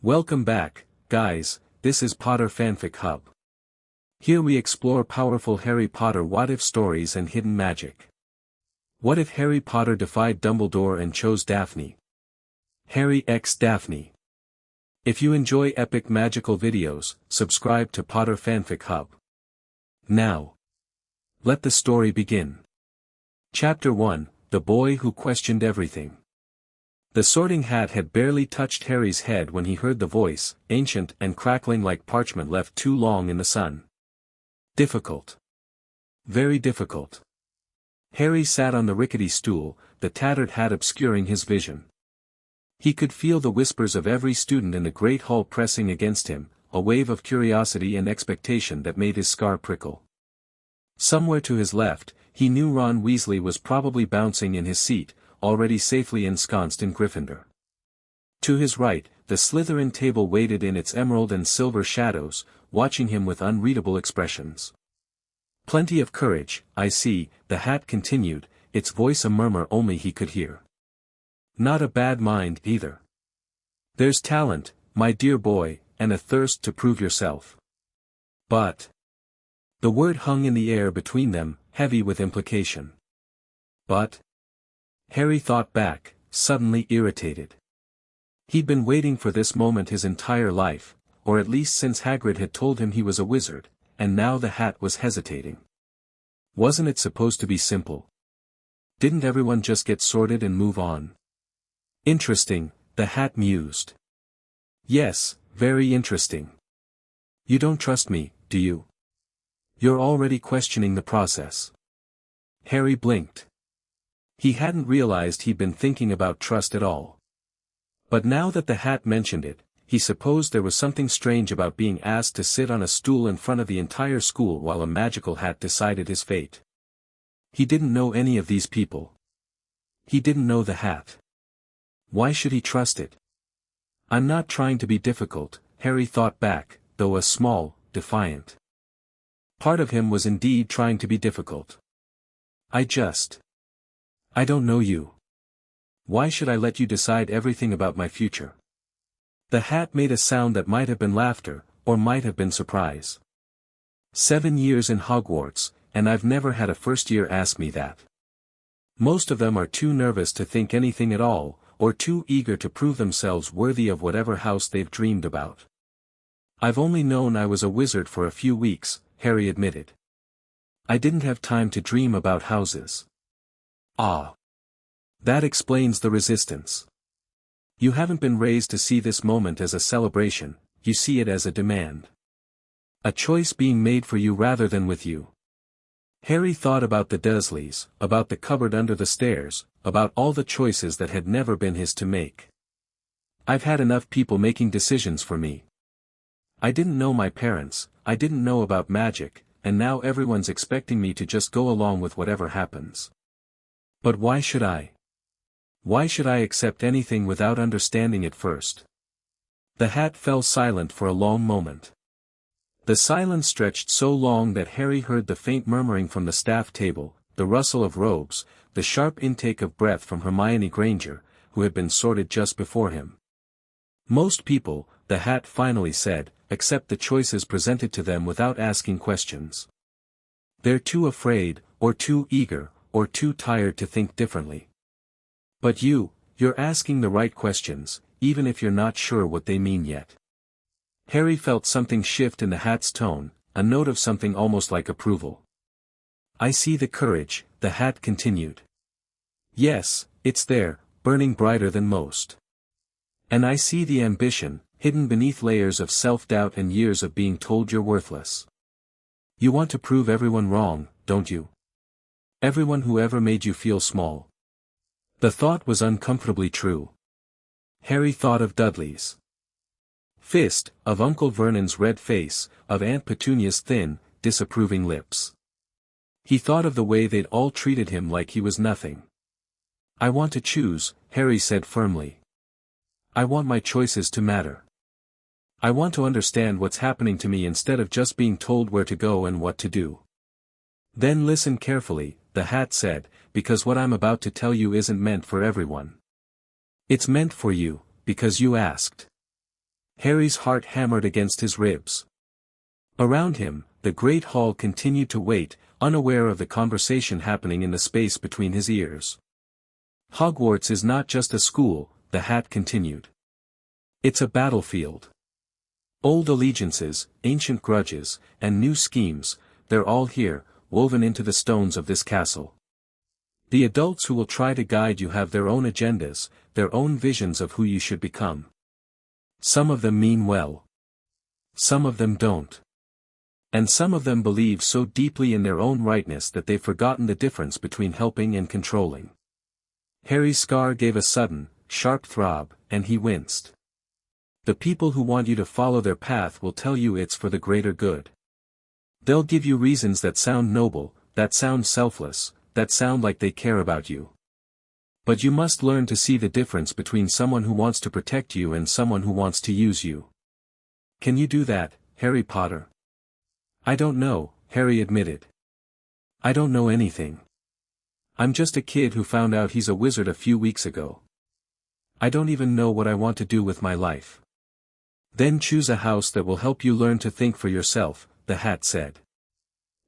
Welcome back, guys. This is Potter Fanfic Hub. Here we explore powerful Harry Potter what-if stories and hidden magic. What if Harry Potter defied Dumbledore and chose Daphne? Harry x Daphne. If you enjoy epic magical videos, subscribe to Potter Fanfic Hub. Now, let the story begin. Chapter 1, The Boy Who Questioned Everything. The Sorting Hat had barely touched Harry's head when he heard the voice, ancient and crackling like parchment left too long in the sun. Difficult. Very difficult. Harry sat on the rickety stool, the tattered hat obscuring his vision. He could feel the whispers of every student in the great hall pressing against him, a wave of curiosity and expectation that made his scar prickle. Somewhere to his left, he knew Ron Weasley was probably bouncing in his seat, already safely ensconced in Gryffindor. To his right, the Slytherin table waited in its emerald and silver shadows, watching him with unreadable expressions. Plenty of courage, I see, the hat continued, its voice a murmur only he could hear. Not a bad mind, either. There's talent, my dear boy, and a thirst to prove yourself. But. The word hung in the air between them, heavy with implication. But. Harry thought back, suddenly irritated. He'd been waiting for this moment his entire life, or at least since Hagrid had told him he was a wizard, and now the hat was hesitating. Wasn't it supposed to be simple? Didn't everyone just get sorted and move on? Interesting, the hat mused. Yes, very interesting. You don't trust me, do you? You're already questioning the process. Harry blinked. He hadn't realized he'd been thinking about trust at all. But now that the hat mentioned it, he supposed there was something strange about being asked to sit on a stool in front of the entire school while a magical hat decided his fate. He didn't know any of these people. He didn't know the hat. Why should he trust it? I'm not trying to be difficult, Harry thought back, though a small, defiant part of him was indeed trying to be difficult. I don't know you. Why should I let you decide everything about my future? The hat made a sound that might have been laughter, or might have been surprise. 7 years in Hogwarts, and I've never had a first year ask me that. Most of them are too nervous to think anything at all, or too eager to prove themselves worthy of whatever house they've dreamed about. I've only known I was a wizard for a few weeks, Harry admitted. I didn't have time to dream about houses. Ah. That explains the resistance. You haven't been raised to see this moment as a celebration, you see it as a demand. A choice being made for you rather than with you. Harry thought about the Dursleys, about the cupboard under the stairs, about all the choices that had never been his to make. I've had enough people making decisions for me. I didn't know my parents, I didn't know about magic, and now everyone's expecting me to just go along with whatever happens. But why should I? Why should I accept anything without understanding it first? The hat fell silent for a long moment. The silence stretched so long that Harry heard the faint murmuring from the staff table, the rustle of robes, the sharp intake of breath from Hermione Granger, who had been sorted just before him. Most people, the hat finally said, accept the choices presented to them without asking questions. They're too afraid, or too eager, or too tired to think differently. But you're asking the right questions, even if you're not sure what they mean yet. Harry felt something shift in the hat's tone, a note of something almost like approval. I see the courage, the hat continued. Yes, it's there, burning brighter than most. And I see the ambition, hidden beneath layers of self-doubt and years of being told you're worthless. You want to prove everyone wrong, don't you? Everyone who ever made you feel small. The thought was uncomfortably true. Harry thought of Dudley's fist, of Uncle Vernon's red face, of Aunt Petunia's thin, disapproving lips. He thought of the way they'd all treated him like he was nothing. I want to choose, Harry said firmly. I want my choices to matter. I want to understand what's happening to me instead of just being told where to go and what to do. Then listen carefully, the hat said, because what I'm about to tell you isn't meant for everyone. It's meant for you, because you asked. Harry's heart hammered against his ribs. Around him, the great hall continued to wait, unaware of the conversation happening in the space between his ears. Hogwarts is not just a school, the Hat continued. It's a battlefield. Old allegiances, ancient grudges, and new schemes, they're all here, woven into the stones of this castle. The adults who will try to guide you have their own agendas, their own visions of who you should become. Some of them mean well. Some of them don't. And some of them believe so deeply in their own rightness that they've forgotten the difference between helping and controlling. Harry's scar gave a sudden, sharp throb, and he winced. The people who want you to follow their path will tell you it's for the greater good. They'll give you reasons that sound noble, that sound selfless, that sound like they care about you. But you must learn to see the difference between someone who wants to protect you and someone who wants to use you. Can you do that, Harry Potter? I don't know, Harry admitted. I don't know anything. I'm just a kid who found out he's a wizard a few weeks ago. I don't even know what I want to do with my life. Then choose a house that will help you learn to think for yourself, the Hat said.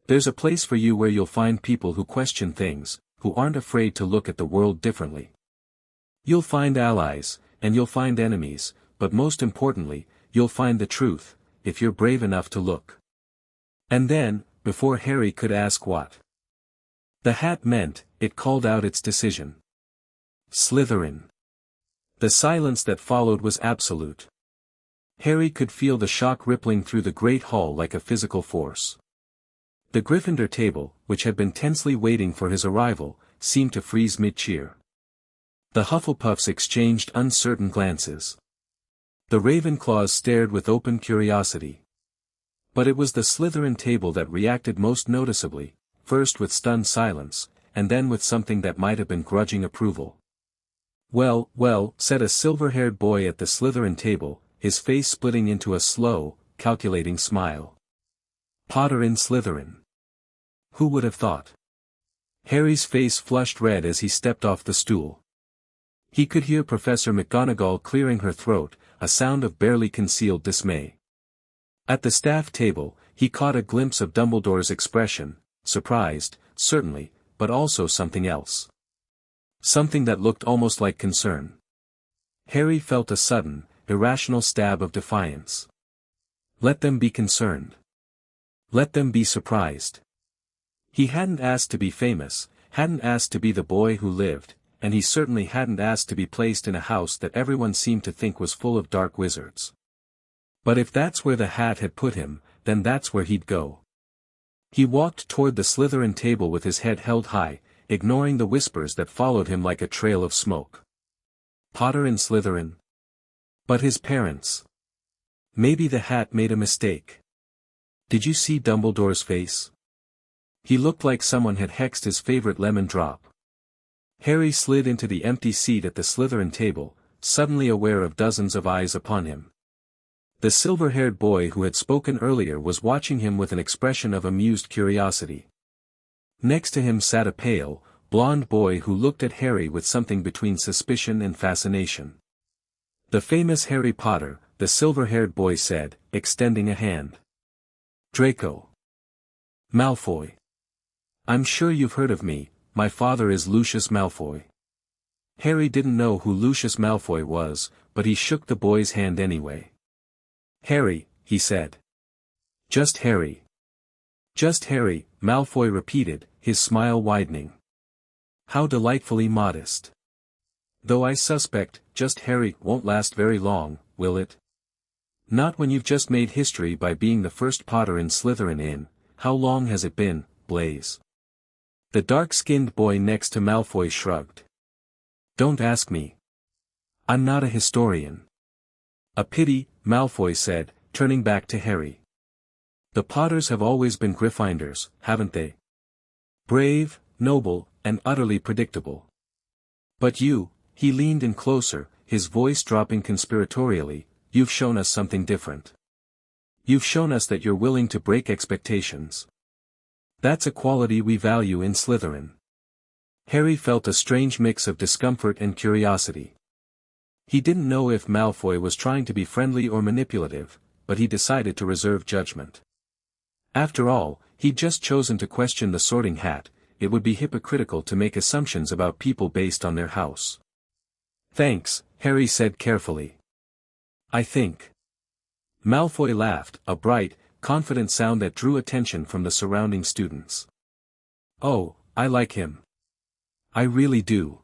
There's a place for you where you'll find people who question things, who aren't afraid to look at the world differently. You'll find allies, and you'll find enemies, but most importantly, you'll find the truth, if you're brave enough to look. And then, before Harry could ask what the Hat meant, it called out its decision. Slytherin. The silence that followed was absolute. Harry could feel the shock rippling through the great hall like a physical force. The Gryffindor table, which had been tensely waiting for his arrival, seemed to freeze mid-cheer. The Hufflepuffs exchanged uncertain glances. The Ravenclaws stared with open curiosity. But it was the Slytherin table that reacted most noticeably, first with stunned silence, and then with something that might have been grudging approval. Well, well, said a silver-haired boy at the Slytherin table, his face splitting into a slow, calculating smile. Potter in Slytherin. Who would have thought? Harry's face flushed red as he stepped off the stool. He could hear Professor McGonagall clearing her throat, a sound of barely concealed dismay. At the staff table, he caught a glimpse of Dumbledore's expression, surprised, certainly, but also something else. Something that looked almost like concern. Harry felt a sudden, irrational stab of defiance. Let them be concerned. Let them be surprised. He hadn't asked to be famous, hadn't asked to be the boy who lived, and he certainly hadn't asked to be placed in a house that everyone seemed to think was full of dark wizards. But if that's where the Hat had put him, then that's where he'd go. He walked toward the Slytherin table with his head held high, ignoring the whispers that followed him like a trail of smoke. Potter in Slytherin. But his parents. Maybe the Hat made a mistake. Did you see Dumbledore's face? He looked like someone had hexed his favorite lemon drop. Harry slid into the empty seat at the Slytherin table, suddenly aware of dozens of eyes upon him. The silver-haired boy who had spoken earlier was watching him with an expression of amused curiosity. Next to him sat a pale, blond boy who looked at Harry with something between suspicion and fascination. The famous Harry Potter, the silver-haired boy said, extending a hand. Draco Malfoy. I'm sure you've heard of me, my father is Lucius Malfoy. Harry didn't know who Lucius Malfoy was, but he shook the boy's hand anyway. Harry, he said. Just Harry. Just Harry, Malfoy repeated, his smile widening. How delightfully modest. Though I suspect, just Harry won't last very long, will it? Not when you've just made history by being the first Potter in Slytherin in, how long has it been, Blaze? The dark-skinned boy next to Malfoy shrugged. Don't ask me. I'm not a historian. A pity, Malfoy said, turning back to Harry. The Potters have always been Gryffindors, haven't they? Brave, noble, and utterly predictable. But you, he leaned in closer, his voice dropping conspiratorially, you've shown us something different. You've shown us that you're willing to break expectations. That's a quality we value in Slytherin. Harry felt a strange mix of discomfort and curiosity. He didn't know if Malfoy was trying to be friendly or manipulative, but he decided to reserve judgment. After all, he'd just chosen to question the Sorting Hat. It would be hypocritical to make assumptions about people based on their house. "Thanks," Harry said carefully. "I think." Malfoy laughed, a bright, confident sound that drew attention from the surrounding students. "Oh, I like him. I really do."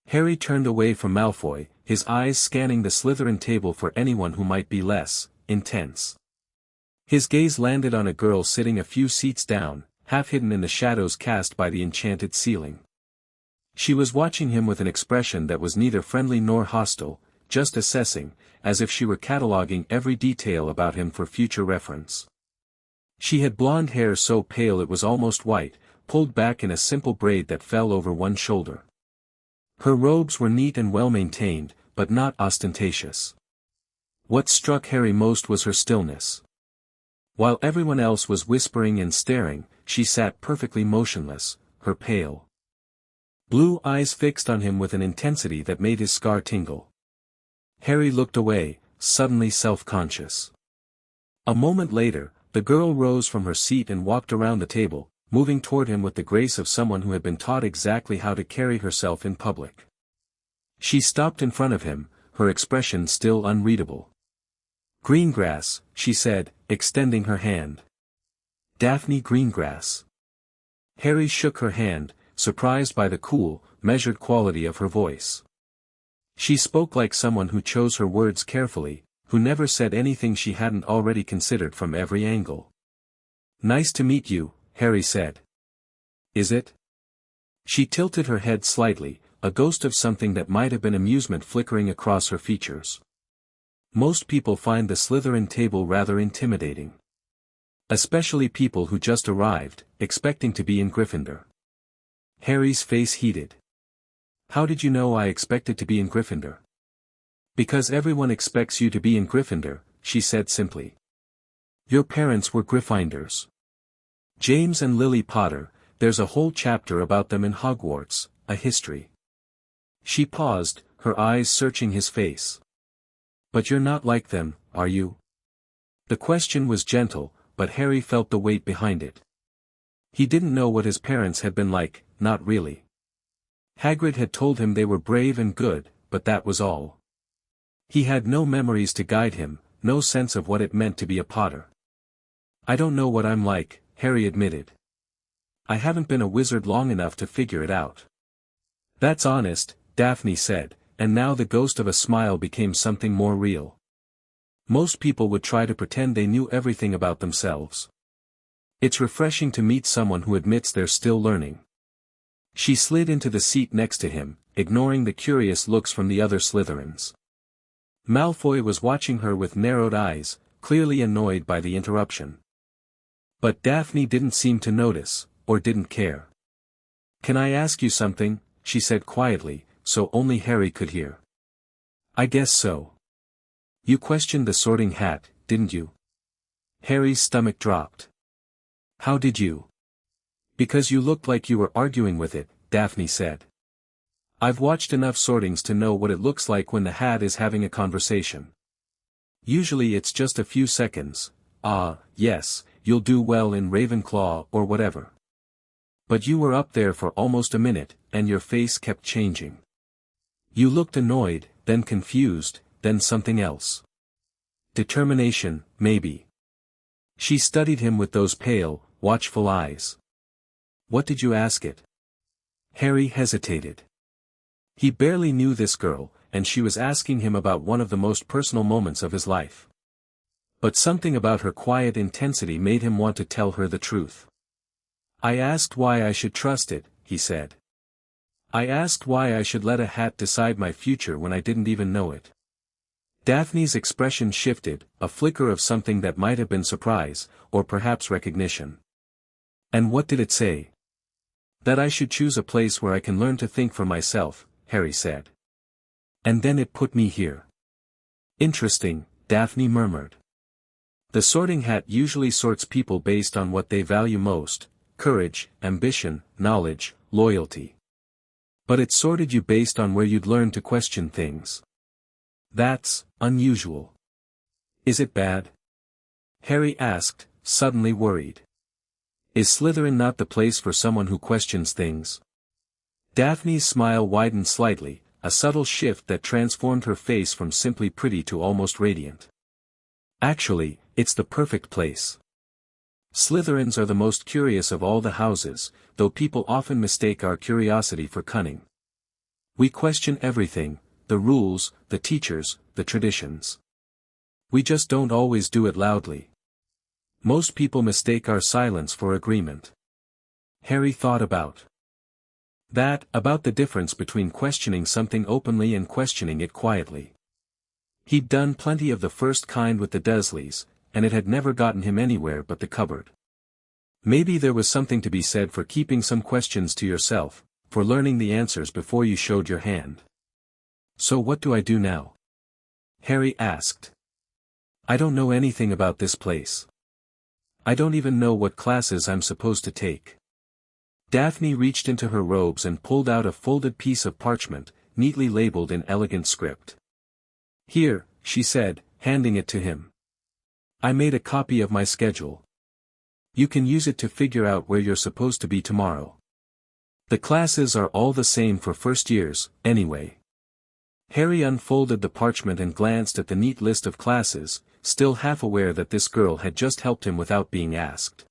Harry turned away from Malfoy, his eyes scanning the Slytherin table for anyone who might be less intense. His gaze landed on a girl sitting a few seats down, half hidden in the shadows cast by the enchanted ceiling. She was watching him with an expression that was neither friendly nor hostile, just assessing, as if she were cataloguing every detail about him for future reference. She had blonde hair so pale it was almost white, pulled back in a simple braid that fell over one shoulder. Her robes were neat and well-maintained, but not ostentatious. What struck Harry most was her stillness. While everyone else was whispering and staring, she sat perfectly motionless, her pale blue eyes fixed on him with an intensity that made his scar tingle. Harry looked away, suddenly self-conscious. A moment later, the girl rose from her seat and walked around the table, moving toward him with the grace of someone who had been taught exactly how to carry herself in public. She stopped in front of him, her expression still unreadable. "Greengrass," she said, extending her hand. "Daphne Greengrass." Harry shook her hand, surprised by the cool, measured quality of her voice. She spoke like someone who chose her words carefully, who never said anything she hadn't already considered from every angle. "Nice to meet you," Harry said. "Is it?" She tilted her head slightly, a ghost of something that might have been amusement flickering across her features. "Most people find the Slytherin table rather intimidating. Especially people who just arrived, expecting to be in Gryffindor." Harry's face heated. "How did you know I expected to be in Gryffindor?" "Because everyone expects you to be in Gryffindor," she said simply. "Your parents were Gryffindors. James and Lily Potter, there's a whole chapter about them in Hogwarts, a history." She paused, her eyes searching his face. "But you're not like them, are you?" The question was gentle, but Harry felt the weight behind it. He didn't know what his parents had been like, not really. Hagrid had told him they were brave and good, but that was all. He had no memories to guide him, no sense of what it meant to be a Potter. "I don't know what I'm like," Harry admitted. "I haven't been a wizard long enough to figure it out." "That's honest," Daphne said, and now the ghost of a smile became something more real. "Most people would try to pretend they knew everything about themselves. It's refreshing to meet someone who admits they're still learning." She slid into the seat next to him, ignoring the curious looks from the other Slytherins. Malfoy was watching her with narrowed eyes, clearly annoyed by the interruption. But Daphne didn't seem to notice, or didn't care. "Can I ask you something?" she said quietly, so only Harry could hear. "I guess so. You questioned the Sorting Hat, didn't you?" Harry's stomach dropped. "How did you?" "Because you looked like you were arguing with it," Daphne said. "I've watched enough sortings to know what it looks like when the hat is having a conversation. Usually it's just a few seconds, yes, you'll do well in Ravenclaw or whatever. But you were up there for almost a minute, and your face kept changing. You looked annoyed, then confused, then something else. Determination, maybe." She studied him with those pale, watchful eyes. "What did you ask it?" Harry hesitated. He barely knew this girl, and she was asking him about one of the most personal moments of his life. But something about her quiet intensity made him want to tell her the truth. "I asked why I should trust it," he said. "I asked why I should let a hat decide my future when I didn't even know it." Daphne's expression shifted, a flicker of something that might have been surprise, or perhaps recognition. "And what did it say?" "That I should choose a place where I can learn to think for myself," Harry said. "And then it put me here." "Interesting," Daphne murmured. "The Sorting Hat usually sorts people based on what they value most: courage, ambition, knowledge, loyalty. But it sorted you based on where you'd learn to question things." That's unusual. Is it bad? Harry asked, suddenly worried. Is Slytherin not the place for someone who questions things? Daphne's smile widened slightly, a subtle shift that transformed her face from simply pretty to almost radiant. Actually, it's the perfect place. Slytherins are the most curious of all the houses, though people often mistake our curiosity for cunning. We question everything, the rules, the teachers, the traditions. We just don't always do it loudly. Most people mistake our silence for agreement. Harry thought about the difference between questioning something openly and questioning it quietly. He'd done plenty of the first kind with the Dursleys, and it had never gotten him anywhere but the cupboard. Maybe there was something to be said for keeping some questions to yourself, for learning the answers before you showed your hand. So what do I do now? Harry asked. I don't know anything about this place. I don't even know what classes I'm supposed to take. Daphne reached into her robes and pulled out a folded piece of parchment, neatly labeled in elegant script. Here, she said, handing it to him. I made a copy of my schedule. You can use it to figure out where you're supposed to be tomorrow. The classes are all the same for first years, anyway. Harry unfolded the parchment and glanced at the neat list of classes, still half aware that this girl had just helped him without being asked.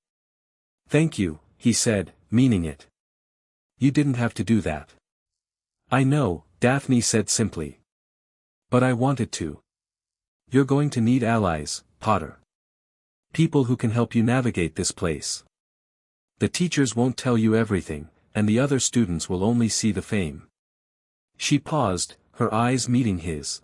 Thank you, he said, meaning it. You didn't have to do that. I know, Daphne said simply. But I wanted to. You're going to need allies, Potter. People who can help you navigate this place. The teachers won't tell you everything, and the other students will only see the fame. She paused, her eyes meeting his.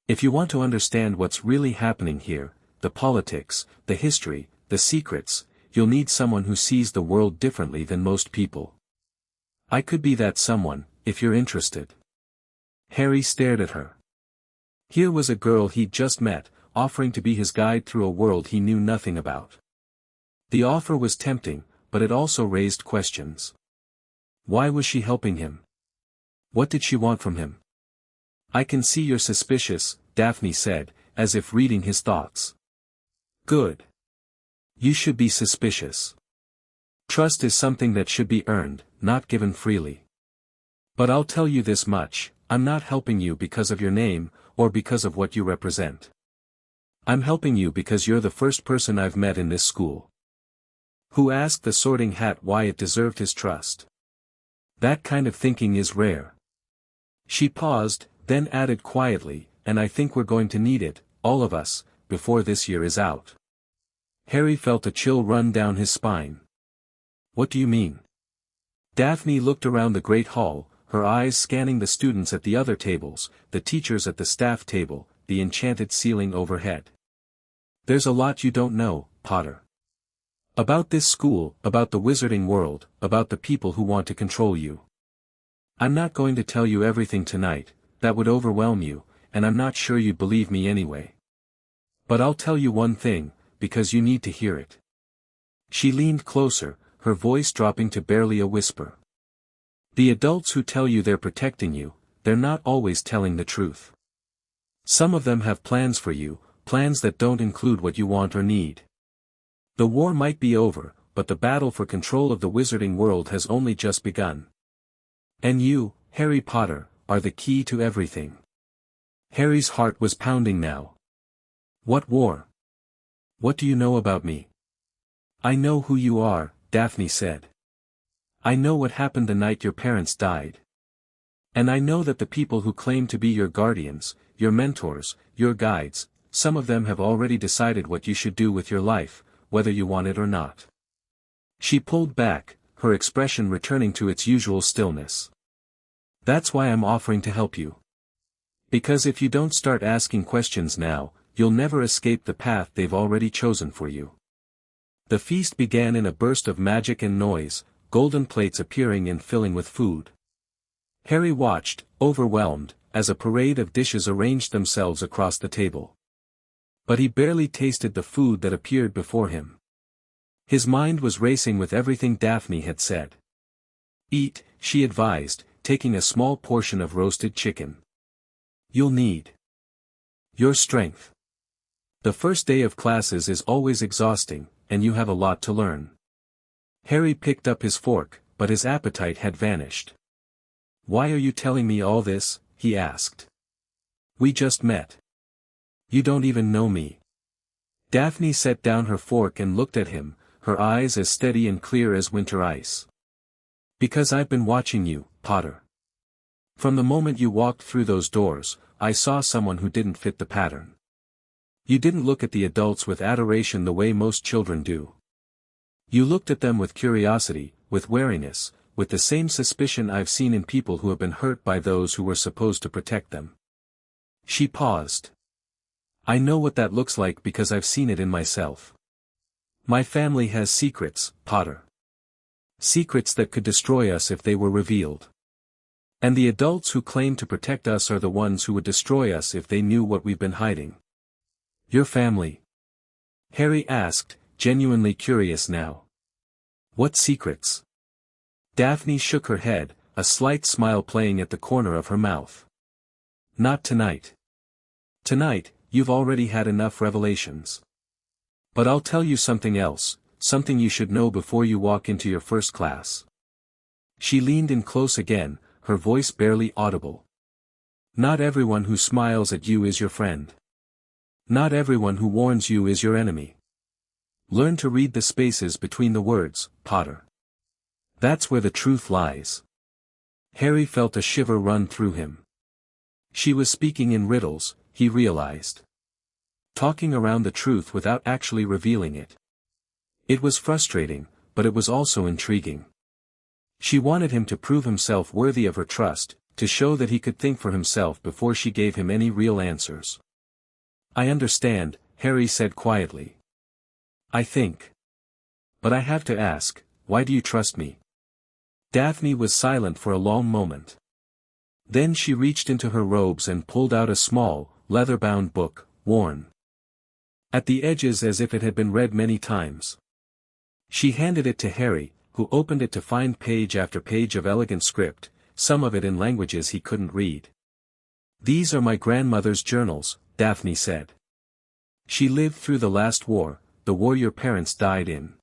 If you want to understand what's really happening here, the politics, the history, the secrets, you'll need someone who sees the world differently than most people. I could be that someone, if you're interested. Harry stared at her. Here was a girl he'd just met, offering to be his guide through a world he knew nothing about. The offer was tempting, but it also raised questions. Why was she helping him? What did she want from him? I can see you're suspicious, Daphne said, as if reading his thoughts. Good. You should be suspicious. Trust is something that should be earned, not given freely. But I'll tell you this much, I'm not helping you because of your name, or because of what you represent. I'm helping you because you're the first person I've met in this school who asked the Sorting Hat why it deserved his trust. That kind of thinking is rare. She paused, then added quietly, and I think we're going to need it, all of us, before this year is out. Harry felt a chill run down his spine. What do you mean? Daphne looked around the great hall, her eyes scanning the students at the other tables, the teachers at the staff table, the enchanted ceiling overhead. There's a lot you don't know, Potter. About this school, about the wizarding world, about the people who want to control you. I'm not going to tell you everything tonight, that would overwhelm you, and I'm not sure you'd believe me anyway. But I'll tell you one thing, because you need to hear it. She leaned closer, her voice dropping to barely a whisper. The adults who tell you they're protecting you, they're not always telling the truth. Some of them have plans for you, plans that don't include what you want or need. The war might be over, but the battle for control of the wizarding world has only just begun. And you, Harry Potter, are the key to everything. Harry's heart was pounding now. What war? What do you know about me? I know who you are, Daphne said. I know what happened the night your parents died. And I know that the people who claim to be your guardians, your mentors, your guides, some of them have already decided what you should do with your life, whether you want it or not. She pulled back, her expression returning to its usual stillness. That's why I'm offering to help you. Because if you don't start asking questions now, you'll never escape the path they've already chosen for you. The feast began in a burst of magic and noise, golden plates appearing and filling with food. Harry watched, overwhelmed, as a parade of dishes arranged themselves across the table. But he barely tasted the food that appeared before him. His mind was racing with everything Daphne had said. Eat, she advised, taking a small portion of roasted chicken. You'll need Your strength. The first day of classes is always exhausting, and you have a lot to learn. Harry picked up his fork, but his appetite had vanished. Why are you telling me all this? He asked. We just met. You don't even know me. Daphne set down her fork and looked at him, her eyes as steady and clear as winter ice. Because I've been watching you, Potter. From the moment you walked through those doors, I saw someone who didn't fit the pattern. You didn't look at the adults with adoration the way most children do. You looked at them with curiosity, with wariness, with the same suspicion I've seen in people who have been hurt by those who were supposed to protect them. She paused. I know what that looks like because I've seen it in myself. My family has secrets, Potter. Secrets that could destroy us if they were revealed. And the adults who claim to protect us are the ones who would destroy us if they knew what we've been hiding. Your family? Harry asked, genuinely curious now. What secrets? Daphne shook her head, a slight smile playing at the corner of her mouth. Not tonight. Tonight, you've already had enough revelations. But I'll tell you something else, something you should know before you walk into your first class. She leaned in close again, her voice barely audible. Not everyone who smiles at you is your friend. Not everyone who warns you is your enemy. Learn to read the spaces between the words, Potter. That's where the truth lies. Harry felt a shiver run through him. She was speaking in riddles, he realized. Talking around the truth without actually revealing it. It was frustrating, but it was also intriguing. She wanted him to prove himself worthy of her trust, to show that he could think for himself before she gave him any real answers. I understand, Harry said quietly. I think. But I have to ask, why do you trust me? Daphne was silent for a long moment. Then she reached into her robes and pulled out a small, leather-bound book, worn at the edges as if it had been read many times. She handed it to Harry, who opened it to find page after page of elegant script, some of it in languages he couldn't read. These are my grandmother's journals, Daphne said. She lived through the last war, the war your parents died in.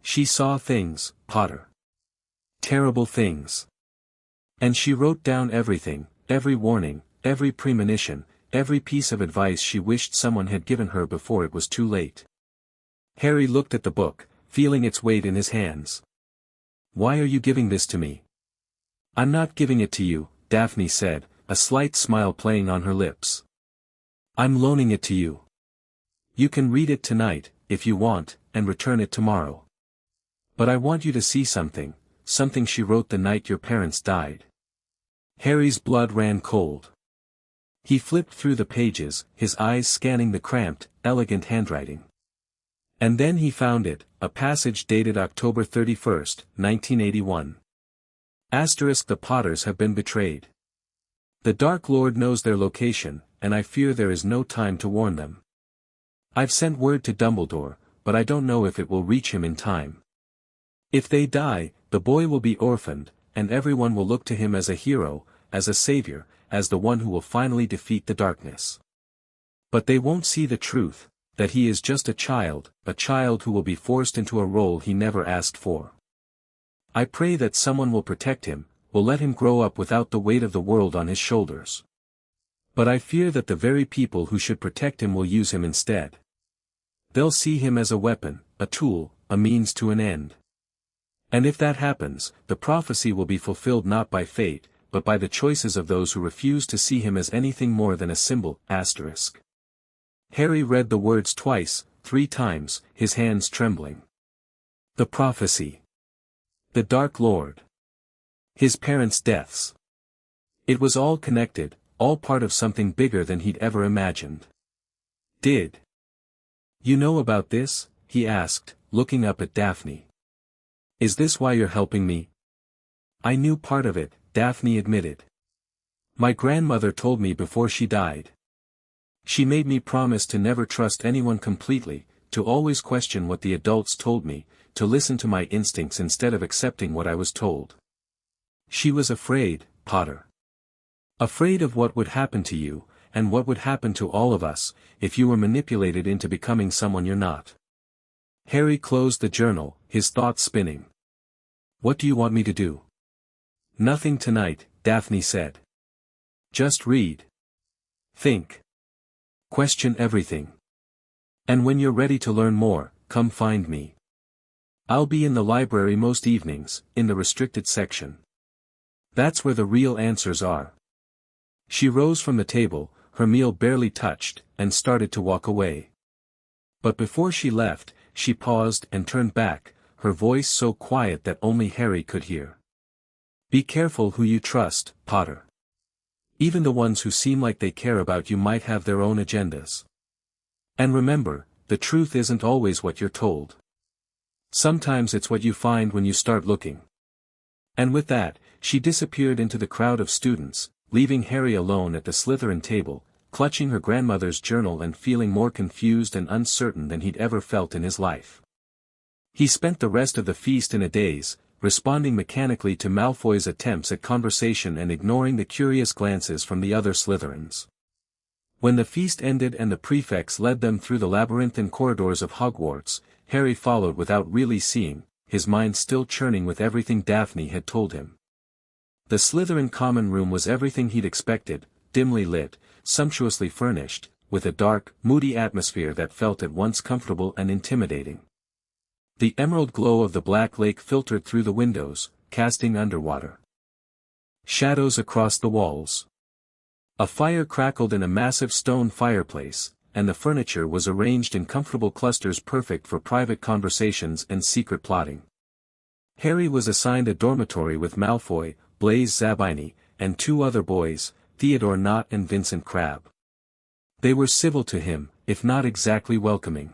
She saw things, Potter. Terrible things. And she wrote down everything, every warning, every premonition, every piece of advice she wished someone had given her before it was too late. Harry looked at the book, feeling its weight in his hands. Why are you giving this to me? I'm not giving it to you, Daphne said, a slight smile playing on her lips. I'm loaning it to you. You can read it tonight, if you want, and return it tomorrow. But I want you to see something, something she wrote the night your parents died. Harry's blood ran cold. He flipped through the pages, his eyes scanning the cramped, elegant handwriting. And then he found it, a passage dated October 31st, 1981. Asterisk the Potters have been betrayed. The Dark Lord knows their location, and I fear there is no time to warn them. I've sent word to Dumbledore, but I don't know if it will reach him in time. If they die, the boy will be orphaned, and everyone will look to him as a hero, as a savior, as the one who will finally defeat the darkness. But they won't see the truth, that he is just a child who will be forced into a role he never asked for. I pray that someone will protect him, will let him grow up without the weight of the world on his shoulders. But I fear that the very people who should protect him will use him instead. They'll see him as a weapon, a tool, a means to an end. And if that happens, the prophecy will be fulfilled not by fate, but by the choices of those who refuse to see him as anything more than a symbol, asterisk. Harry read the words twice, 3 times, his hands trembling. The prophecy. The Dark Lord. His parents' deaths. It was all connected, all part of something bigger than he'd ever imagined. Did you know about this? He asked, looking up at Daphne. Is this why you're helping me? I knew part of it, Daphne admitted. My grandmother told me before she died. She made me promise to never trust anyone completely, to always question what the adults told me, to listen to my instincts instead of accepting what I was told. She was afraid, Potter. Afraid of what would happen to you, and what would happen to all of us, if you were manipulated into becoming someone you're not. Harry closed the journal, his thoughts spinning. What do you want me to do? Nothing tonight, Daphne said. Just read. Think. Question everything. And when you're ready to learn more, come find me. I'll be in the library most evenings, in the restricted section. That's where the real answers are. She rose from the table, her meal barely touched, and started to walk away. But before she left, she paused and turned back, her voice so quiet that only Harry could hear. Be careful who you trust, Potter. Even the ones who seem like they care about you might have their own agendas. And remember, the truth isn't always what you're told. Sometimes it's what you find when you start looking. And with that, she disappeared into the crowd of students, leaving Harry alone at the Slytherin table, clutching her grandmother's journal and feeling more confused and uncertain than he'd ever felt in his life. He spent the rest of the feast in a daze, responding mechanically to Malfoy's attempts at conversation and ignoring the curious glances from the other Slytherins. When the feast ended and the prefects led them through the labyrinthine corridors of Hogwarts, Harry followed without really seeing, his mind still churning with everything Daphne had told him. The Slytherin common room was everything he'd expected, dimly lit, sumptuously furnished, with a dark, moody atmosphere that felt at once comfortable and intimidating. The emerald glow of the black lake filtered through the windows, casting underwater shadows across the walls. A fire crackled in a massive stone fireplace, and the furniture was arranged in comfortable clusters perfect for private conversations and secret plotting. Harry was assigned a dormitory with Malfoy, Blaise Zabini, and two other boys, Theodore Nott and Vincent Crabbe. They were civil to him, if not exactly welcoming.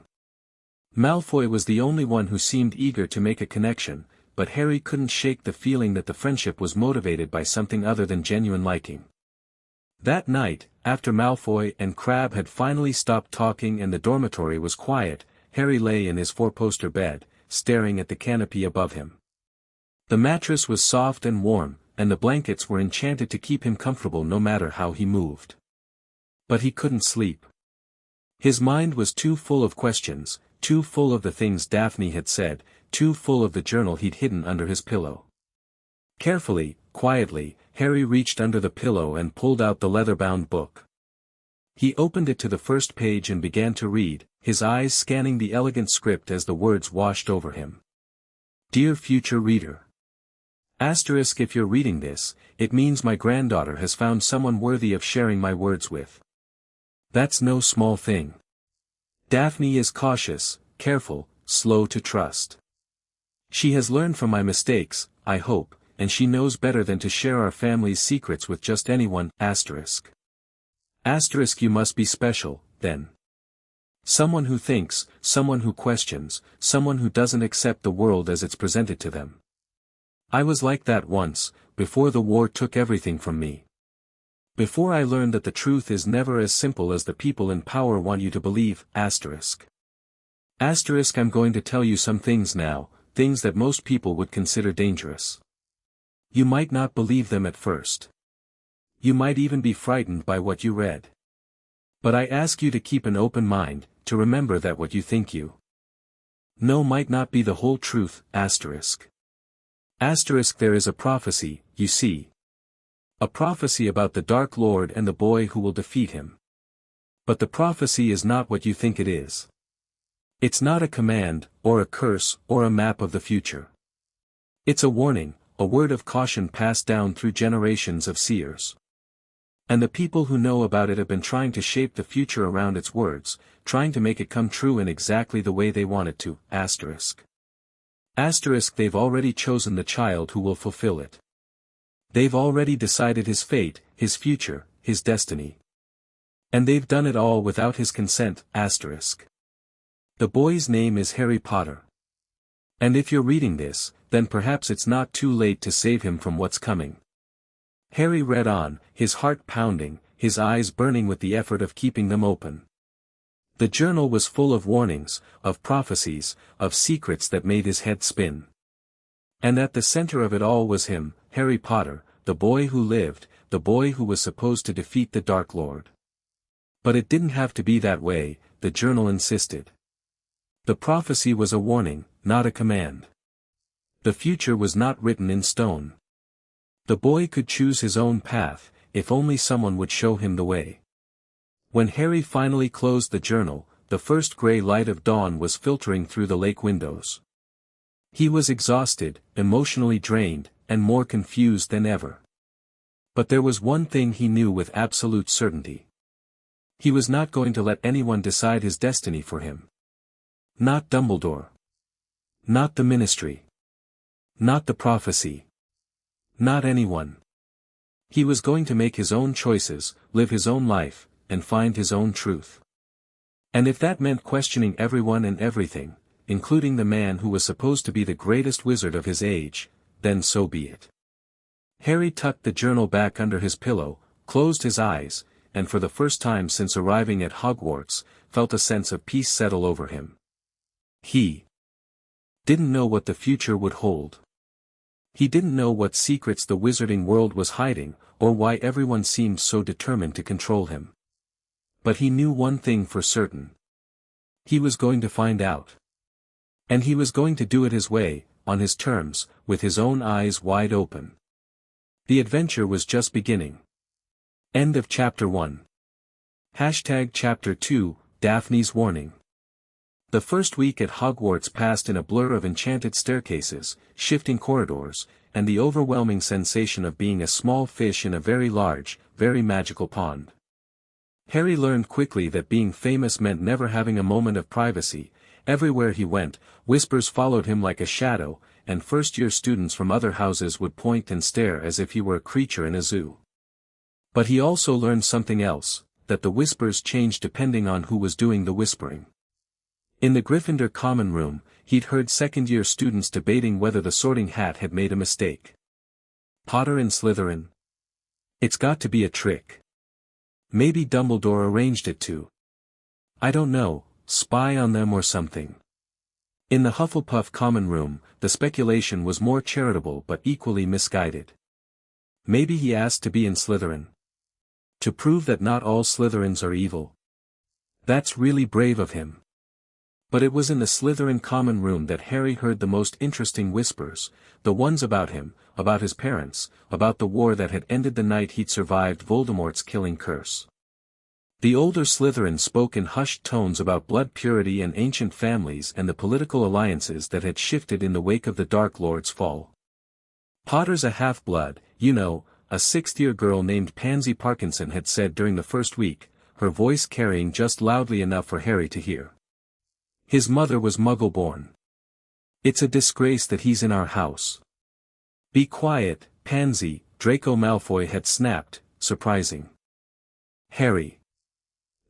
Malfoy was the only one who seemed eager to make a connection, but Harry couldn't shake the feeling that the friendship was motivated by something other than genuine liking. That night, after Malfoy and Crabbe had finally stopped talking and the dormitory was quiet, Harry lay in his four-poster bed, staring at the canopy above him. The mattress was soft and warm, and the blankets were enchanted to keep him comfortable no matter how he moved. But he couldn't sleep. His mind was too full of questions, too full of the things Daphne had said, too full of the journal he'd hidden under his pillow. Carefully, quietly, Harry reached under the pillow and pulled out the leather-bound book. He opened it to the first page and began to read, his eyes scanning the elegant script as the words washed over him. Dear future reader. Asterisk, if you're reading this, it means my granddaughter has found someone worthy of sharing my words with. That's no small thing. Daphne is cautious, careful, slow to trust. She has learned from my mistakes, I hope, and she knows better than to share our family's secrets with just anyone, asterisk. Asterisk, you must be special, then. Someone who thinks, someone who questions, someone who doesn't accept the world as it's presented to them. I was like that once, before the war took everything from me. Before I learned that the truth is never as simple as the people in power want you to believe, asterisk. Asterisk, I'm going to tell you some things now, things that most people would consider dangerous. You might not believe them at first. You might even be frightened by what you read. But I ask you to keep an open mind, to remember that what you think you know might not be the whole truth, asterisk. Asterisk, there is a prophecy, you see. A prophecy about the Dark Lord and the boy who will defeat him. But the prophecy is not what you think it is. It's not a command, or a curse, or a map of the future. It's a warning, a word of caution passed down through generations of seers. And the people who know about it have been trying to shape the future around its words, trying to make it come true in exactly the way they want it to, asterisk. Asterisk, they've already chosen the child who will fulfill it. They've already decided his fate, his future, his destiny. And they've done it all without his consent, asterisk. The boy's name is Harry Potter. And if you're reading this, then perhaps it's not too late to save him from what's coming. Harry read on, his heart pounding, his eyes burning with the effort of keeping them open. The journal was full of warnings, of prophecies, of secrets that made his head spin. And at the center of it all was him, Harry Potter, the boy who lived, the boy who was supposed to defeat the Dark Lord. But it didn't have to be that way, the journal insisted. The prophecy was a warning, not a command. The future was not written in stone. The boy could choose his own path, if only someone would show him the way. When Harry finally closed the journal, the first gray light of dawn was filtering through the lake windows. He was exhausted, emotionally drained, and more confused than ever. But there was one thing he knew with absolute certainty. He was not going to let anyone decide his destiny for him. Not Dumbledore. Not the Ministry. Not the prophecy. Not anyone. He was going to make his own choices, live his own life, and find his own truth. And if that meant questioning everyone and everything, including the man who was supposed to be the greatest wizard of his age, then so be it. Harry tucked the journal back under his pillow, closed his eyes, and for the first time since arriving at Hogwarts, felt a sense of peace settle over him. He didn't know what the future would hold. He didn't know what secrets the wizarding world was hiding, or why everyone seemed so determined to control him. But he knew one thing for certain. He was going to find out. And he was going to do it his way, on his terms, with his own eyes wide open. The adventure was just beginning. End of Chapter 1. Chapter 2, Daphne's Warning. The first week at Hogwarts passed in a blur of enchanted staircases, shifting corridors, and the overwhelming sensation of being a small fish in a very large, very magical pond. Harry learned quickly that being famous meant never having a moment of privacy. Everywhere he went, whispers followed him like a shadow, and first-year students from other houses would point and stare as if he were a creature in a zoo. But he also learned something else, that the whispers changed depending on who was doing the whispering. In the Gryffindor common room, he'd heard second-year students debating whether the Sorting Hat had made a mistake. Potter and Slytherin? It's got to be a trick. Maybe Dumbledore arranged it to. I don't know, spy on them or something. In the Hufflepuff common room, the speculation was more charitable but equally misguided. Maybe he asked to be in Slytherin. To prove that not all Slytherins are evil. That's really brave of him. But it was in the Slytherin common room that Harry heard the most interesting whispers, the ones about him, about his parents, about the war that had ended the night he'd survived Voldemort's killing curse. The older Slytherin spoke in hushed tones about blood purity and ancient families and the political alliances that had shifted in the wake of the Dark Lord's fall. Potter's a half-blood, you know, a sixth-year girl named Pansy Parkinson had said during the first week, her voice carrying just loudly enough for Harry to hear. His mother was Muggle-born. It's a disgrace that he's in our house. Be quiet, Pansy, Draco Malfoy had snapped, surprising. Harry.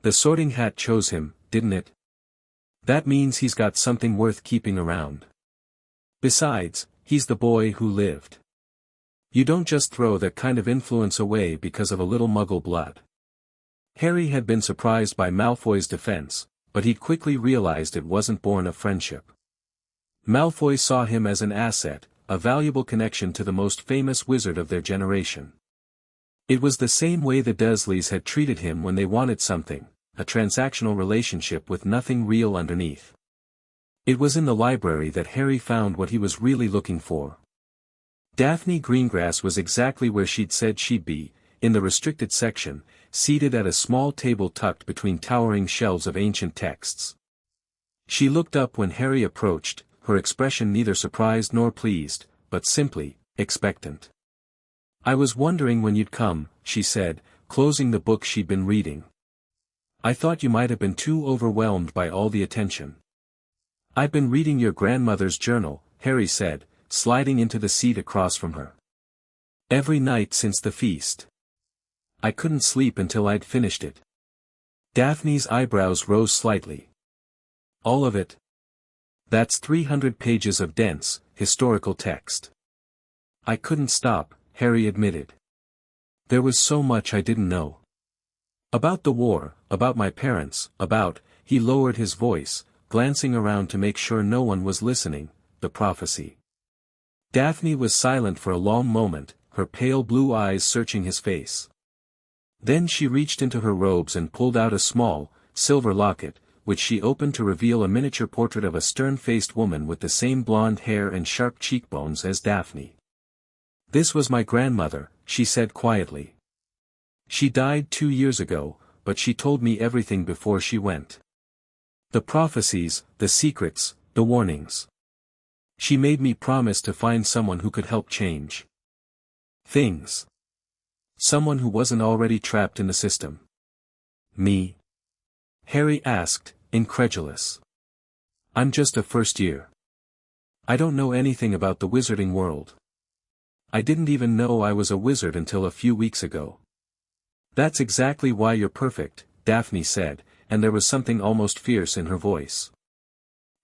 The Sorting Hat chose him, didn't it? That means he's got something worth keeping around. Besides, he's the boy who lived. You don't just throw that kind of influence away because of a little Muggle blood. Harry had been surprised by Malfoy's defense, but he'd quickly realized it wasn't born of friendship. Malfoy saw him as an asset, a valuable connection to the most famous wizard of their generation. It was the same way the Dursleys had treated him when they wanted something, a transactional relationship with nothing real underneath. It was in the library that Harry found what he was really looking for. Daphne Greengrass was exactly where she'd said she'd be, in the restricted section, seated at a small table tucked between towering shelves of ancient texts. She looked up when Harry approached, her expression neither surprised nor pleased, but simply, expectant. I was wondering when you'd come, she said, closing the book she'd been reading. I thought you might have been too overwhelmed by all the attention. I've been reading your grandmother's journal, Harry said, sliding into the seat across from her. Every night since the feast. I couldn't sleep until I'd finished it. Daphne's eyebrows rose slightly. All of it? That's 300 pages of dense, historical text. I couldn't stop, Harry admitted. There was so much I didn't know. About the war, about my parents, he lowered his voice, glancing around to make sure no one was listening, the prophecy. Daphne was silent for a long moment, her pale blue eyes searching his face. Then she reached into her robes and pulled out a small, silver locket, which she opened to reveal a miniature portrait of a stern-faced woman with the same blonde hair and sharp cheekbones as Daphne. "This was my grandmother," she said quietly. "She died 2 years ago, but she told me everything before she went. The prophecies, the secrets, the warnings. She made me promise to find someone who could help change things. Someone who wasn't already trapped in the system." "Me?" Harry asked, incredulous. "I'm just a first year. I don't know anything about the wizarding world. I didn't even know I was a wizard until a few weeks ago." "That's exactly why you're perfect," Daphne said, and there was something almost fierce in her voice.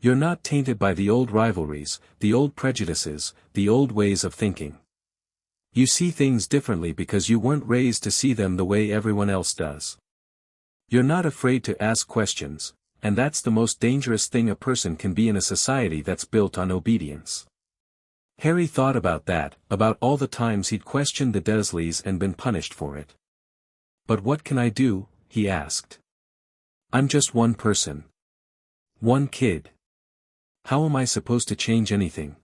"You're not tainted by the old rivalries, the old prejudices, the old ways of thinking. You see things differently because you weren't raised to see them the way everyone else does. You're not afraid to ask questions, and that's the most dangerous thing a person can be in a society that's built on obedience." Harry thought about that, about all the times he'd questioned the Dursleys and been punished for it. "But what can I do?" he asked. "I'm just one person. One kid. How am I supposed to change anything?"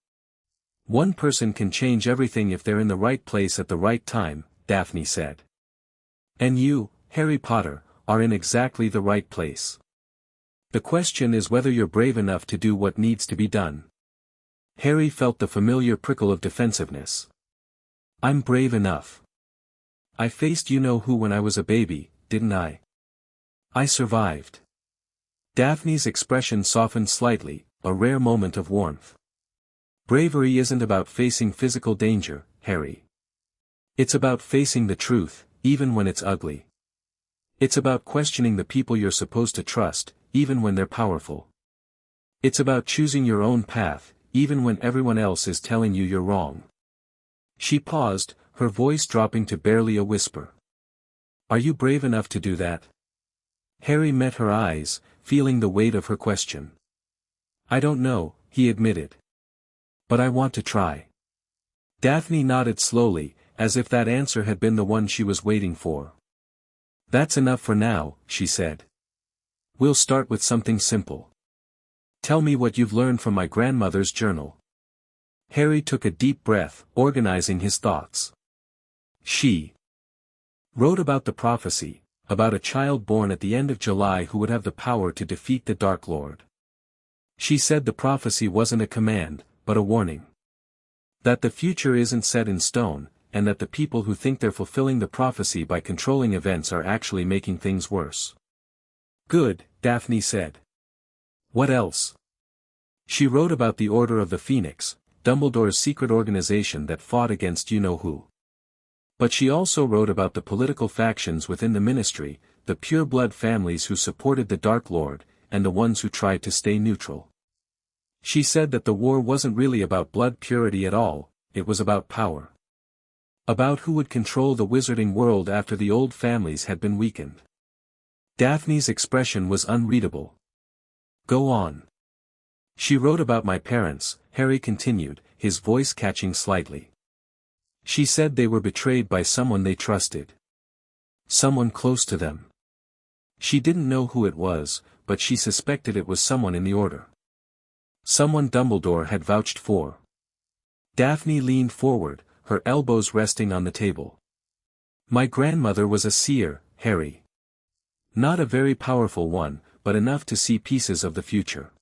"One person can change everything if they're in the right place at the right time," Daphne said. "And you, Harry Potter, are in exactly the right place. The question is whether you're brave enough to do what needs to be done." Harry felt the familiar prickle of defensiveness. "I'm brave enough. I faced you-know-who when I was a baby, didn't I? I survived." Daphne's expression softened slightly, a rare moment of warmth. "Bravery isn't about facing physical danger, Harry. It's about facing the truth, even when it's ugly. It's about questioning the people you're supposed to trust, even when they're powerful. It's about choosing your own path, even when everyone else is telling you you're wrong." She paused, her voice dropping to barely a whisper. "Are you brave enough to do that?" Harry met her eyes, feeling the weight of her question. "I don't know," he admitted. "But I want to try." Daphne nodded slowly, as if that answer had been the one she was waiting for. "That's enough for now," she said. "We'll start with something simple. Tell me what you've learned from my grandmother's journal." Harry took a deep breath, organizing his thoughts. "She wrote about the prophecy, about a child born at the end of July who would have the power to defeat the Dark Lord. She said the prophecy wasn't a command, but a warning. That the future isn't set in stone, and that the people who think they're fulfilling the prophecy by controlling events are actually making things worse." "Good," Daphne said. "What else?" "She wrote about the Order of the Phoenix, Dumbledore's secret organization that fought against you-know-who. But she also wrote about the political factions within the Ministry, the pure-blood families who supported the Dark Lord, and the ones who tried to stay neutral. She said that the war wasn't really about blood purity at all, it was about power. About who would control the wizarding world after the old families had been weakened." Daphne's expression was unreadable. "Go on." "She wrote about my parents," Harry continued, his voice catching slightly. "She said they were betrayed by someone they trusted. Someone close to them. She didn't know who it was, but she suspected it was someone in the Order. Someone Dumbledore had vouched for." Daphne leaned forward, her elbows resting on the table. "My grandmother was a seer, Harry. Not a very powerful one, but enough to see pieces of the future.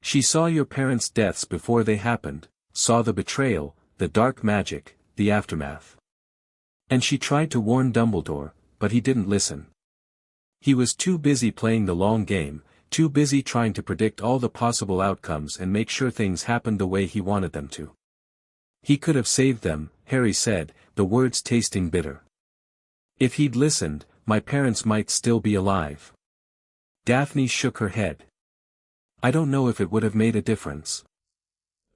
She saw your parents' deaths before they happened, saw the betrayal, the dark magic, the aftermath. And she tried to warn Dumbledore, but he didn't listen. He was too busy playing the long game, too busy trying to predict all the possible outcomes and make sure things happened the way he wanted them to. He could have saved them," Harry said, the words tasting bitter. "If he'd listened, my parents might still be alive." Daphne shook her head. "I don't know if it would have made a difference.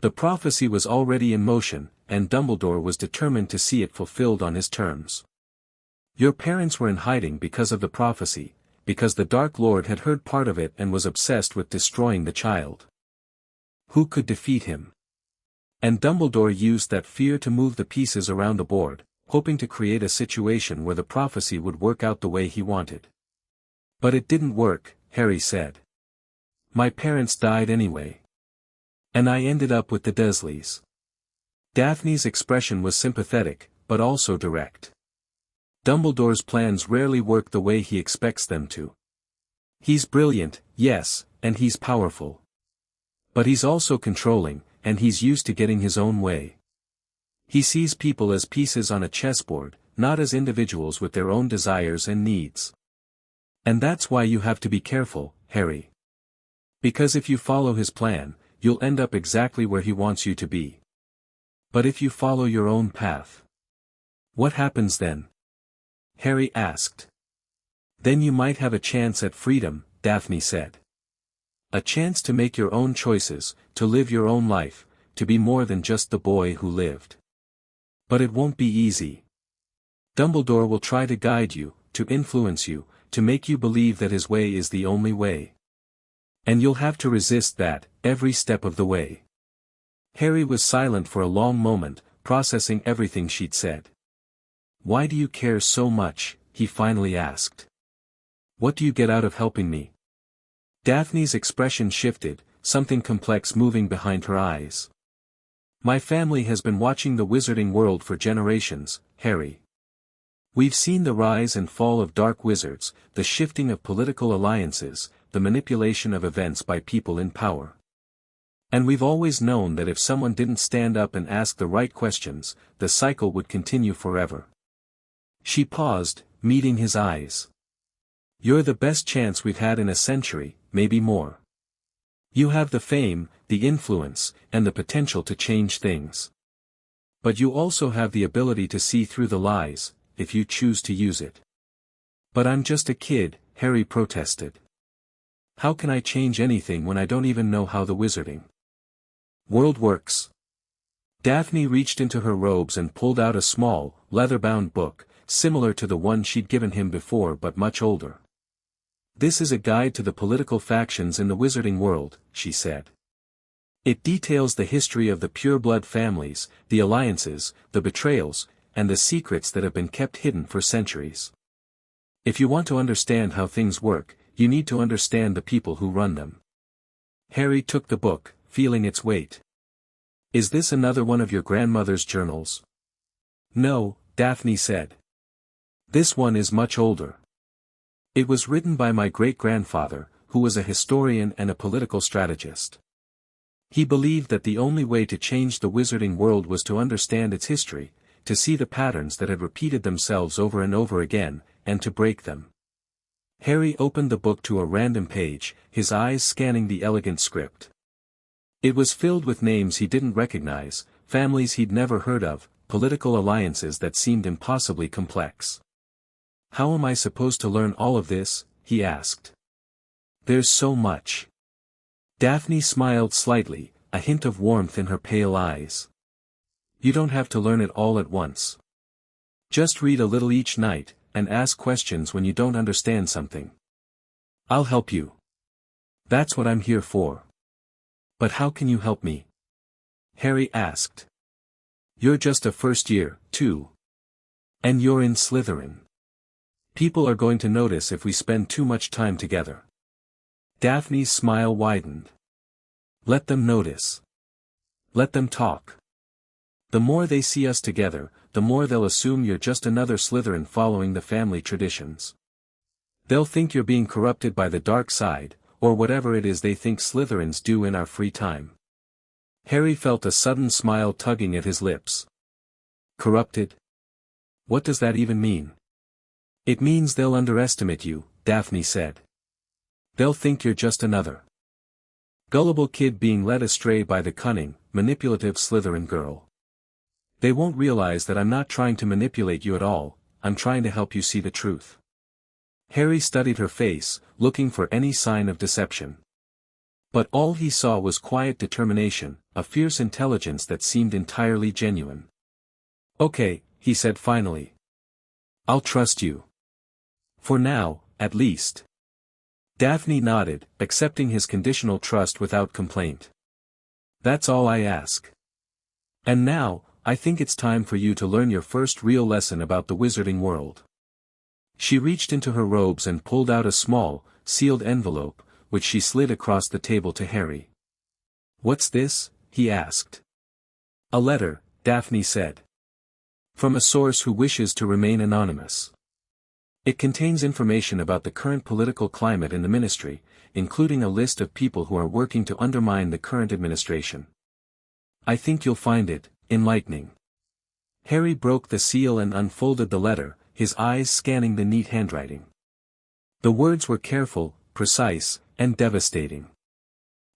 The prophecy was already in motion, and Dumbledore was determined to see it fulfilled on his terms. Your parents were in hiding because of the prophecy, because the Dark Lord had heard part of it and was obsessed with destroying the child. Who could defeat him? And Dumbledore used that fear to move the pieces around the board, hoping to create a situation where the prophecy would work out the way he wanted. But it didn't work, Harry said. My parents died anyway. And I ended up with the Dursleys. Daphne's expression was sympathetic, but also direct. Dumbledore's plans rarely work the way he expects them to. He's brilliant, yes, and he's powerful. But he's also controlling, and he's used to getting his own way. He sees people as pieces on a chessboard, not as individuals with their own desires and needs. And that's why you have to be careful, Harry. Because if you follow his plan, you'll end up exactly where he wants you to be. But if you follow your own path, what happens then? Harry asked. Then you might have a chance at freedom, Daphne said. A chance to make your own choices, to live your own life, to be more than just the boy who lived. But it won't be easy. Dumbledore will try to guide you, to influence you, to make you believe that his way is the only way. And you'll have to resist that, every step of the way. Harry was silent for a long moment, processing everything she'd said. Why do you care so much? He finally asked. What do you get out of helping me? Daphne's expression shifted, something complex moving behind her eyes. My family has been watching the wizarding world for generations, Harry. We've seen the rise and fall of dark wizards, the shifting of political alliances, the manipulation of events by people in power. And we've always known that if someone didn't stand up and ask the right questions, the cycle would continue forever. She paused, meeting his eyes. You're the best chance we've had in a century, maybe more. You have the fame, the influence, and the potential to change things. But you also have the ability to see through the lies, if you choose to use it. But I'm just a kid, Harry protested. How can I change anything when I don't even know how the wizarding world works? Daphne reached into her robes and pulled out a small, leather-bound book, similar to the one she'd given him before but much older. This is a guide to the political factions in the wizarding world, she said. It details the history of the pureblood families, the alliances, the betrayals, and the secrets that have been kept hidden for centuries. If you want to understand how things work, you need to understand the people who run them. Harry took the book, feeling its weight. Is this another one of your grandmother's journals? No, Daphne said. This one is much older. It was written by my great-grandfather, who was a historian and a political strategist. He believed that the only way to change the wizarding world was to understand its history, to see the patterns that had repeated themselves over and over again, and to break them. Harry opened the book to a random page, his eyes scanning the elegant script. It was filled with names he didn't recognize, families he'd never heard of, political alliances that seemed impossibly complex. How am I supposed to learn all of this? He asked. There's so much. Daphne smiled slightly, a hint of warmth in her pale eyes. You don't have to learn it all at once. Just read a little each night, and ask questions when you don't understand something. I'll help you. That's what I'm here for. But how can you help me? Harry asked. You're just a first year, too. And you're in Slytherin. People are going to notice if we spend too much time together. Daphne's smile widened. Let them notice. Let them talk. The more they see us together, the more they'll assume you're just another Slytherin following the family traditions. They'll think you're being corrupted by the dark side, or whatever it is they think Slytherins do in our free time. Harry felt a sudden smile tugging at his lips. Corrupted? What does that even mean? It means they'll underestimate you, Daphne said. They'll think you're just another gullible kid being led astray by the cunning, manipulative Slytherin girl. They won't realize that I'm not trying to manipulate you at all, I'm trying to help you see the truth. Harry studied her face, looking for any sign of deception. But all he saw was quiet determination, a fierce intelligence that seemed entirely genuine. Okay, he said finally. I'll trust you. For now, at least. Daphne nodded, accepting his conditional trust without complaint. That's all I ask. And now, I think it's time for you to learn your first real lesson about the wizarding world. She reached into her robes and pulled out a small, sealed envelope, which she slid across the table to Harry. "What's this?" he asked. "A letter," Daphne said. "From a source who wishes to remain anonymous. It contains information about the current political climate in the ministry, including a list of people who are working to undermine the current administration. I think you'll find it enlightening." Harry broke the seal and unfolded the letter, his eyes scanning the neat handwriting. The words were careful, precise, and devastating.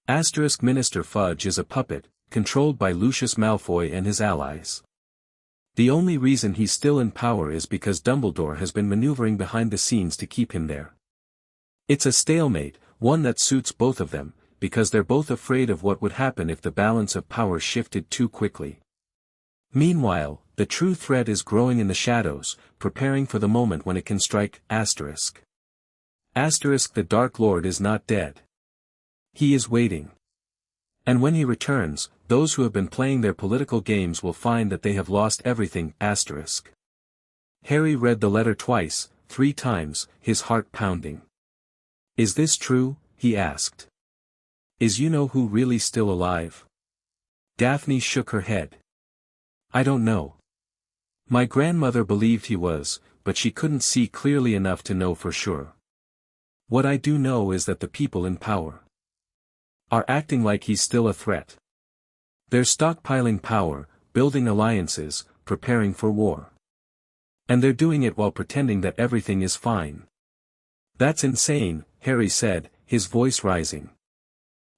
Asterisk Minister Fudge is a puppet, controlled by Lucius Malfoy and his allies. The only reason he's still in power is because Dumbledore has been maneuvering behind the scenes to keep him there. It's a stalemate, one that suits both of them, because they're both afraid of what would happen if the balance of power shifted too quickly. Meanwhile, the true threat is growing in the shadows, preparing for the moment when it can strike. Asterisk. The Dark Lord is not dead. He is waiting. And when he returns, those who have been playing their political games will find that they have lost everything. Asterisk. Harry read the letter twice, 3 times, his heart pounding. "Is this true?" he asked. "Is who really still alive?" Daphne shook her head. "I don't know. My grandmother believed he was, but she couldn't see clearly enough to know for sure. What I do know is that the people in power are acting like he's still a threat. They're stockpiling power, building alliances, preparing for war. And they're doing it while pretending that everything is fine." "That's insane," Harry said, his voice rising.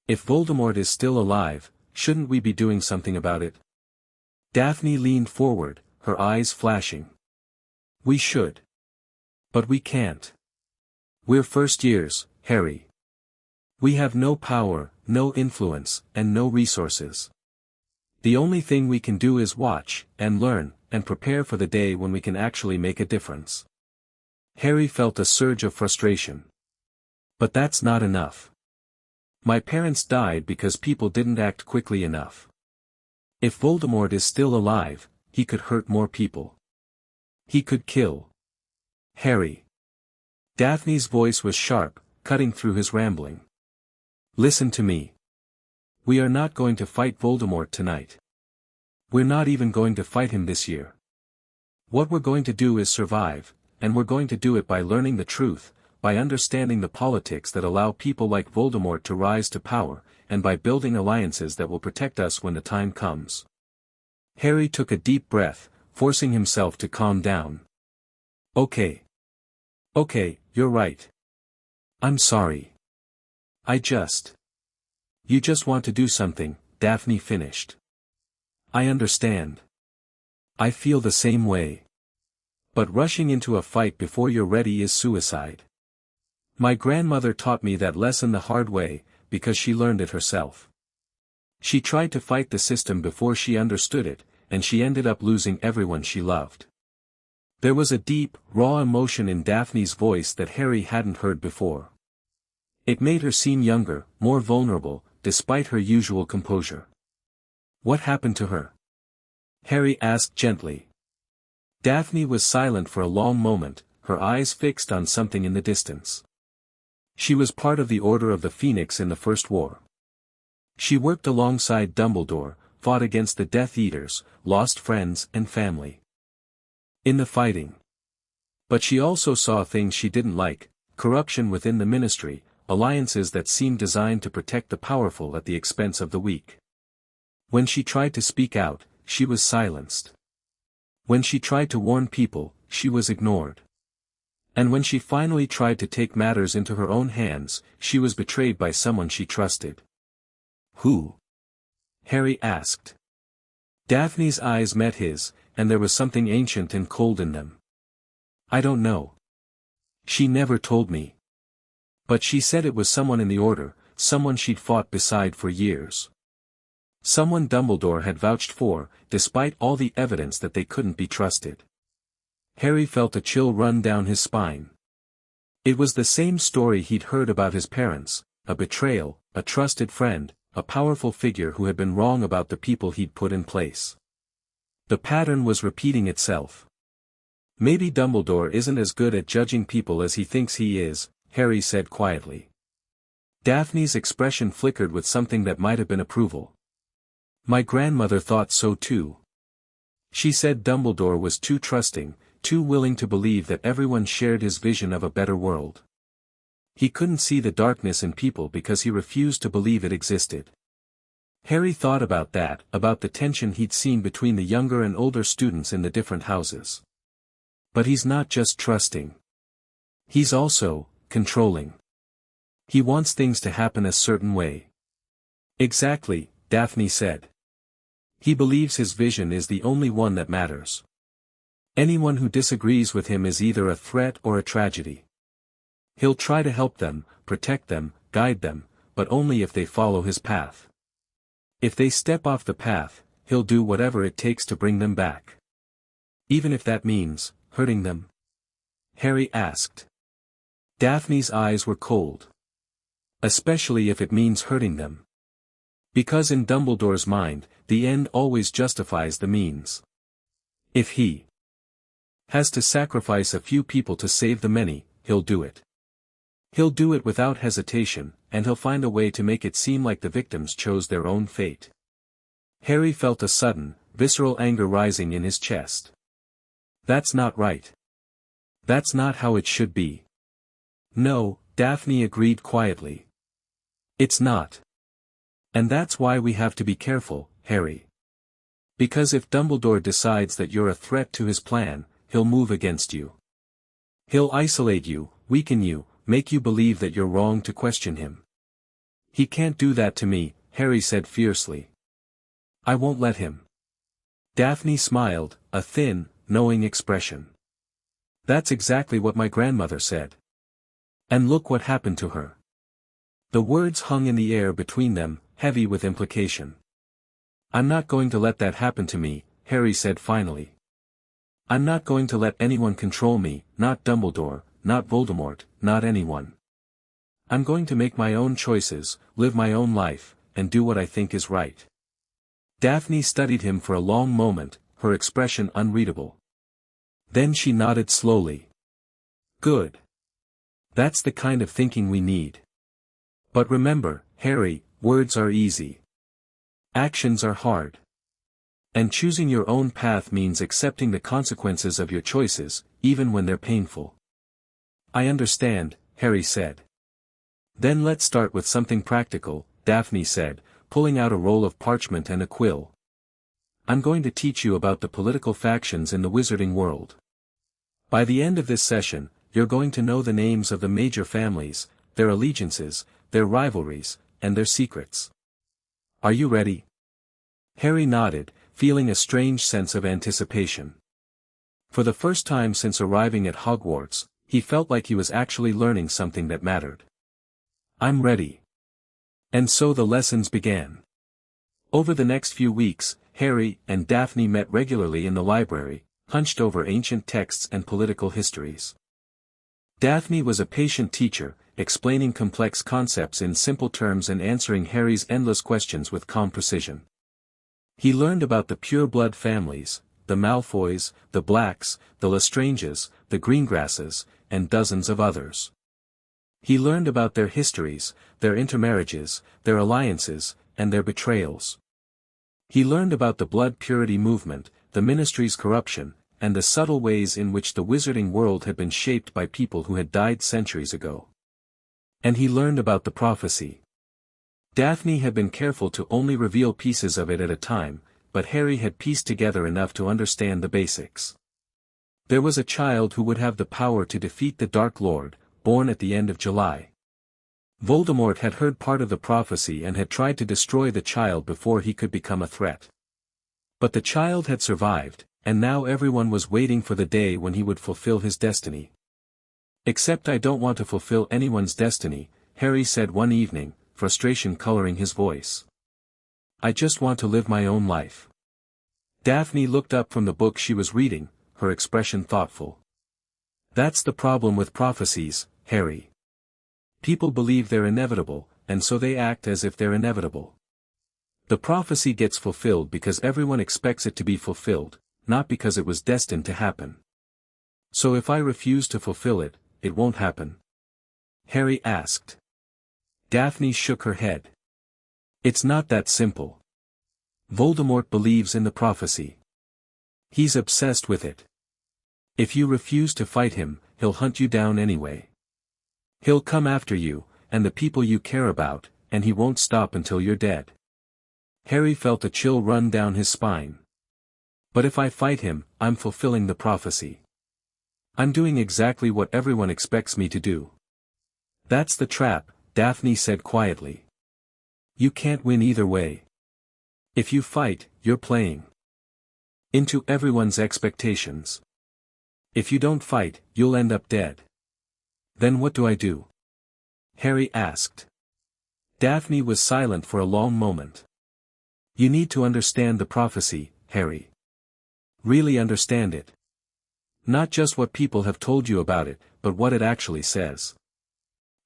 "If Voldemort is still alive, shouldn't we be doing something about it?" Daphne leaned forward, her eyes flashing. "We should. But we can't. We're first years, Harry. We have no power, no influence, and no resources. The only thing we can do is watch, and learn, and prepare for the day when we can actually make a difference." Harry felt a surge of frustration. "But that's not enough. My parents died because people didn't act quickly enough. If Voldemort is still alive, he could hurt more people. He could kill Harry." Daphne's voice was sharp, cutting through his rambling. "Listen to me. We are not going to fight Voldemort tonight. We're not even going to fight him this year. What we're going to do is survive, and we're going to do it by learning the truth, by understanding the politics that allow people like Voldemort to rise to power, and by building alliances that will protect us when the time comes." Harry took a deep breath, forcing himself to calm down. Okay, you're right. I'm sorry. You just want to do something," Daphne finished. "I understand. I feel the same way. But rushing into a fight before you're ready is suicide. My grandmother taught me that lesson the hard way, because she learned it herself. She tried to fight the system before she understood it, and she ended up losing everyone she loved." There was a deep, raw emotion in Daphne's voice that Harry hadn't heard before. It made her seem younger, more vulnerable, despite her usual composure. "What happened to her?" Harry asked gently. Daphne was silent for a long moment, her eyes fixed on something in the distance. "She was part of the Order of the Phoenix in the First War. She worked alongside Dumbledore, fought against the Death Eaters, lost friends and family in the fighting. But she also saw things she didn't like, corruption within the ministry, alliances that seemed designed to protect the powerful at the expense of the weak. When she tried to speak out, she was silenced. When she tried to warn people, she was ignored. And when she finally tried to take matters into her own hands, she was betrayed by someone she trusted." "Who?" Harry asked. Daphne's eyes met his, and there was something ancient and cold in them. "I don't know. She never told me. But she said it was someone in the Order, someone she'd fought beside for years. Someone Dumbledore had vouched for, despite all the evidence that they couldn't be trusted." Harry felt a chill run down his spine. It was the same story he'd heard about his parents, a betrayal, a trusted friend, a powerful figure who had been wrong about the people he'd put in place. The pattern was repeating itself. Maybe Dumbledore isn't as good at judging people as he thinks he is, Harry said quietly. Daphne's expression flickered with something that might have been approval. My grandmother thought so too. She said Dumbledore was too trusting, too willing to believe that everyone shared his vision of a better world. He couldn't see the darkness in people because he refused to believe it existed. Harry thought about that, about the tension he'd seen between the younger and older students in the different houses. But he's not just trusting. He's also controlling. He wants things to happen a certain way. Exactly, Daphne said. He believes his vision is the only one that matters. Anyone who disagrees with him is either a threat or a tragedy. He'll try to help them, protect them, guide them, but only if they follow his path. If they step off the path, he'll do whatever it takes to bring them back. Even if that means hurting them? Harry asked. Daphne's eyes were cold. Especially if it means hurting them. Because in Dumbledore's mind, the end always justifies the means. If he has to sacrifice a few people to save the many, he'll do it. He'll do it without hesitation, and he'll find a way to make it seem like the victims chose their own fate. Harry felt a sudden, visceral anger rising in his chest. That's not right. That's not how it should be. No, Daphne agreed quietly. It's not. And that's why we have to be careful, Harry. Because if Dumbledore decides that you're a threat to his plan, he'll move against you. He'll isolate you, weaken you, make you believe that you're wrong to question him. He can't do that to me, Harry said fiercely. I won't let him. Daphne smiled, a thin, knowing expression. That's exactly what my grandmother said. And look what happened to her. The words hung in the air between them, heavy with implication. I'm not going to let that happen to me, Harry said finally. I'm not going to let anyone control me, not Dumbledore, not Voldemort, not anyone. I'm going to make my own choices, live my own life, and do what I think is right. Daphne studied him for a long moment, her expression unreadable. Then she nodded slowly. Good. That's the kind of thinking we need. But remember, Harry, words are easy. Actions are hard. And choosing your own path means accepting the consequences of your choices, even when they're painful. I understand, Harry said. Then let's start with something practical, Daphne said, pulling out a roll of parchment and a quill. I'm going to teach you about the political factions in the wizarding world. By the end of this session, you're going to know the names of the major families, their allegiances, their rivalries, and their secrets. Are you ready? Harry nodded, feeling a strange sense of anticipation. For the first time since arriving at Hogwarts, he felt like he was actually learning something that mattered. I'm ready. And so the lessons began. Over the next few weeks, Harry and Daphne met regularly in the library, hunched over ancient texts and political histories. Daphne was a patient teacher, explaining complex concepts in simple terms and answering Harry's endless questions with calm precision. He learned about the pure-blood families, the Malfoys, the Blacks, the Lestranges, the Greengrasses, and dozens of others. He learned about their histories, their intermarriages, their alliances, and their betrayals. He learned about the blood purity movement, the Ministry's corruption, and the subtle ways in which the wizarding world had been shaped by people who had died centuries ago. And he learned about the prophecy. Daphne had been careful to only reveal pieces of it at a time, but Harry had pieced together enough to understand the basics. There was a child who would have the power to defeat the Dark Lord, born at the end of July. Voldemort had heard part of the prophecy and had tried to destroy the child before he could become a threat. But the child had survived, and now everyone was waiting for the day when he would fulfill his destiny. Except I don't want to fulfill anyone's destiny, Harry said one evening, frustration coloring his voice. I just want to live my own life. Daphne looked up from the book she was reading, her expression thoughtful. That's the problem with prophecies, Harry. People believe they're inevitable, and so they act as if they're inevitable. The prophecy gets fulfilled because everyone expects it to be fulfilled, not because it was destined to happen. So if I refuse to fulfill it, it won't happen? Harry asked. Daphne shook her head. It's not that simple. Voldemort believes in the prophecy. He's obsessed with it. If you refuse to fight him, he'll hunt you down anyway. He'll come after you, and the people you care about, and he won't stop until you're dead. Harry felt a chill run down his spine. But if I fight him, I'm fulfilling the prophecy. I'm doing exactly what everyone expects me to do. That's the trap, Daphne said quietly. You can't win either way. If you fight, you're playing into everyone's expectations. If you don't fight, you'll end up dead. Then what do I do? Harry asked. Daphne was silent for a long moment. You need to understand the prophecy, Harry. Really understand it. Not just what people have told you about it, but what it actually says.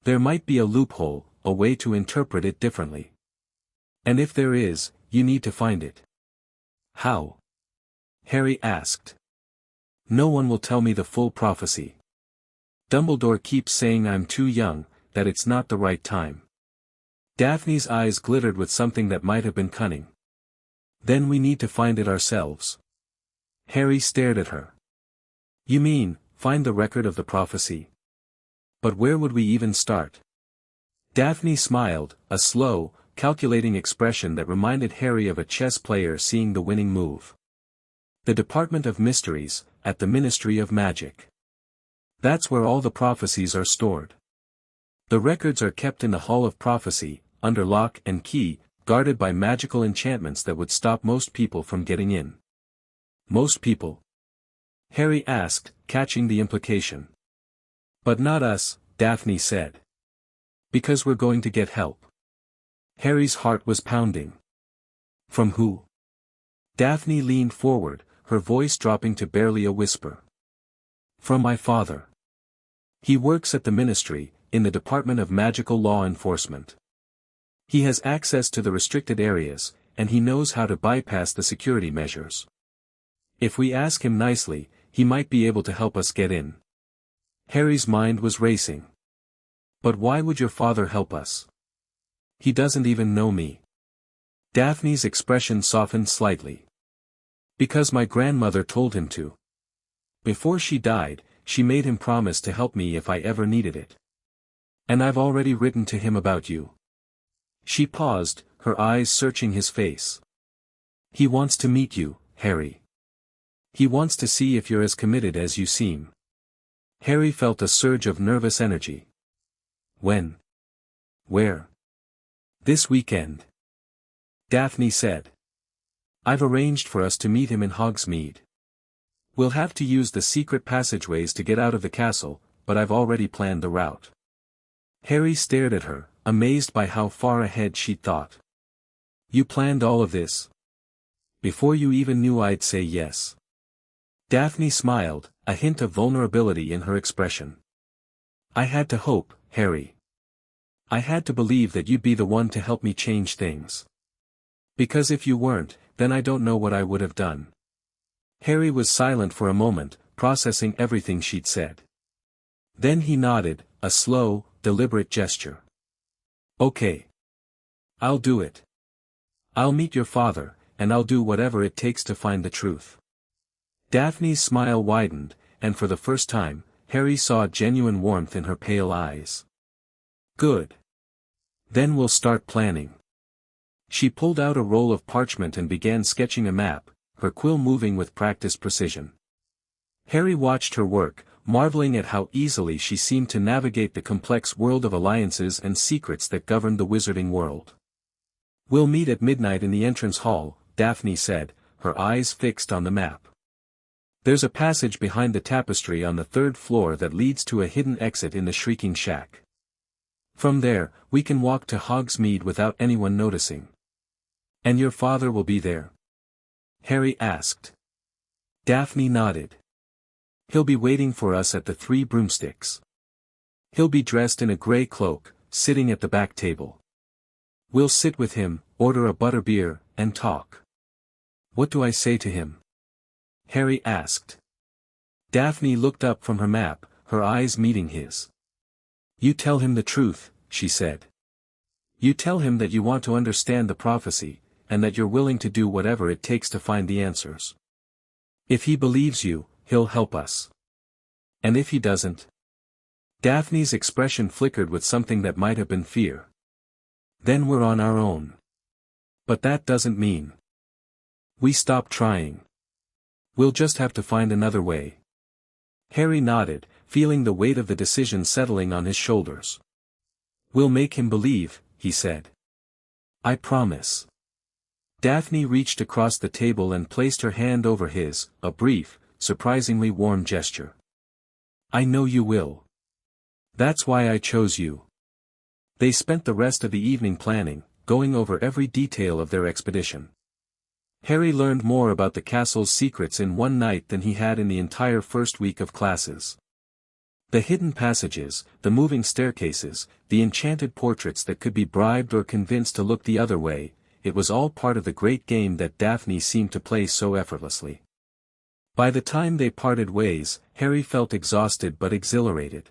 There might be a loophole, a way to interpret it differently. And if there is, you need to find it. How? Harry asked. No one will tell me the full prophecy. Dumbledore keeps saying I'm too young, that it's not the right time. Daphne's eyes glittered with something that might have been cunning. Then we need to find it ourselves. Harry stared at her. You mean, find the record of the prophecy? But where would we even start? Daphne smiled, a slow, calculating expression that reminded Harry of a chess player seeing the winning move. The Department of Mysteries, at the Ministry of Magic. That's where all the prophecies are stored. The records are kept in the Hall of Prophecy, under lock and key, guarded by magical enchantments that would stop most people from getting in. Most people? Harry asked, catching the implication. But not us, Daphne said. Because we're going to get help. Harry's heart was pounding. From who? Daphne leaned forward, her voice dropping to barely a whisper. From my father. He works at the Ministry, in the Department of Magical Law Enforcement. He has access to the restricted areas, and he knows how to bypass the security measures. If we ask him nicely, he might be able to help us get in. Harry's mind was racing. But why would your father help us? He doesn't even know me. Daphne's expression softened slightly. Because my grandmother told him to. Before she died, she made him promise to help me if I ever needed it. And I've already written to him about you. She paused, her eyes searching his face. He wants to meet you, Harry. He wants to see if you're as committed as you seem. Harry felt a surge of nervous energy. When? Where? This weekend. Daphne said. I've arranged for us to meet him in Hogsmeade. We'll have to use the secret passageways to get out of the castle, but I've already planned the route. Harry stared at her, amazed by how far ahead she'd thought. You planned all of this? Before you even knew I'd say yes. Daphne smiled, a hint of vulnerability in her expression. I had to hope, Harry. I had to believe that you'd be the one to help me change things. Because if you weren't, then I don't know what I would have done. Harry was silent for a moment, processing everything she'd said. Then he nodded, a slow, deliberate gesture. Okay. I'll do it. I'll meet your father, and I'll do whatever it takes to find the truth. Daphne's smile widened, and for the first time, Harry saw genuine warmth in her pale eyes. Good. Then we'll start planning. She pulled out a roll of parchment and began sketching a map, her quill moving with practiced precision. Harry watched her work, marveling at how easily she seemed to navigate the complex world of alliances and secrets that governed the wizarding world. We'll meet at midnight in the entrance hall, Daphne said, her eyes fixed on the map. There's a passage behind the tapestry on the 3rd floor that leads to a hidden exit in the Shrieking Shack. From there, we can walk to Hogsmeade without anyone noticing. And your father will be there? Harry asked. Daphne nodded. He'll be waiting for us at the 3 Broomsticks. He'll be dressed in a grey cloak, sitting at the back table. We'll sit with him, order a butterbeer, and talk. What do I say to him? Harry asked. Daphne looked up from her map, her eyes meeting his. You tell him the truth, she said. You tell him that you want to understand the prophecy, and that you're willing to do whatever it takes to find the answers. If he believes you, he'll help us. And if he doesn't? Daphne's expression flickered with something that might have been fear. Then we're on our own. But that doesn't mean we stop trying. We'll just have to find another way. Harry nodded, feeling the weight of the decision settling on his shoulders. We'll make him believe, he said. I promise. Daphne reached across the table and placed her hand over his, a brief, surprisingly warm gesture. I know you will. That's why I chose you. They spent the rest of the evening planning, going over every detail of their expedition. Harry learned more about the castle's secrets in one night than he had in the entire first week of classes. The hidden passages, the moving staircases, the enchanted portraits that could be bribed or convinced to look the other way, it was all part of the great game that Daphne seemed to play so effortlessly. By the time they parted ways, Harry felt exhausted but exhilarated.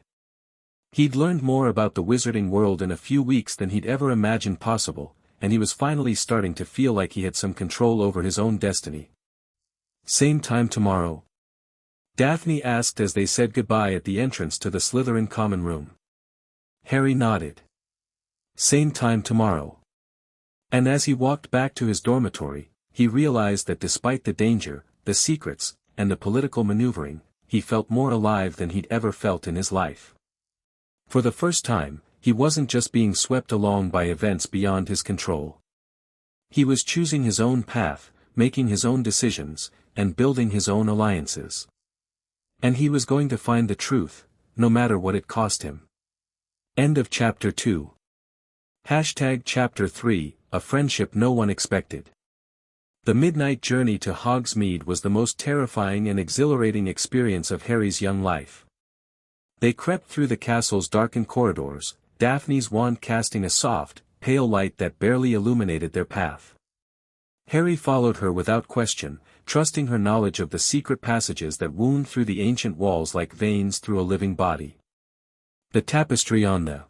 He'd learned more about the wizarding world in a few weeks than he'd ever imagined possible, and he was finally starting to feel like he had some control over his own destiny. Same time tomorrow? Daphne asked as they said goodbye at the entrance to the Slytherin common room. Harry nodded. Same time tomorrow. And as he walked back to his dormitory, he realized that despite the danger, the secrets, and the political maneuvering, he felt more alive than he'd ever felt in his life. For the first time, he wasn't just being swept along by events beyond his control. He was choosing his own path, making his own decisions, and building his own alliances. And he was going to find the truth, no matter what it cost him. End of Chapter 2. Chapter 3, A Friendship No One Expected. The midnight journey to Hogsmeade was the most terrifying and exhilarating experience of Harry's young life. They crept through the castle's darkened corridors, Daphne's wand casting a soft, pale light that barely illuminated their path. Harry followed her without question, trusting her knowledge of the secret passages that wound through the ancient walls like veins through a living body. The tapestry on the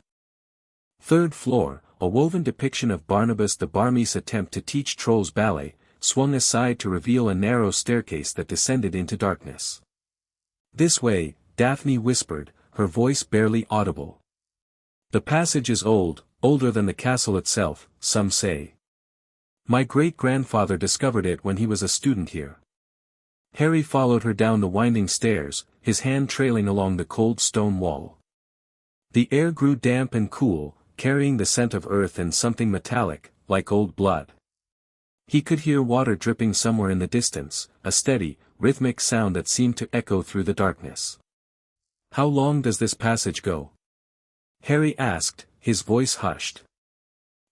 third floor, a woven depiction of Barnabas the Barmee's attempt to teach trolls ballet, swung aside to reveal a narrow staircase that descended into darkness. This way, Daphne whispered, her voice barely audible. The passage is old, older than the castle itself, some say. My great-grandfather discovered it when he was a student here. Harry followed her down the winding stairs, his hand trailing along the cold stone wall. The air grew damp and cool, carrying the scent of earth and something metallic, like old blood. He could hear water dripping somewhere in the distance, a steady, rhythmic sound that seemed to echo through the darkness. How long does this passage go? Harry asked, his voice hushed.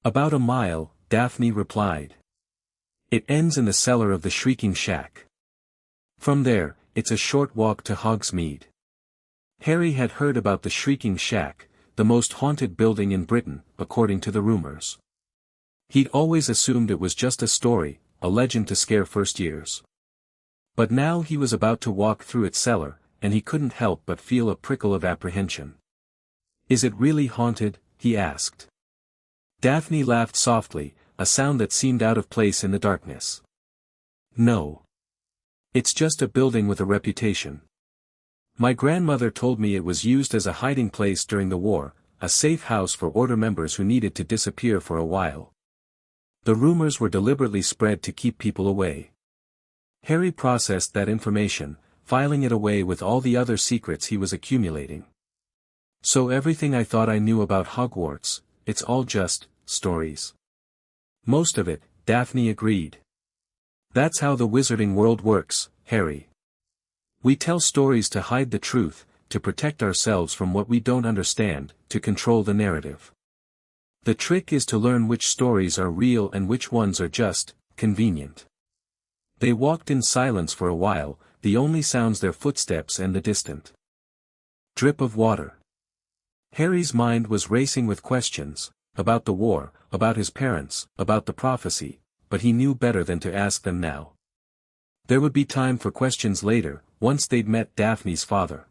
About a mile, Daphne replied. It ends in the cellar of the Shrieking Shack. From there, it's a short walk to Hogsmeade. Harry had heard about the Shrieking Shack, the most haunted building in Britain, according to the rumors. He'd always assumed it was just a story, a legend to scare first years. But now he was about to walk through its cellar, and he couldn't help but feel a prickle of apprehension. Is it really haunted? He asked. Daphne laughed softly, a sound that seemed out of place in the darkness. No. It's just a building with a reputation. My grandmother told me it was used as a hiding place during the war, a safe house for order members who needed to disappear for a while. The rumors were deliberately spread to keep people away. Harry processed that information, filing it away with all the other secrets he was accumulating. So everything I thought I knew about Hogwarts, it's all just stories. Most of it, Daphne agreed. That's how the wizarding world works, Harry. We tell stories to hide the truth, to protect ourselves from what we don't understand, to control the narrative. The trick is to learn which stories are real and which ones are just convenient. They walked in silence for a while, the only sounds their footsteps and the distant drip of water. Harry's mind was racing with questions, about the war, about his parents, about the prophecy, but he knew better than to ask them now. There would be time for questions later, once they'd met Daphne's father.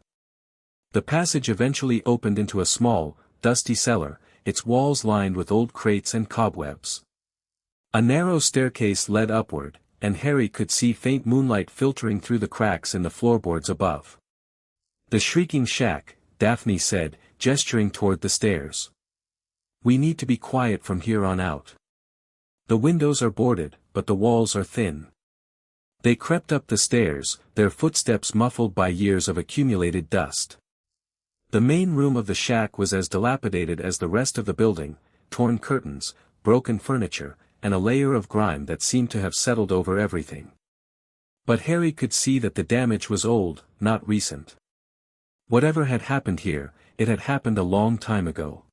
The passage eventually opened into a small, dusty cellar, its walls lined with old crates and cobwebs. A narrow staircase led upward, and Harry could see faint moonlight filtering through the cracks in the floorboards above. "The Shrieking Shack," Daphne said, gesturing toward the stairs. "We need to be quiet from here on out. The windows are boarded, but the walls are thin." They crept up the stairs, their footsteps muffled by years of accumulated dust. The main room of the shack was as dilapidated as the rest of the building, torn curtains, broken furniture, and a layer of grime that seemed to have settled over everything. But Harry could see that the damage was old, not recent. Whatever had happened here, it had happened a long time ago.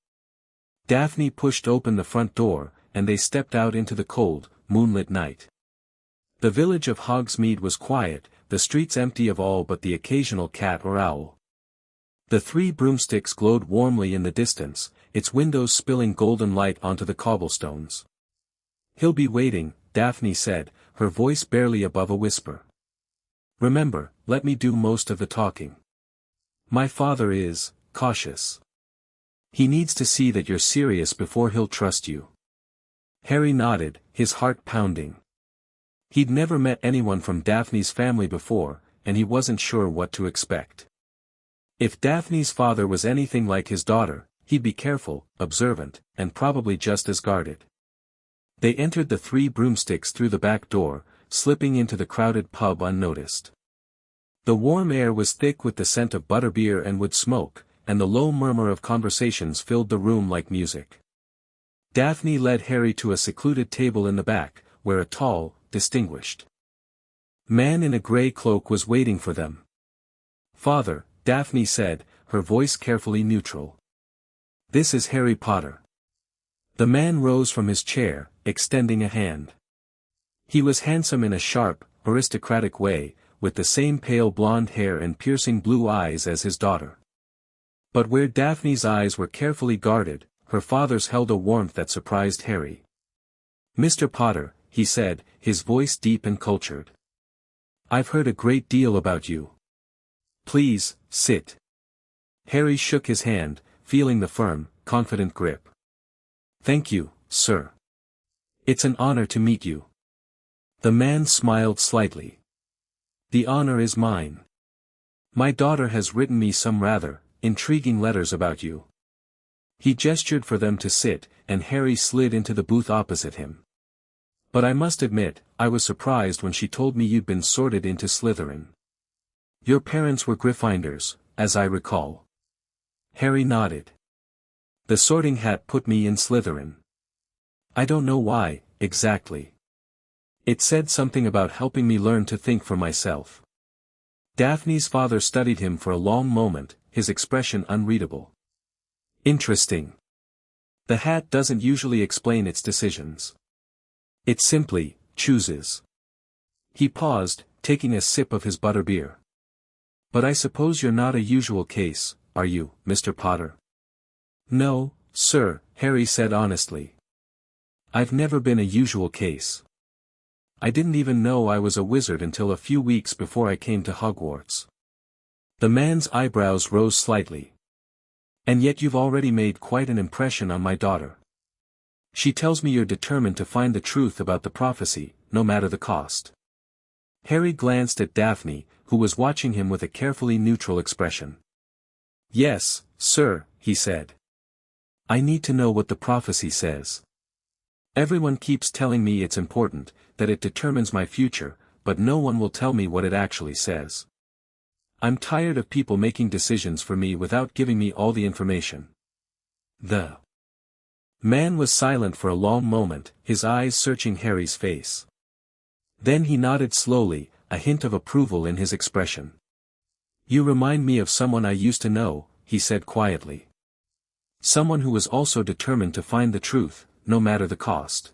Daphne pushed open the front door, and they stepped out into the cold, moonlit night. The village of Hogsmeade was quiet, the streets empty of all but the occasional cat or owl. The 3 broomsticks glowed warmly in the distance, its windows spilling golden light onto the cobblestones. "He'll be waiting," Daphne said, her voice barely above a whisper. "Remember, let me do most of the talking. My father is cautious. He needs to see that you're serious before he'll trust you." Harry nodded, his heart pounding. He'd never met anyone from Daphne's family before, and he wasn't sure what to expect. If Daphne's father was anything like his daughter, he'd be careful, observant, and probably just as guarded. They entered the 3 broomsticks through the back door, slipping into the crowded pub unnoticed. The warm air was thick with the scent of butterbeer and wood smoke, and the low murmur of conversations filled the room like music. Daphne led Harry to a secluded table in the back, where a tall, distinguished man in a grey cloak was waiting for them. "Father," Daphne said, her voice carefully neutral. "This is Harry Potter." The man rose from his chair, extending a hand. He was handsome in a sharp, aristocratic way, with the same pale blonde hair and piercing blue eyes as his daughter. But where Daphne's eyes were carefully guarded, her father's held a warmth that surprised Harry. "Mr. Potter," he said, his voice deep and cultured. "I've heard a great deal about you. Please, sit." Harry shook his hand, feeling the firm, confident grip. "Thank you, sir. It's an honor to meet you." The man smiled slightly. "The honor is mine. My daughter has written me some rather intriguing letters about you." He gestured for them to sit, and Harry slid into the booth opposite him. "But I must admit, I was surprised when she told me you'd been sorted into Slytherin. Your parents were Gryffindors, as I recall." Harry nodded. "The sorting hat put me in Slytherin. I don't know why, exactly. It said something about helping me learn to think for myself." Daphne's father studied him for a long moment, his expression unreadable. "Interesting. The hat doesn't usually explain its decisions. It simply chooses." He paused, taking a sip of his butterbeer. "But I suppose you're not a usual case, are you, Mr. Potter?" "No, sir," Harry said honestly. "I've never been a usual case. I didn't even know I was a wizard until a few weeks before I came to Hogwarts." The man's eyebrows rose slightly. "And yet you've already made quite an impression on my daughter. She tells me you're determined to find the truth about the prophecy, no matter the cost." Harry glanced at Daphne, who was watching him with a carefully neutral expression. "Yes, sir," he said. "I need to know what the prophecy says. Everyone keeps telling me it's important, that it determines my future, but no one will tell me what it actually says. I'm tired of people making decisions for me without giving me all the information." The man was silent for a long moment, his eyes searching Harry's face. Then he nodded slowly, a hint of approval in his expression. "You remind me of someone I used to know," he said quietly. "Someone who was also determined to find the truth, no matter the cost.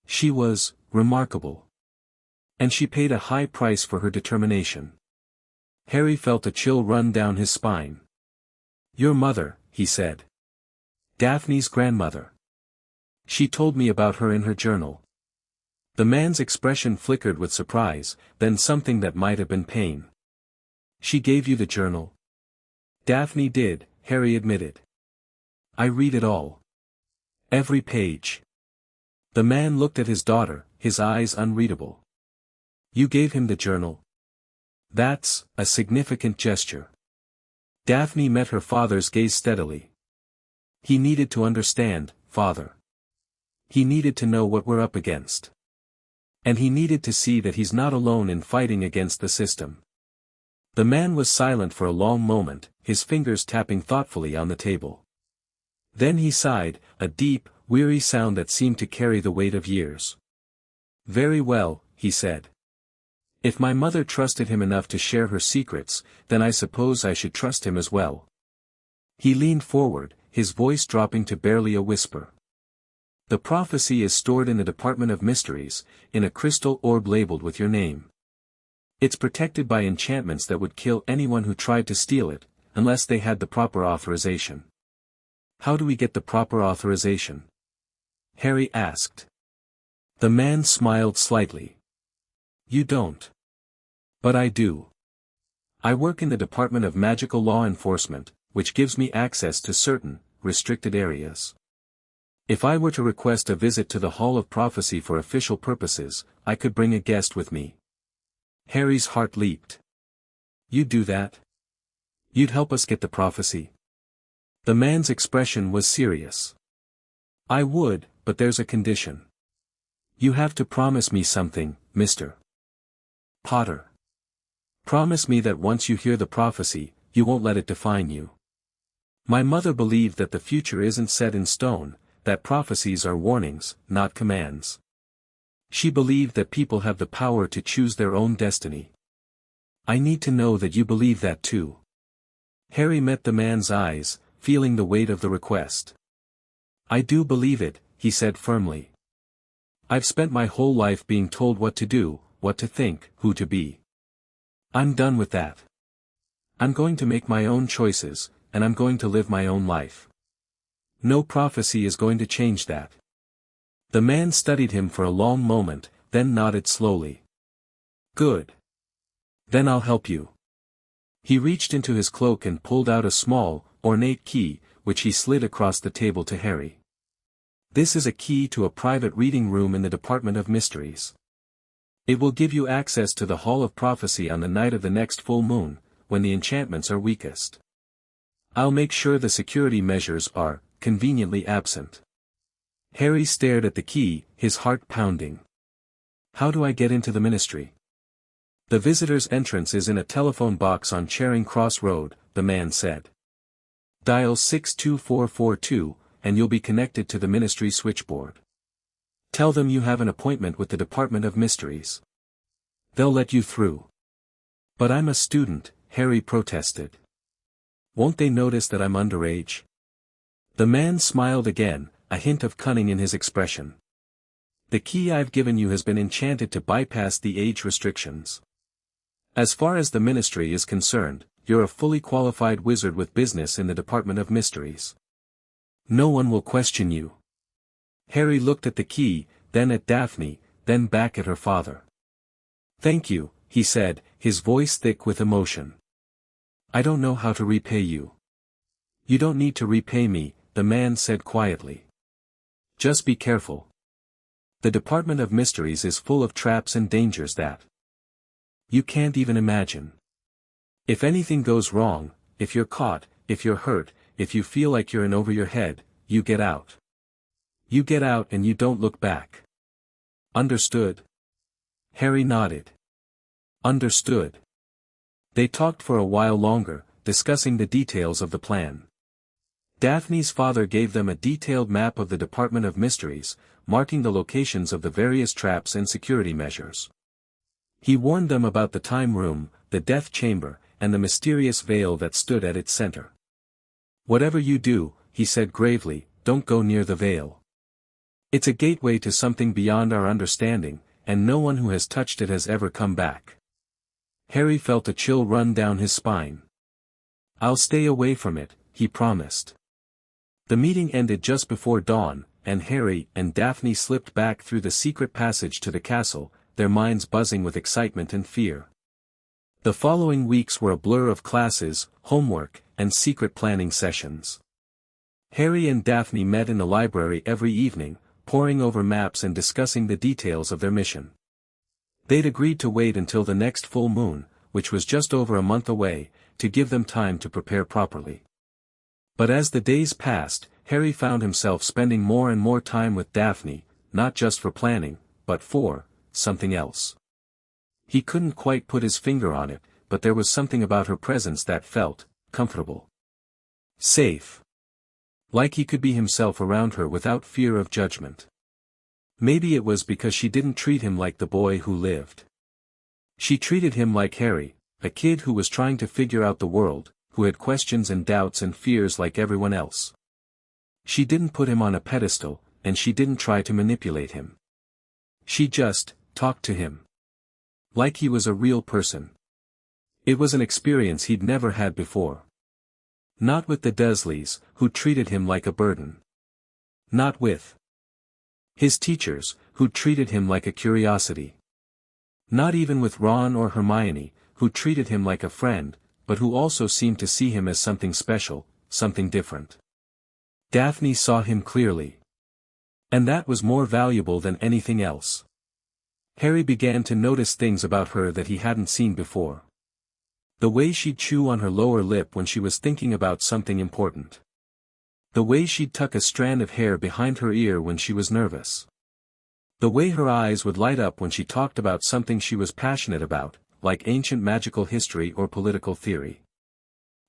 She was remarkable. And she paid a high price for her determination." Harry felt a chill run down his spine. "Your mother," he said. "Daphne's grandmother." She told me about her in her journal. The man's expression flickered with surprise, then something that might have been pain. She gave you the journal? Daphne did, Harry admitted. I read it all. Every page. The man looked at his daughter, his eyes unreadable. You gave him the journal? That's a significant gesture. Daphne met her father's gaze steadily. He needed to understand, father. He needed to know what we're up against. And he needed to see that he's not alone in fighting against the system. The man was silent for a long moment, his fingers tapping thoughtfully on the table. Then he sighed, a deep, weary sound that seemed to carry the weight of years. Very well, he said. If my mother trusted him enough to share her secrets, then I suppose I should trust him as well. He leaned forward, his voice dropping to barely a whisper. The prophecy is stored in the Department of Mysteries, in a crystal orb labeled with your name. It's protected by enchantments that would kill anyone who tried to steal it, unless they had the proper authorization. How do we get the proper authorization? Harry asked. The man smiled slightly. You don't. But I do. I work in the Department of Magical Law Enforcement, which gives me access to certain, restricted areas. If I were to request a visit to the Hall of Prophecy for official purposes, I could bring a guest with me. Harry's heart leaped. You'd do that? You'd help us get the prophecy? The man's expression was serious. I would, but there's a condition. You have to promise me something, Mr. Potter. Promise me that once you hear the prophecy, you won't let it define you. My mother believed that the future isn't set in stone, that prophecies are warnings, not commands. She believed that people have the power to choose their own destiny. I need to know that you believe that too. Harry met the man's eyes, feeling the weight of the request. I do believe it, he said firmly. I've spent my whole life being told what to do, what to think, who to be. I'm done with that. I'm going to make my own choices, and I'm going to live my own life. No prophecy is going to change that. The man studied him for a long moment, then nodded slowly. Good. Then I'll help you. He reached into his cloak and pulled out a small, ornate key, which he slid across the table to Harry. This is a key to a private reading room in the Department of Mysteries. It will give you access to the Hall of Prophecy on the night of the next full moon, when the enchantments are weakest. I'll make sure the security measures are conveniently absent. Harry stared at the key, his heart pounding. How do I get into the ministry? The visitor's entrance is in a telephone box on Charing Cross Road, the man said. Dial 62442, and you'll be connected to the ministry switchboard. Tell them you have an appointment with the Department of Mysteries. They'll let you through. But I'm a student, Harry protested. Won't they notice that I'm underage? The man smiled again, a hint of cunning in his expression. The key I've given you has been enchanted to bypass the age restrictions. As far as the ministry is concerned, you're a fully qualified wizard with business in the Department of Mysteries. No one will question you. Harry looked at the key, then at Daphne, then back at her father. Thank you, he said, his voice thick with emotion. I don't know how to repay you. You don't need to repay me, the man said quietly. Just be careful. The Department of Mysteries is full of traps and dangers that you can't even imagine. If anything goes wrong, if you're caught, if you're hurt, if you feel like you're in over your head, you get out. You get out and you don't look back. Understood? Harry nodded. Understood. They talked for a while longer, discussing the details of the plan. Daphne's father gave them a detailed map of the Department of Mysteries, marking the locations of the various traps and security measures. He warned them about the time room, the death chamber, and the mysterious veil that stood at its center. Whatever you do, he said gravely, don't go near the veil. It's a gateway to something beyond our understanding, and no one who has touched it has ever come back. Harry felt a chill run down his spine. I'll stay away from it, he promised. The meeting ended just before dawn, and Harry and Daphne slipped back through the secret passage to the castle, their minds buzzing with excitement and fear. The following weeks were a blur of classes, homework, and secret planning sessions. Harry and Daphne met in the library every evening, poring over maps and discussing the details of their mission. They'd agreed to wait until the next full moon, which was just over a month away, to give them time to prepare properly. But as the days passed, Harry found himself spending more and more time with Daphne, not just for planning, but for something else. He couldn't quite put his finger on it, but there was something about her presence that felt comfortable. Safe. Like he could be himself around her without fear of judgment. Maybe it was because she didn't treat him like the boy who lived. She treated him like Harry, a kid who was trying to figure out the world, who had questions and doubts and fears like everyone else. She didn't put him on a pedestal, and she didn't try to manipulate him. She just talked to him. Like he was a real person. It was an experience he'd never had before. Not with the Dursleys, who treated him like a burden. Not with his teachers, who treated him like a curiosity. Not even with Ron or Hermione, who treated him like a friend, but who also seemed to see him as something special, something different. Daphne saw him clearly. And that was more valuable than anything else. Harry began to notice things about her that he hadn't seen before. The way she'd chew on her lower lip when she was thinking about something important. The way she'd tuck a strand of hair behind her ear when she was nervous. The way her eyes would light up when she talked about something she was passionate about, like ancient magical history or political theory.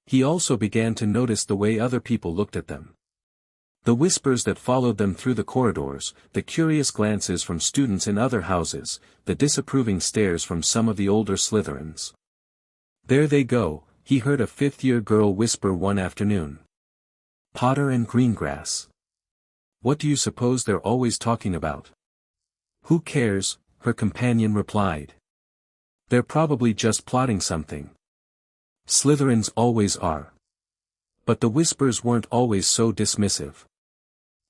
He also began to notice the way other people looked at them. The whispers that followed them through the corridors, the curious glances from students in other houses, the disapproving stares from some of the older Slytherins. "There they go," he heard a fifth-year girl whisper one afternoon. "Potter and Greengrass. What do you suppose they're always talking about?" "Who cares?" her companion replied. "They're probably just plotting something. Slytherins always are." But the whispers weren't always so dismissive.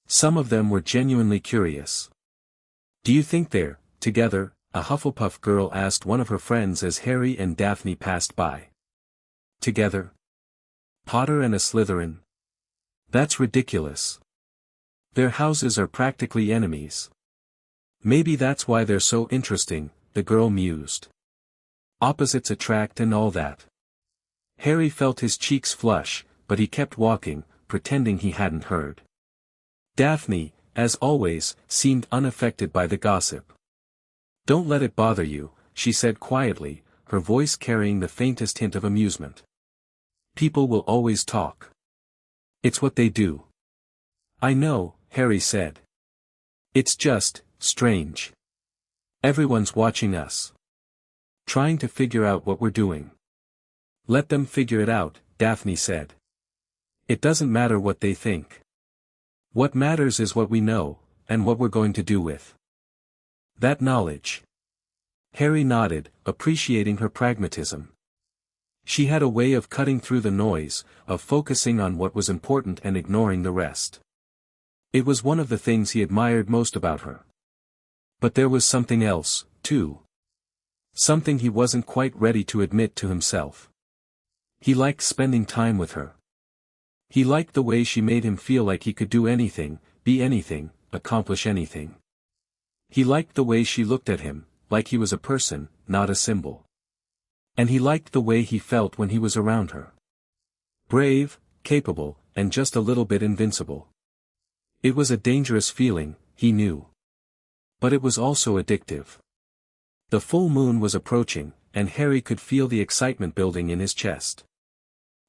Some of them were genuinely curious. "Do you think they're together?" a Hufflepuff girl asked one of her friends as Harry and Daphne passed by. "Together? Potter and a Slytherin? That's ridiculous. Their houses are practically enemies." "Maybe that's why they're so interesting," the girl mused. "Opposites attract and all that." Harry felt his cheeks flush, but he kept walking, pretending he hadn't heard. Daphne, as always, seemed unaffected by the gossip. "Don't let it bother you," she said quietly, her voice carrying the faintest hint of amusement. "People will always talk. It's what they do." "I know," Harry said. "It's just strange. Everyone's watching us. Trying to figure out what we're doing." "Let them figure it out," Daphne said. "It doesn't matter what they think. What matters is what we know, and what we're going to do with that knowledge." Harry nodded, appreciating her pragmatism. She had a way of cutting through the noise, of focusing on what was important and ignoring the rest. It was one of the things he admired most about her. But there was something else, too. Something he wasn't quite ready to admit to himself. He liked spending time with her. He liked the way she made him feel like he could do anything, be anything, accomplish anything. He liked the way she looked at him, like he was a person, not a symbol. And he liked the way he felt when he was around her. Brave, capable, and just a little bit invincible. It was a dangerous feeling, he knew. But it was also addictive. The full moon was approaching, and Harry could feel the excitement building in his chest.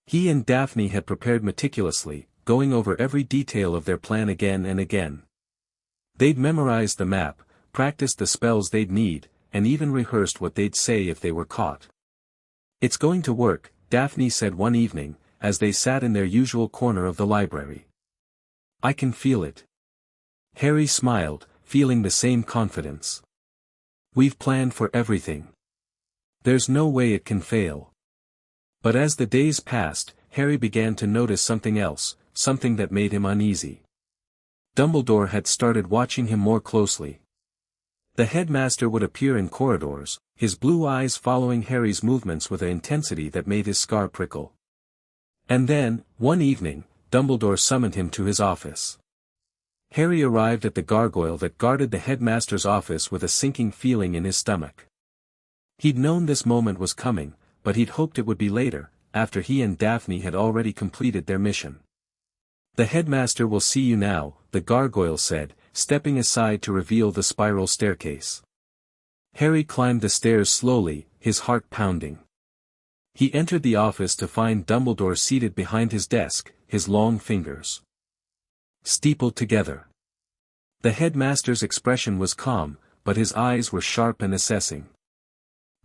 He and Daphne had prepared meticulously, going over every detail of their plan again and again. They'd memorized the map, practiced the spells they'd need, and even rehearsed what they'd say if they were caught. "It's going to work," Daphne said one evening, as they sat in their usual corner of the library. "I can feel it." Harry smiled, feeling the same confidence. "We've planned for everything. There's no way it can fail." But as the days passed, Harry began to notice something else, something that made him uneasy. Dumbledore had started watching him more closely. The headmaster would appear in corridors, his blue eyes following Harry's movements with an intensity that made his scar prickle. And then, one evening, Dumbledore summoned him to his office. Harry arrived at the gargoyle that guarded the headmaster's office with a sinking feeling in his stomach. He'd known this moment was coming, but he'd hoped it would be later, after he and Daphne had already completed their mission. "The headmaster will see you now," the gargoyle said, stepping aside to reveal the spiral staircase. Harry climbed the stairs slowly, his heart pounding. He entered the office to find Dumbledore seated behind his desk, his long fingers steepled together. The headmaster's expression was calm, but his eyes were sharp and assessing.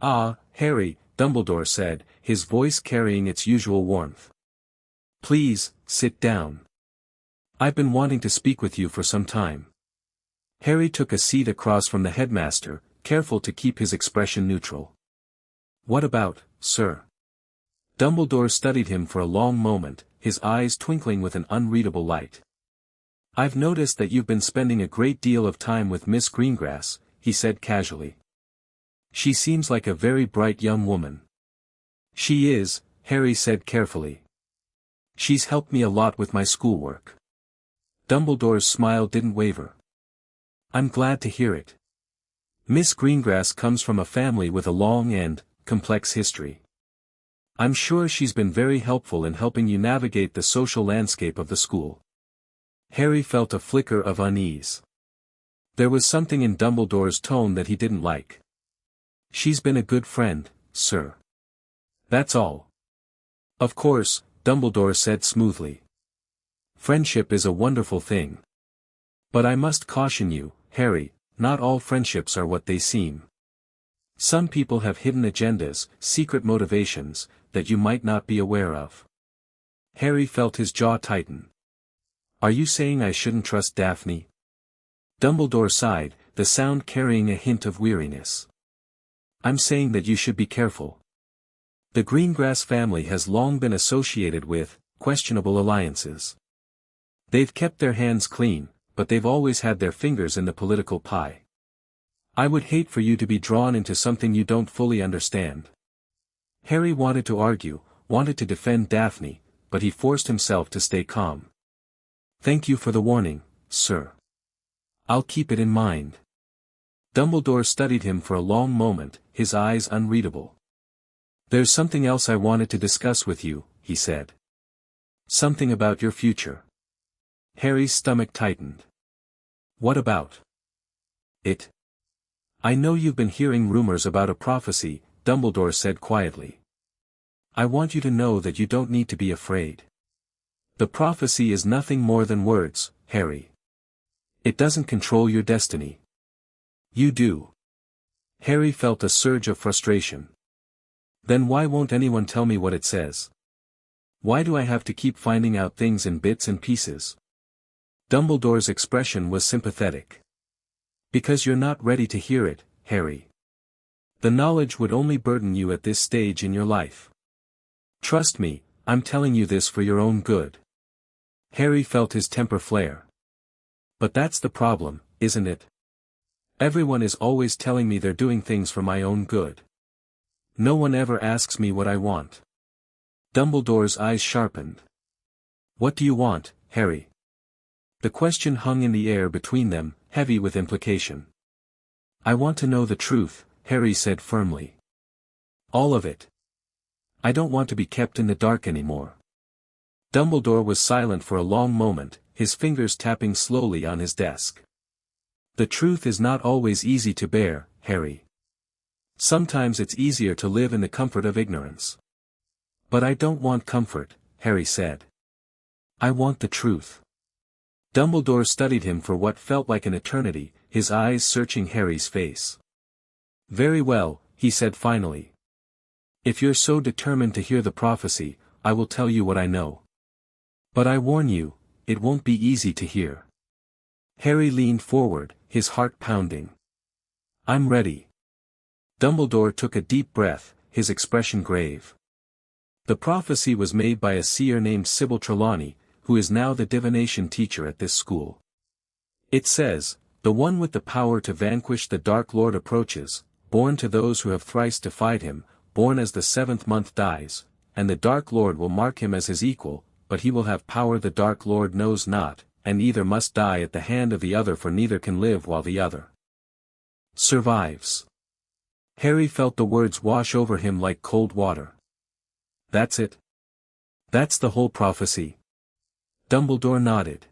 "Ah, Harry," Dumbledore said, his voice carrying its usual warmth. "Please, sit down. I've been wanting to speak with you for some time." Harry took a seat across from the headmaster, careful to keep his expression neutral. "What about, sir?" Dumbledore studied him for a long moment, his eyes twinkling with an unreadable light. "I've noticed that you've been spending a great deal of time with Miss Greengrass," he said casually. "She seems like a very bright young woman." "She is," Harry said carefully. "She's helped me a lot with my schoolwork." Dumbledore's smile didn't waver. "I'm glad to hear it. Miss Greengrass comes from a family with a long and complex history. I'm sure she's been very helpful in helping you navigate the social landscape of the school." Harry felt a flicker of unease. There was something in Dumbledore's tone that he didn't like. "She's been a good friend, sir. That's all." "Of course," Dumbledore said smoothly. "Friendship is a wonderful thing. But I must caution you, Harry, not all friendships are what they seem. Some people have hidden agendas, secret motivations, that you might not be aware of." Harry felt his jaw tighten. "Are you saying I shouldn't trust Daphne?" Dumbledore sighed, the sound carrying a hint of weariness. "I'm saying that you should be careful. The Greengrass family has long been associated with questionable alliances. They've kept their hands clean, but they've always had their fingers in the political pie. I would hate for you to be drawn into something you don't fully understand." Harry wanted to argue, wanted to defend Daphne, but he forced himself to stay calm. "Thank you for the warning, sir. I'll keep it in mind." Dumbledore studied him for a long moment, his eyes unreadable. "There's something else I wanted to discuss with you," he said. "Something about your future." Harry's stomach tightened. "What about it?" "I know you've been hearing rumors about a prophecy," Dumbledore said quietly. "I want you to know that you don't need to be afraid. The prophecy is nothing more than words, Harry. It doesn't control your destiny. You do." Harry felt a surge of frustration. "Then why won't anyone tell me what it says? Why do I have to keep finding out things in bits and pieces?" Dumbledore's expression was sympathetic. "Because you're not ready to hear it, Harry. The knowledge would only burden you at this stage in your life. Trust me, I'm telling you this for your own good." Harry felt his temper flare. "But that's the problem, isn't it? Everyone is always telling me they're doing things for my own good. No one ever asks me what I want." Dumbledore's eyes sharpened. "What do you want, Harry?" The question hung in the air between them, heavy with implication. "I want to know the truth," Harry said firmly. "All of it. I don't want to be kept in the dark anymore." Dumbledore was silent for a long moment, his fingers tapping slowly on his desk. "The truth is not always easy to bear, Harry. Sometimes it's easier to live in the comfort of ignorance." "But I don't want comfort," Harry said. "I want the truth." Dumbledore studied him for what felt like an eternity, his eyes searching Harry's face. "Very well," he said finally. "If you're so determined to hear the prophecy, I will tell you what I know. But I warn you, it won't be easy to hear." Harry leaned forward, his heart pounding. "I'm ready." Dumbledore took a deep breath, his expression grave. "The prophecy was made by a seer named Sybil Trelawney, who is now the divination teacher at this school. It says, "The one with the power to vanquish the Dark Lord approaches, born to those who have thrice defied him, born as the seventh month dies, and the Dark Lord will mark him as his equal, but he will have power the Dark Lord knows not, and either must die at the hand of the other, for neither can live while the other survives." Harry felt the words wash over him like cold water. That's it? That's the whole prophecy? Dumbledore nodded.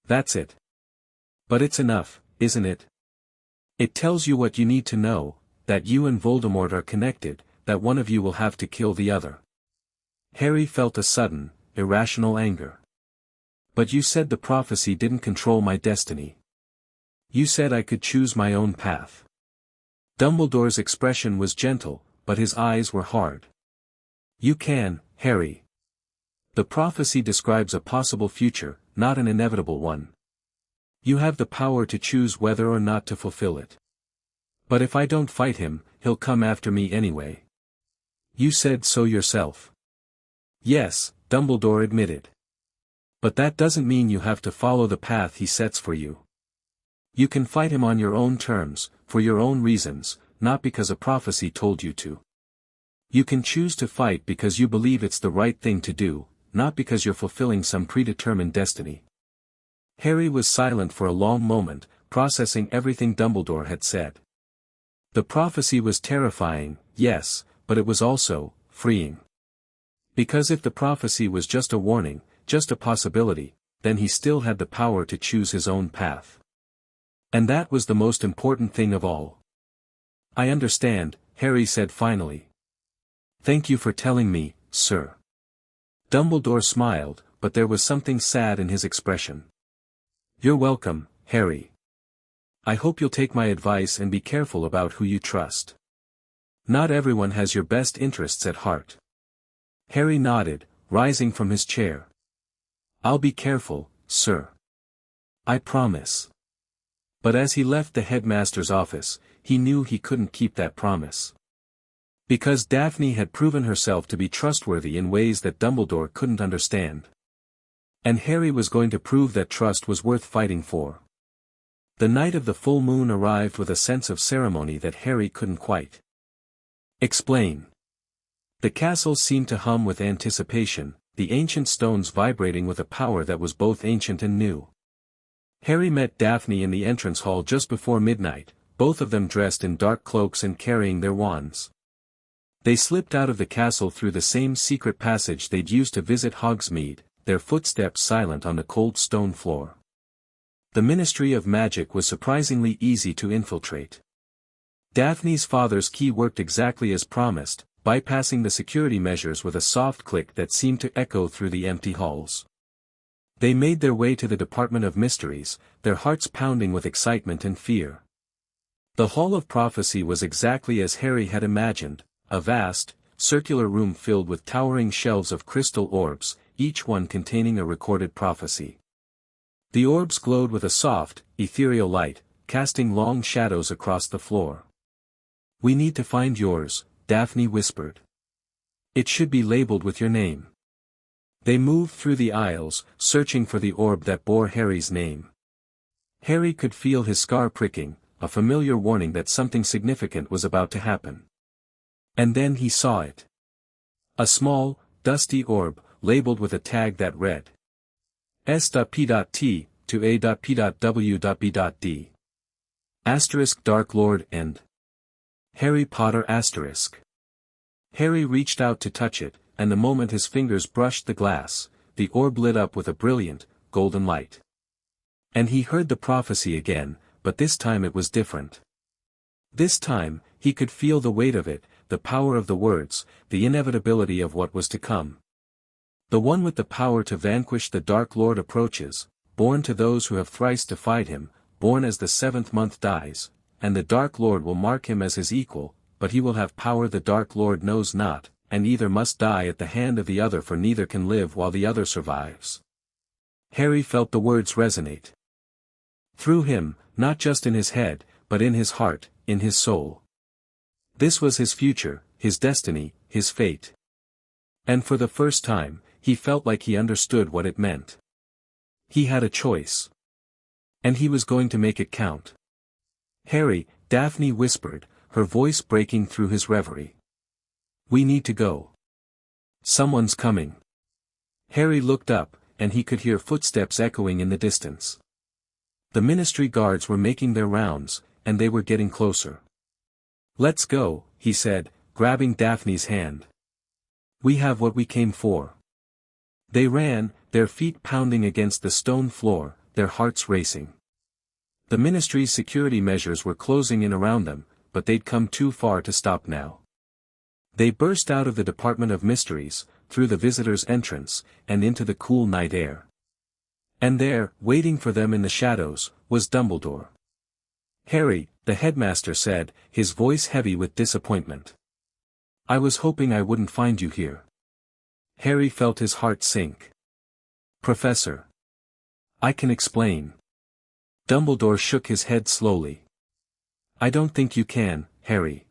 That's it. But it's enough, isn't it? It tells you what you need to know, that you and Voldemort are connected, that one of you will have to kill the other. Harry felt a sudden, irrational anger. But you said the prophecy didn't control my destiny. You said I could choose my own path. Dumbledore's expression was gentle, but his eyes were hard. You can, Harry. The prophecy describes a possible future, not an inevitable one. You have the power to choose whether or not to fulfill it. But if I don't fight him, he'll come after me anyway. You said so yourself. Yes, Dumbledore admitted. But that doesn't mean you have to follow the path he sets for you. You can fight him on your own terms, for your own reasons, not because a prophecy told you to. You can choose to fight because you believe it's the right thing to do, not because you're fulfilling some predetermined destiny. Harry was silent for a long moment, processing everything Dumbledore had said. The prophecy was terrifying, yes, but it was also freeing. Because if the prophecy was just a warning, just a possibility, then he still had the power to choose his own path. And that was the most important thing of all. I understand, Harry said finally. Thank you for telling me, sir. Dumbledore smiled, but there was something sad in his expression. You're welcome, Harry. I hope you'll take my advice and be careful about who you trust. Not everyone has your best interests at heart. Harry nodded, rising from his chair. I'll be careful, sir. I promise. But as he left the headmaster's office, he knew he couldn't keep that promise. Because Daphne had proven herself to be trustworthy in ways that Dumbledore couldn't understand. And Harry was going to prove that trust was worth fighting for. The night of the full moon arrived with a sense of ceremony that Harry couldn't quite explain. The castle seemed to hum with anticipation, the ancient stones vibrating with a power that was both ancient and new. Harry met Daphne in the entrance hall just before midnight, both of them dressed in dark cloaks and carrying their wands. They slipped out of the castle through the same secret passage they'd used to visit Hogsmeade, their footsteps silent on the cold stone floor. The Ministry of Magic was surprisingly easy to infiltrate. Daphne's father's key worked exactly as promised, bypassing the security measures with a soft click that seemed to echo through the empty halls. They made their way to the Department of Mysteries, their hearts pounding with excitement and fear. The Hall of Prophecy was exactly as Harry had imagined, a vast, circular room filled with towering shelves of crystal orbs, each one containing a recorded prophecy. The orbs glowed with a soft, ethereal light, casting long shadows across the floor. We need to find yours, Daphne whispered. It should be labeled with your name. They moved through the aisles, searching for the orb that bore Harry's name. Harry could feel his scar pricking, a familiar warning that something significant was about to happen. And then he saw it. A small, dusty orb, labeled with a tag that read S.P.T. to A.P.W.B.D. Asterisk Dark Lord and Harry Potter asterisk. Harry reached out to touch it, and the moment his fingers brushed the glass, the orb lit up with a brilliant, golden light. And he heard the prophecy again, but this time it was different. This time, he could feel the weight of it, the power of the words, the inevitability of what was to come. The one with the power to vanquish the Dark Lord approaches, born to those who have thrice defied him, born as the seventh month dies, and the Dark Lord will mark him as his equal, but he will have power the Dark Lord knows not, and either must die at the hand of the other, for neither can live while the other survives. Harry felt the words resonate through him, not just in his head, but in his heart, in his soul. This was his future, his destiny, his fate. And for the first time, he felt like he understood what it meant. He had a choice. And he was going to make it count. Harry, Daphne whispered, her voice breaking through his reverie. We need to go. Someone's coming. Harry looked up, and he could hear footsteps echoing in the distance. The ministry guards were making their rounds, and they were getting closer. Let's go, he said, grabbing Daphne's hand. We have what we came for. They ran, their feet pounding against the stone floor, their hearts racing. The ministry's security measures were closing in around them, but they'd come too far to stop now. They burst out of the Department of Mysteries, through the visitors' entrance, and into the cool night air. And there, waiting for them in the shadows, was Dumbledore. Harry, the headmaster said, his voice heavy with disappointment. I was hoping I wouldn't find you here. Harry felt his heart sink. Professor. I can explain. Dumbledore shook his head slowly. I don't think you can, Harry.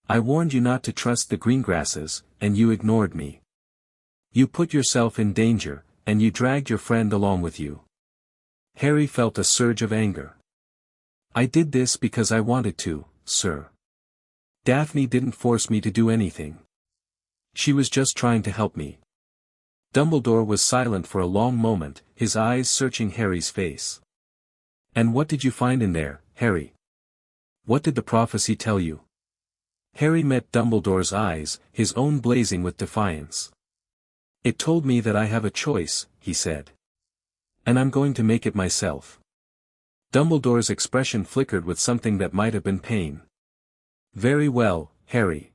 I warned you not to trust the greengrasses, and you ignored me. You put yourself in danger, and you dragged your friend along with you. Harry felt a surge of anger. I did this because I wanted to, sir. Daphne didn't force me to do anything. She was just trying to help me. Dumbledore was silent for a long moment, his eyes searching Harry's face. And what did you find in there, Harry? What did the prophecy tell you? Harry met Dumbledore's eyes, his own blazing with defiance. It told me that I have a choice, he said. And I'm going to make it myself. Dumbledore's expression flickered with something that might have been pain. Very well, Harry.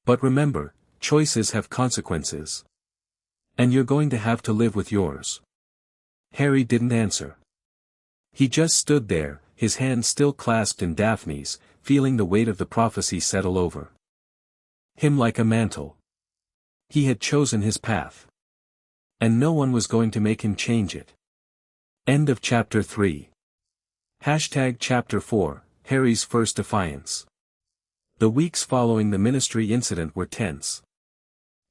But remember, choices have consequences. And you're going to have to live with yours. Harry didn't answer. He just stood there, his hand still clasped in Daphne's, feeling the weight of the prophecy settle over him like a mantle. He had chosen his path. And no one was going to make him change it. End of Chapter 3. Chapter 4, Harry's First Defiance. The weeks following the ministry incident were tense.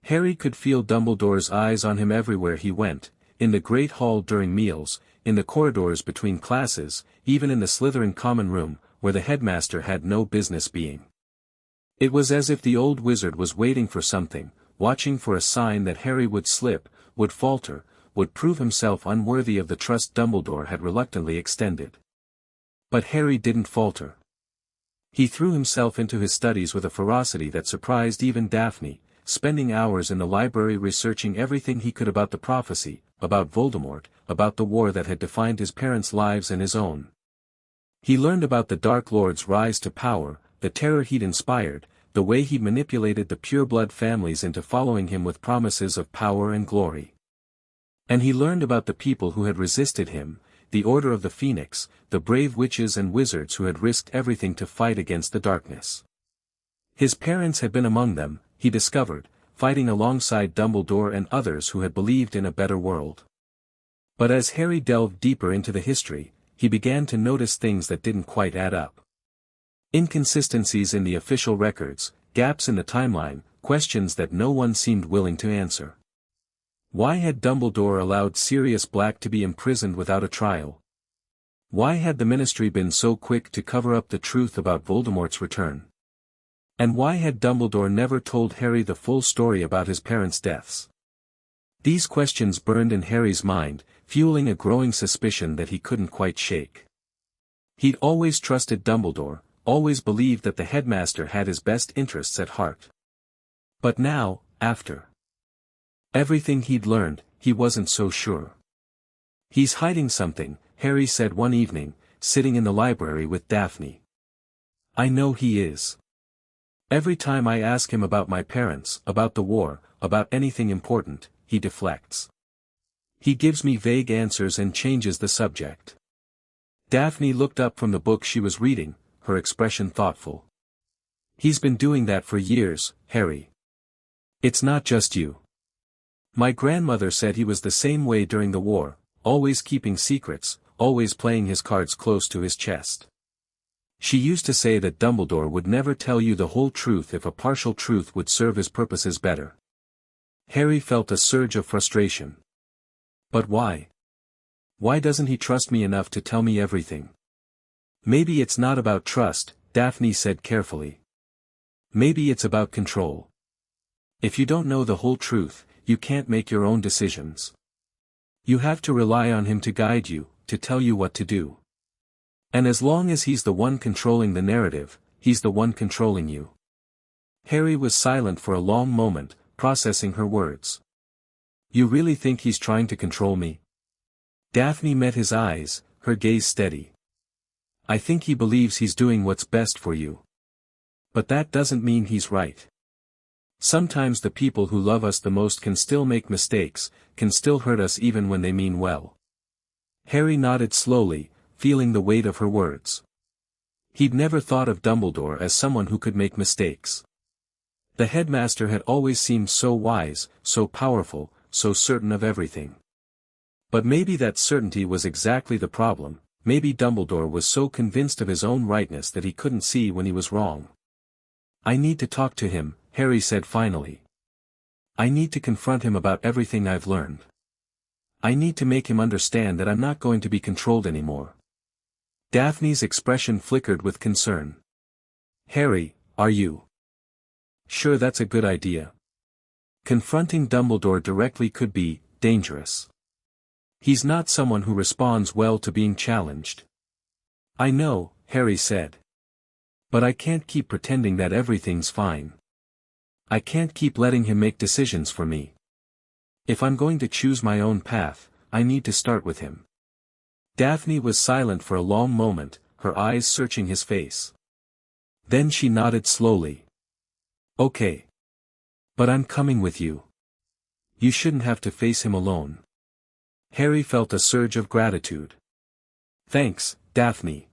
Harry could feel Dumbledore's eyes on him everywhere he went, in the great hall during meals, in the corridors between classes, even in the Slytherin common room, where the headmaster had no business being. It was as if the old wizard was waiting for something, watching for a sign that Harry would slip, would falter, would prove himself unworthy of the trust Dumbledore had reluctantly extended. But Harry didn't falter. He threw himself into his studies with a ferocity that surprised even Daphne, spending hours in the library researching everything he could about the prophecy, about Voldemort, about the war that had defined his parents' lives and his own. He learned about the Dark Lord's rise to power, the terror he'd inspired, the way he'd manipulated the pureblood families into following him with promises of power and glory. And he learned about the people who had resisted him, the Order of the Phoenix, the brave witches and wizards who had risked everything to fight against the darkness. His parents had been among them, he discovered, fighting alongside Dumbledore and others who had believed in a better world. But as Harry delved deeper into the history, he began to notice things that didn't quite add up. Inconsistencies in the official records, gaps in the timeline, questions that no one seemed willing to answer. Why had Dumbledore allowed Sirius Black to be imprisoned without a trial? Why had the Ministry been so quick to cover up the truth about Voldemort's return? And why had Dumbledore never told Harry the full story about his parents' deaths? These questions burned in Harry's mind, fueling a growing suspicion that he couldn't quite shake. He'd always trusted Dumbledore, always believed that the headmaster had his best interests at heart. But now, after everything he'd learned, he wasn't so sure. He's hiding something, Harry said one evening, sitting in the library with Daphne. I know he is. Every time I ask him about my parents, about the war, about anything important, he deflects. He gives me vague answers and changes the subject. Daphne looked up from the book she was reading, her expression thoughtful. He's been doing that for years, Harry. It's not just you. My grandmother said he was the same way during the war, always keeping secrets, always playing his cards close to his chest. She used to say that Dumbledore would never tell you the whole truth if a partial truth would serve his purposes better. Harry felt a surge of frustration. But why? Why doesn't he trust me enough to tell me everything? Maybe it's not about trust, Daphne said carefully. Maybe it's about control. If you don't know the whole truth, you can't make your own decisions. You have to rely on him to guide you, to tell you what to do. And as long as he's the one controlling the narrative, he's the one controlling you. Harry was silent for a long moment, processing her words. You really think he's trying to control me? Daphne met his eyes, her gaze steady. I think he believes he's doing what's best for you. But that doesn't mean he's right. Sometimes the people who love us the most can still make mistakes, can still hurt us even when they mean well. Harry nodded slowly, feeling the weight of her words. He'd never thought of Dumbledore as someone who could make mistakes. The headmaster had always seemed so wise, so powerful, so certain of everything. But maybe that certainty was exactly the problem. Maybe Dumbledore was so convinced of his own rightness that he couldn't see when he was wrong. I need to talk to him, Harry said finally. I need to confront him about everything I've learned. I need to make him understand that I'm not going to be controlled anymore. Daphne's expression flickered with concern. Harry, are you sure that's a good idea? Confronting Dumbledore directly could be dangerous. He's not someone who responds well to being challenged. I know, Harry said. But I can't keep pretending that everything's fine. I can't keep letting him make decisions for me. If I'm going to choose my own path, I need to start with him. Daphne was silent for a long moment, her eyes searching his face. Then she nodded slowly. Okay. But I'm coming with you. You shouldn't have to face him alone. Harry felt a surge of gratitude. Thanks, Daphne.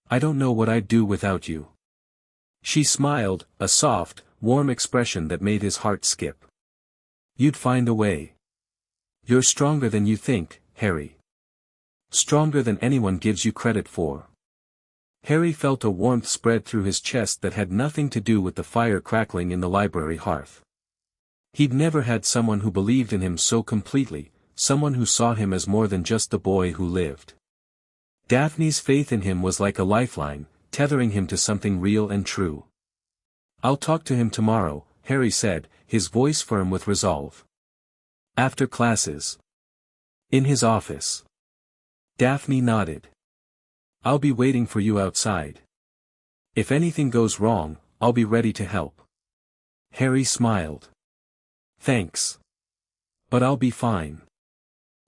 I don't know what I'd do without you. She smiled, a soft, warm expression that made his heart skip. You'd find a way. You're stronger than you think, Harry. Stronger than anyone gives you credit for. Harry felt a warmth spread through his chest that had nothing to do with the fire crackling in the library hearth. He'd never had someone who believed in him so completely, someone who saw him as more than just the boy who lived. Daphne's faith in him was like a lifeline, tethering him to something real and true. I'll talk to him tomorrow, Harry said, his voice firm with resolve. After classes. In his office. Daphne nodded. I'll be waiting for you outside. If anything goes wrong, I'll be ready to help. Harry smiled. Thanks. But I'll be fine.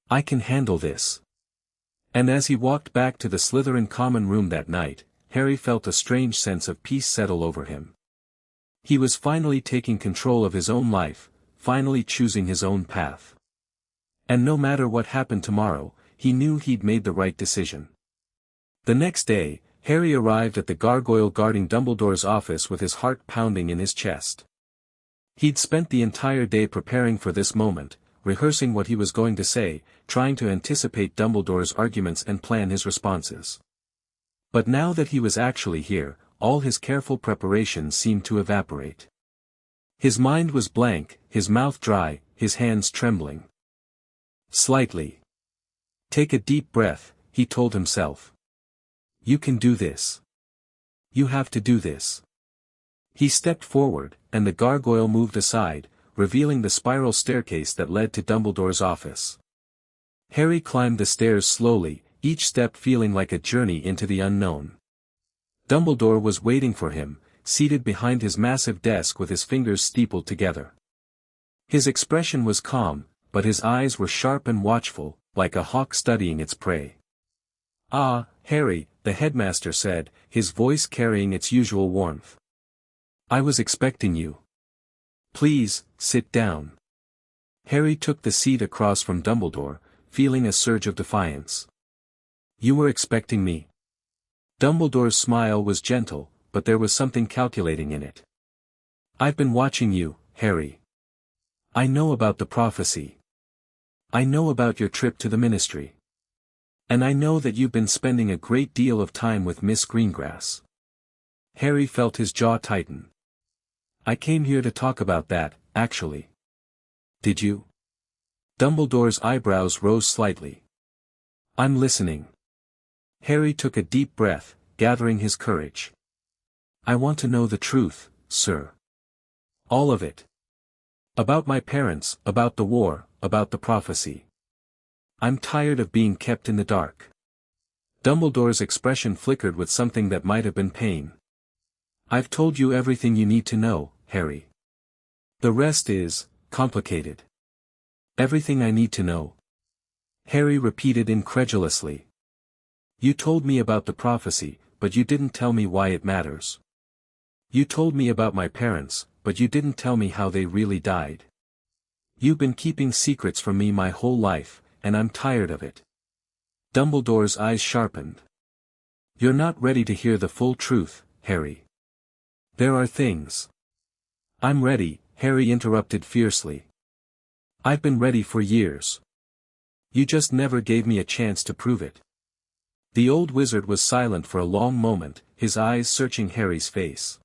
I can handle this. And as he walked back to the Slytherin common room that night, Harry felt a strange sense of peace settle over him. He was finally taking control of his own life, finally choosing his own path. And no matter what happened tomorrow, he knew he'd made the right decision. The next day, Harry arrived at the gargoyle guarding Dumbledore's office with his heart pounding in his chest. He'd spent the entire day preparing for this moment, rehearsing what he was going to say, trying to anticipate Dumbledore's arguments and plan his responses. But now that he was actually here, all his careful preparations seemed to evaporate. His mind was blank, his mouth dry, his hands trembling. Slightly. Take a deep breath, he told himself. You can do this. You have to do this. He stepped forward, and the gargoyle moved aside, revealing the spiral staircase that led to Dumbledore's office. Harry climbed the stairs slowly, each step feeling like a journey into the unknown. Dumbledore was waiting for him, seated behind his massive desk with his fingers steepled together. His expression was calm, but his eyes were sharp and watchful, like a hawk studying its prey. Ah, Harry, the headmaster said, his voice carrying its usual warmth. I was expecting you. Please, sit down. Harry took the seat across from Dumbledore, feeling a surge of defiance. You were expecting me? Dumbledore's smile was gentle, but there was something calculating in it. I've been watching you, Harry. I know about the prophecy. I know about your trip to the ministry. And I know that you've been spending a great deal of time with Miss Greengrass. Harry felt his jaw tighten. I came here to talk about that, actually. Did you? Dumbledore's eyebrows rose slightly. I'm listening. Harry took a deep breath, gathering his courage. I want to know the truth, sir. All of it. About my parents, about the war, about the prophecy. I'm tired of being kept in the dark. Dumbledore's expression flickered with something that might have been pain. I've told you everything you need to know, Harry. The rest is complicated. Everything I need to know. Harry repeated incredulously. You told me about the prophecy, but you didn't tell me why it matters. You told me about my parents, but you didn't tell me how they really died. You've been keeping secrets from me my whole life, and I'm tired of it. Dumbledore's eyes sharpened. You're not ready to hear the full truth, Harry. There are things. I'm ready, Harry interrupted fiercely. I've been ready for years. You just never gave me a chance to prove it. The old wizard was silent for a long moment, his eyes searching Harry's face.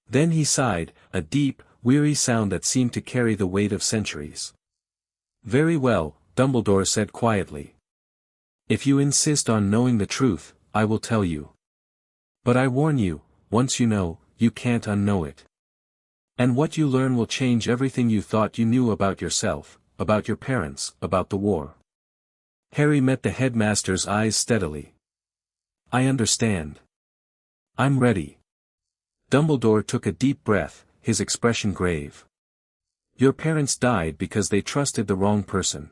Then he sighed, a deep, weary sound that seemed to carry the weight of centuries. Very well, Dumbledore said quietly. If you insist on knowing the truth, I will tell you. But I warn you, once you know, you can't unknow it. And what you learn will change everything you thought you knew about yourself, about your parents, about the war. Harry met the headmaster's eyes steadily. I understand. I'm ready. Dumbledore took a deep breath, his expression grave. Your parents died because they trusted the wrong person.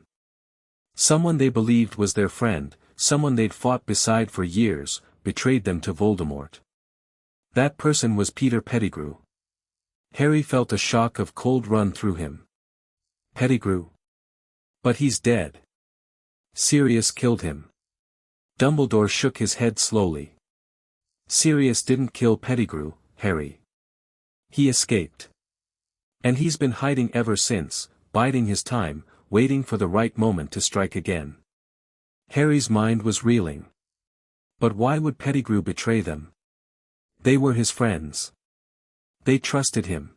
Someone they believed was their friend, someone they'd fought beside for years, betrayed them to Voldemort. That person was Peter Pettigrew. Harry felt a shock of cold run through him. Pettigrew? But he's dead. Sirius killed him. Dumbledore shook his head slowly. Sirius didn't kill Pettigrew, Harry. He escaped. And he's been hiding ever since, biding his time, waiting for the right moment to strike again. Harry's mind was reeling. But why would Pettigrew betray them? They were his friends. They trusted him.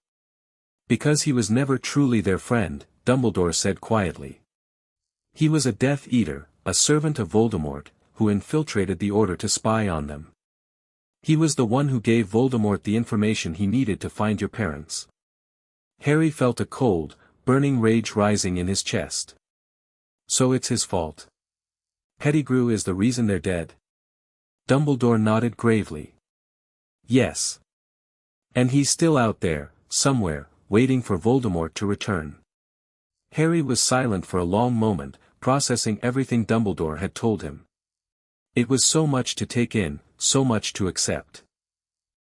Because he was never truly their friend, Dumbledore said quietly. He was a Death Eater, a servant of Voldemort, who infiltrated the Order to spy on them. He was the one who gave Voldemort the information he needed to find your parents. Harry felt a cold, burning rage rising in his chest. So it's his fault. Pettigrew is the reason they're dead. Dumbledore nodded gravely. Yes. And he's still out there, somewhere, waiting for Voldemort to return. Harry was silent for a long moment, processing everything Dumbledore had told him. It was so much to take in, so much to accept.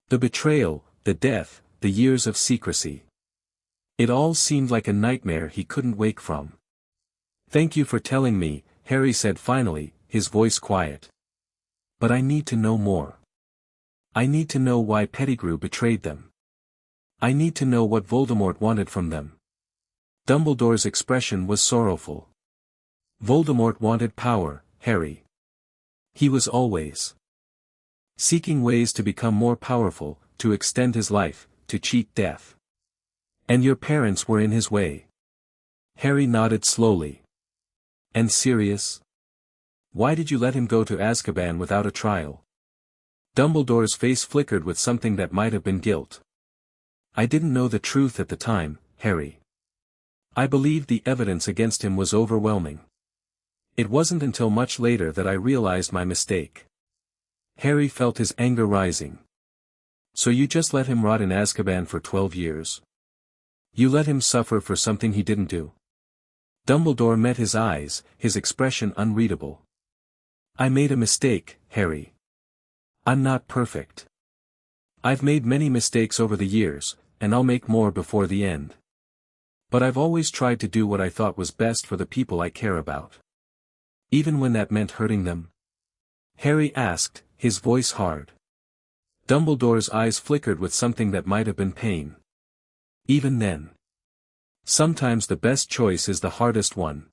The betrayal, the death, the years of secrecy. It all seemed like a nightmare he couldn't wake from. Thank you for telling me, Harry said finally, his voice quiet. But I need to know more. I need to know why Pettigrew betrayed them. I need to know what Voldemort wanted from them. Dumbledore's expression was sorrowful. Voldemort wanted power, Harry. He was always seeking ways to become more powerful, to extend his life, to cheat death. And your parents were in his way. Harry nodded slowly. And Sirius? Why did you let him go to Azkaban without a trial? Dumbledore's face flickered with something that might have been guilt. I didn't know the truth at the time, Harry. I believed the evidence against him was overwhelming. It wasn't until much later that I realized my mistake. Harry felt his anger rising. So you just let him rot in Azkaban for 12 years? You let him suffer for something he didn't do? Dumbledore met his eyes, his expression unreadable. I made a mistake, Harry. I'm not perfect. I've made many mistakes over the years, and I'll make more before the end. But I've always tried to do what I thought was best for the people I care about. Even when that meant hurting them? Harry asked, his voice hard. Dumbledore's eyes flickered with something that might have been pain. Even then. Sometimes the best choice is the hardest one.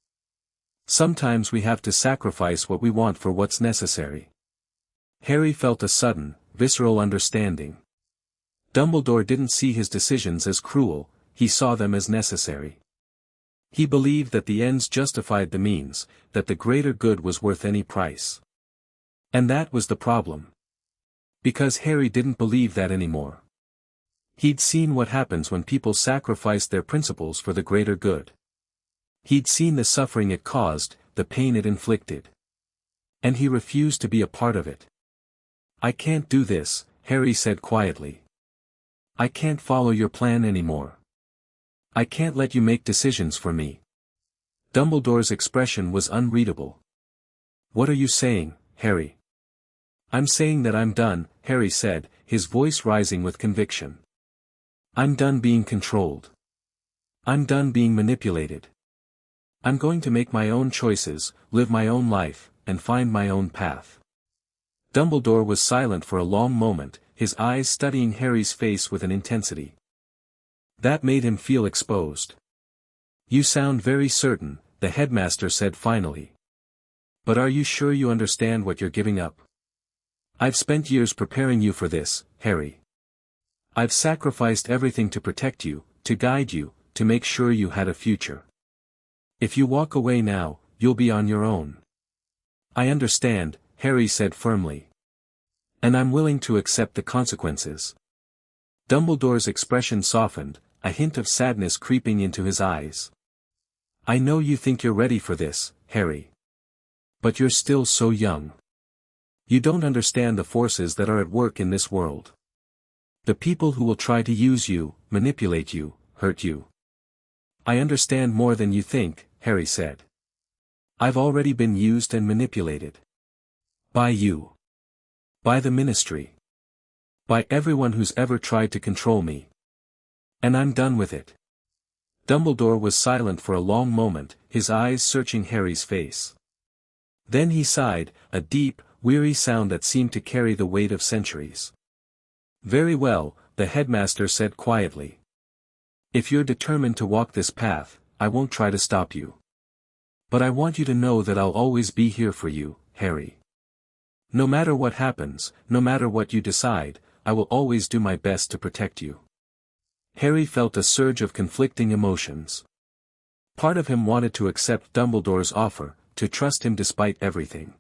Sometimes we have to sacrifice what we want for what's necessary. Harry felt a sudden, visceral understanding. Dumbledore didn't see his decisions as cruel, he saw them as necessary. He believed that the ends justified the means, that the greater good was worth any price. And that was the problem. Because Harry didn't believe that anymore. He'd seen what happens when people sacrifice their principles for the greater good. He'd seen the suffering it caused, the pain it inflicted. And he refused to be a part of it. "I can't do this," Harry said quietly. "I can't follow your plan anymore. I can't let you make decisions for me." Dumbledore's expression was unreadable. "What are you saying, Harry?" "I'm saying that I'm done," Harry said, his voice rising with conviction. "I'm done being controlled. I'm done being manipulated. I'm going to make my own choices, live my own life, and find my own path." Dumbledore was silent for a long moment, his eyes studying Harry's face with an intensity that made him feel exposed. "You sound very certain," the headmaster said finally. "But are you sure you understand what you're giving up? I've spent years preparing you for this, Harry. I've sacrificed everything to protect you, to guide you, to make sure you had a future. If you walk away now, you'll be on your own." "I understand," Harry said firmly. "And I'm willing to accept the consequences." Dumbledore's expression softened, a hint of sadness creeping into his eyes. "I know you think you're ready for this, Harry. But you're still so young. You don't understand the forces that are at work in this world. The people who will try to use you, manipulate you, hurt you." "I understand more than you think," Harry said. "I've already been used and manipulated. By you. By the ministry. By everyone who's ever tried to control me. And I'm done with it." Dumbledore was silent for a long moment, his eyes searching Harry's face. Then he sighed, a deep, weary sound that seemed to carry the weight of centuries. "Very well," the headmaster said quietly. "If you're determined to walk this path, I won't try to stop you. But I want you to know that I'll always be here for you, Harry. No matter what happens, no matter what you decide, I will always do my best to protect you." Harry felt a surge of conflicting emotions. Part of him wanted to accept Dumbledore's offer, to trust him despite everything.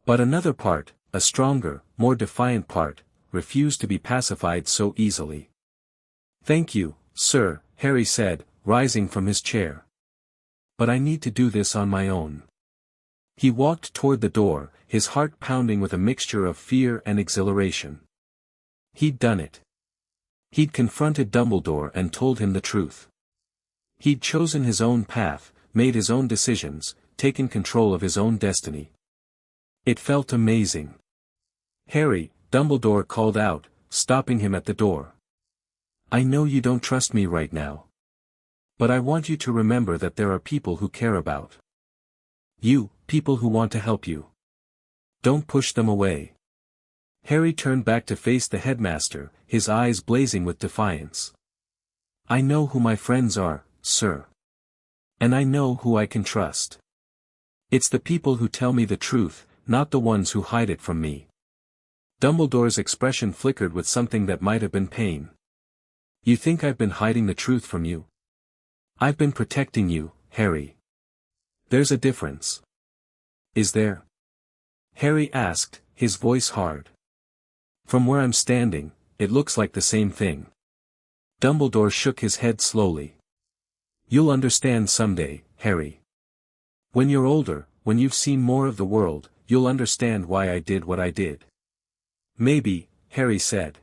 But another part, a stronger, more defiant part, refused to be pacified so easily. "Thank you, sir," Harry said, rising from his chair. "But I need to do this on my own." He walked toward the door, his heart pounding with a mixture of fear and exhilaration. He'd done it. He'd confronted Dumbledore and told him the truth. He'd chosen his own path, made his own decisions, taken control of his own destiny. It felt amazing. "Harry," Dumbledore called out, stopping him at the door. "I know you don't trust me right now. But I want you to remember that there are people who care about you, people who want to help you. Don't push them away." Harry turned back to face the headmaster, his eyes blazing with defiance. "I know who my friends are, sir. And I know who I can trust. It's the people who tell me the truth, not the ones who hide it from me." Dumbledore's expression flickered with something that might have been pain. "You think I've been hiding the truth from you? I've been protecting you, Harry. There's a difference." "Is there?" Harry asked, his voice hard. "From where I'm standing, it looks like the same thing." Dumbledore shook his head slowly. "You'll understand someday, Harry. When you're older, when you've seen more of the world, you'll understand why I did what I did." "Maybe," Harry said.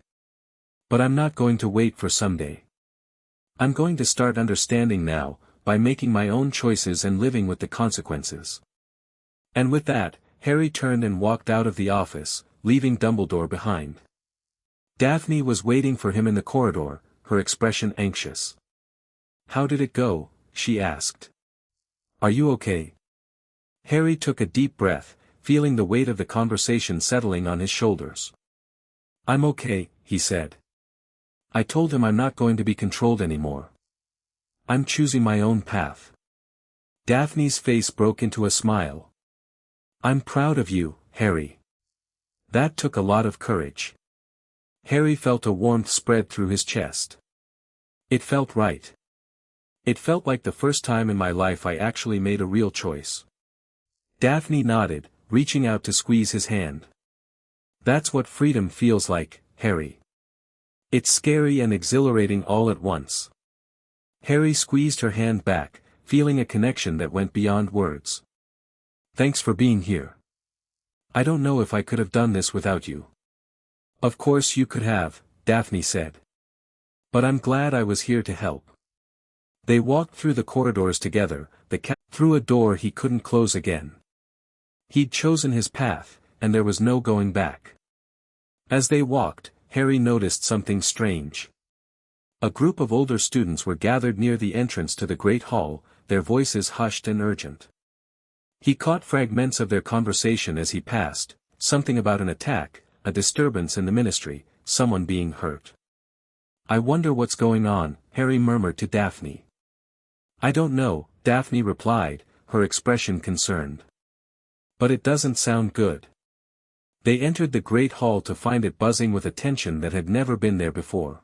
"But I'm not going to wait for someday. I'm going to start understanding now, by making my own choices and living with the consequences." And with that, Harry turned and walked out of the office, leaving Dumbledore behind. Daphne was waiting for him in the corridor, her expression anxious. "How did it go?" she asked. "Are you okay?" Harry took a deep breath, feeling the weight of the conversation settling on his shoulders. "I'm okay," he said. "I told him I'm not going to be controlled anymore. I'm choosing my own path." Daphne's face broke into a smile. "I'm proud of you, Harry. That took a lot of courage." Harry felt a warmth spread through his chest. It felt right. It felt like the first time in my life I actually made a real choice. Daphne nodded, reaching out to squeeze his hand. That's what freedom feels like, Harry. It's scary and exhilarating all at once. Harry squeezed her hand back, feeling a connection that went beyond words. Thanks for being here. I don't know if I could have done this without you. Of course you could have, Daphne said. But I'm glad I was here to help. They walked through the corridors together, through a door he couldn't close again. He'd chosen his path, and there was no going back. As they walked, Harry noticed something strange. A group of older students were gathered near the entrance to the Great Hall, their voices hushed and urgent. He caught fragments of their conversation as he passed, something about an attack, a disturbance in the ministry, someone being hurt. I wonder what's going on, Harry murmured to Daphne. I don't know, Daphne replied, her expression concerned. But it doesn't sound good. They entered the Great Hall to find it buzzing with attention that had never been there before.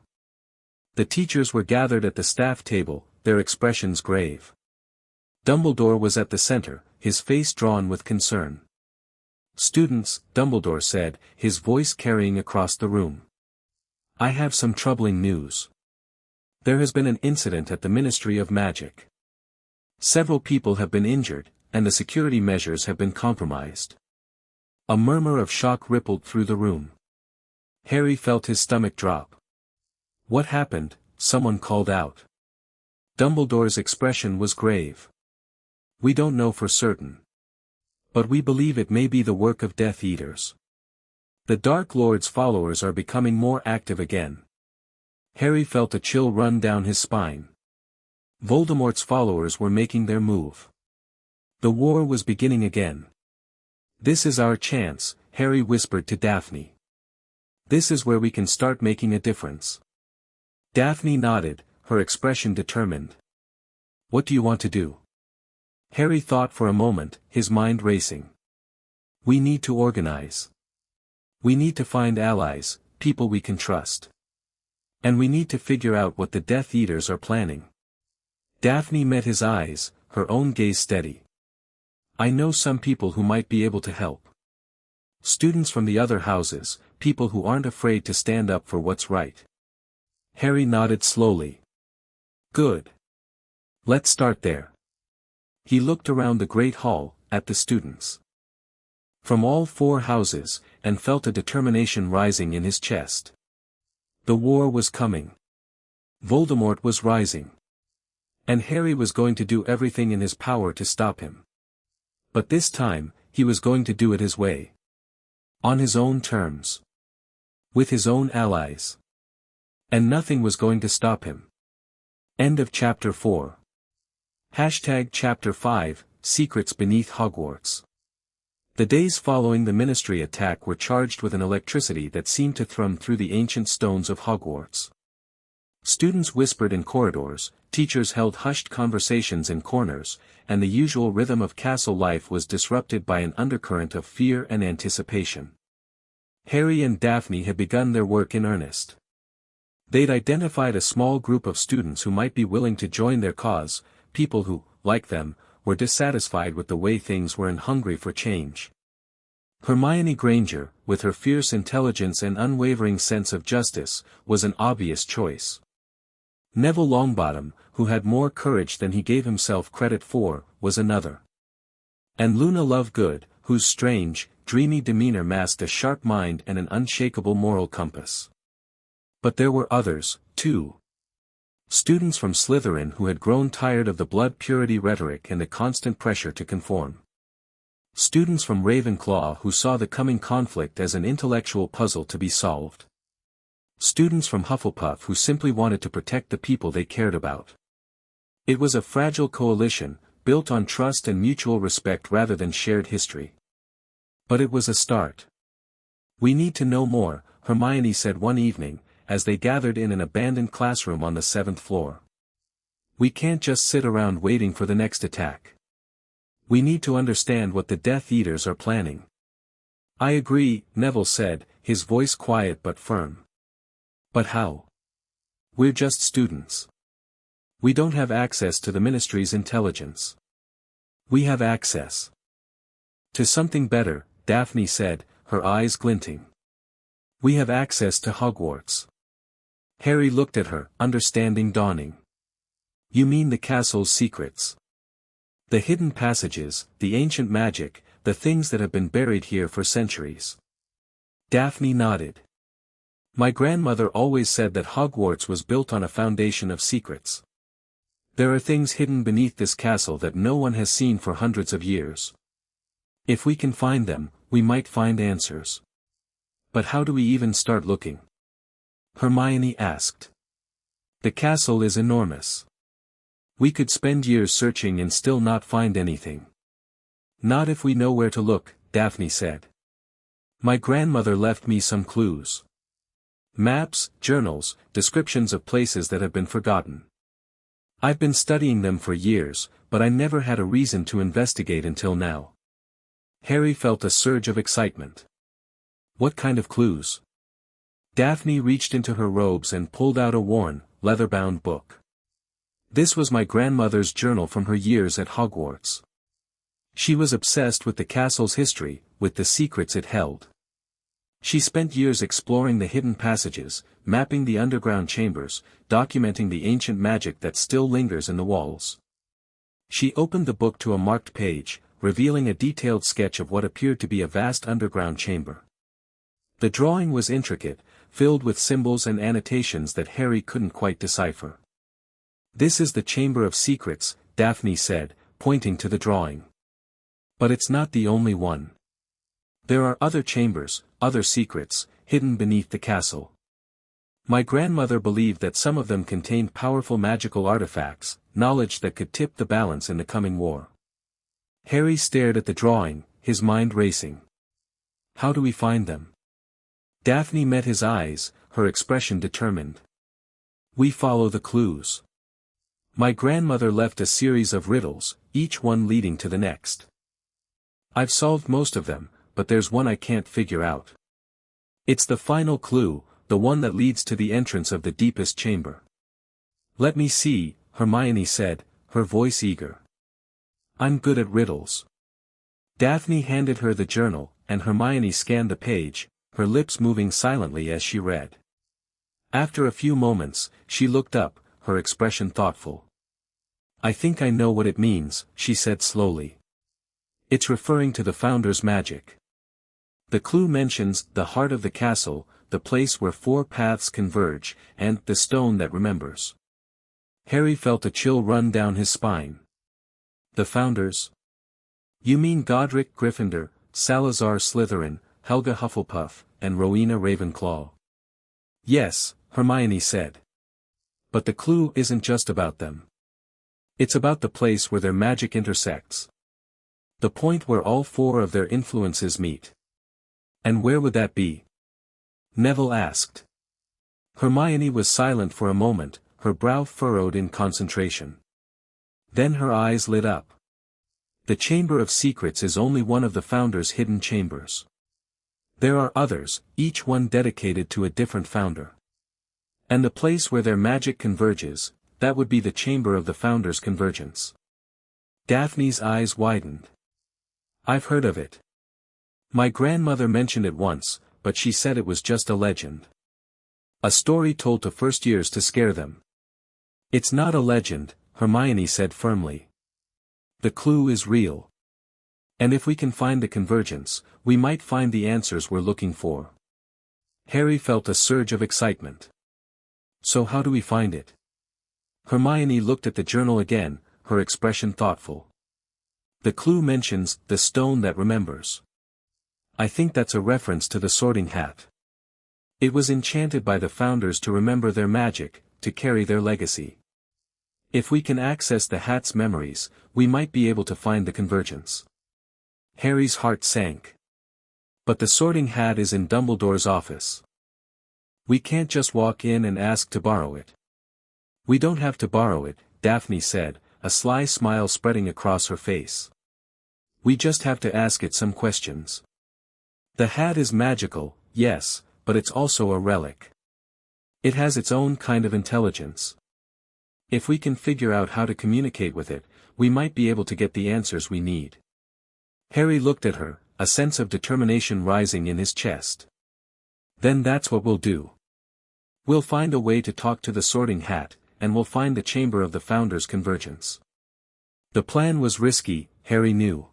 The teachers were gathered at the staff table, their expressions grave. Dumbledore was at the center, his face drawn with concern. Students, Dumbledore said, his voice carrying across the room. I have some troubling news. There has been an incident at the Ministry of Magic. Several people have been injured, and the security measures have been compromised. A murmur of shock rippled through the room. Harry felt his stomach drop. What happened? Someone called out. Dumbledore's expression was grave. We don't know for certain. But we believe it may be the work of Death Eaters. The Dark Lord's followers are becoming more active again. Harry felt a chill run down his spine. Voldemort's followers were making their move. The war was beginning again. This is our chance, Harry whispered to Daphne. This is where we can start making a difference. Daphne nodded, her expression determined. What do you want to do? Harry thought for a moment, his mind racing. We need to organize. We need to find allies, people we can trust. And we need to figure out what the Death Eaters are planning. Daphne met his eyes, her own gaze steady. I know some people who might be able to help. Students from the other houses, people who aren't afraid to stand up for what's right. Harry nodded slowly. Good. Let's start there. He looked around the Great Hall, at the students. From all 4 houses, and felt a determination rising in his chest. The war was coming. Voldemort was rising. And Harry was going to do everything in his power to stop him. But this time, he was going to do it his way. On his own terms. With his own allies. And nothing was going to stop him. End of Chapter 4. Chapter 5, Secrets Beneath Hogwarts. The days following the Ministry attack were charged with an electricity that seemed to thrum through the ancient stones of Hogwarts. Students whispered in corridors, teachers held hushed conversations in corners, and the usual rhythm of castle life was disrupted by an undercurrent of fear and anticipation. Harry and Daphne had begun their work in earnest. They'd identified a small group of students who might be willing to join their cause, people who, like them, were dissatisfied with the way things were and hungry for change. Hermione Granger, with her fierce intelligence and unwavering sense of justice, was an obvious choice. Neville Longbottom, who had more courage than he gave himself credit for, was another. And Luna Lovegood, whose strange, dreamy demeanor masked a sharp mind and an unshakable moral compass. But there were others, too. Students from Slytherin who had grown tired of the blood purity rhetoric and the constant pressure to conform. Students from Ravenclaw who saw the coming conflict as an intellectual puzzle to be solved. Students from Hufflepuff who simply wanted to protect the people they cared about. It was a fragile coalition, built on trust and mutual respect rather than shared history. But it was a start. We need to know more, Hermione said one evening, as they gathered in an abandoned classroom on the 7th floor. We can't just sit around waiting for the next attack. We need to understand what the Death Eaters are planning. I agree, Neville said, his voice quiet but firm. But how? We're just students. We don't have access to the Ministry's intelligence. We have access to something better, Daphne said, her eyes glinting. We have access to Hogwarts. Harry looked at her, understanding dawning. You mean the castle's secrets? The hidden passages, the ancient magic, the things that have been buried here for centuries. Daphne nodded. My grandmother always said that Hogwarts was built on a foundation of secrets. There are things hidden beneath this castle that no one has seen for hundreds of years. If we can find them, we might find answers. But how do we even start looking? Hermione asked. The castle is enormous. We could spend years searching and still not find anything. Not if we know where to look, Daphne said. My grandmother left me some clues. Maps, journals, descriptions of places that have been forgotten. I've been studying them for years, but I never had a reason to investigate until now. Harry felt a surge of excitement. What kind of clues? Daphne reached into her robes and pulled out a worn, leather-bound book. This was my grandmother's journal from her years at Hogwarts. She was obsessed with the castle's history, with the secrets it held. She spent years exploring the hidden passages, mapping the underground chambers, documenting the ancient magic that still lingers in the walls. She opened the book to a marked page, revealing a detailed sketch of what appeared to be a vast underground chamber. The drawing was intricate, filled with symbols and annotations that Harry couldn't quite decipher. This is the Chamber of Secrets, Daphne said, pointing to the drawing. But it's not the only one. There are other chambers, other secrets, hidden beneath the castle. My grandmother believed that some of them contained powerful magical artifacts, knowledge that could tip the balance in the coming war. Harry stared at the drawing, his mind racing. How do we find them? Daphne met his eyes, her expression determined. We follow the clues. My grandmother left a series of riddles, each one leading to the next. I've solved most of them, but there's one I can't figure out. It's the final clue, the one that leads to the entrance of the deepest chamber. Let me see, Hermione said, her voice eager. I'm good at riddles. Daphne handed her the journal, and Hermione scanned the page, her lips moving silently as she read. After a few moments, she looked up, her expression thoughtful. I think I know what it means, she said slowly. It's referring to the Founder's magic. The clue mentions the heart of the castle, the place where four paths converge, and the stone that remembers. Harry felt a chill run down his spine. The Founders? You mean Godric Gryffindor, Salazar Slytherin, Helga Hufflepuff, and Rowena Ravenclaw? Yes, Hermione said. But the clue isn't just about them. It's about the place where their magic intersects. The point where all four of their influences meet. And where would that be? Neville asked. Hermione was silent for a moment, her brow furrowed in concentration. Then her eyes lit up. The Chamber of Secrets is only one of the Founder's hidden chambers. There are others, each one dedicated to a different Founder. And the place where their magic converges, that would be the Chamber of the Founder's Convergence. Daphne's eyes widened. I've heard of it. My grandmother mentioned it once, but she said it was just a legend. A story told to first years to scare them. It's not a legend, Hermione said firmly. The clue is real. And if we can find the convergence, we might find the answers we're looking for. Harry felt a surge of excitement. So how do we find it? Hermione looked at the journal again, her expression thoughtful. The clue mentions the stone that remembers. I think that's a reference to the Sorting Hat. It was enchanted by the Founders to remember their magic, to carry their legacy. If we can access the Hat's memories, we might be able to find the convergence. Harry's heart sank. But the Sorting Hat is in Dumbledore's office. We can't just walk in and ask to borrow it. We don't have to borrow it, Daphne said, a sly smile spreading across her face. We just have to ask it some questions. The hat is magical, yes, but it's also a relic. It has its own kind of intelligence. If we can figure out how to communicate with it, we might be able to get the answers we need. Harry looked at her, a sense of determination rising in his chest. Then that's what we'll do. We'll find a way to talk to the Sorting Hat, and we'll find the Chamber of the Founders' Convergence. The plan was risky, Harry knew.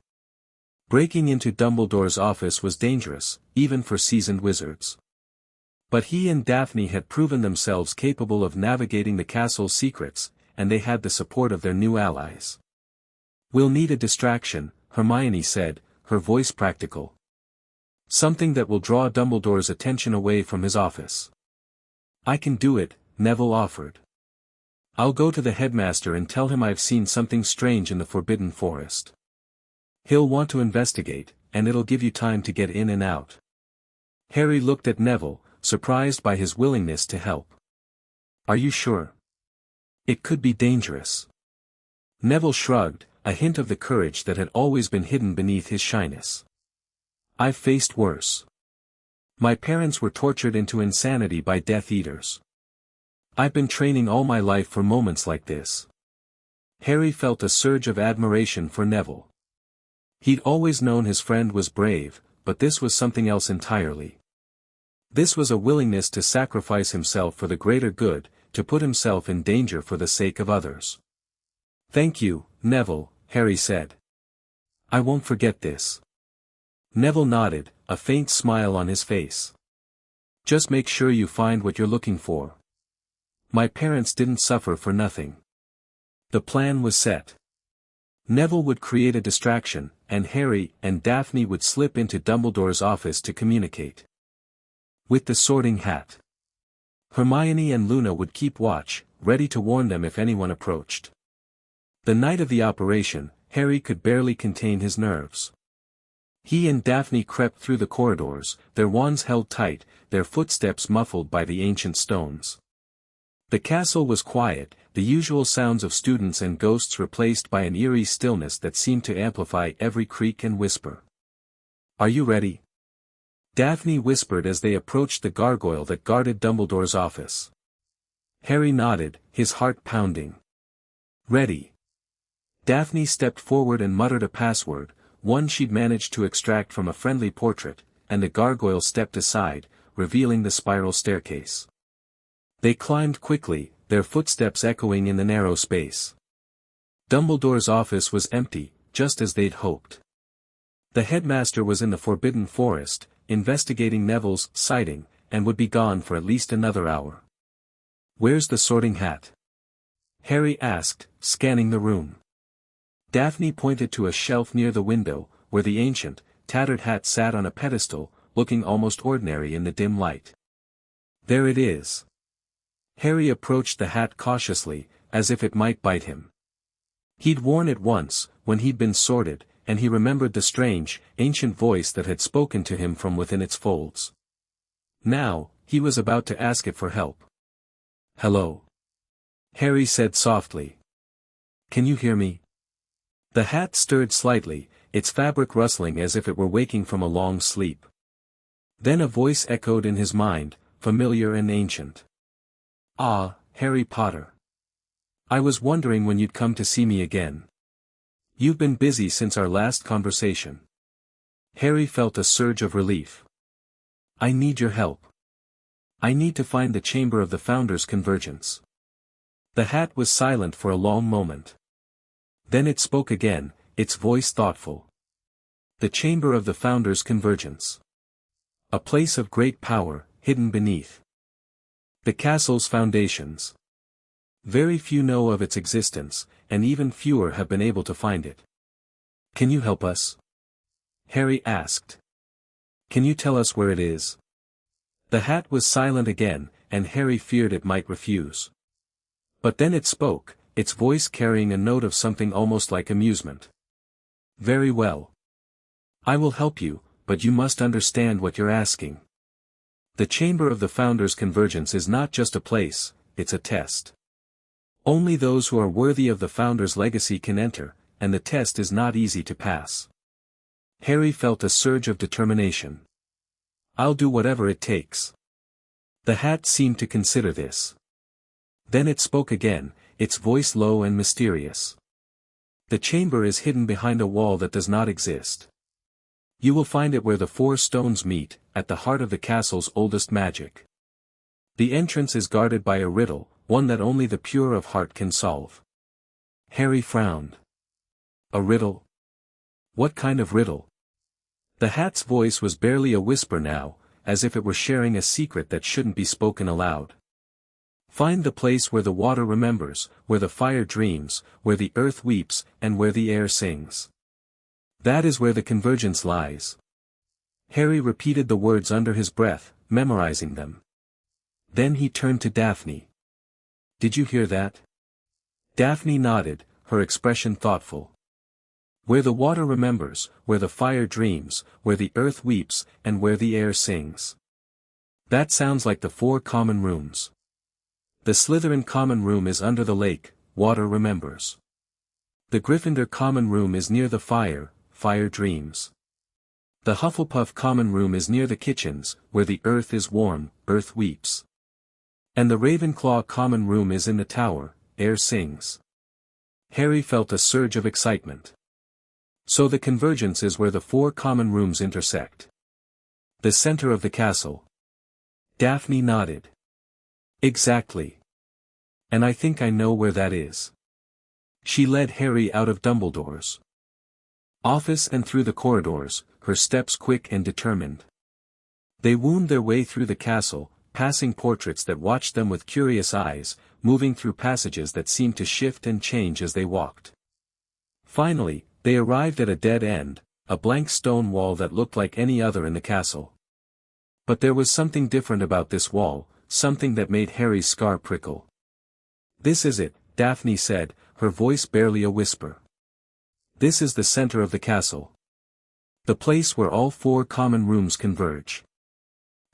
Breaking into Dumbledore's office was dangerous, even for seasoned wizards. But he and Daphne had proven themselves capable of navigating the castle's secrets, and they had the support of their new allies. "We'll need a distraction," Hermione said, her voice practical. "Something that will draw Dumbledore's attention away from his office." "I can do it," Neville offered. "I'll go to the headmaster and tell him I've seen something strange in the Forbidden Forest. He'll want to investigate, and it'll give you time to get in and out." Harry looked at Neville, surprised by his willingness to help. "Are you sure? It could be dangerous." Neville shrugged, a hint of the courage that had always been hidden beneath his shyness. "I've faced worse. My parents were tortured into insanity by Death Eaters. I've been training all my life for moments like this." Harry felt a surge of admiration for Neville. He'd always known his friend was brave, but this was something else entirely. This was a willingness to sacrifice himself for the greater good, to put himself in danger for the sake of others. "Thank you, Neville," Harry said. "I won't forget this." Neville nodded, a faint smile on his face. "Just make sure you find what you're looking for. My parents didn't suffer for nothing." The plan was set. Neville would create a distraction, and Harry and Daphne would slip into Dumbledore's office to communicate with the Sorting Hat. Hermione and Luna would keep watch, ready to warn them if anyone approached. The night of the operation, Harry could barely contain his nerves. He and Daphne crept through the corridors, their wands held tight, their footsteps muffled by the ancient stones. The castle was quiet, the usual sounds of students and ghosts replaced by an eerie stillness that seemed to amplify every creak and whisper. "Are you ready?" Daphne whispered as they approached the gargoyle that guarded Dumbledore's office. Harry nodded, his heart pounding. "Ready." Daphne stepped forward and muttered a password, one she'd managed to extract from a friendly portrait, and the gargoyle stepped aside, revealing the spiral staircase. They climbed quickly, their footsteps echoing in the narrow space. Dumbledore's office was empty, just as they'd hoped. The headmaster was in the Forbidden Forest, investigating Neville's sighting, and would be gone for at least another hour. "Where's the Sorting Hat?" Harry asked, scanning the room. Daphne pointed to a shelf near the window, where the ancient, tattered hat sat on a pedestal, looking almost ordinary in the dim light. "There it is." Harry approached the hat cautiously, as if it might bite him. He'd worn it once, when he'd been sorted, and he remembered the strange, ancient voice that had spoken to him from within its folds. Now, he was about to ask it for help. "Hello," Harry said softly. "Can you hear me?" The hat stirred slightly, its fabric rustling as if it were waking from a long sleep. Then a voice echoed in his mind, familiar and ancient. "Ah, Harry Potter. I was wondering when you'd come to see me again. You've been busy since our last conversation." Harry felt a surge of relief. "I need your help. I need to find the Chamber of the Founders' Convergence." The hat was silent for a long moment. Then it spoke again, its voice thoughtful. "The Chamber of the Founders' Convergence. A place of great power, hidden beneath the castle's foundations. Very few know of its existence, and even fewer have been able to find it. Can you help us?" Harry asked. "Can you tell us where it is?" The hat was silent again, and Harry feared it might refuse. But then it spoke, its voice carrying a note of something almost like amusement. "Very well. I will help you, but you must understand what you're asking. The Chamber of the Founders' Convergence is not just a place, it's a test. Only those who are worthy of the Founders' legacy can enter, and the test is not easy to pass." Harry felt a surge of determination. "I'll do whatever it takes." The hat seemed to consider this. Then it spoke again, its voice low and mysterious. The chamber is hidden behind a wall that does not exist. You will find it where the four stones meet, at the heart of the castle's oldest magic. The entrance is guarded by a riddle, one that only the pure of heart can solve. Harry frowned. A riddle? What kind of riddle? The hat's voice was barely a whisper now, as if it were sharing a secret that shouldn't be spoken aloud. Find the place where the water remembers, where the fire dreams, where the earth weeps, and where the air sings. That is where the convergence lies. Harry repeated the words under his breath, memorizing them. Then he turned to Daphne. Did you hear that? Daphne nodded, her expression thoughtful. Where the water remembers, where the fire dreams, where the earth weeps, and where the air sings. That sounds like the four common rooms. The Slytherin common room is under the lake, water remembers. The Gryffindor common room is near the fire, fire dreams. The Hufflepuff common room is near the kitchens, where the earth is warm, earth weeps. And the Ravenclaw common room is in the tower, air sings. Harry felt a surge of excitement. So the convergence is where the four common rooms intersect. The center of the castle. Daphne nodded. Exactly. And I think I know where that is. She led Harry out of Dumbledore's office and through the corridors, her steps quick and determined. They wound their way through the castle, passing portraits that watched them with curious eyes, moving through passages that seemed to shift and change as they walked. Finally, they arrived at a dead end, a blank stone wall that looked like any other in the castle. But there was something different about this wall, something that made Harry's scar prickle. This is it, Daphne said, her voice barely a whisper. This is the center of the castle. The place where all four common rooms converge.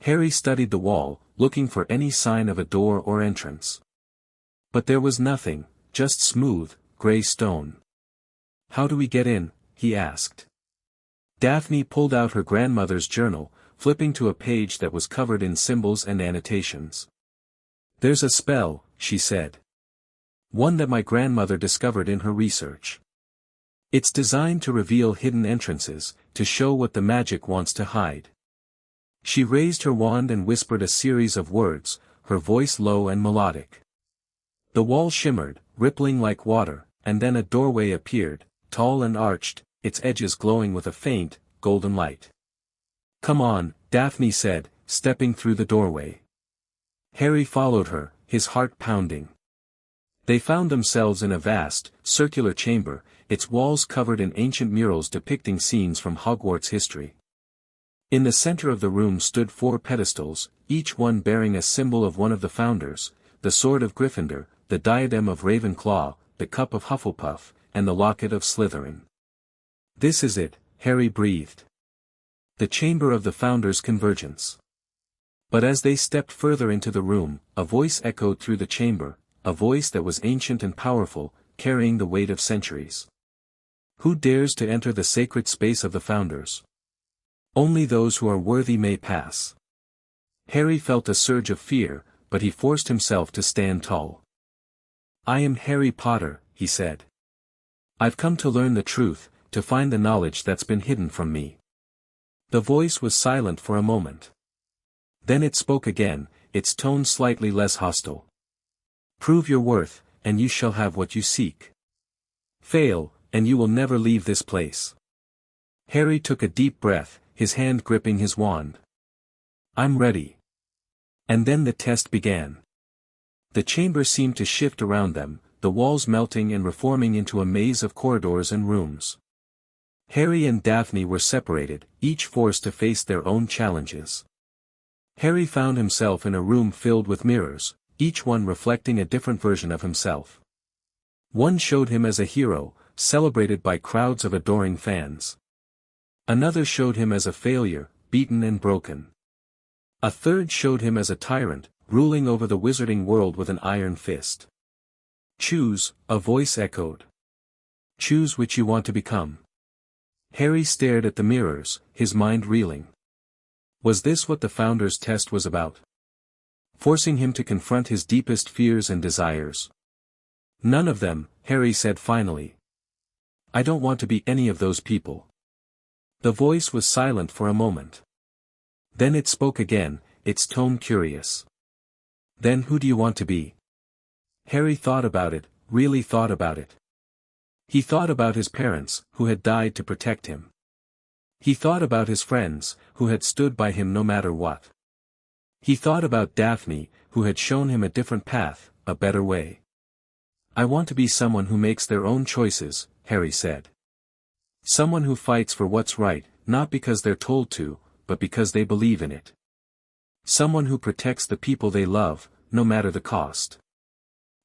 Harry studied the wall, looking for any sign of a door or entrance. But there was nothing, just smooth, gray stone. How do we get in? He asked. Daphne pulled out her grandmother's journal, flipping to a page that was covered in symbols and annotations. There's a spell, she said. One that my grandmother discovered in her research. It's designed to reveal hidden entrances, to show what the magic wants to hide. She raised her wand and whispered a series of words, her voice low and melodic. The wall shimmered, rippling like water, and then a doorway appeared, tall and arched, its edges glowing with a faint, golden light. Come on, Daphne said, stepping through the doorway. Harry followed her, his heart pounding. They found themselves in a vast, circular chamber, its walls covered in ancient murals depicting scenes from Hogwarts history. In the center of the room stood four pedestals, each one bearing a symbol of one of the founders, the sword of Gryffindor, the diadem of Ravenclaw, the cup of Hufflepuff, and the locket of Slytherin. This is it, Harry breathed. The chamber of the founders' convergence. But as they stepped further into the room, a voice echoed through the chamber, a voice that was ancient and powerful, carrying the weight of centuries. Who dares to enter the sacred space of the founders? Only those who are worthy may pass. Harry felt a surge of fear, but he forced himself to stand tall. I am Harry Potter, he said. I've come to learn the truth, to find the knowledge that's been hidden from me. The voice was silent for a moment. Then it spoke again, its tone slightly less hostile. Prove your worth, and you shall have what you seek. Fail, and you will never leave this place. Harry took a deep breath, his hand gripping his wand. I'm ready. And then the test began. The chamber seemed to shift around them, the walls melting and reforming into a maze of corridors and rooms. Harry and Daphne were separated, each forced to face their own challenges. Harry found himself in a room filled with mirrors, each one reflecting a different version of himself. One showed him as a hero, celebrated by crowds of adoring fans. Another showed him as a failure, beaten and broken. A third showed him as a tyrant, ruling over the wizarding world with an iron fist. Choose, a voice echoed. Choose which you want to become. Harry stared at the mirrors, his mind reeling. Was this what the Founder's test was about? Forcing him to confront his deepest fears and desires. None of them, Harry said finally. I don't want to be any of those people. The voice was silent for a moment. Then it spoke again, its tone curious. Then who do you want to be? Harry thought about it, really thought about it. He thought about his parents, who had died to protect him. He thought about his friends, who had stood by him no matter what. He thought about Daphne, who had shown him a different path, a better way. I want to be someone who makes their own choices, Harry said. Someone who fights for what's right, not because they're told to, but because they believe in it. Someone who protects the people they love, no matter the cost.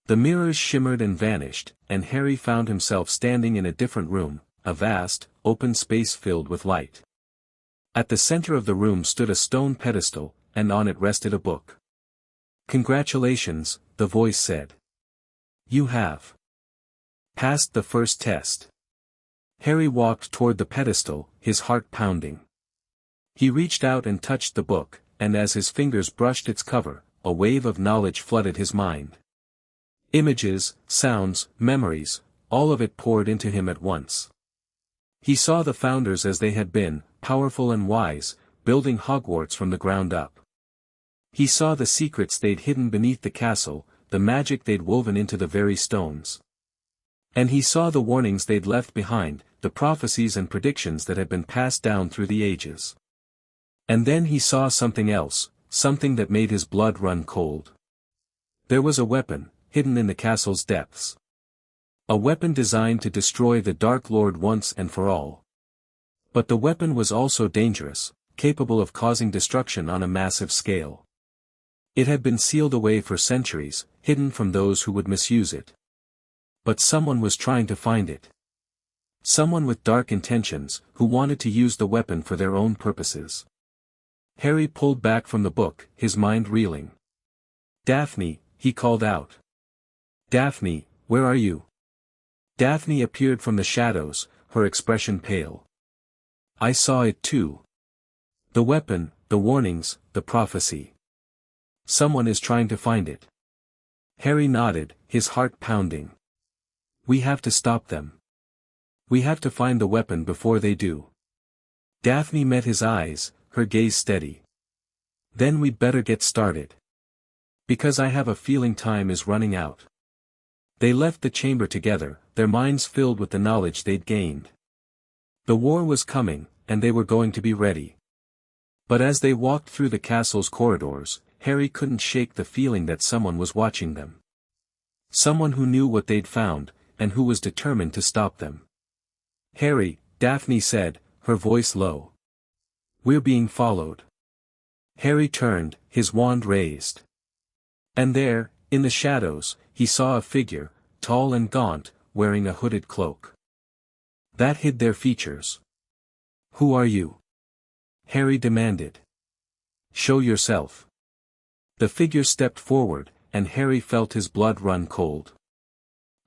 The mirrors shimmered and vanished, and Harry found himself standing in a different room, a vast, open space filled with light. At the center of the room stood a stone pedestal, and on it rested a book. Congratulations, the voice said. You have passed the first test. Harry walked toward the pedestal, his heart pounding. He reached out and touched the book, and as his fingers brushed its cover, a wave of knowledge flooded his mind. Images, sounds, memories, all of it poured into him at once. He saw the founders as they had been, powerful and wise, building Hogwarts from the ground up. He saw the secrets they'd hidden beneath the castle, the magic they'd woven into the very stones. And he saw the warnings they'd left behind, the prophecies and predictions that had been passed down through the ages. And then he saw something else, something that made his blood run cold. There was a weapon, hidden in the castle's depths. A weapon designed to destroy the Dark Lord once and for all. But the weapon was also dangerous, capable of causing destruction on a massive scale. It had been sealed away for centuries, hidden from those who would misuse it. But someone was trying to find it. Someone with dark intentions, who wanted to use the weapon for their own purposes. Harry pulled back from the book, his mind reeling. Daphne, he called out. Daphne, where are you? Daphne appeared from the shadows, her expression pale. I saw it too. The weapon, the warnings, the prophecy. Someone is trying to find it. Harry nodded, his heart pounding. We have to stop them. We have to find the weapon before they do. Daphne met his eyes, her gaze steady. Then we'd better get started. Because I have a feeling time is running out. They left the chamber together, their minds filled with the knowledge they'd gained. The war was coming, and they were going to be ready. But as they walked through the castle's corridors, Harry couldn't shake the feeling that someone was watching them. Someone who knew what they'd found, and who was determined to stop them. Harry, Daphne said, her voice low. We're being followed. Harry turned, his wand raised. And there, in the shadows, he saw a figure, tall and gaunt, wearing a hooded cloak. That hid their features. Who are you? Harry demanded. Show yourself. The figure stepped forward, and Harry felt his blood run cold.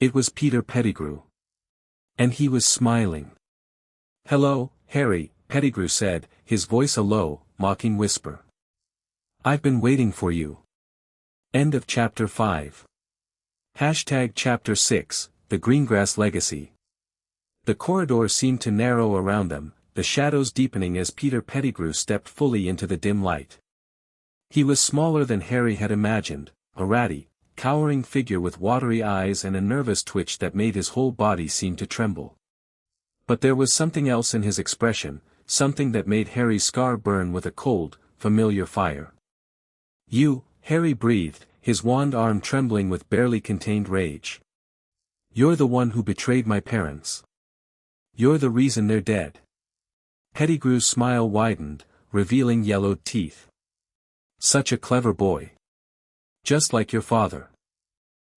It was Peter Pettigrew. And he was smiling. Hello, Harry, Pettigrew said, his voice a low, mocking whisper. I've been waiting for you. End of Chapter 5. Chapter 6, The Greengrass Legacy. The corridor seemed to narrow around them, the shadows deepening as Peter Pettigrew stepped fully into the dim light. He was smaller than Harry had imagined, a ratty, cowering figure with watery eyes and a nervous twitch that made his whole body seem to tremble. But there was something else in his expression, something that made Harry's scar burn with a cold, familiar fire. You, Harry breathed, his wand arm trembling with barely contained rage. You're the one who betrayed my parents. You're the reason they're dead. Pettigrew's smile widened, revealing yellowed teeth. Such a clever boy. Just like your father.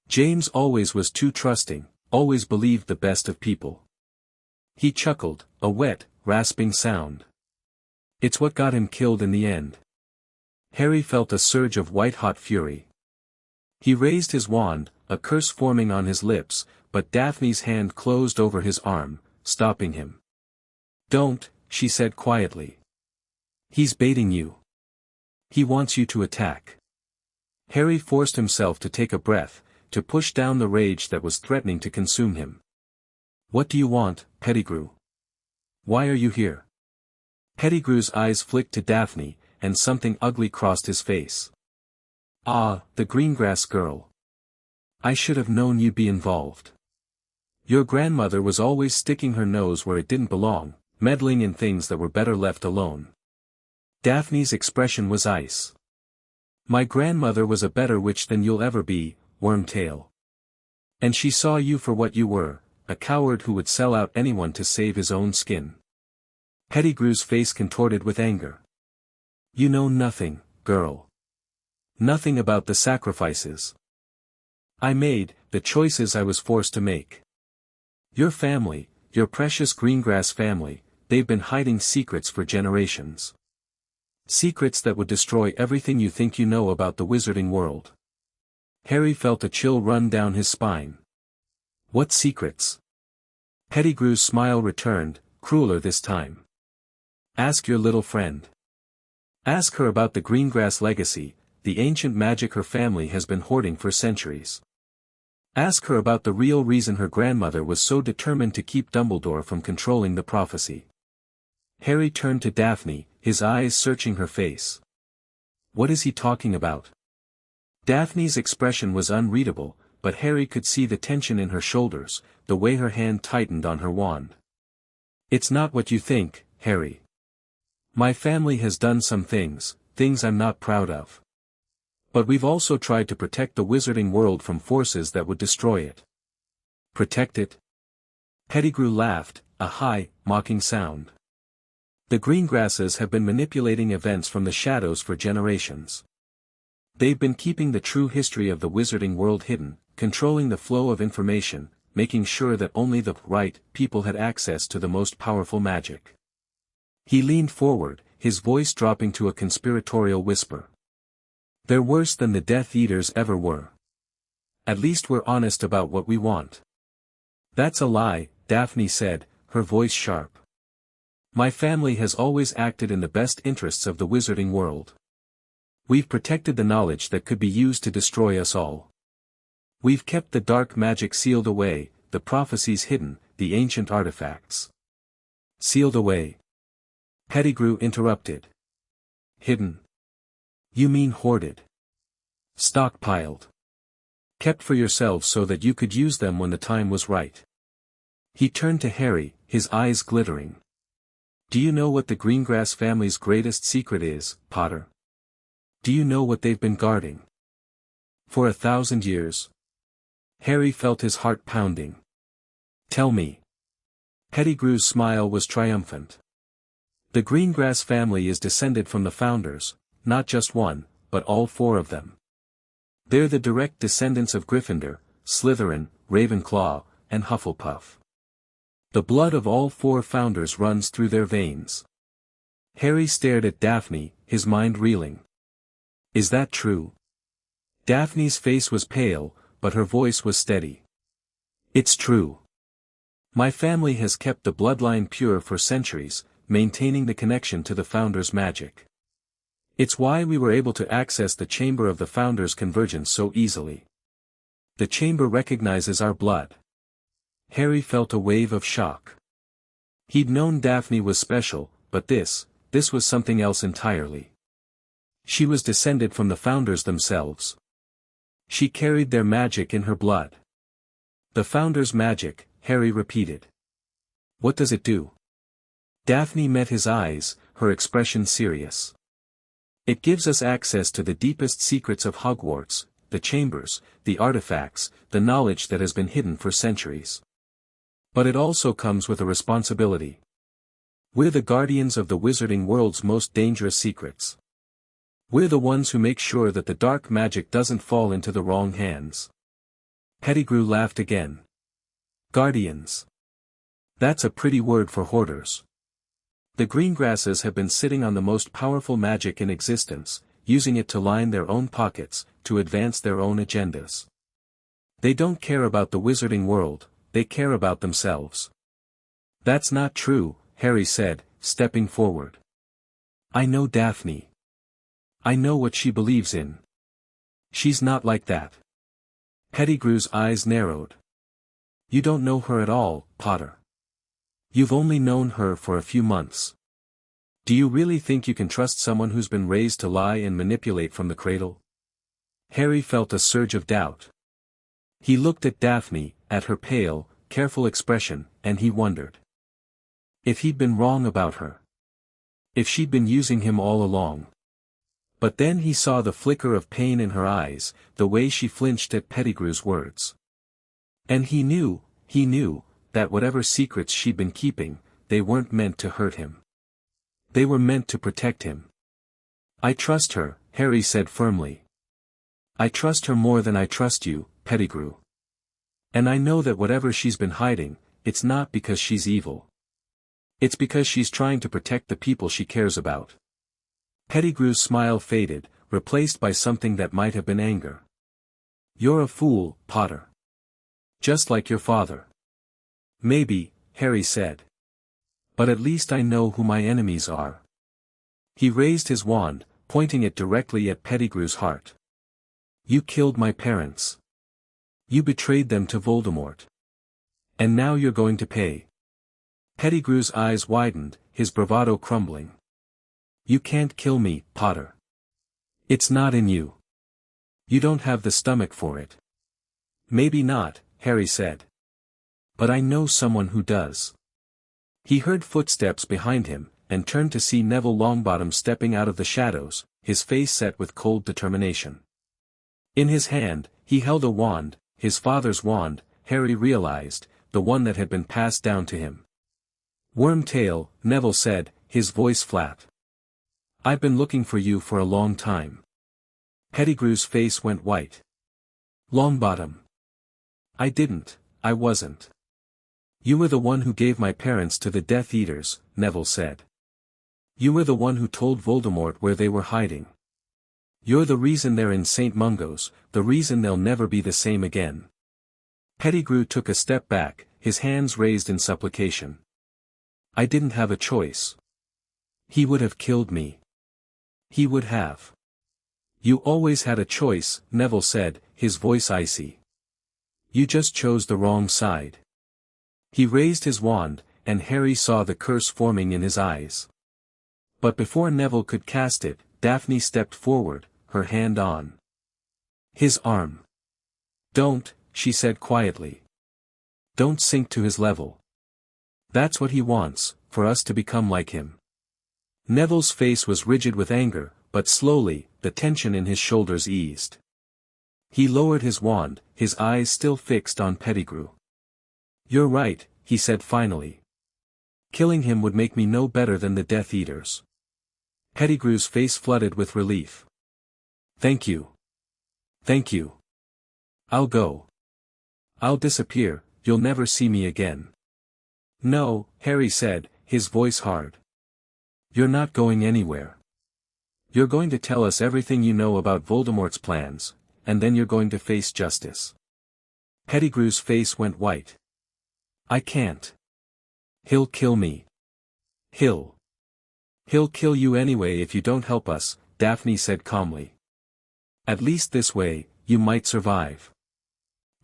James always was too trusting, always believed the best of people. He chuckled, a wet, rasping sound. It's what got him killed in the end. Harry felt a surge of white-hot fury. He raised his wand, a curse forming on his lips, but Daphne's hand closed over his arm, stopping him. Don't, she said quietly. He's baiting you. He wants you to attack. Harry forced himself to take a breath, to push down the rage that was threatening to consume him. "What do you want, Pettigrew? Why are you here?" Pettigrew's eyes flicked to Daphne, and something ugly crossed his face. "Ah, the Greengrass girl. I should have known you'd be involved. Your grandmother was always sticking her nose where it didn't belong, meddling in things that were better left alone." Daphne's expression was ice. "My grandmother was a better witch than you'll ever be, Wormtail. And she saw you for what you were, a coward who would sell out anyone to save his own skin." Pettigrew's face contorted with anger. "You know nothing, girl. Nothing about the sacrifices I made, the choices I was forced to make. Your family, your precious Greengrass family, they've been hiding secrets for generations. Secrets that would destroy everything you think you know about the wizarding world." Harry felt a chill run down his spine. "What secrets?" Pettigrew's smile returned, crueler this time. "Ask your little friend. Ask her about the Greengrass legacy, the ancient magic her family has been hoarding for centuries. Ask her about the real reason her grandmother was so determined to keep Dumbledore from controlling the prophecy." Harry turned to Daphne, his eyes searching her face. "What is he talking about?" Daphne's expression was unreadable, but Harry could see the tension in her shoulders, the way her hand tightened on her wand. "It's not what you think, Harry. My family has done some things I'm not proud of. But we've also tried to protect the wizarding world from forces that would destroy it." "Protect it?" Pettigrew laughed, a high, mocking sound. "The Greengrasses have been manipulating events from the shadows for generations. They've been keeping the true history of the wizarding world hidden, controlling the flow of information, making sure that only the right people had access to the most powerful magic." He leaned forward, his voice dropping to a conspiratorial whisper. "They're worse than the Death Eaters ever were. At least we're honest about what we want." "That's a lie," Daphne said, her voice sharp. "My family has always acted in the best interests of the wizarding world. We've protected the knowledge that could be used to destroy us all. We've kept the dark magic sealed away, the prophecies hidden, the ancient artifacts." "Sealed away?" Pettigrew interrupted. "Hidden? You mean hoarded? Stockpiled? Kept for yourselves so that you could use them when the time was right?" He turned to Harry, his eyes glittering. "Do you know what the Greengrass family's greatest secret is, Potter? Do you know what they've been guarding for 1,000 years?" Harry felt his heart pounding. "Tell me." Pettigrew's smile was triumphant. "The Greengrass family is descended from the founders, not just one, but all four of them. They're the direct descendants of Gryffindor, Slytherin, Ravenclaw, and Hufflepuff. The blood of all four founders runs through their veins." Harry stared at Daphne, his mind reeling. "Is that true?" Daphne's face was pale, but her voice was steady. "It's true. My family has kept the bloodline pure for centuries, maintaining the connection to the founders' magic. It's why we were able to access the chamber of the Founders' Convergence so easily. The chamber recognizes our blood." Harry felt a wave of shock. He'd known Daphne was special, but this was something else entirely. She was descended from the Founders themselves. She carried their magic in her blood. "The Founders' magic," Harry repeated. "What does it do?" Daphne met his eyes, her expression serious. "It gives us access to the deepest secrets of Hogwarts, the chambers, the artifacts, the knowledge that has been hidden for centuries. But it also comes with a responsibility. We're the guardians of the wizarding world's most dangerous secrets. We're the ones who make sure that the dark magic doesn't fall into the wrong hands." Pettigrew laughed again. "Guardians. That's a pretty word for hoarders. The Greengrasses have been sitting on the most powerful magic in existence, using it to line their own pockets, to advance their own agendas. They don't care about the wizarding world, they care about themselves." "That's not true," Harry said, stepping forward. "I know Daphne. I know what she believes in. She's not like that." Pettigrew's eyes narrowed. You don't know her at all, Potter. You've only known her for a few months. Do you really think you can trust someone who's been raised to lie and manipulate from the cradle? Harry felt a surge of doubt. He looked at Daphne, at her pale, careful expression, and he wondered if he'd been wrong about her. If she'd been using him all along. But then he saw the flicker of pain in her eyes, the way she flinched at Pettigrew's words. And he knew, that whatever secrets she'd been keeping, they weren't meant to hurt him. They were meant to protect him. I trust her, Harry said firmly. I trust her more than I trust you, Pettigrew. And I know that whatever she's been hiding, it's not because she's evil. It's because she's trying to protect the people she cares about. Pettigrew's smile faded, replaced by something that might have been anger. You're a fool, Potter. Just like your father. Maybe, Harry said. But at least I know who my enemies are. He raised his wand, pointing it directly at Pettigrew's heart. You killed my parents. You betrayed them to Voldemort. And now you're going to pay. Pettigrew's eyes widened, his bravado crumbling. You can't kill me, Potter. It's not in you. You don't have the stomach for it. Maybe not, Harry said. But I know someone who does. He heard footsteps behind him, and turned to see Neville Longbottom stepping out of the shadows, his face set with cold determination. In his hand, he held a wand, his father's wand, Harry realized, the one that had been passed down to him. Wormtail, Neville said, his voice flat. I've been looking for you for a long time. Pettigrew's face went white. Longbottom. I wasn't. You were the one who gave my parents to the Death Eaters, Neville said. You were the one who told Voldemort where they were hiding. You're the reason they're in St. Mungo's, the reason they'll never be the same again. Pettigrew took a step back, his hands raised in supplication. I didn't have a choice. He would have killed me. He would have. You always had a choice, Neville said, his voice icy. You just chose the wrong side. He raised his wand, and Harry saw the curse forming in his eyes. But before Neville could cast it, Daphne stepped forward, her hand on his arm. Don't, she said quietly. Don't sink to his level. That's what he wants, for us to become like him. Neville's face was rigid with anger, but slowly, the tension in his shoulders eased. He lowered his wand, his eyes still fixed on Pettigrew. You're right, he said finally. Killing him would make me no better than the Death Eaters. Pettigrew's face flooded with relief. Thank you. Thank you. I'll go. I'll disappear, you'll never see me again. No, Harry said, his voice hard. You're not going anywhere. You're going to tell us everything you know about Voldemort's plans, and then you're going to face justice. Pettigrew's face went white. I can't. He'll kill me. He'll kill you anyway if you don't help us, Daphne said calmly. At least this way, you might survive.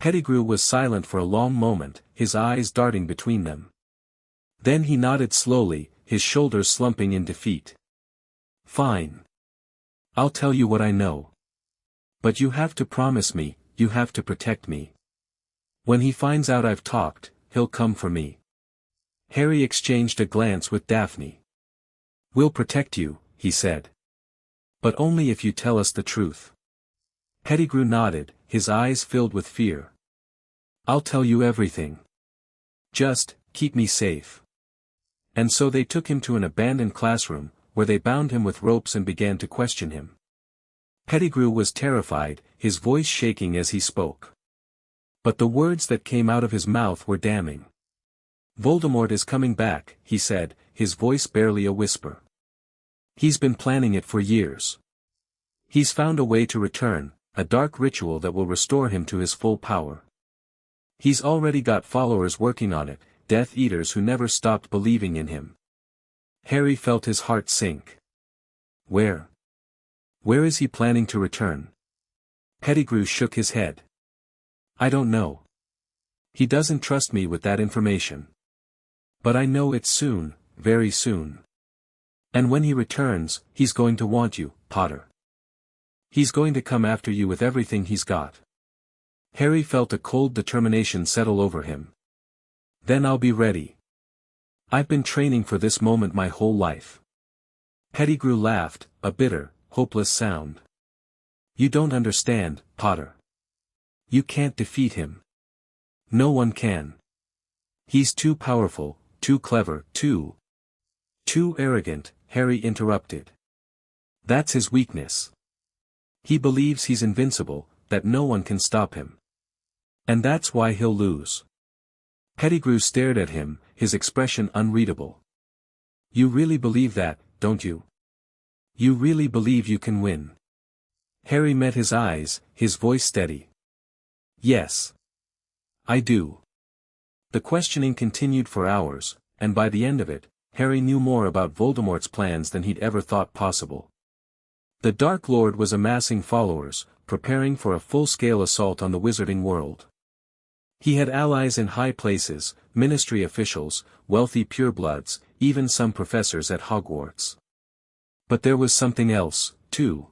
Pettigrew was silent for a long moment, his eyes darting between them. Then he nodded slowly, his shoulders slumping in defeat. Fine. I'll tell you what I know. But you have to promise me, you have to protect me. When he finds out I've talked, he'll come for me. Harry exchanged a glance with Daphne. We'll protect you, he said. But only if you tell us the truth. Pettigrew nodded, his eyes filled with fear. I'll tell you everything. Just, keep me safe. And so they took him to an abandoned classroom, where they bound him with ropes and began to question him. Pettigrew was terrified, his voice shaking as he spoke. But the words that came out of his mouth were damning. Voldemort is coming back, he said, his voice barely a whisper. He's been planning it for years. He's found a way to return, a dark ritual that will restore him to his full power. He's already got followers working on it, Death Eaters who never stopped believing in him. Harry felt his heart sink. Where? Where is he planning to return? Pettigrew shook his head. I don't know. He doesn't trust me with that information. But I know it's soon, very soon. And when he returns, he's going to want you, Potter. He's going to come after you with everything he's got. Harry felt a cold determination settle over him. Then I'll be ready. I've been training for this moment my whole life. Pettigrew laughed, a bitter, hopeless sound. You don't understand, Potter. You can't defeat him. No one can. He's too powerful, too clever, too arrogant, Harry interrupted. That's his weakness. He believes he's invincible, that no one can stop him. And that's why he'll lose. Pettigrew stared at him, his expression unreadable. You really believe that, don't you? You really believe you can win? Harry met his eyes, his voice steady. Yes. I do. The questioning continued for hours, and by the end of it, Harry knew more about Voldemort's plans than he'd ever thought possible. The Dark Lord was amassing followers, preparing for a full-scale assault on the wizarding world. He had allies in high places, ministry officials, wealthy purebloods, even some professors at Hogwarts. But there was something else, too.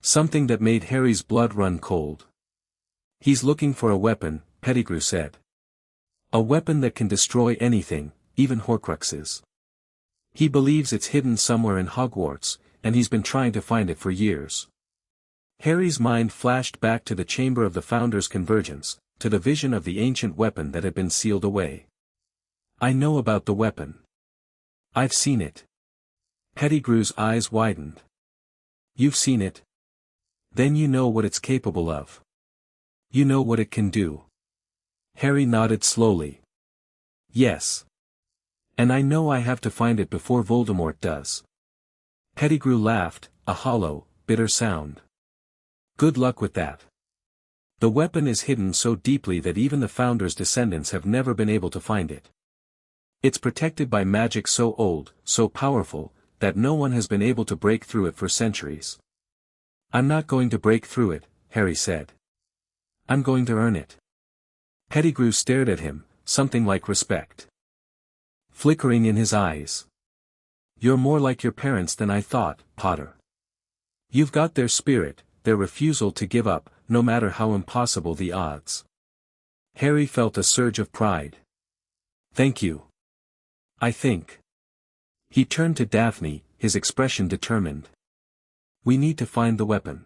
Something that made Harry's blood run cold. He's looking for a weapon, Pettigrew said. A weapon that can destroy anything, even Horcruxes. He believes it's hidden somewhere in Hogwarts, and he's been trying to find it for years. Harry's mind flashed back to the chamber of the Founder's Convergence, to the vision of the ancient weapon that had been sealed away. I know about the weapon. I've seen it. Pettigrew's eyes widened. You've seen it? Then you know what it's capable of. You know what it can do. Harry nodded slowly. Yes. And I know I have to find it before Voldemort does. Pettigrew laughed, a hollow, bitter sound. Good luck with that. The weapon is hidden so deeply that even the Founder's descendants have never been able to find it. It's protected by magic so old, so powerful, that no one has been able to break through it for centuries. I'm not going to break through it, Harry said. I'm going to earn it. Pettigrew stared at him, something like respect flickering in his eyes. You're more like your parents than I thought, Potter. You've got their spirit, their refusal to give up, no matter how impossible the odds. Harry felt a surge of pride. Thank you. I think. He turned to Daphne, his expression determined. We need to find the weapon.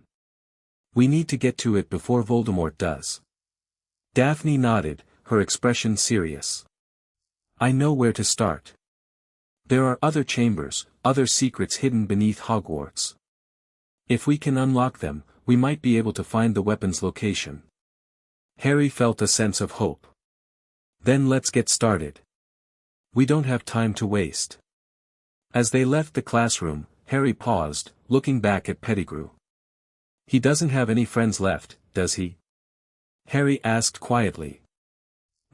We need to get to it before Voldemort does. Daphne nodded, her expression serious. I know where to start. There are other chambers, other secrets hidden beneath Hogwarts. If we can unlock them, we might be able to find the weapon's location. Harry felt a sense of hope. Then let's get started. We don't have time to waste. As they left the classroom, Harry paused, looking back at Pettigrew. He doesn't have any friends left, does he? Harry asked quietly.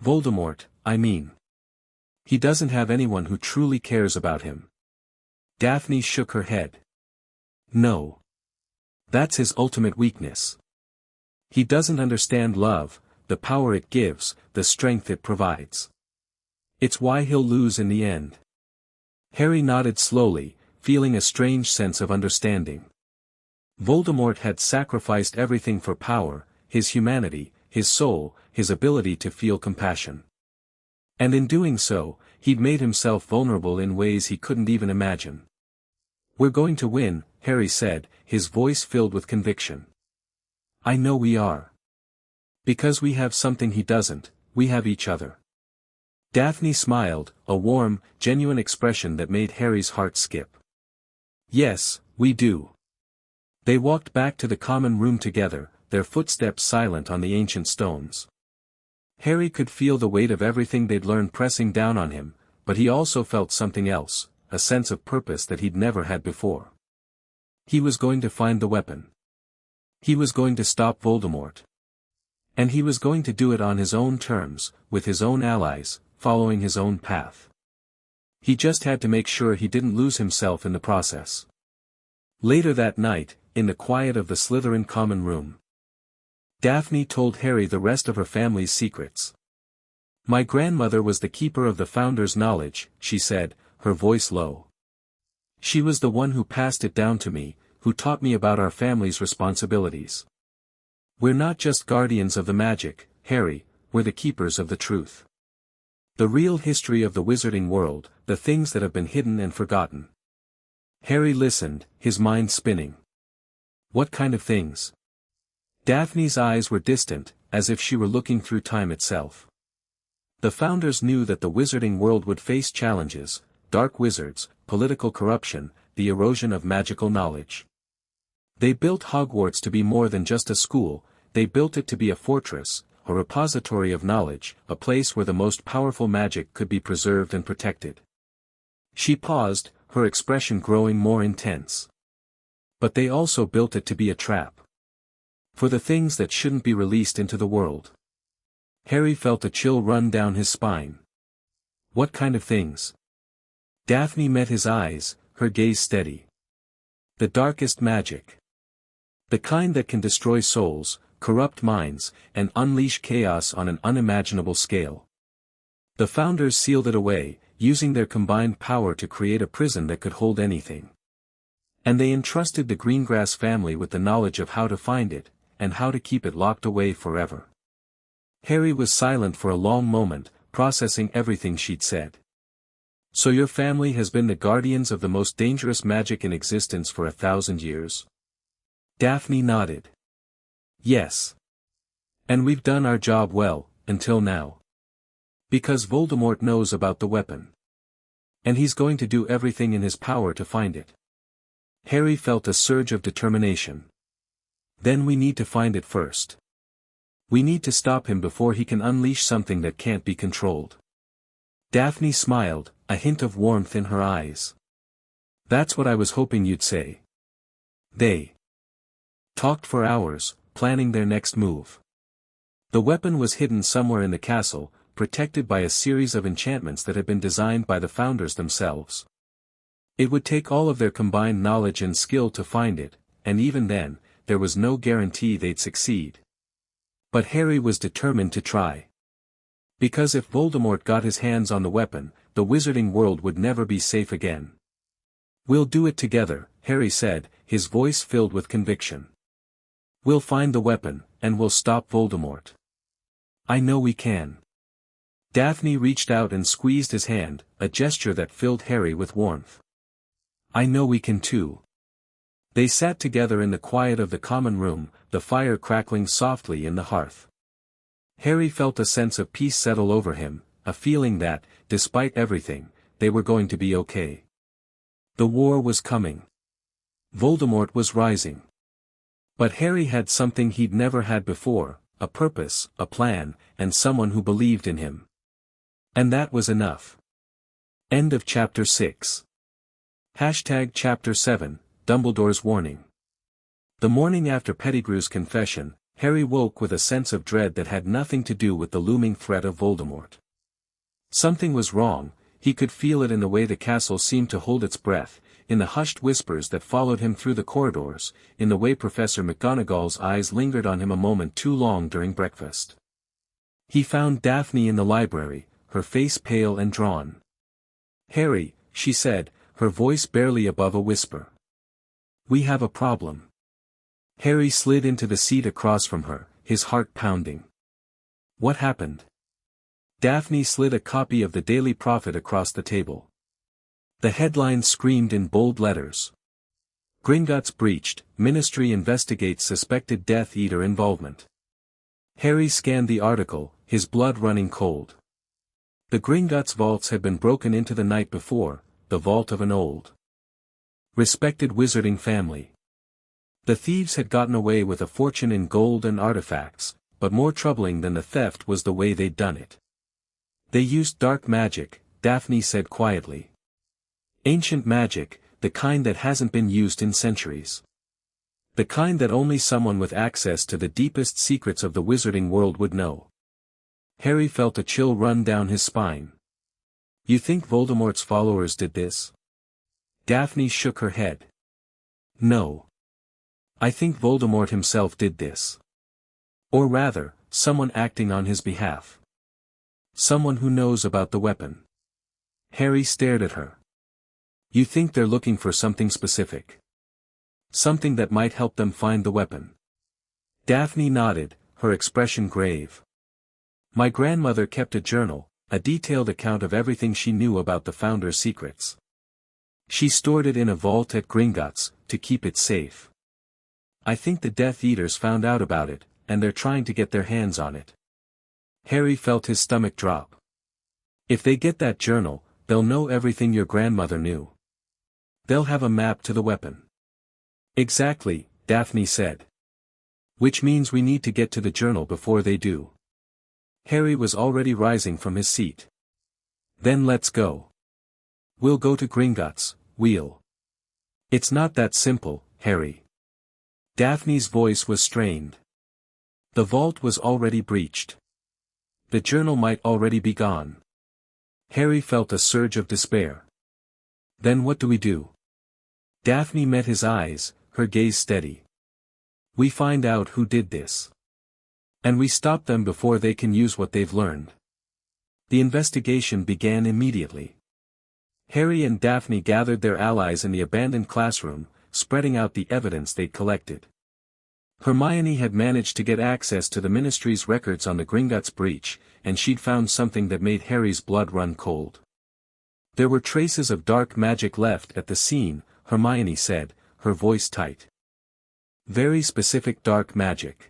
Voldemort, I mean. He doesn't have anyone who truly cares about him. Daphne shook her head. No. That's his ultimate weakness. He doesn't understand love, the power it gives, the strength it provides. It's why he'll lose in the end. Harry nodded slowly, feeling a strange sense of understanding. Voldemort had sacrificed everything for power, his humanity, his soul, his ability to feel compassion. And in doing so, he'd made himself vulnerable in ways he couldn't even imagine. We're going to win, Harry said, his voice filled with conviction. I know we are. Because we have something he doesn't, we have each other. Daphne smiled, a warm, genuine expression that made Harry's heart skip. Yes, we do. They walked back to the common room together, their footsteps silent on the ancient stones. Harry could feel the weight of everything they'd learned pressing down on him, but he also felt something else, a sense of purpose that he'd never had before. He was going to find the weapon. He was going to stop Voldemort. And he was going to do it on his own terms, with his own allies, following his own path. He just had to make sure he didn't lose himself in the process. Later that night, in the quiet of the Slytherin common room, Daphne told Harry the rest of her family's secrets. My grandmother was the keeper of the Founder's knowledge, she said, her voice low. She was the one who passed it down to me, who taught me about our family's responsibilities. We're not just guardians of the magic, Harry, we're the keepers of the truth. The real history of the wizarding world, the things that have been hidden and forgotten. Harry listened, his mind spinning. What kind of things? Daphne's eyes were distant, as if she were looking through time itself. The Founders knew that the wizarding world would face challenges, dark wizards, political corruption, the erosion of magical knowledge. They built Hogwarts to be more than just a school, they built it to be a fortress, a repository of knowledge, a place where the most powerful magic could be preserved and protected. She paused, her expression growing more intense. But they also built it to be a trap. For the things that shouldn't be released into the world. Harry felt a chill run down his spine. What kind of things? Daphne met his eyes, her gaze steady. The darkest magic. The kind that can destroy souls, corrupt minds, and unleash chaos on an unimaginable scale. The Founders sealed it away, using their combined power to create a prison that could hold anything. And they entrusted the Greengrass family with the knowledge of how to find it, and how to keep it locked away forever. Harry was silent for a long moment, processing everything she'd said. So your family has been the guardians of the most dangerous magic in existence for 1,000 years? Daphne nodded. Yes. And we've done our job well, until now. Because Voldemort knows about the weapon. And he's going to do everything in his power to find it. Harry felt a surge of determination. Then we need to find it first. We need to stop him before he can unleash something that can't be controlled. Daphne smiled, a hint of warmth in her eyes. That's what I was hoping you'd say. They talked for hours, planning their next move. The weapon was hidden somewhere in the castle, protected by a series of enchantments that had been designed by the Founders themselves. It would take all of their combined knowledge and skill to find it, and even then, there was no guarantee they'd succeed. But Harry was determined to try. Because if Voldemort got his hands on the weapon, the wizarding world would never be safe again. We'll do it together, Harry said, his voice filled with conviction. We'll find the weapon, and we'll stop Voldemort. I know we can. Daphne reached out and squeezed his hand, a gesture that filled Harry with warmth. I know we can too. They sat together in the quiet of the common room, the fire crackling softly in the hearth. Harry felt a sense of peace settle over him, a feeling that, despite everything, they were going to be okay. The war was coming. Voldemort was rising. But Harry had something he'd never had before, a purpose, a plan, and someone who believed in him. And that was enough. End of Chapter 6. Chapter 7, Dumbledore's Warning. The morning after Pettigrew's confession, Harry woke with a sense of dread that had nothing to do with the looming threat of Voldemort. Something was wrong, he could feel it in the way the castle seemed to hold its breath, in the hushed whispers that followed him through the corridors, in the way Professor McGonagall's eyes lingered on him a moment too long during breakfast. He found Daphne in the library, her face pale and drawn. Harry, she said, her voice barely above a whisper. We have a problem. Harry slid into the seat across from her, his heart pounding. What happened? Daphne slid a copy of the Daily Prophet across the table. The headline screamed in bold letters. Gringotts breached, Ministry investigates suspected Death Eater involvement. Harry scanned the article, his blood running cold. The Gringotts vaults had been broken into the night before, the vault of an old, respected wizarding family. The thieves had gotten away with a fortune in gold and artifacts, but more troubling than the theft was the way they'd done it. They used dark magic, Daphne said quietly. Ancient magic, the kind that hasn't been used in centuries. The kind that only someone with access to the deepest secrets of the wizarding world would know. Harry felt a chill run down his spine. You think Voldemort's followers did this? Daphne shook her head. No. I think Voldemort himself did this. Or rather, someone acting on his behalf. Someone who knows about the weapon. Harry stared at her. You think they're looking for something specific? Something that might help them find the weapon? Daphne nodded, her expression grave. My grandmother kept a journal, a detailed account of everything she knew about the Founder's secrets. She stored it in a vault at Gringotts, to keep it safe. I think the Death Eaters found out about it, and they're trying to get their hands on it. Harry felt his stomach drop. If they get that journal, they'll know everything your grandmother knew. They'll have a map to the weapon. Exactly, Daphne said. Which means we need to get to the journal before they do. Harry was already rising from his seat. Then let's go. We'll go to Gringotts, we'll. It's not that simple, Harry. Daphne's voice was strained. The vault was already breached. The journal might already be gone. Harry felt a surge of despair. Then what do we do? Daphne met his eyes, her gaze steady. We find out who did this. And we stop them before they can use what they've learned. The investigation began immediately. Harry and Daphne gathered their allies in the abandoned classroom, spreading out the evidence they'd collected. Hermione had managed to get access to the Ministry's records on the Gringotts breach, and she'd found something that made Harry's blood run cold. There were traces of dark magic left at the scene, Hermione said, her voice tight. Very specific dark magic.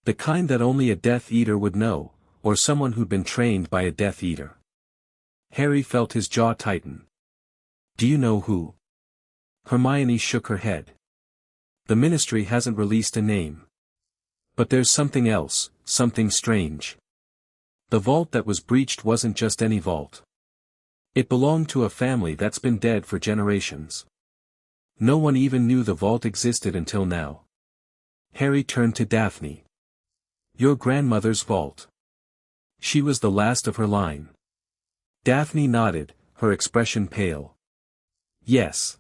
The kind that only a Death Eater would know, or someone who'd been trained by a Death Eater. Harry felt his jaw tighten. Do you know who? Hermione shook her head. The Ministry hasn't released a name. But there's something else, something strange. The vault that was breached wasn't just any vault. It belonged to a family that's been dead for generations. No one even knew the vault existed until now. Harry turned to Daphne. Your grandmother's vault. She was the last of her line. Daphne nodded, her expression pale. Yes.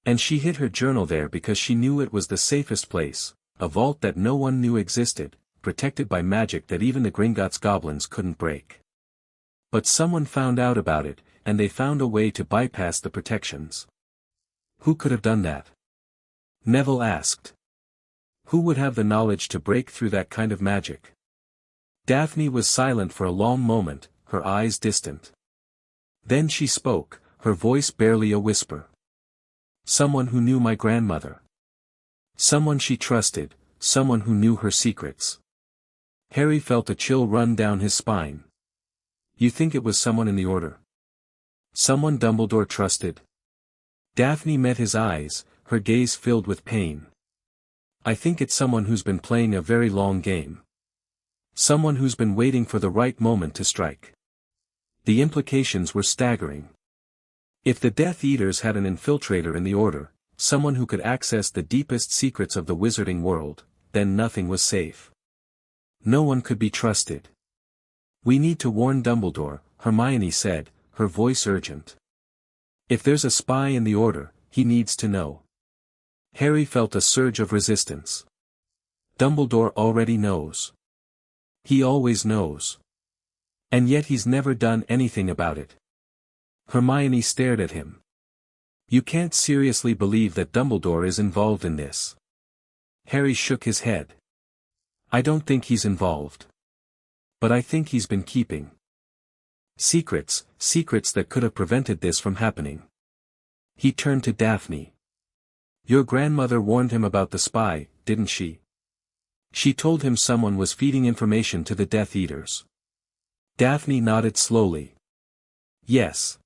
And she hid her journal there because she knew it was the safest place, a vault that no one knew existed, protected by magic that even the Gringotts goblins couldn't break. But someone found out about it, and they found a way to bypass the protections. Who could have done that? Neville asked. Who would have the knowledge to break through that kind of magic? Daphne was silent for a long moment, her eyes distant. Then she spoke, her voice barely a whisper. Someone who knew my grandmother. Someone she trusted, someone who knew her secrets. Harry felt a chill run down his spine. You think it was someone in the Order? Someone Dumbledore trusted? Daphne met his eyes, her gaze filled with pain. I think it's someone who's been playing a very long game. Someone who's been waiting for the right moment to strike. The implications were staggering. If the Death Eaters had an infiltrator in the Order, someone who could access the deepest secrets of the wizarding world, then nothing was safe. No one could be trusted. We need to warn Dumbledore, Hermione said, her voice urgent. If there's a spy in the Order, he needs to know. Harry felt a surge of resistance. Dumbledore already knows. He always knows. And yet he's never done anything about it. Hermione stared at him. You can't seriously believe that Dumbledore is involved in this. Harry shook his head. I don't think he's involved. But I think he's been keeping secrets that could have prevented this from happening. He turned to Daphne. Your grandmother warned him about the spy, didn't she? She told him someone was feeding information to the Death Eaters. Daphne nodded slowly. Yes.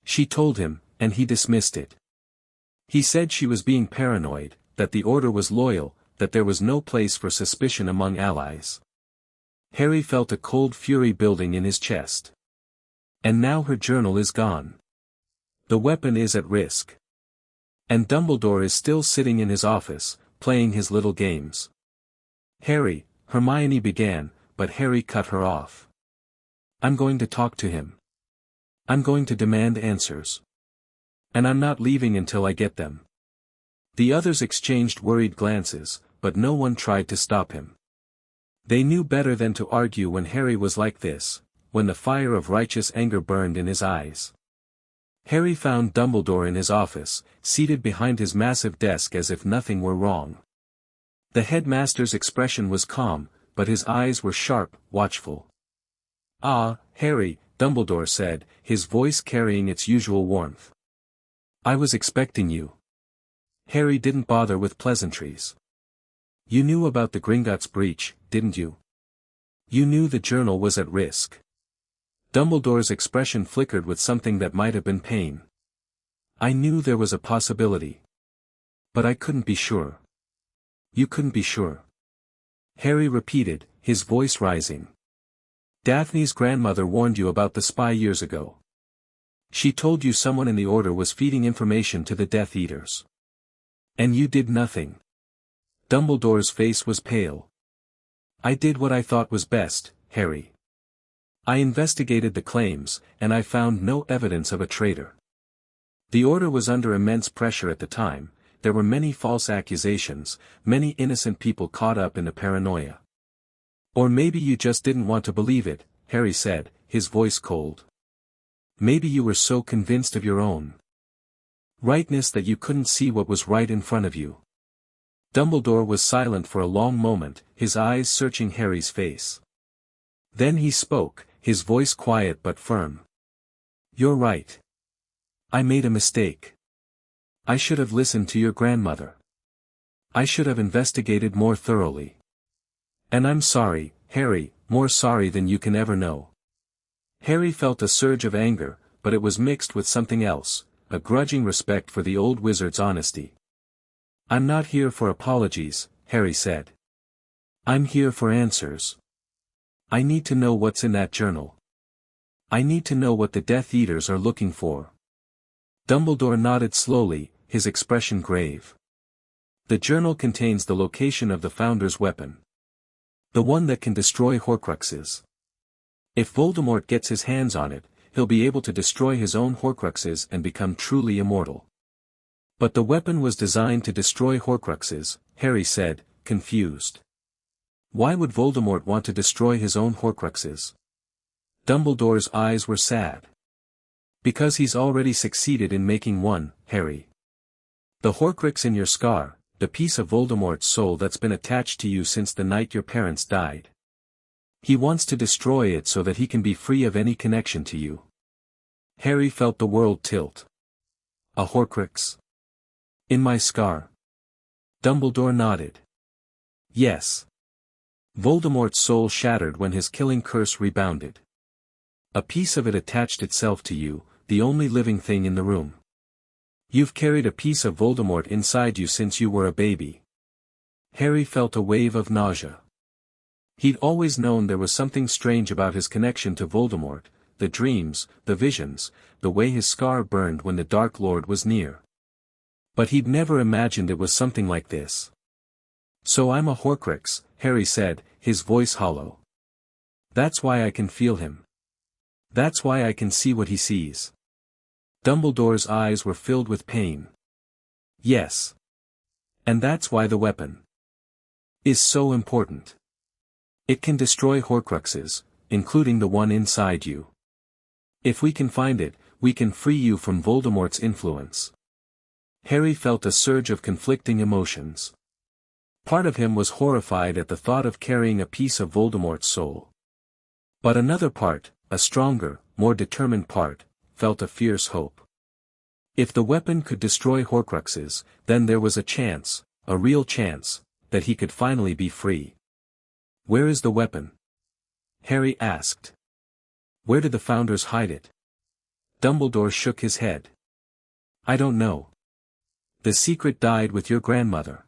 She told him, and he dismissed it. He said she was being paranoid, that the Order was loyal, that there was no place for suspicion among allies. Harry felt a cold fury building in his chest. And now her journal is gone. The weapon is at risk. And Dumbledore is still sitting in his office, playing his little games. Harry, Hermione began, but Harry cut her off. I'm going to talk to him. I'm going to demand answers. And I'm not leaving until I get them. The others exchanged worried glances, but no one tried to stop him. They knew better than to argue when Harry was like this, when the fire of righteous anger burned in his eyes. Harry found Dumbledore in his office, seated behind his massive desk as if nothing were wrong. The headmaster's expression was calm, but his eyes were sharp, watchful. "Ah, Harry," Dumbledore said, his voice carrying its usual warmth. "I was expecting you." Harry didn't bother with pleasantries. "You knew about the Gringotts breach, didn't you? You knew the journal was at risk." Dumbledore's expression flickered with something that might have been pain. "I knew there was a possibility. But I couldn't be sure." "You couldn't be sure?" Harry repeated, his voice rising. "Daphne's grandmother warned you about the spy years ago. She told you someone in the Order was feeding information to the Death Eaters. And you did nothing." Dumbledore's face was pale. "I did what I thought was best, Harry. I investigated the claims, and I found no evidence of a traitor. The Order was under immense pressure at the time, there were many false accusations, many innocent people caught up in the paranoia. Or maybe you just didn't want to believe it," Harry said, his voice cold. "Maybe you were so convinced of your own rightness that you couldn't see what was right in front of you." Dumbledore was silent for a long moment, his eyes searching Harry's face. Then he spoke, his voice quiet but firm. "You're right. I made a mistake. I should have listened to your grandmother. I should have investigated more thoroughly. And I'm sorry, Harry, more sorry than you can ever know." Harry felt a surge of anger, but it was mixed with something else, a grudging respect for the old wizard's honesty. "I'm not here for apologies," Harry said. "I'm here for answers. I need to know what's in that journal. I need to know what the Death Eaters are looking for." Dumbledore nodded slowly, his expression grave. "The journal contains the location of the Founder's weapon. The one that can destroy Horcruxes. If Voldemort gets his hands on it, he'll be able to destroy his own Horcruxes and become truly immortal." "But the weapon was designed to destroy Horcruxes," Harry said, confused. "Why would Voldemort want to destroy his own Horcruxes?" Dumbledore's eyes were sad. "Because he's already succeeded in making one, Harry. The Horcrux in your scar, the piece of Voldemort's soul that's been attached to you since the night your parents died. He wants to destroy it so that he can be free of any connection to you." Harry felt the world tilt. "A Horcrux? In my scar?" Dumbledore nodded. "Yes. Voldemort's soul shattered when his killing curse rebounded. A piece of it attached itself to you, the only living thing in the room. You've carried a piece of Voldemort inside you since you were a baby." Harry felt a wave of nausea. He'd always known there was something strange about his connection to Voldemort, the dreams, the visions, the way his scar burned when the Dark Lord was near. But he'd never imagined it was something like this. "So I'm a Horcrux," Harry said, his voice hollow. "That's why I can feel him. That's why I can see what he sees." Dumbledore's eyes were filled with pain. "Yes. And that's why the weapon is so important. It can destroy Horcruxes, including the one inside you. If we can find it, we can free you from Voldemort's influence." Harry felt a surge of conflicting emotions. Part of him was horrified at the thought of carrying a piece of Voldemort's soul. But another part, a stronger, more determined part, felt a fierce hope. If the weapon could destroy Horcruxes, then there was a chance, a real chance, that he could finally be free. "Where is the weapon?" Harry asked. "Where did the Founders hide it?" Dumbledore shook his head. "I don't know. The secret died with your grandmother.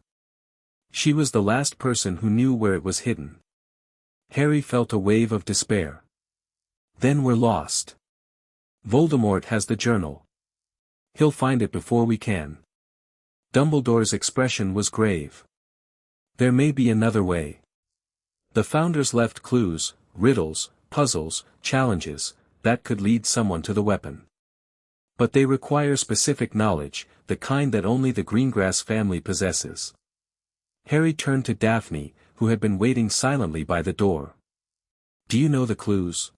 She was the last person who knew where it was hidden." Harry felt a wave of despair. "Then we're lost. Voldemort has the journal. He'll find it before we can." Dumbledore's expression was grave. "There may be another way. The Founders left clues, riddles, puzzles, challenges, that could lead someone to the weapon. But they require specific knowledge, the kind that only the Greengrass family possesses." Harry turned to Daphne, who had been waiting silently by the door. "Do you know the clues?"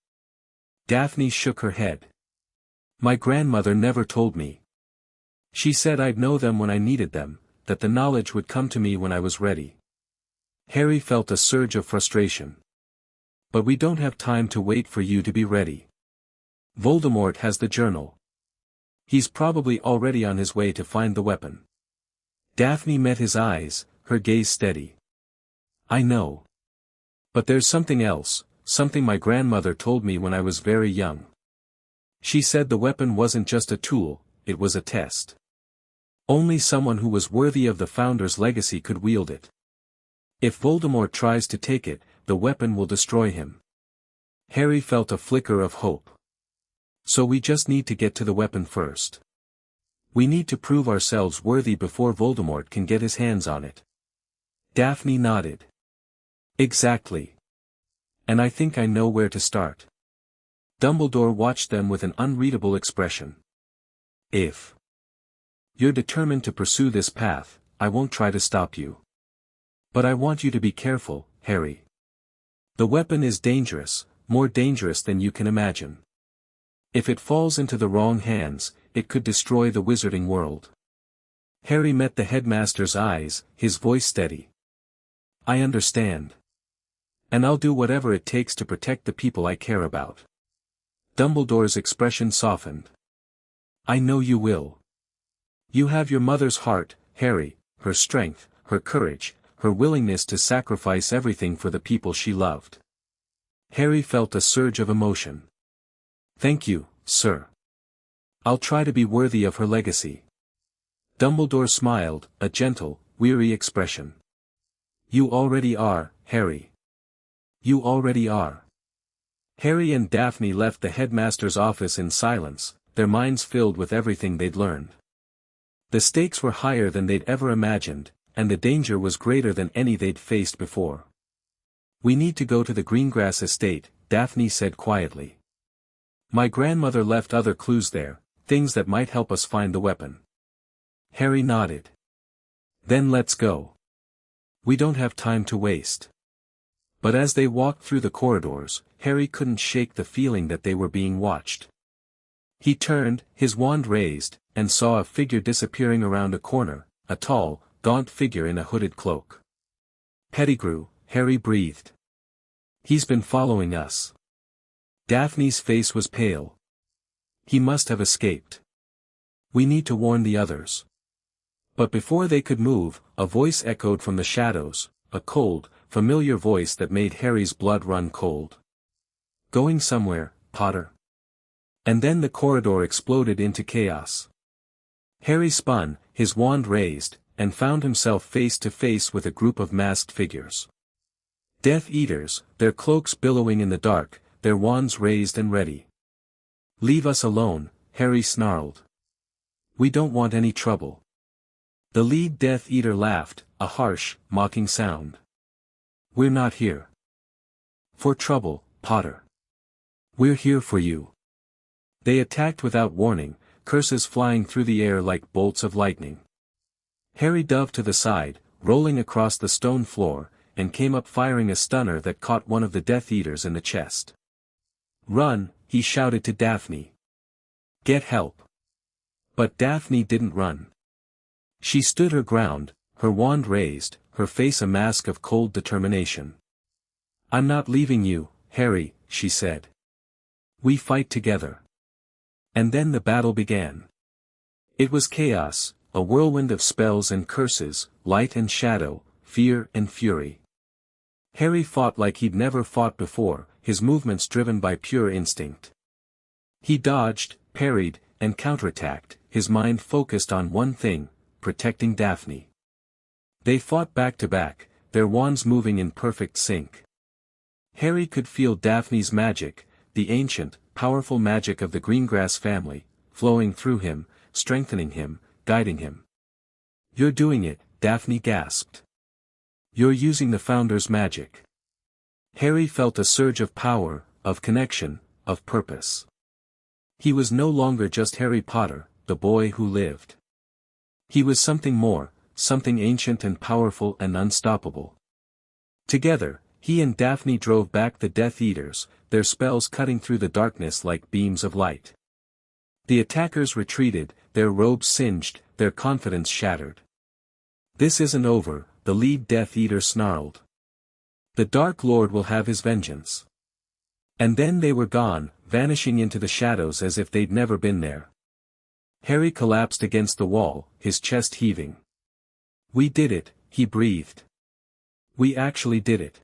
Daphne shook her head. "My grandmother never told me. She said I'd know them when I needed them, that the knowledge would come to me when I was ready." Harry felt a surge of frustration. "But we don't have time to wait for you to be ready. Voldemort has the journal. He's probably already on his way to find the weapon." Daphne met his eyes, her gaze steady. "I know. But there's something else, something my grandmother told me when I was very young. She said the weapon wasn't just a tool, it was a test. Only someone who was worthy of the Founder's legacy could wield it. If Voldemort tries to take it, the weapon will destroy him." Harry felt a flicker of hope. "So we just need to get to the weapon first. We need to prove ourselves worthy before Voldemort can get his hands on it." Daphne nodded. "Exactly. And I think I know where to start." Dumbledore watched them with an unreadable expression. "If you're determined to pursue this path, I won't try to stop you. But I want you to be careful, Harry. The weapon is dangerous, more dangerous than you can imagine. If it falls into the wrong hands, it could destroy the wizarding world." Harry met the headmaster's eyes, his voice steady. "I understand. And I'll do whatever it takes to protect the people I care about." Dumbledore's expression softened. "I know you will. You have your mother's heart, Harry, her strength, her courage, her willingness to sacrifice everything for the people she loved." Harry felt a surge of emotion. "Thank you, sir. I'll try to be worthy of her legacy." Dumbledore smiled, a gentle, weary expression. "You already are, Harry. You already are." Harry and Daphne left the headmaster's office in silence, their minds filled with everything they'd learned. The stakes were higher than they'd ever imagined, and the danger was greater than any they'd faced before. "We need to go to the Greengrass estate," Daphne said quietly. "My grandmother left other clues there, things that might help us find the weapon." Harry nodded. "Then let's go. We don't have time to waste." But as they walked through the corridors, Harry couldn't shake the feeling that they were being watched. He turned, his wand raised, and saw a figure disappearing around a corner, a tall, gaunt figure in a hooded cloak. "Pettigrew," Harry breathed. "He's been following us." Daphne's face was pale. "He must have escaped. We need to warn the others." But before they could move, a voice echoed from the shadows, a cold, familiar voice that made Harry's blood run cold. "Going somewhere, Potter?" And then the corridor exploded into chaos. Harry spun, his wand raised, and found himself face to face with a group of masked figures. Death Eaters, their cloaks billowing in the dark, their wands raised and ready. "Leave us alone," Harry snarled. "We don't want any trouble." The lead Death Eater laughed, a harsh, mocking sound. "We're not here for trouble, Potter. We're here for you." They attacked without warning, curses flying through the air like bolts of lightning. Harry dove to the side, rolling across the stone floor, and came up firing a stunner that caught one of the Death Eaters in the chest. "Run," he shouted to Daphne. "Get help." But Daphne didn't run. She stood her ground, her wand raised, her face a mask of cold determination. "I'm not leaving you, Harry," she said. "We fight together." And then the battle began. It was chaos, a whirlwind of spells and curses, light and shadow, fear and fury. Harry fought like he'd never fought before, his movements driven by pure instinct. He dodged, parried, and counterattacked, his mind focused on one thing: protecting Daphne. They fought back to back, their wands moving in perfect sync. Harry could feel Daphne's magic, the ancient, powerful magic of the Greengrass family, flowing through him, strengthening him, guiding him. "You're doing it," Daphne gasped. "You're using the Founder's magic." Harry felt a surge of power, of connection, of purpose. He was no longer just Harry Potter, the boy who lived. He was something more, something ancient and powerful and unstoppable. Together, he and Daphne drove back the Death Eaters, their spells cutting through the darkness like beams of light. The attackers retreated, their robes singed, their confidence shattered. "This isn't over," the lead Death Eater snarled. "The Dark Lord will have his vengeance." And then they were gone, vanishing into the shadows as if they'd never been there. Harry collapsed against the wall, his chest heaving. "We did it," he breathed. "We actually did it."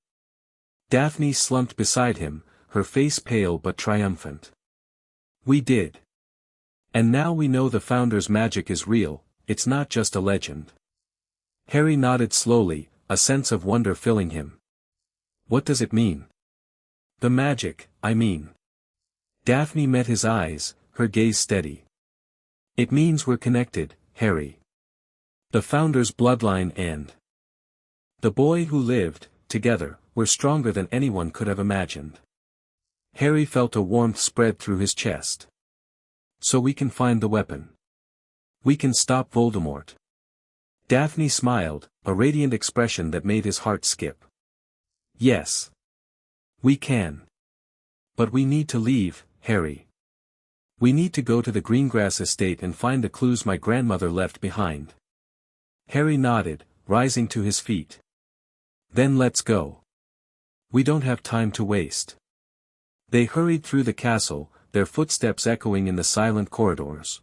Daphne slumped beside him, her face pale but triumphant. "We did. And now we know the Founder's magic is real, it's not just a legend." Harry nodded slowly, a sense of wonder filling him. "What does it mean?" "The magic, I mean." Daphne met his eyes, her gaze steady. "It means we're connected, Harry. The Founder's bloodline and the boy who lived, together, were stronger than anyone could have imagined." Harry felt a warmth spread through his chest. "So we can find the weapon. We can stop Voldemort." Daphne smiled, a radiant expression that made his heart skip. "Yes. We can. But we need to leave, Harry. We need to go to the Greengrass estate and find the clues my grandmother left behind." Harry nodded, rising to his feet. "Then let's go. We don't have time to waste." They hurried through the castle, their footsteps echoing in the silent corridors.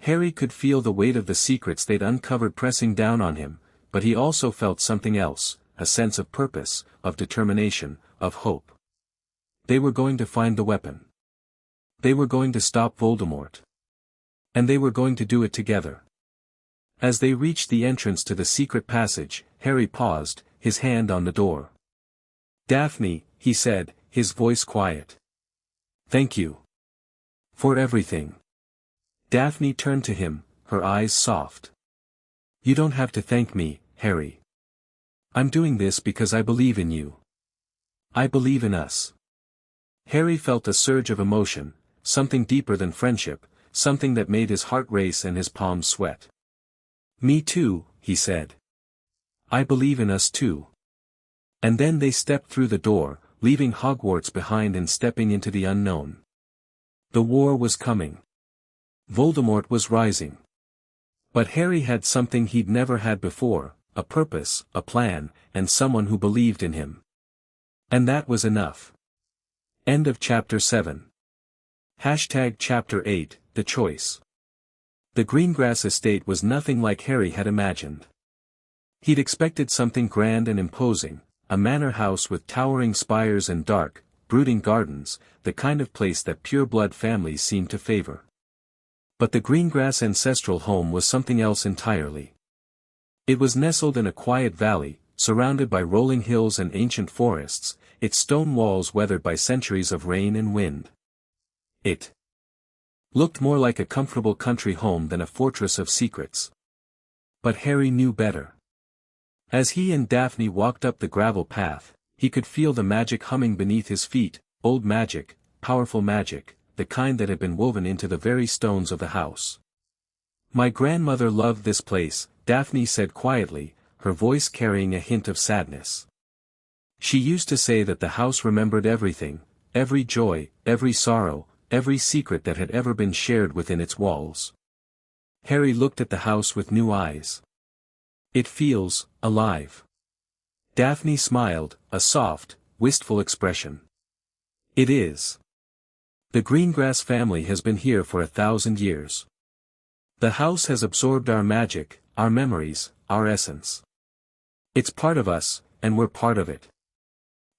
Harry could feel the weight of the secrets they'd uncovered pressing down on him, but he also felt something else, a sense of purpose, of determination, of hope. They were going to find the weapon. They were going to stop Voldemort. And they were going to do it together. As they reached the entrance to the secret passage, Harry paused, his hand on the door. "Daphne," he said, his voice quiet. "Thank you. For everything." Daphne turned to him, her eyes soft. "You don't have to thank me, Harry. I'm doing this because I believe in you. I believe in us." Harry felt a surge of emotion, something deeper than friendship, something that made his heart race and his palms sweat. "Me too," he said. "I believe in us too." And then they stepped through the door, leaving Hogwarts behind and stepping into the unknown. The war was coming. Voldemort was rising. But Harry had something he'd never had before, a purpose, a plan, and someone who believed in him. And that was enough. End of Chapter 7. Chapter 8, The Choice. The Greengrass estate was nothing like Harry had imagined. He'd expected something grand and imposing, a manor house with towering spires and dark, brooding gardens, the kind of place that pure-blood families seemed to favor. But the Greengrass ancestral home was something else entirely. It was nestled in a quiet valley, surrounded by rolling hills and ancient forests, its stone walls weathered by centuries of rain and wind. It looked more like a comfortable country home than a fortress of secrets. But Harry knew better. As he and Daphne walked up the gravel path, he could feel the magic humming beneath his feet, old magic, powerful magic, the kind that had been woven into the very stones of the house. "My grandmother loved this place," Daphne said quietly, her voice carrying a hint of sadness. "She used to say that the house remembered everything, every joy, every sorrow, every secret that had ever been shared within its walls." Harry looked at the house with new eyes. "It feels alive." Daphne smiled, a soft, wistful expression. "It is. The Greengrass family has been here for 1,000 years. The house has absorbed our magic, our memories, our essence. It's part of us, and we're part of it."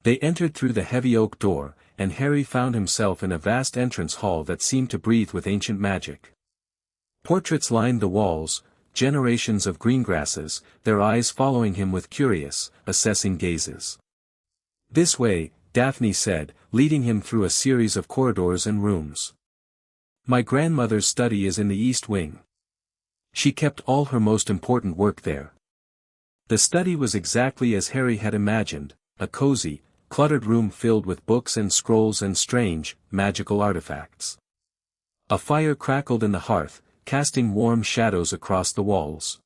They entered through the heavy oak door, and Harry found himself in a vast entrance hall that seemed to breathe with ancient magic. Portraits lined the walls, generations of Greengrasses, their eyes following him with curious, assessing gazes. "This way," Daphne said, leading him through a series of corridors and rooms. "My grandmother's study is in the East Wing. She kept all her most important work there." The study was exactly as Harry had imagined, a cozy, cluttered room filled with books and scrolls and strange, magical artifacts. A fire crackled in the hearth, casting warm shadows across the walls.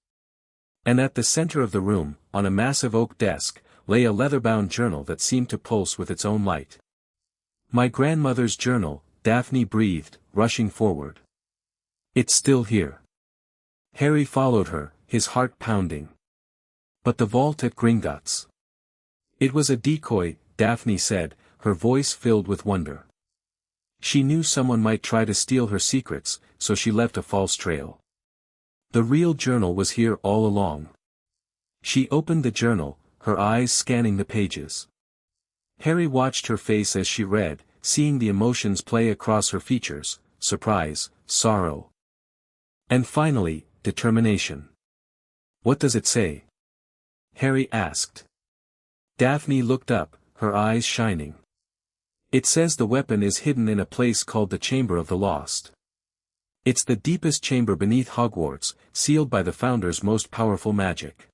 And at the center of the room, on a massive oak desk, lay a leather-bound journal that seemed to pulse with its own light. My grandmother's journal, Daphne breathed, rushing forward. It's still here. Harry followed her, his heart pounding. But the vault at Gringotts. It was a decoy, Daphne said, her voice filled with wonder. She knew someone might try to steal her secrets, so she left a false trail. The real journal was here all along. She opened the journal, her eyes scanning the pages. Harry watched her face as she read, seeing the emotions play across her features, surprise, sorrow. And finally, determination. What does it say? Harry asked. Daphne looked up, her eyes shining. It says the weapon is hidden in a place called the Chamber of the Lost. It's the deepest chamber beneath Hogwarts, sealed by the Founder's most powerful magic.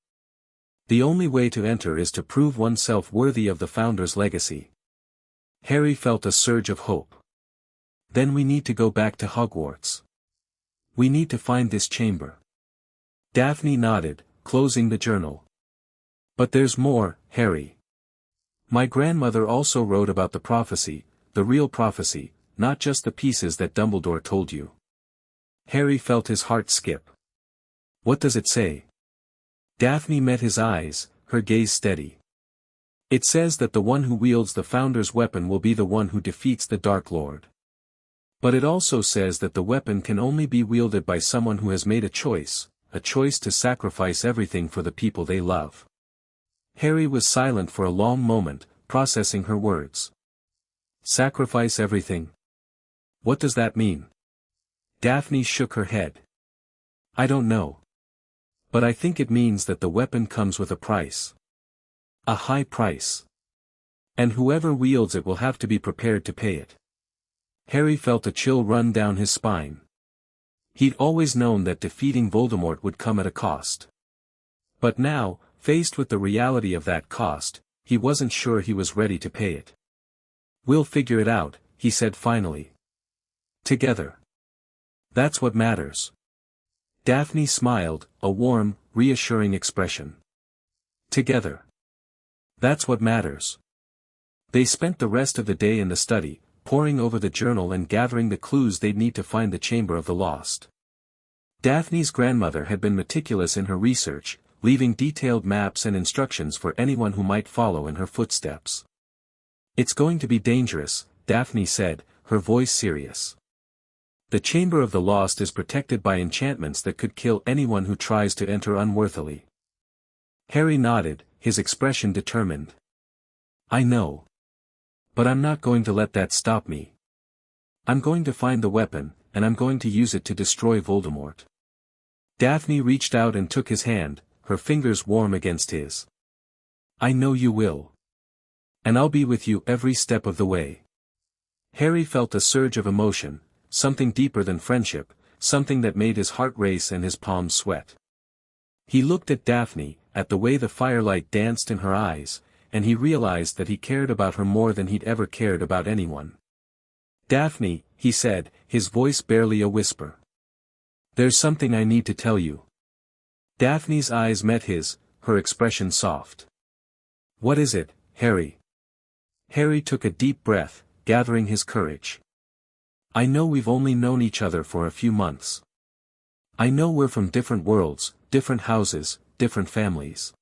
The only way to enter is to prove oneself worthy of the Founder's legacy. Harry felt a surge of hope. Then we need to go back to Hogwarts. We need to find this chamber. Daphne nodded, closing the journal. But there's more, Harry. My grandmother also wrote about the prophecy, the real prophecy, not just the pieces that Dumbledore told you. Harry felt his heart skip. What does it say? Daphne met his eyes, her gaze steady. It says that the one who wields the Founder's weapon will be the one who defeats the Dark Lord. But it also says that the weapon can only be wielded by someone who has made a choice to sacrifice everything for the people they love. Harry was silent for a long moment, processing her words. Sacrifice everything? What does that mean? Daphne shook her head. I don't know. But I think it means that the weapon comes with a price. A high price. And whoever wields it will have to be prepared to pay it. Harry felt a chill run down his spine. He'd always known that defeating Voldemort would come at a cost. But now, faced with the reality of that cost, he wasn't sure he was ready to pay it. We'll figure it out, he said finally. Together. That's what matters. Daphne smiled, a warm, reassuring expression. Together. That's what matters. They spent the rest of the day in the study, poring over the journal and gathering the clues they'd need to find the Chamber of the Lost. Daphne's grandmother had been meticulous in her research, leaving detailed maps and instructions for anyone who might follow in her footsteps. It's going to be dangerous, Daphne said, her voice serious. The Chamber of the Lost is protected by enchantments that could kill anyone who tries to enter unworthily. Harry nodded, his expression determined. I know. But I'm not going to let that stop me. I'm going to find the weapon, and I'm going to use it to destroy Voldemort. Daphne reached out and took his hand, her fingers warm against his. I know you will. And I'll be with you every step of the way. Harry felt a surge of emotion, something deeper than friendship, something that made his heart race and his palms sweat. He looked at Daphne, at the way the firelight danced in her eyes, and he realized that he cared about her more than he'd ever cared about anyone. Daphne, he said, his voice barely a whisper. There's something I need to tell you. Daphne's eyes met his, her expression soft. What is it, Harry? Harry took a deep breath, gathering his courage. I know we've only known each other for a few months. I know we're from different worlds, different houses, different families.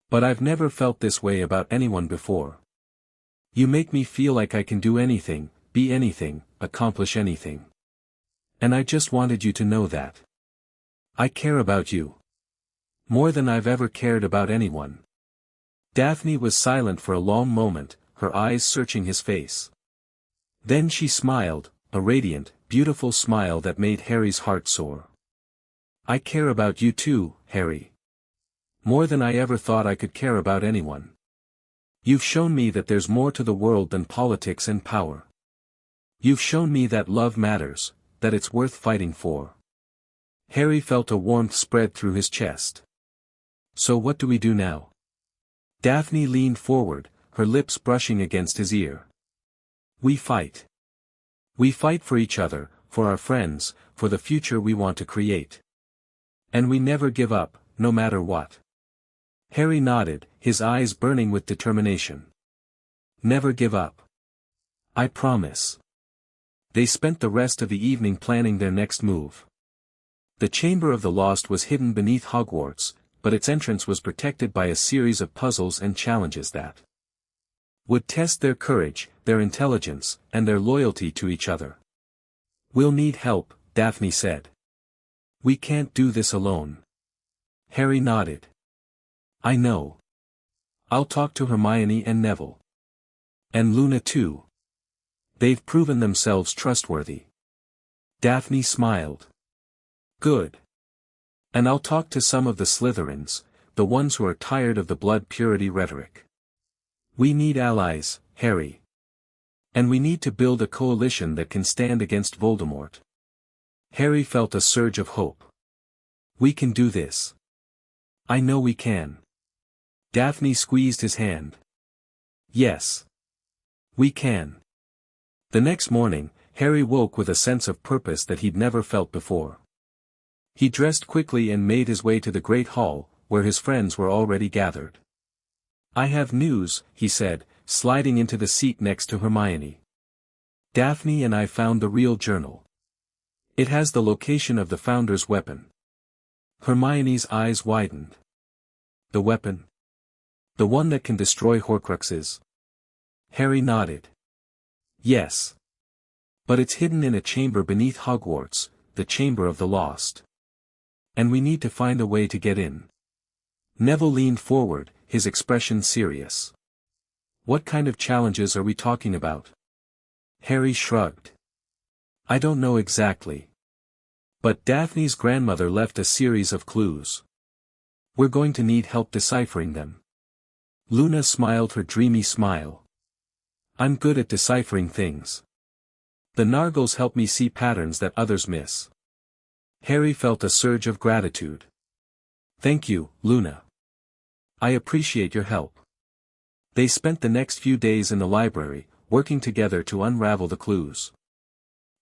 But I've never felt this way about anyone before. You make me feel like I can do anything, be anything, accomplish anything. And I just wanted you to know that. I care about you. More than I've ever cared about anyone. Daphne was silent for a long moment, her eyes searching his face. Then she smiled, a radiant, beautiful smile that made Harry's heart soar. I care about you too, Harry. More than I ever thought I could care about anyone. You've shown me that there's more to the world than politics and power. You've shown me that love matters, that it's worth fighting for. Harry felt a warmth spread through his chest. So what do we do now? Daphne leaned forward, her lips brushing against his ear. We fight. We fight for each other, for our friends, for the future we want to create. And we never give up, no matter what. Harry nodded, his eyes burning with determination. Never give up. I promise. They spent the rest of the evening planning their next move. The Chamber of the Lost was hidden beneath Hogwarts, but its entrance was protected by a series of puzzles and challenges that would test their courage, their intelligence, and their loyalty to each other. We'll need help, Daphne said. We can't do this alone. Harry nodded. I know. I'll talk to Hermione and Neville. And Luna too. They've proven themselves trustworthy. Daphne smiled. Good. And I'll talk to some of the Slytherins, the ones who are tired of the blood purity rhetoric. We need allies, Harry. And we need to build a coalition that can stand against Voldemort. Harry felt a surge of hope. We can do this. I know we can. Daphne squeezed his hand. Yes. We can. The next morning, Harry woke with a sense of purpose that he'd never felt before. He dressed quickly and made his way to the Great Hall, where his friends were already gathered. I have news, he said, sliding into the seat next to Hermione. Daphne and I found the real journal. It has the location of the Founder's weapon. Hermione's eyes widened. The weapon? The one that can destroy Horcruxes? Harry nodded. Yes. But it's hidden in a chamber beneath Hogwarts, the Chamber of the Lost. And we need to find a way to get in. Neville leaned forward, his expression serious. What kind of challenges are we talking about? Harry shrugged. I don't know exactly. But Daphne's grandmother left a series of clues. We're going to need help deciphering them. Luna smiled her dreamy smile. I'm good at deciphering things. The Nargles help me see patterns that others miss. Harry felt a surge of gratitude. Thank you, Luna. I appreciate your help. They spent the next few days in the library, working together to unravel the clues.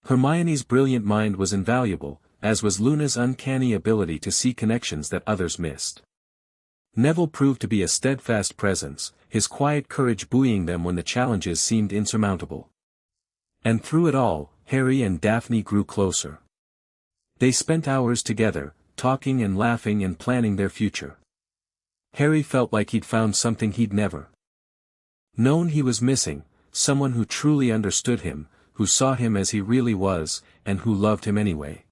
Hermione's brilliant mind was invaluable, as was Luna's uncanny ability to see connections that others missed. Neville proved to be a steadfast presence, his quiet courage buoying them when the challenges seemed insurmountable. And through it all, Harry and Daphne grew closer. They spent hours together, talking and laughing and planning their future. Harry felt like he'd found something he'd never known he was missing, someone who truly understood him, who saw him as he really was, and who loved him anyway.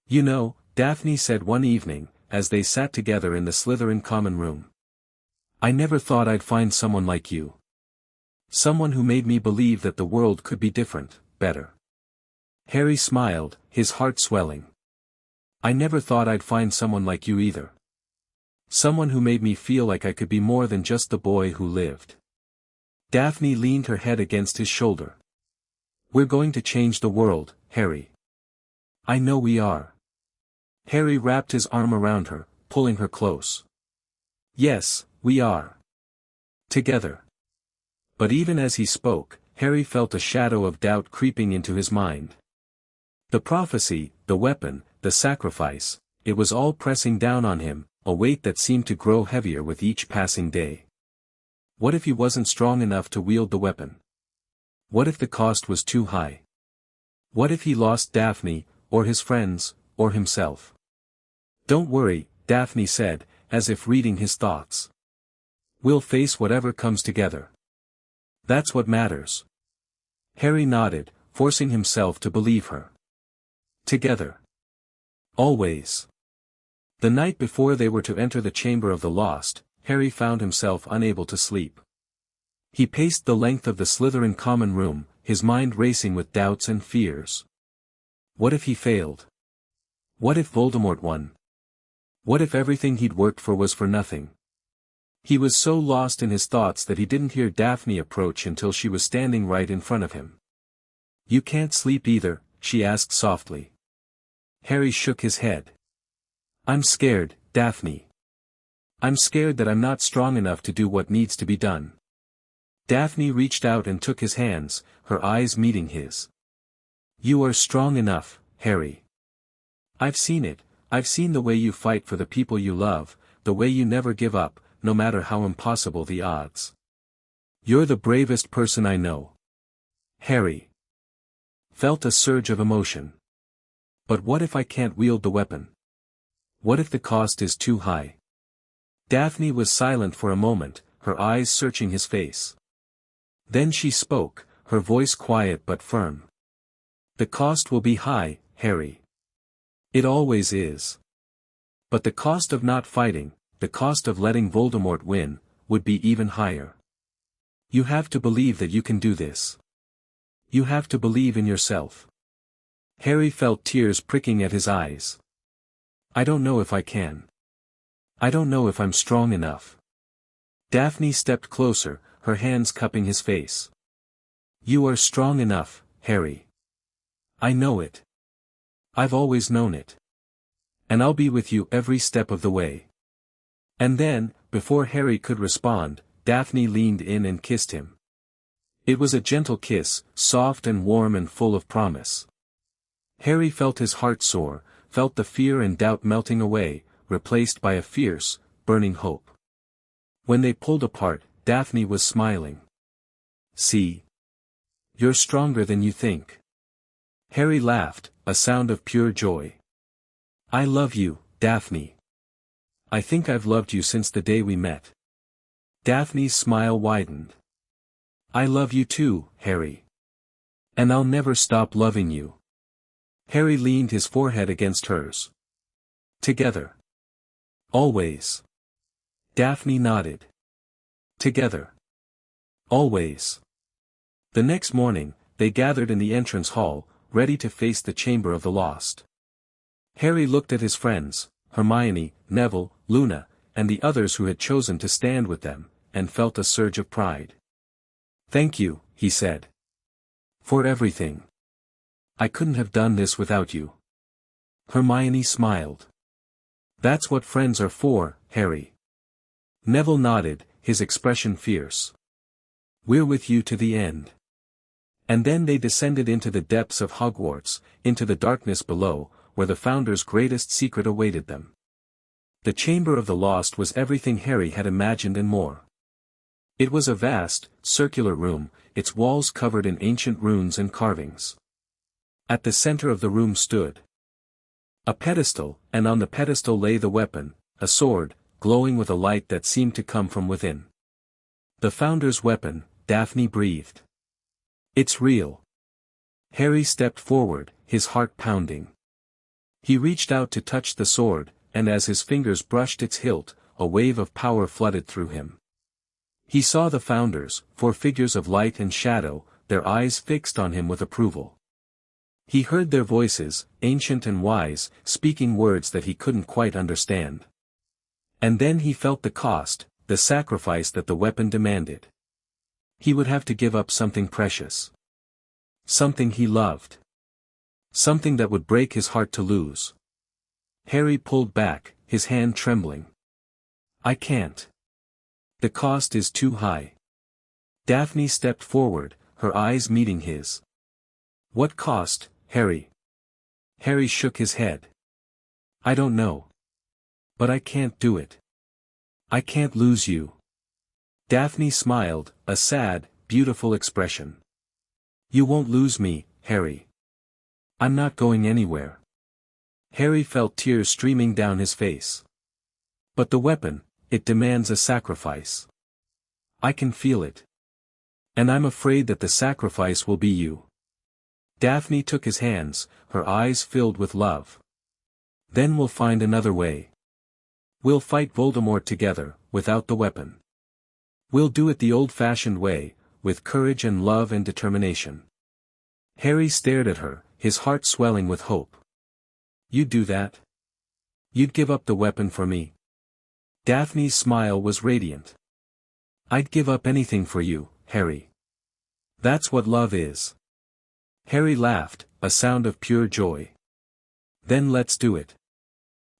You know, Daphne said one evening, as they sat together in the Slytherin common room. I never thought I'd find someone like you. Someone who made me believe that the world could be different, better. Harry smiled, his heart swelling. I never thought I'd find someone like you either. Someone who made me feel like I could be more than just the boy who lived. Daphne leaned her head against his shoulder. We're going to change the world, Harry. I know we are. Harry wrapped his arm around her, pulling her close. Yes, we are. Together. But even as he spoke, Harry felt a shadow of doubt creeping into his mind. The prophecy, the weapon, the sacrifice, it was all pressing down on him, a weight that seemed to grow heavier with each passing day. What if he wasn't strong enough to wield the weapon? What if the cost was too high? What if he lost Daphne, or his friends, or himself? Don't worry, Daphne said, as if reading his thoughts. We'll face whatever comes together. That's what matters. Harry nodded, forcing himself to believe her. Together. Always. The night before they were to enter the Chamber of the Lost, Harry found himself unable to sleep. He paced the length of the Slytherin common room, his mind racing with doubts and fears. What if he failed? What if Voldemort won? What if everything he'd worked for was for nothing? He was so lost in his thoughts that he didn't hear Daphne approach until she was standing right in front of him. You can't sleep either, she asked softly. Harry shook his head. I'm scared, Daphne. I'm scared that I'm not strong enough to do what needs to be done. Daphne reached out and took his hands, her eyes meeting his. You are strong enough, Harry. I've seen it, I've seen the way you fight for the people you love, the way you never give up, no matter how impossible the odds. You're the bravest person I know. Harry felt a surge of emotion. But what if I can't wield the weapon? What if the cost is too high? Daphne was silent for a moment, her eyes searching his face. Then she spoke, her voice quiet but firm. The cost will be high, Harry. It always is. But the cost of not fighting, the cost of letting Voldemort win, would be even higher. You have to believe that you can do this. You have to believe in yourself. Harry felt tears pricking at his eyes. I don't know if I can. I don't know if I'm strong enough. Daphne stepped closer, her hands cupping his face. You are strong enough, Harry. I know it. I've always known it. And I'll be with you every step of the way. And then, before Harry could respond, Daphne leaned in and kissed him. It was a gentle kiss, soft and warm and full of promise. Harry felt his heart soar, felt the fear and doubt melting away, replaced by a fierce, burning hope. When they pulled apart, Daphne was smiling. See? You're stronger than you think. Harry laughed, a sound of pure joy. I love you, Daphne. I think I've loved you since the day we met. Daphne's smile widened. I love you too, Harry. And I'll never stop loving you. Harry leaned his forehead against hers. Together. Always. Daphne nodded. Together. Always. The next morning, they gathered in the entrance hall, ready to face the Chamber of the Lost. Harry looked at his friends, Hermione, Neville, Luna, and the others who had chosen to stand with them, and felt a surge of pride. Thank you, he said. For everything. I couldn't have done this without you. Hermione smiled. That's what friends are for, Harry. Neville nodded, his expression fierce. We're with you to the end. And then they descended into the depths of Hogwarts, into the darkness below, where the Founder's greatest secret awaited them. The Chamber of the Lost was everything Harry had imagined and more. It was a vast, circular room, its walls covered in ancient runes and carvings. At the center of the room stood a pedestal, and on the pedestal lay the weapon, a sword, glowing with a light that seemed to come from within. The Founder's weapon, Daphne breathed. It's real. Harry stepped forward, his heart pounding. He reached out to touch the sword, and as his fingers brushed its hilt, a wave of power flooded through him. He saw the Founders, 4 figures of light and shadow, their eyes fixed on him with approval. He heard their voices, ancient and wise, speaking words that he couldn't quite understand. And then he felt the cost, the sacrifice that the weapon demanded. He would have to give up something precious. Something he loved. Something that would break his heart to lose. Harry pulled back, his hand trembling. I can't. The cost is too high. Daphne stepped forward, her eyes meeting his. What cost, Harry? Harry shook his head. I don't know. But I can't do it. I can't lose you. Daphne smiled, a sad, beautiful expression. You won't lose me, Harry. I'm not going anywhere. Harry felt tears streaming down his face. But the weapon, it demands a sacrifice. I can feel it. And I'm afraid that the sacrifice will be you. Daphne took his hands, her eyes filled with love. Then we'll find another way. We'll fight Voldemort together, without the weapon. We'll do it the old-fashioned way, with courage and love and determination. Harry stared at her, his heart swelling with hope. You'd do that? You'd give up the weapon for me? Daphne's smile was radiant. I'd give up anything for you, Harry. That's what love is. Harry laughed, a sound of pure joy. Then let's do it.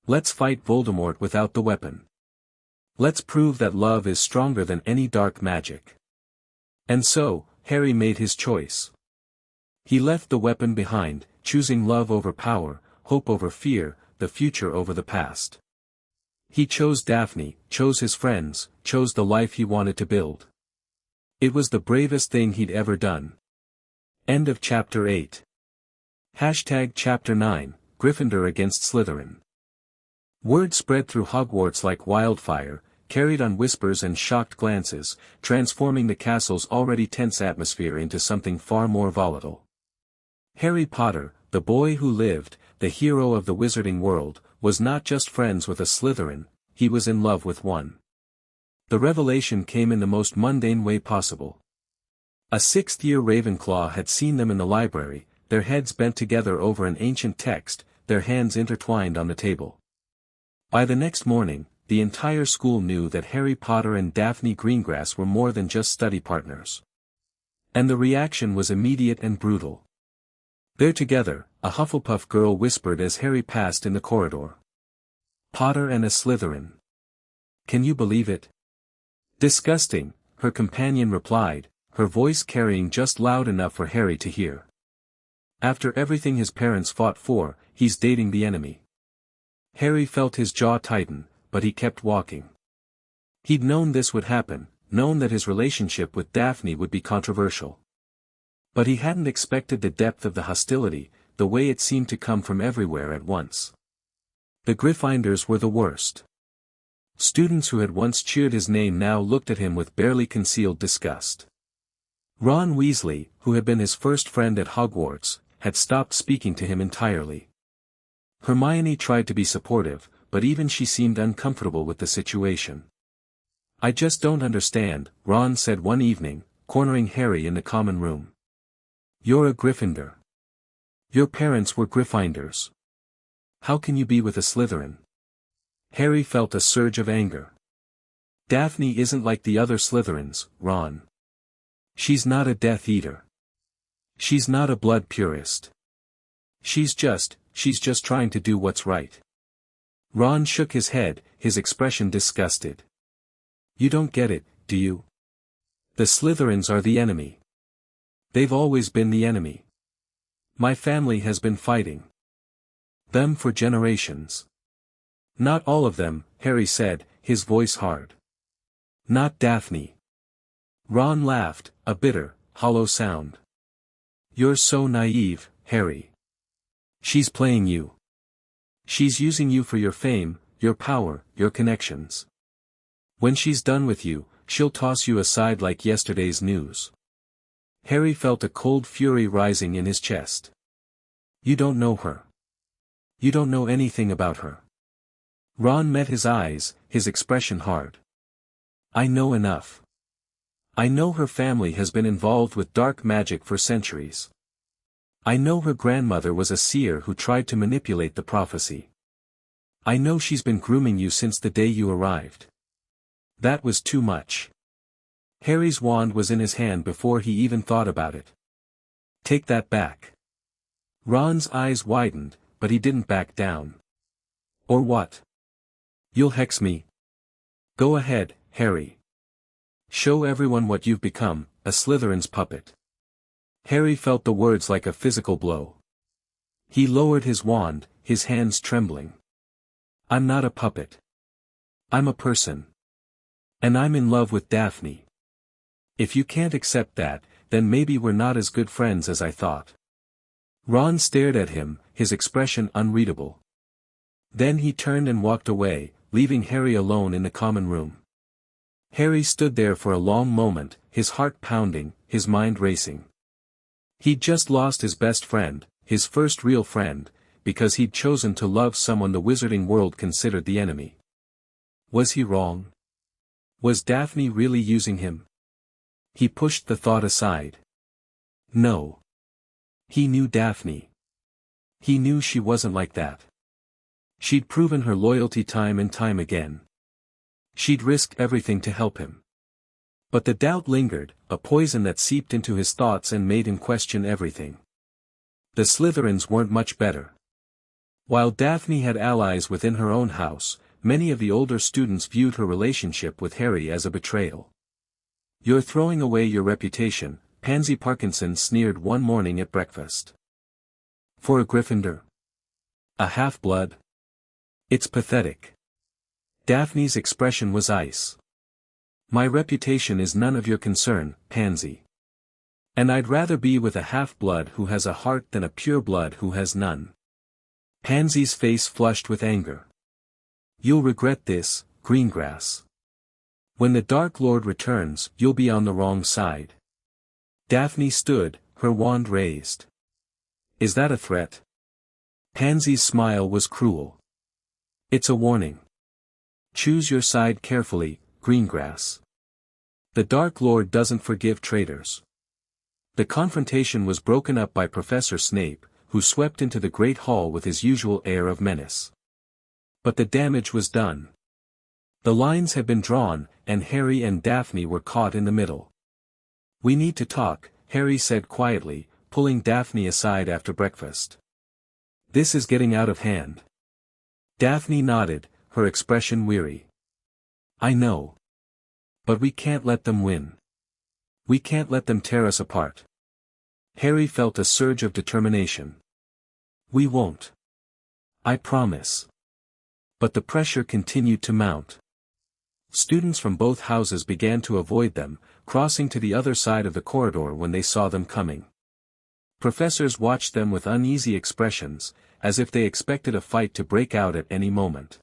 Let's fight Voldemort without the weapon. Let's prove that love is stronger than any dark magic. And so, Harry made his choice. He left the weapon behind, choosing love over power, hope over fear, the future over the past. He chose Daphne, chose his friends, chose the life he wanted to build. It was the bravest thing he'd ever done. End of Chapter 8. Chapter 9, Gryffindor against Slytherin. Word spread through Hogwarts like wildfire, carried on whispers and shocked glances, transforming the castle's already tense atmosphere into something far more volatile. Harry Potter, the boy who lived, the hero of the wizarding world, was not just friends with a Slytherin, he was in love with one. The revelation came in the most mundane way possible. A sixth-year Ravenclaw had seen them in the library, their heads bent together over an ancient text, their hands intertwined on the table. By the next morning, the entire school knew that Harry Potter and Daphne Greengrass were more than just study partners. And the reaction was immediate and brutal. "They're together," a Hufflepuff girl whispered as Harry passed in the corridor. "Potter and a Slytherin. Can you believe it?" "Disgusting," her companion replied, her voice carrying just loud enough for Harry to hear. "After everything his parents fought for, he's dating the enemy." Harry felt his jaw tighten, but he kept walking. He'd known this would happen, known that his relationship with Daphne would be controversial. But he hadn't expected the depth of the hostility, the way it seemed to come from everywhere at once. The Gryffindors were the worst. Students who had once cheered his name now looked at him with barely concealed disgust. Ron Weasley, who had been his first friend at Hogwarts, had stopped speaking to him entirely. Hermione tried to be supportive, but even she seemed uncomfortable with the situation. "I just don't understand," Ron said one evening, cornering Harry in the common room. "You're a Gryffindor. Your parents were Gryffindors. How can you be with a Slytherin?" Harry felt a surge of anger. "Daphne isn't like the other Slytherins, Ron. She's not a Death Eater. She's not a blood purist. She's just trying to do what's right." Ron shook his head, his expression disgusted. "You don't get it, do you? The Slytherins are the enemy. They've always been the enemy. My family has been fighting them for generations." "Not all of them," Harry said, his voice hard. "Not Daphne." Ron laughed, a bitter, hollow sound. "You're so naive, Harry. She's playing you. She's using you for your fame, your power, your connections. When she's done with you, she'll toss you aside like yesterday's news." Harry felt a cold fury rising in his chest. "You don't know her. You don't know anything about her." Ron met his eyes, his expression hard. "I know enough. I know her family has been involved with dark magic for centuries. I know her grandmother was a seer who tried to manipulate the prophecy. I know she's been grooming you since the day you arrived." That was too much. Harry's wand was in his hand before he even thought about it. "Take that back." Ron's eyes widened, but he didn't back down. "Or what? You'll hex me? Go ahead, Harry. Show everyone what you've become, a Slytherin's puppet." Harry felt the words like a physical blow. He lowered his wand, his hands trembling. "I'm not a puppet. I'm a person. And I'm in love with Daphne. If you can't accept that, then maybe we're not as good friends as I thought." Ron stared at him, his expression unreadable. Then he turned and walked away, leaving Harry alone in the common room. Harry stood there for a long moment, his heart pounding, his mind racing. He'd just lost his best friend, his first real friend, because he'd chosen to love someone the wizarding world considered the enemy. Was he wrong? Was Daphne really using him? He pushed the thought aside. No. He knew Daphne. He knew she wasn't like that. She'd proven her loyalty time and time again. She'd risked everything to help him. But the doubt lingered, a poison that seeped into his thoughts and made him question everything. The Slytherins weren't much better. While Daphne had allies within her own house, many of the older students viewed her relationship with Harry as a betrayal. "You're throwing away your reputation," Pansy Parkinson sneered one morning at breakfast. "For a Gryffindor? A half-blood? It's pathetic." Daphne's expression was ice. My reputation is none of your concern, pansy. And I'd rather be with a half-blood who has a heart than a pure-blood who has none. Pansy's face flushed with anger. You'll regret this, Greengrass. When the Dark Lord returns, you'll be on the wrong side. Daphne stood, her wand raised. Is that a threat? Pansy's smile was cruel. It's a warning. Choose your side carefully, Greengrass. The Dark Lord doesn't forgive traitors. The confrontation was broken up by Professor Snape, who swept into the Great Hall with his usual air of menace. But the damage was done. The lines had been drawn, and Harry and Daphne were caught in the middle. We need to talk, Harry said quietly, pulling Daphne aside after breakfast. This is getting out of hand. Daphne nodded, her expression weary. I know. But we can't let them win. We can't let them tear us apart. Harry felt a surge of determination. We won't. I promise. But the pressure continued to mount. Students from both houses began to avoid them, crossing to the other side of the corridor when they saw them coming. Professors watched them with uneasy expressions, as if they expected a fight to break out at any moment.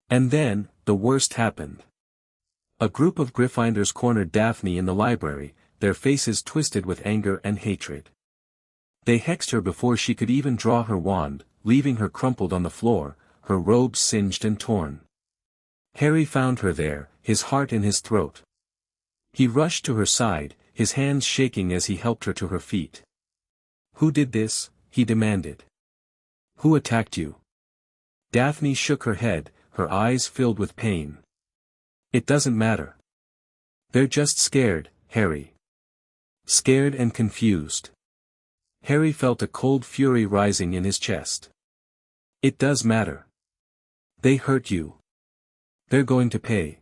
And then, the worst happened. A group of Gryffindors cornered Daphne in the library, their faces twisted with anger and hatred. They hexed her before she could even draw her wand, leaving her crumpled on the floor, her robes singed and torn. Harry found her there, his heart in his throat. He rushed to her side, his hands shaking as he helped her to her feet. Who did this? He demanded. Who attacked you? Daphne shook her head, her eyes filled with pain. It doesn't matter. They're just scared, Harry. Scared and confused. Harry felt a cold fury rising in his chest. It does matter. They hurt you. They're going to pay.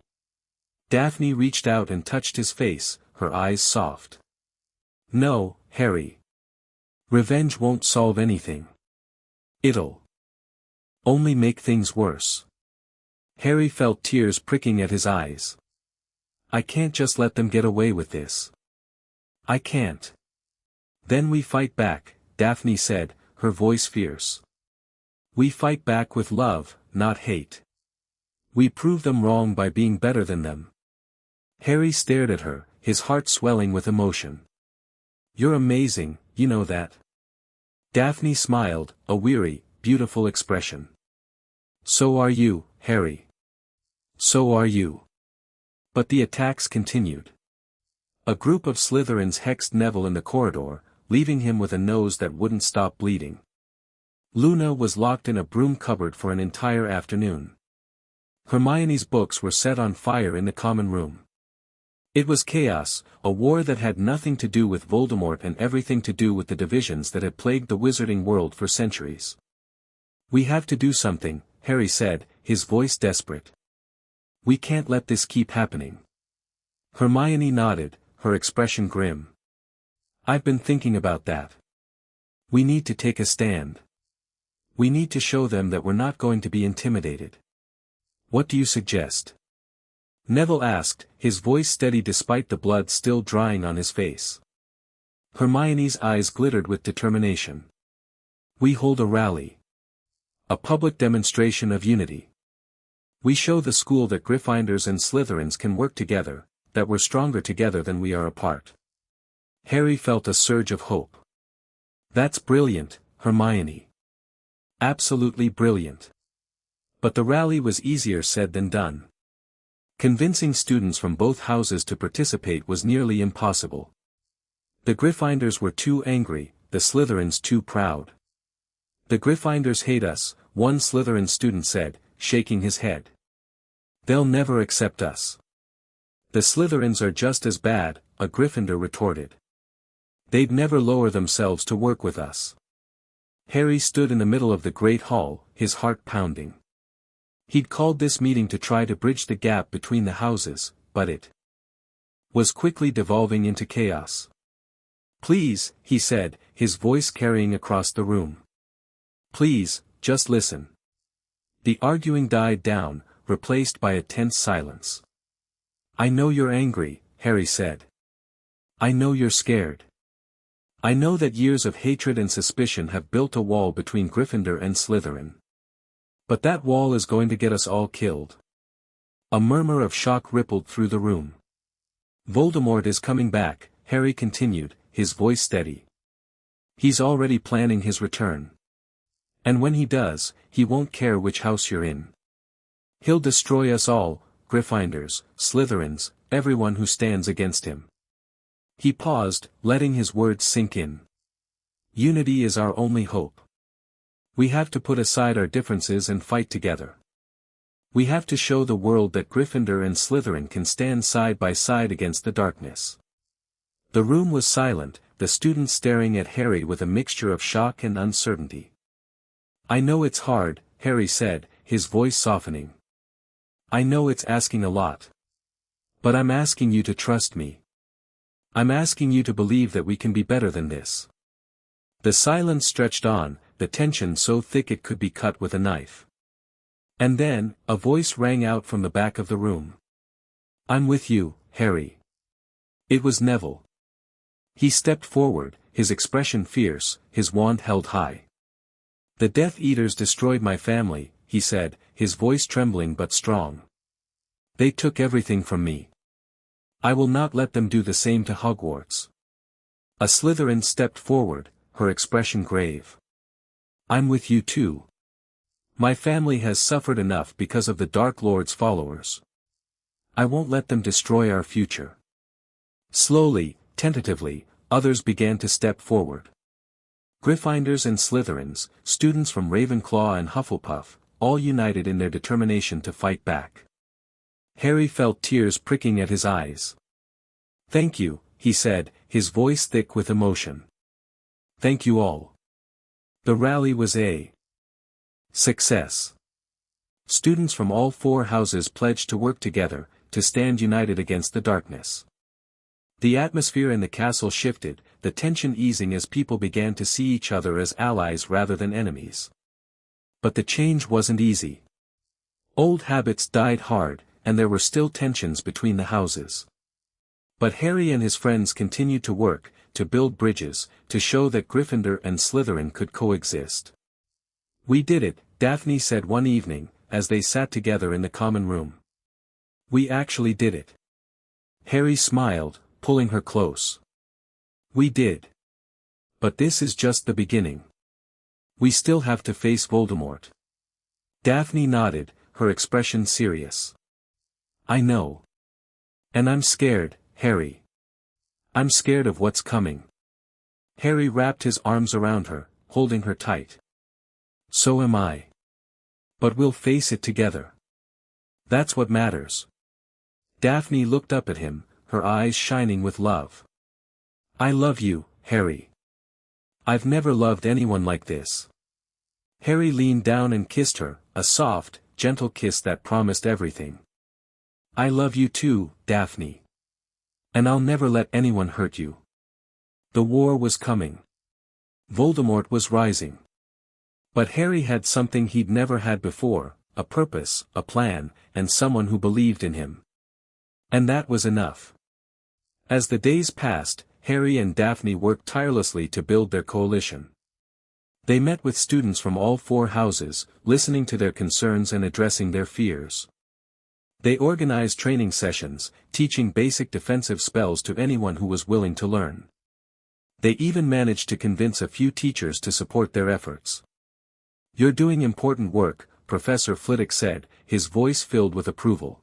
Daphne reached out and touched his face, her eyes soft. No, Harry. Revenge won't solve anything. It'll only make things worse. Harry felt tears pricking at his eyes. I can't just let them get away with this. I can't. Then we fight back, Daphne said, her voice fierce. We fight back with love, not hate. We prove them wrong by being better than them. Harry stared at her, his heart swelling with emotion. You're amazing, you know that. Daphne smiled, a weary, beautiful expression. So are you, Harry. So are you. But the attacks continued. A group of Slytherins hexed Neville in the corridor, leaving him with a nose that wouldn't stop bleeding. Luna was locked in a broom cupboard for an entire afternoon. Hermione's books were set on fire in the common room. It was chaos, a war that had nothing to do with Voldemort and everything to do with the divisions that had plagued the wizarding world for centuries. We have to do something, Harry said, his voice desperate. We can't let this keep happening. Hermione nodded, her expression grim. I've been thinking about that. We need to take a stand. We need to show them that we're not going to be intimidated. What do you suggest? Neville asked, his voice steady despite the blood still drying on his face. Hermione's eyes glittered with determination. We hold a rally. A public demonstration of unity. We show the school that Gryffindors and Slytherins can work together, that we're stronger together than we are apart. Harry felt a surge of hope. That's brilliant, Hermione. Absolutely brilliant. But the rally was easier said than done. Convincing students from both houses to participate was nearly impossible. The Gryffindors were too angry, the Slytherins too proud. The Gryffindors hate us, one Slytherin student said, shaking his head. They'll never accept us. The Slytherins are just as bad, a Gryffindor retorted. They'd never lower themselves to work with us. Harry stood in the middle of the Great Hall, his heart pounding. He'd called this meeting to try to bridge the gap between the houses, but it was quickly devolving into chaos. Please, he said, his voice carrying across the room. Please, just listen. The arguing died down, replaced by a tense silence. "I know you're angry," Harry said. "I know you're scared. I know that years of hatred and suspicion have built a wall between Gryffindor and Slytherin. But that wall is going to get us all killed." A murmur of shock rippled through the room. "Voldemort is coming back," Harry continued, his voice steady. "He's already planning his return. And when he does, he won't care which house you're in. He'll destroy us all, Gryffindors, Slytherins, everyone who stands against him." He paused, letting his words sink in. "Unity is our only hope. We have to put aside our differences and fight together. We have to show the world that Gryffindor and Slytherin can stand side by side against the darkness." The room was silent, the students staring at Harry with a mixture of shock and uncertainty. "I know it's hard," Harry said, his voice softening. "I know it's asking a lot. But I'm asking you to trust me. I'm asking you to believe that we can be better than this." The silence stretched on, the tension so thick it could be cut with a knife. And then, a voice rang out from the back of the room. "I'm with you, Harry." It was Neville. He stepped forward, his expression fierce, his wand held high. "The Death Eaters destroyed my family," he said, his voice trembling but strong. "They took everything from me. I will not let them do the same to Hogwarts." A Slytherin stepped forward, her expression grave. "I'm with you too. My family has suffered enough because of the Dark Lord's followers. I won't let them destroy our future." Slowly, tentatively, others began to step forward. Gryffindors and Slytherins, students from Ravenclaw and Hufflepuff, all united in their determination to fight back. Harry felt tears pricking at his eyes. "Thank you," he said, his voice thick with emotion. "Thank you all. The rally was a success. Students from all 4 houses pledged to work together, to stand united against the darkness." The atmosphere in the castle shifted, the tension easing as people began to see each other as allies rather than enemies. But the change wasn't easy. Old habits died hard, and there were still tensions between the houses. But Harry and his friends continued to work, to build bridges, to show that Gryffindor and Slytherin could coexist. "We did it," Daphne said one evening, as they sat together in the common room. "We actually did it." Harry smiled, pulling her close. "We did. But this is just the beginning. We still have to face Voldemort." Daphne nodded, her expression serious. "I know. And I'm scared, Harry. I'm scared of what's coming." Harry wrapped his arms around her, holding her tight. "So am I. But we'll face it together. That's what matters." Daphne looked up at him, her eyes shining with love. "I love you, Harry. I've never loved anyone like this." Harry leaned down and kissed her, a soft, gentle kiss that promised everything. "I love you too, Daphne. And I'll never let anyone hurt you." The war was coming. Voldemort was rising. But Harry had something he'd never had before, a purpose, a plan, and someone who believed in him. And that was enough. As the days passed, Harry and Daphne worked tirelessly to build their coalition. They met with students from all 4 houses, listening to their concerns and addressing their fears. They organized training sessions, teaching basic defensive spells to anyone who was willing to learn. They even managed to convince a few teachers to support their efforts. "You're doing important work," Professor Flitwick said, his voice filled with approval.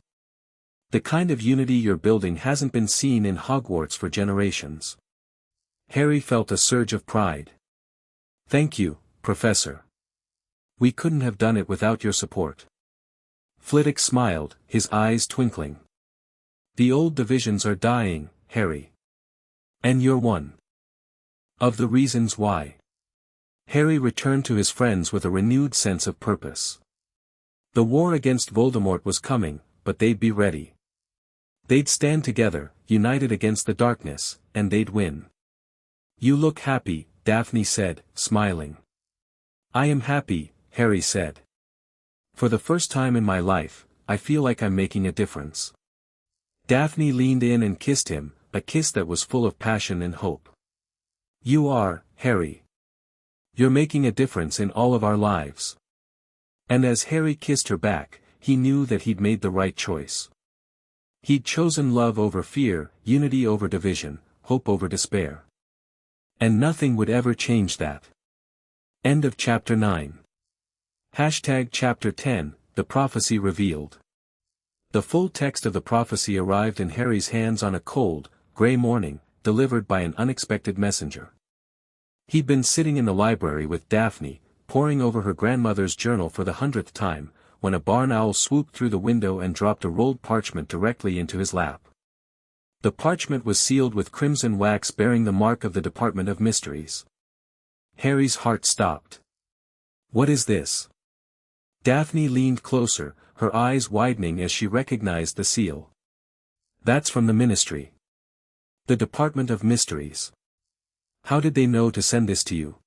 "The kind of unity you're building hasn't been seen in Hogwarts for generations." Harry felt a surge of pride. "Thank you, Professor. We couldn't have done it without your support." Flitwick smiled, his eyes twinkling. "The old divisions are dying, Harry. And you're one of the reasons why." Harry returned to his friends with a renewed sense of purpose. The war against Voldemort was coming, but they'd be ready. They'd stand together, united against the darkness, and they'd win. "You look happy," Daphne said, smiling. "I am happy," Harry said. "For the first time in my life, I feel like I'm making a difference." Daphne leaned in and kissed him, a kiss that was full of passion and hope. "You are, Harry. You're making a difference in all of our lives." And as Harry kissed her back, he knew that he'd made the right choice. He'd chosen love over fear, unity over division, hope over despair. And nothing would ever change that. End of Chapter 9. Chapter 10, The Prophecy Revealed. The full text of the prophecy arrived in Harry's hands on a cold, grey morning, delivered by an unexpected messenger. He'd been sitting in the library with Daphne, poring over her grandmother's journal for the 100th time, when a barn owl swooped through the window and dropped a rolled parchment directly into his lap. The parchment was sealed with crimson wax bearing the mark of the Department of Mysteries. Harry's heart stopped. "What is this?" Daphne leaned closer, her eyes widening as she recognized the seal. "That's from the Ministry. The Department of Mysteries. How did they know to send this to you?"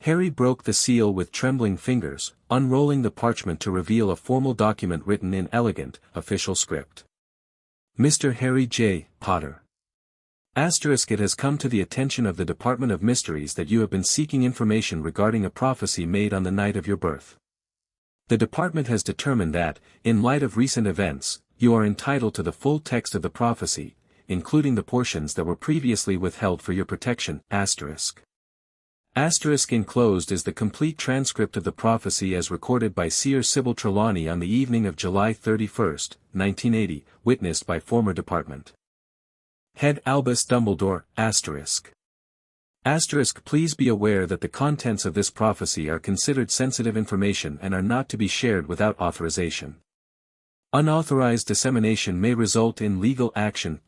Harry broke the seal with trembling fingers, unrolling the parchment to reveal a formal document written in elegant, official script. "Mr. Harry J. Potter. It has come to the attention of the Department of Mysteries that you have been seeking information regarding a prophecy made on the night of your birth. The department has determined that, in light of recent events, you are entitled to the full text of the prophecy, including the portions that were previously withheld for your protection. Enclosed is the complete transcript of the prophecy as recorded by Seer Sybil Trelawney on the evening of July 31, 1980, witnessed by former department head Albus Dumbledore. Please be aware that the contents of this prophecy are considered sensitive information and are not to be shared without authorization. Unauthorized dissemination may result in legal action.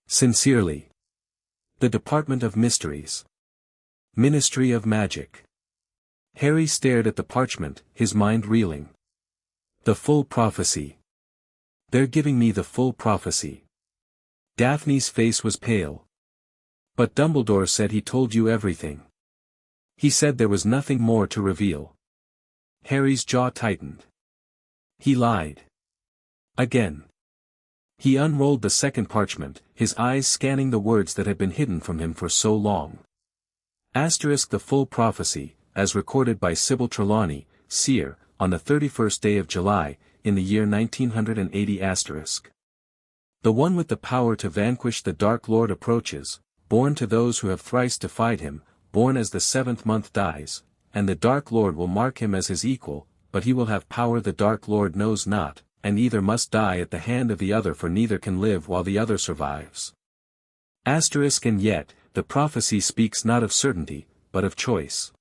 Sincerely. The Department of Mysteries. Ministry of Magic. Harry stared at the parchment, his mind reeling. The full prophecy. They're giving me the full prophecy. Daphne's face was pale. But Dumbledore said he told you everything. He said there was nothing more to reveal. Harry's jaw tightened. He lied. Again. He unrolled the second parchment, his eyes scanning the words that had been hidden from him for so long. The full prophecy, as recorded by Sybil Trelawney, seer, on the 31st day of July, in the year 1980 The one with the power to vanquish the Dark Lord approaches, born to those who have thrice defied him, born as the 7th month dies, and the Dark Lord will mark him as his equal, but he will have power the Dark Lord knows not, and either must die at the hand of the other, for neither can live while the other survives. And yet, the prophecy speaks not of certainty, but of choice.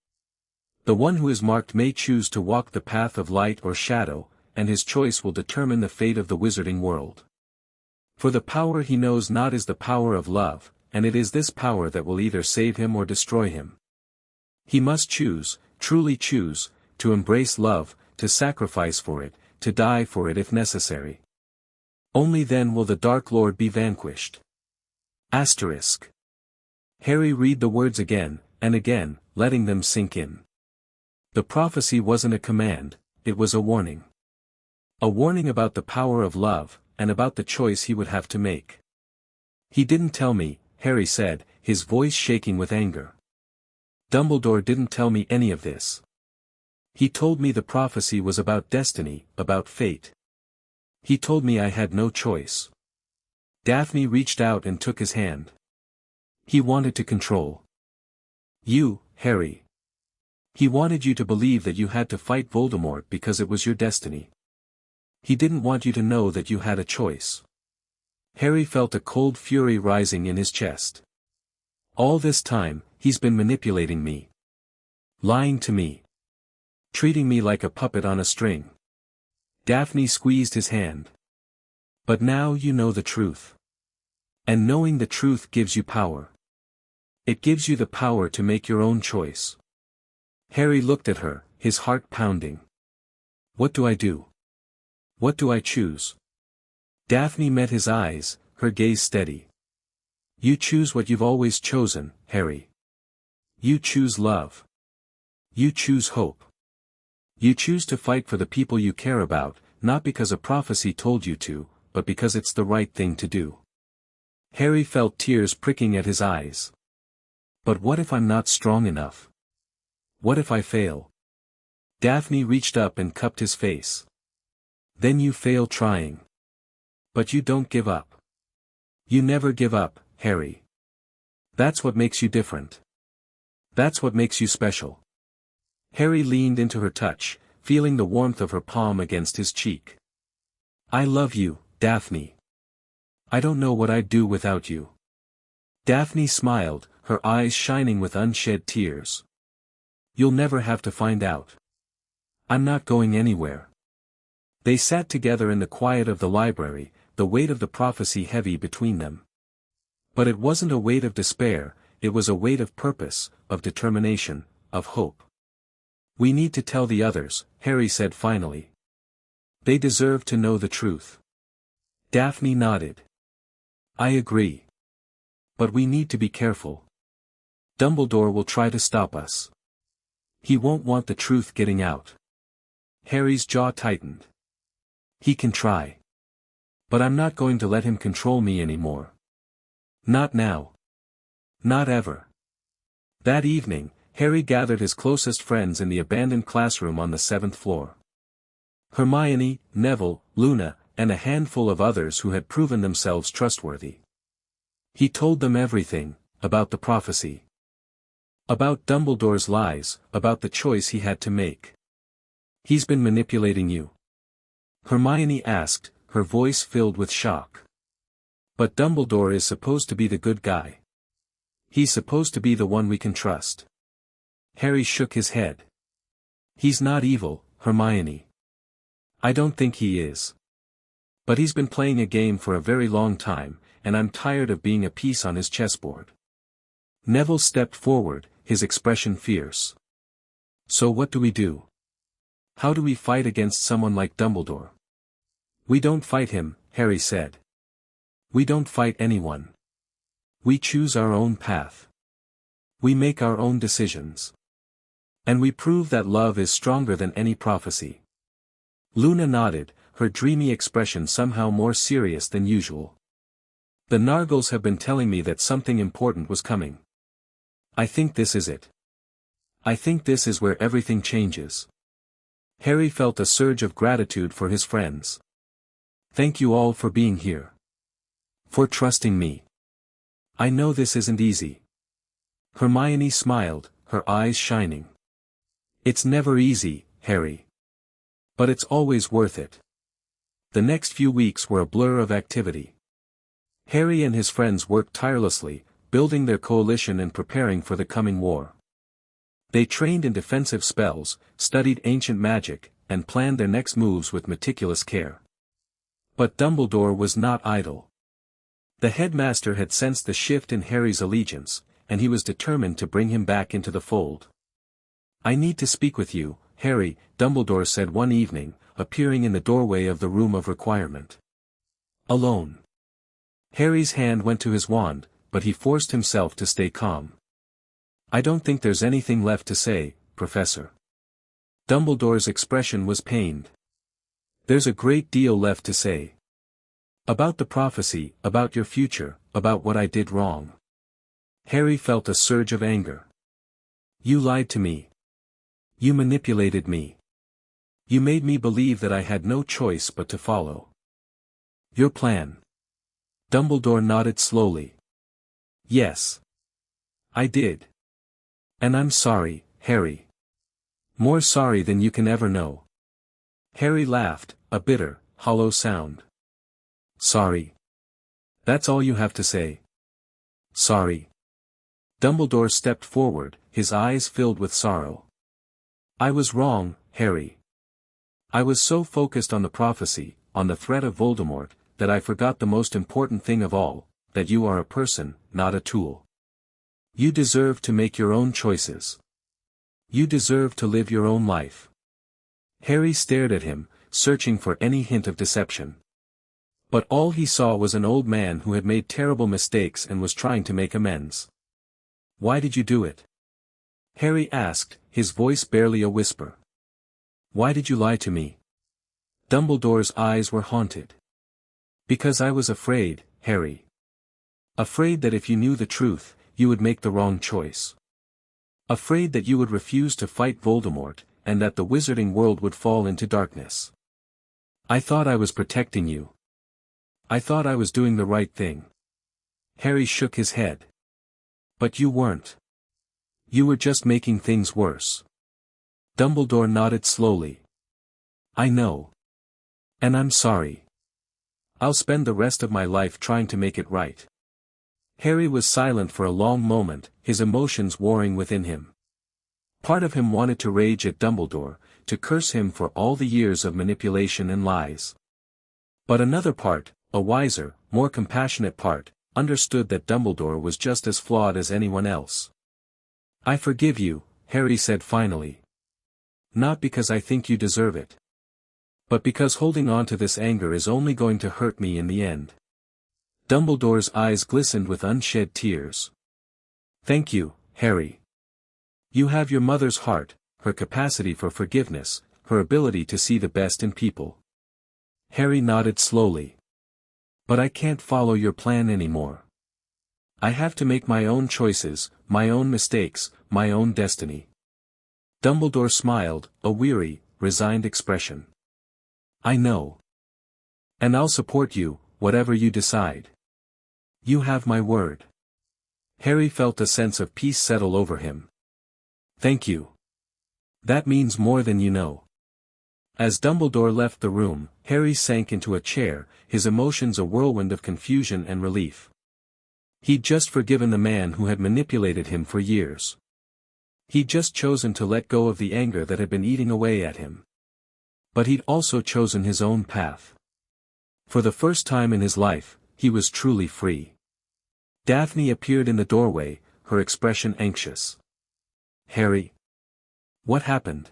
The one who is marked may choose to walk the path of light or shadow, and his choice will determine the fate of the wizarding world. For the power he knows not is the power of love, and it is this power that will either save him or destroy him. He must choose, truly choose, to embrace love, to sacrifice for it, to die for it if necessary. Only then will the Dark Lord be vanquished. Harry read the words again, and again, letting them sink in. The prophecy wasn't a command, it was a warning. A warning about the power of love, and about the choice he would have to make. He didn't tell me, Harry said, his voice shaking with anger. Dumbledore didn't tell me any of this. He told me the prophecy was about destiny, about fate. He told me I had no choice. Daphne reached out and took his hand. He wanted to control you, Harry. He wanted you to believe that you had to fight Voldemort because it was your destiny. He didn't want you to know that you had a choice. Harry felt a cold fury rising in his chest. All this time, he's been manipulating me. Lying to me. Treating me like a puppet on a string. Daphne squeezed his hand. But now you know the truth. And knowing the truth gives you power. It gives you the power to make your own choice. Harry looked at her, his heart pounding. What do I do? What do I choose? Daphne met his eyes, her gaze steady. You choose what you've always chosen, Harry. You choose love. You choose hope. You choose to fight for the people you care about, not because a prophecy told you to, but because it's the right thing to do. Harry felt tears pricking at his eyes. But what if I'm not strong enough? What if I fail? Daphne reached up and cupped his face. Then you fail trying. But you don't give up. You never give up, Harry. That's what makes you different. That's what makes you special. Harry leaned into her touch, feeling the warmth of her palm against his cheek. I love you, Daphne. I don't know what I'd do without you. Daphne smiled, her eyes shining with unshed tears. You'll never have to find out. I'm not going anywhere. They sat together in the quiet of the library, the weight of the prophecy heavy between them. But it wasn't a weight of despair, it was a weight of purpose, of determination, of hope. We need to tell the others, Harry said finally. They deserve to know the truth. Daphne nodded. I agree. But we need to be careful. Dumbledore will try to stop us. He won't want the truth getting out. Harry's jaw tightened. He can try. But I'm not going to let him control me anymore. Not now. Not ever. That evening, Harry gathered his closest friends in the abandoned classroom on the 7th floor. Hermione, Neville, Luna, and a handful of others who had proven themselves trustworthy. He told them everything, about the prophecy. About Dumbledore's lies, about the choice he had to make. He's been manipulating you? Hermione asked, her voice filled with shock. But Dumbledore is supposed to be the good guy. He's supposed to be the one we can trust. Harry shook his head. He's not evil, Hermione. I don't think he is. But he's been playing a game for a very long time, and I'm tired of being a piece on his chessboard. Neville stepped forward, his expression fierce. So what do we do? How do we fight against someone like Dumbledore? We don't fight him, Harry said. We don't fight anyone. We choose our own path. We make our own decisions. And we prove that love is stronger than any prophecy. Luna nodded, her dreamy expression somehow more serious than usual. The Nargles have been telling me that something important was coming. I think this is it. I think this is where everything changes. Harry felt a surge of gratitude for his friends. Thank you all for being here. For trusting me. I know this isn't easy. Hermione smiled, her eyes shining. It's never easy, Harry. But it's always worth it. The next few weeks were a blur of activity. Harry and his friends worked tirelessly, building their coalition and preparing for the coming war. They trained in defensive spells, studied ancient magic, and planned their next moves with meticulous care. But Dumbledore was not idle. The headmaster had sensed the shift in Harry's allegiance, and he was determined to bring him back into the fold. I need to speak with you, Harry, Dumbledore said one evening, appearing in the doorway of the room of requirement. Alone. Harry's hand went to his wand, but he forced himself to stay calm. I don't think there's anything left to say, Professor. Dumbledore's expression was pained. There's a great deal left to say. About the prophecy, about your future, about what I did wrong. Harry felt a surge of anger. You lied to me. You manipulated me. You made me believe that I had no choice but to follow your plan. Dumbledore nodded slowly. Yes. I did. And I'm sorry, Harry. More sorry than you can ever know. Harry laughed, a bitter, hollow sound. Sorry. That's all you have to say. Sorry. Dumbledore stepped forward, his eyes filled with sorrow. I was wrong, Harry. I was so focused on the prophecy, on the threat of Voldemort, that I forgot the most important thing of all, that you are a person, not a tool. You deserve to make your own choices. You deserve to live your own life. Harry stared at him, searching for any hint of deception. But all he saw was an old man who had made terrible mistakes and was trying to make amends. Why did you do it? Harry asked, his voice barely a whisper. Why did you lie to me? Dumbledore's eyes were haunted. Because I was afraid, Harry. Afraid that if you knew the truth, you would make the wrong choice. Afraid that you would refuse to fight Voldemort, and that the wizarding world would fall into darkness. I thought I was protecting you. I thought I was doing the right thing. Harry shook his head. But you weren't. You were just making things worse. Dumbledore nodded slowly. I know. And I'm sorry. I'll spend the rest of my life trying to make it right. Harry was silent for a long moment, his emotions warring within him. Part of him wanted to rage at Dumbledore, to curse him for all the years of manipulation and lies. But another part, a wiser, more compassionate part, understood that Dumbledore was just as flawed as anyone else. I forgive you, Harry said finally. Not because I think you deserve it. But because holding on to this anger is only going to hurt me in the end. Dumbledore's eyes glistened with unshed tears. Thank you, Harry. You have your mother's heart, her capacity for forgiveness, her ability to see the best in people. Harry nodded slowly. But I can't follow your plan anymore. I have to make my own choices, my own mistakes, my own destiny. Dumbledore smiled, a weary, resigned expression. I know. And I'll support you, whatever you decide. You have my word. Harry felt a sense of peace settle over him. Thank you. That means more than you know. As Dumbledore left the room, Harry sank into a chair, his emotions a whirlwind of confusion and relief. He'd just forgiven the man who had manipulated him for years. He'd just chosen to let go of the anger that had been eating away at him. But he'd also chosen his own path. For the first time in his life, he was truly free. Daphne appeared in the doorway, her expression anxious. Harry? What happened?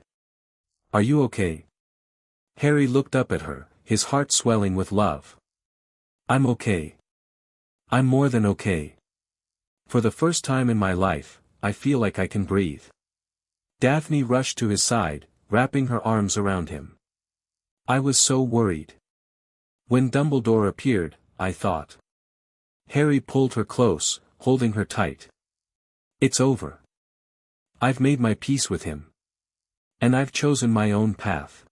Are you okay? Harry looked up at her, his heart swelling with love. I'm okay. I'm more than okay. For the first time in my life, I feel like I can breathe. Daphne rushed to his side, wrapping her arms around him. I was so worried. When Dumbledore appeared, I thought. Harry pulled her close, holding her tight. It's over. I've made my peace with him. And I've chosen my own path.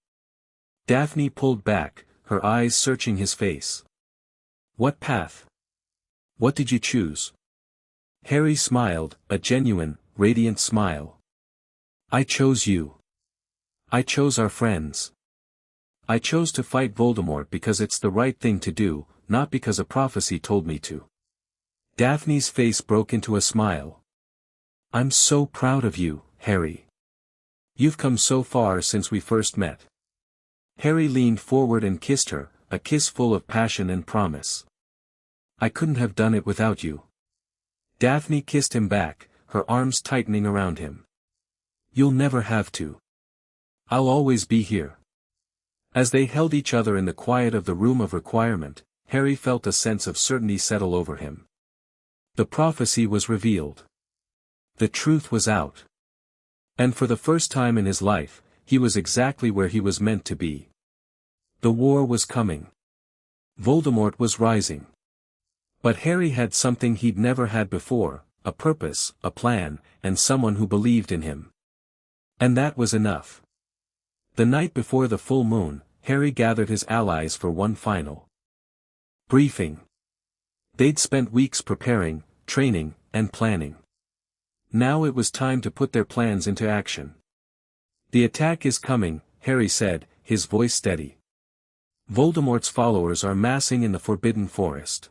Daphne pulled back, her eyes searching his face. What path? What did you choose? Harry smiled, a genuine, radiant smile. I chose you. I chose our friends. I chose to fight Voldemort because it's the right thing to do, not because a prophecy told me to. Daphne's face broke into a smile. I'm so proud of you, Harry. You've come so far since we first met. Harry leaned forward and kissed her, a kiss full of passion and promise. I couldn't have done it without you. Daphne kissed him back, her arms tightening around him. You'll never have to. I'll always be here. As they held each other in the quiet of the room of requirement, Harry felt a sense of certainty settle over him. The prophecy was revealed. The truth was out. And for the first time in his life, he was exactly where he was meant to be. The war was coming. Voldemort was rising. But Harry had something he'd never had before, a purpose, a plan, and someone who believed in him. And that was enough. The night before the full moon, Harry gathered his allies for one final briefing. They'd spent weeks preparing, training, and planning. Now it was time to put their plans into action. The attack is coming, Harry said, his voice steady. Voldemort's followers are massing in the Forbidden Forest.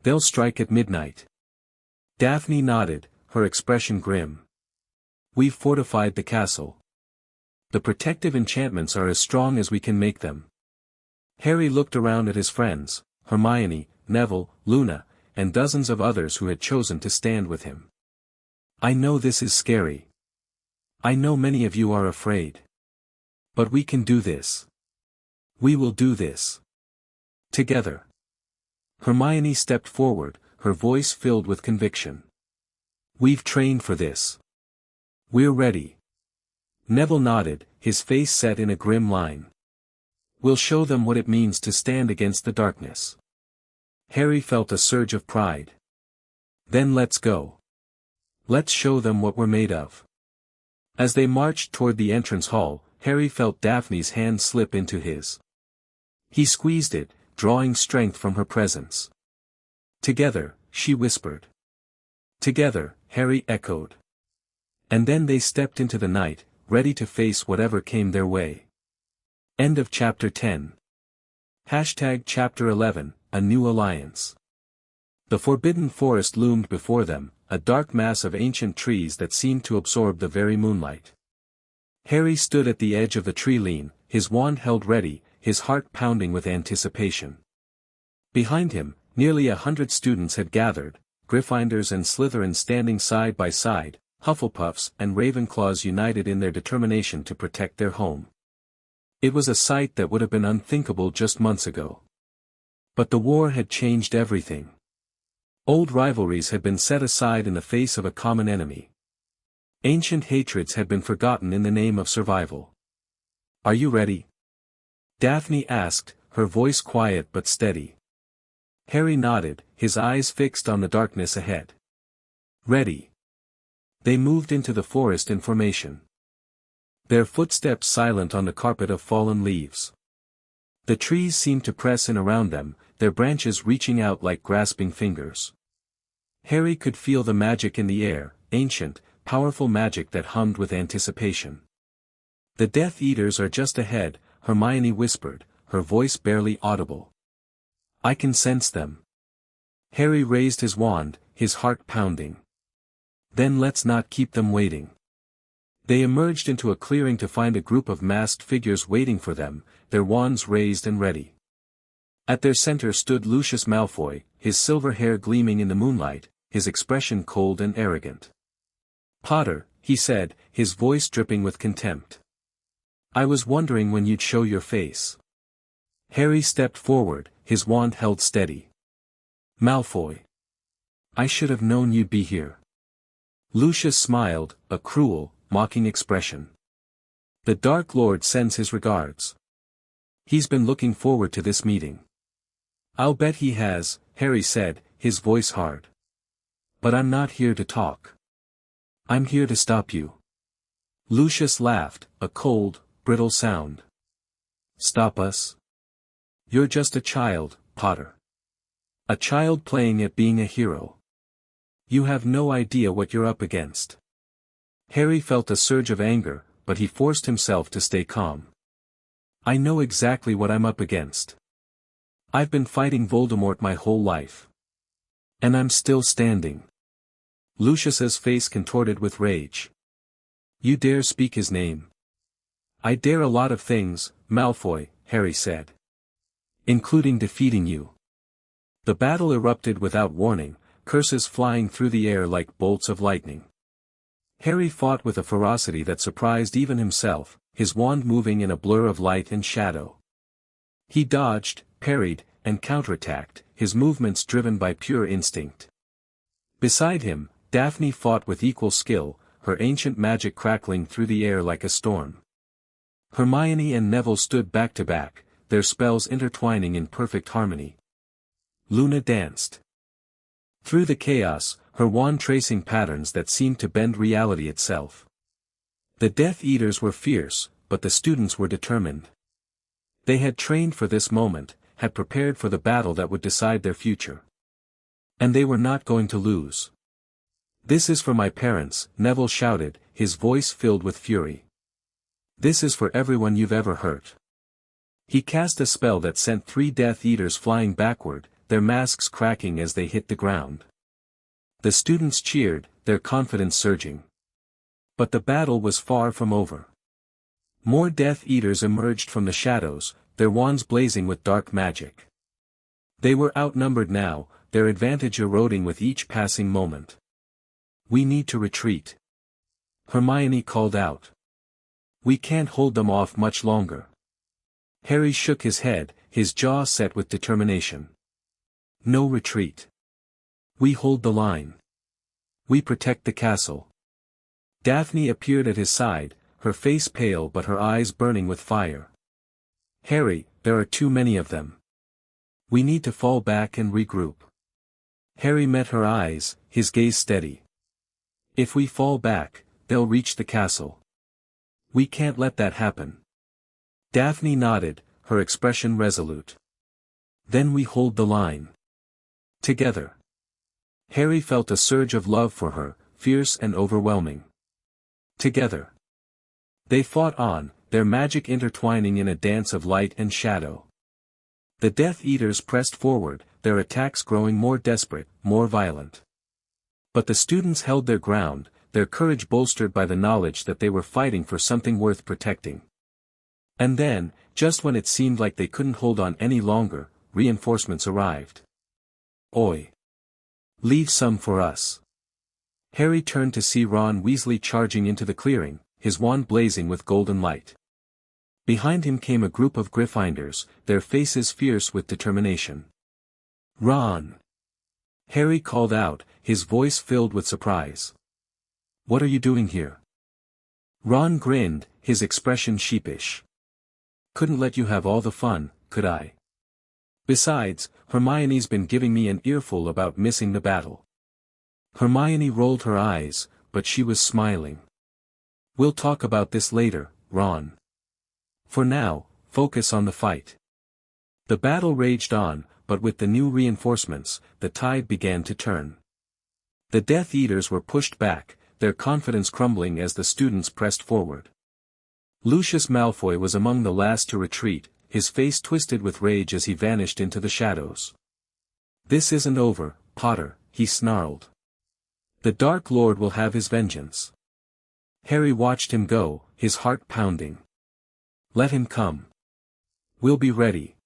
They'll strike at midnight. Daphne nodded, her expression grim. We've fortified the castle. The protective enchantments are as strong as we can make them. Harry looked around at his friends, Hermione, Neville, Luna, and dozens of others who had chosen to stand with him. I know this is scary. I know many of you are afraid. But we can do this. We will do this. Together. Hermione stepped forward, her voice filled with conviction. We've trained for this. We're ready. Neville nodded, his face set in a grim line. We'll show them what it means to stand against the darkness. Harry felt a surge of pride. Then let's go. Let's show them what we're made of. As they marched toward the entrance hall, Harry felt Daphne's hand slip into his. He squeezed it, drawing strength from her presence. Together, she whispered. Together, Harry echoed. And then they stepped into the night, ready to face whatever came their way. End of Chapter 10. Chapter 11, A New Alliance. The Forbidden Forest loomed before them, a dark mass of ancient trees that seemed to absorb the very moonlight. Harry stood at the edge of the tree-line, his wand held ready, his heart pounding with anticipation. Behind him, nearly 100 students had gathered, Gryffindors and Slytherins standing side by side, Hufflepuffs and Ravenclaws united in their determination to protect their home. It was a sight that would have been unthinkable just months ago. But the war had changed everything. Old rivalries had been set aside in the face of a common enemy. Ancient hatreds had been forgotten in the name of survival. Are you ready? Daphne asked, her voice quiet but steady. Harry nodded, his eyes fixed on the darkness ahead. Ready. They moved into the forest in formation. Their footsteps silent on the carpet of fallen leaves. The trees seemed to press in around them, their branches reaching out like grasping fingers. Harry could feel the magic in the air, ancient, powerful magic that hummed with anticipation. The Death Eaters are just ahead, Hermione whispered, her voice barely audible. I can sense them. Harry raised his wand, his heart pounding. Then let's not keep them waiting. They emerged into a clearing to find a group of masked figures waiting for them, their wands raised and ready. At their center stood Lucius Malfoy, his silver hair gleaming in the moonlight, his expression cold and arrogant. Potter, he said, his voice dripping with contempt. I was wondering when you'd show your face. Harry stepped forward, his wand held steady. Malfoy. I should have known you'd be here. Lucius smiled, a cruel, mocking expression. The Dark Lord sends his regards. He's been looking forward to this meeting. I'll bet he has, Harry said, his voice hard. But I'm not here to talk. I'm here to stop you. Lucius laughed, a cold, brittle sound. Stop us? You're just a child, Potter. A child playing at being a hero. You have no idea what you're up against. Harry felt a surge of anger, but he forced himself to stay calm. I know exactly what I'm up against. I've been fighting Voldemort my whole life. And I'm still standing. Lucius's face contorted with rage. You dare speak his name? I dare a lot of things, Malfoy, Harry said. Including defeating you. The battle erupted without warning, curses flying through the air like bolts of lightning. Harry fought with a ferocity that surprised even himself, his wand moving in a blur of light and shadow. He dodged, parried, and counterattacked, his movements driven by pure instinct. Beside him, Daphne fought with equal skill, her ancient magic crackling through the air like a storm. Hermione and Neville stood back to back, their spells intertwining in perfect harmony. Luna danced. Through the chaos, her wand tracing patterns that seemed to bend reality itself. The Death Eaters were fierce, but the students were determined. They had trained for this moment, had prepared for the battle that would decide their future. And they were not going to lose. This is for my parents, Neville shouted, his voice filled with fury. This is for everyone you've ever hurt. He cast a spell that sent 3 Death Eaters flying backward, their masks cracking as they hit the ground. The students cheered, their confidence surging. But the battle was far from over. More Death Eaters emerged from the shadows, their wands blazing with dark magic. They were outnumbered now, their advantage eroding with each passing moment. We need to retreat. Hermione called out. We can't hold them off much longer. Harry shook his head, his jaw set with determination. No retreat. We hold the line. We protect the castle. Daphne appeared at his side, her face pale but her eyes burning with fire. "Harry, there are too many of them. We need to fall back and regroup." Harry met her eyes, his gaze steady. "If we fall back, they'll reach the castle. We can't let that happen." Daphne nodded, her expression resolute. "Then we hold the line. Together." Harry felt a surge of love for her, fierce and overwhelming. Together. They fought on, their magic intertwining in a dance of light and shadow. The Death Eaters pressed forward, their attacks growing more desperate, more violent. But the students held their ground, their courage bolstered by the knowledge that they were fighting for something worth protecting. And then, just when it seemed like they couldn't hold on any longer, reinforcements arrived. "Oi! Leave some for us." Harry turned to see Ron Weasley charging into the clearing, his wand blazing with golden light. Behind him came a group of Gryffindors, their faces fierce with determination. "Ron!" Harry called out, his voice filled with surprise. "What are you doing here?" Ron grinned, his expression sheepish. "Couldn't let you have all the fun, could I? Besides, Hermione's been giving me an earful about missing the battle." Hermione rolled her eyes, but she was smiling. "We'll talk about this later, Ron. For now, focus on the fight." The battle raged on, but with the new reinforcements, the tide began to turn. The Death Eaters were pushed back, their confidence crumbling as the students pressed forward. Lucius Malfoy was among the last to retreat, his face twisted with rage as he vanished into the shadows. "This isn't over, Potter," he snarled. "The Dark Lord will have his vengeance." Harry watched him go, his heart pounding. "Let him come. We'll be ready."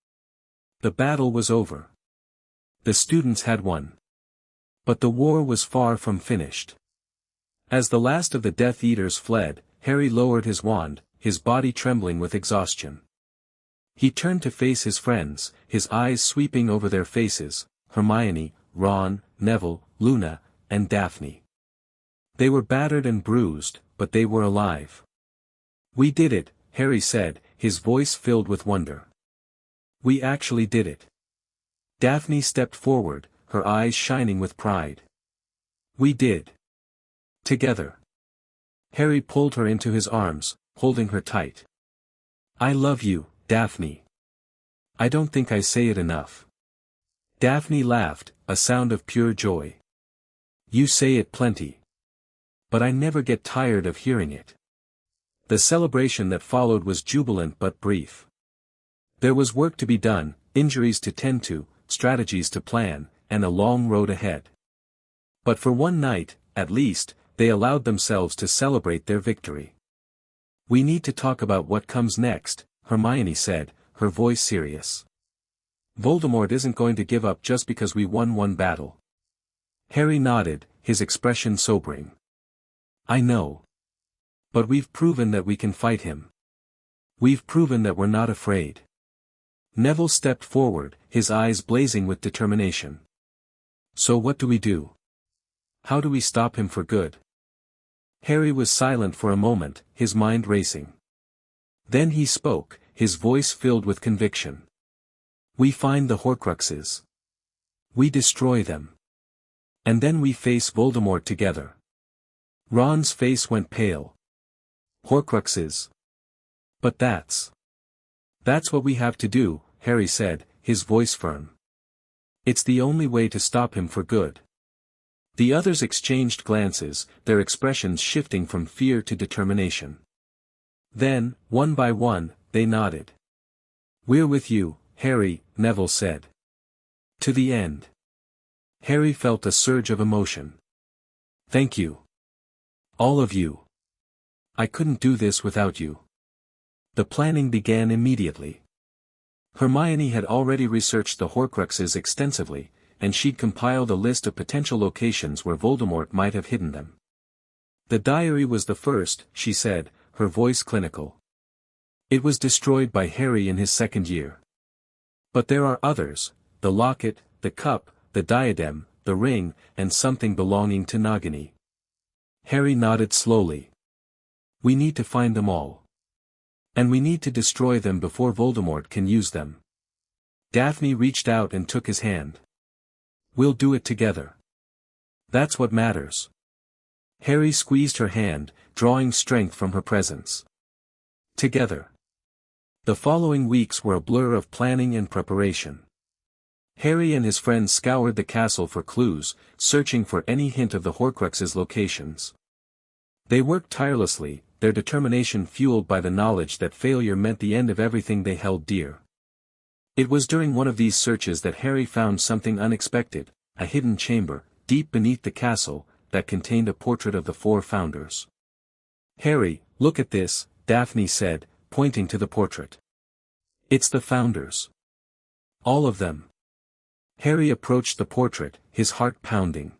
The battle was over. The students had won. But the war was far from finished. As the last of the Death Eaters fled, Harry lowered his wand, his body trembling with exhaustion. He turned to face his friends, his eyes sweeping over their faces, Hermione, Ron, Neville, Luna, and Daphne. They were battered and bruised, but they were alive. "We did it," Harry said, his voice filled with wonder. "We actually did it." Daphne stepped forward, her eyes shining with pride. "We did. Together." Harry pulled her into his arms, holding her tight. "I love you, Daphne. I don't think I say it enough." Daphne laughed, a sound of pure joy. "You say it plenty. But I never get tired of hearing it." The celebration that followed was jubilant but brief. There was work to be done, injuries to tend to, strategies to plan, and a long road ahead. But for one night, at least, they allowed themselves to celebrate their victory. "We need to talk about what comes next," Hermione said, her voice serious. "Voldemort isn't going to give up just because we won one battle." Harry nodded, his expression sobering. "I know. But we've proven that we can fight him. We've proven that we're not afraid." Neville stepped forward, his eyes blazing with determination. "So what do we do? How do we stop him for good?" Harry was silent for a moment, his mind racing. Then he spoke, his voice filled with conviction. "We find the Horcruxes. We destroy them. And then we face Voldemort together." Ron's face went pale. "Horcruxes. But that's what we have to do," Harry said, his voice firm. "It's the only way to stop him for good." The others exchanged glances, their expressions shifting from fear to determination. Then, one by one, they nodded. "We're with you, Harry," Neville said. "To the end." Harry felt a surge of emotion. "Thank you. All of you. I couldn't do this without you." The planning began immediately. Hermione had already researched the Horcruxes extensively, and she'd compiled a list of potential locations where Voldemort might have hidden them. "The diary was the first," she said, her voice clinical. "It was destroyed by Harry in his second year. But there are others, the locket, the cup, the diadem, the ring, and something belonging to Nagini." Harry nodded slowly. We need to find them all. And we need to destroy them before Voldemort can use them. Daphne reached out and took his hand. We'll do it together. That's what matters. Harry squeezed her hand, drawing strength from her presence. Together. The following weeks were a blur of planning and preparation. Harry and his friends scoured the castle for clues, searching for any hint of the Horcruxes' locations. They worked tirelessly, their determination fueled by the knowledge that failure meant the end of everything they held dear. It was during one of these searches that Harry found something unexpected, a hidden chamber, deep beneath the castle, that contained a portrait of the four founders. "Harry, look at this," Daphne said, pointing to the portrait. "It's the founders. All of them." Harry approached the portrait, his heart pounding.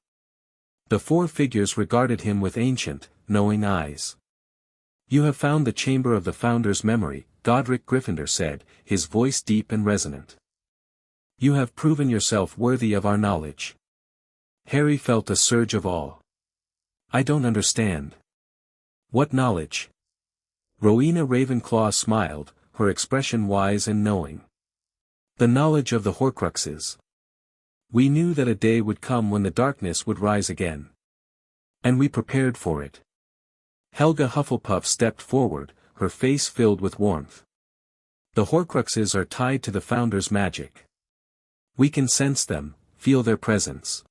The four figures regarded him with ancient, knowing eyes. "You have found the chamber of the founders' memory," Godric Gryffindor said, his voice deep and resonant. "You have proven yourself worthy of our knowledge." Harry felt a surge of awe. "I don't understand." "What knowledge?" Rowena Ravenclaw smiled, her expression wise and knowing. "The knowledge of the Horcruxes. We knew that a day would come when the darkness would rise again. And we prepared for it." Helga Hufflepuff stepped forward, her face filled with warmth. "The Horcruxes are tied to the Founders' magic. We can sense them, feel their presence.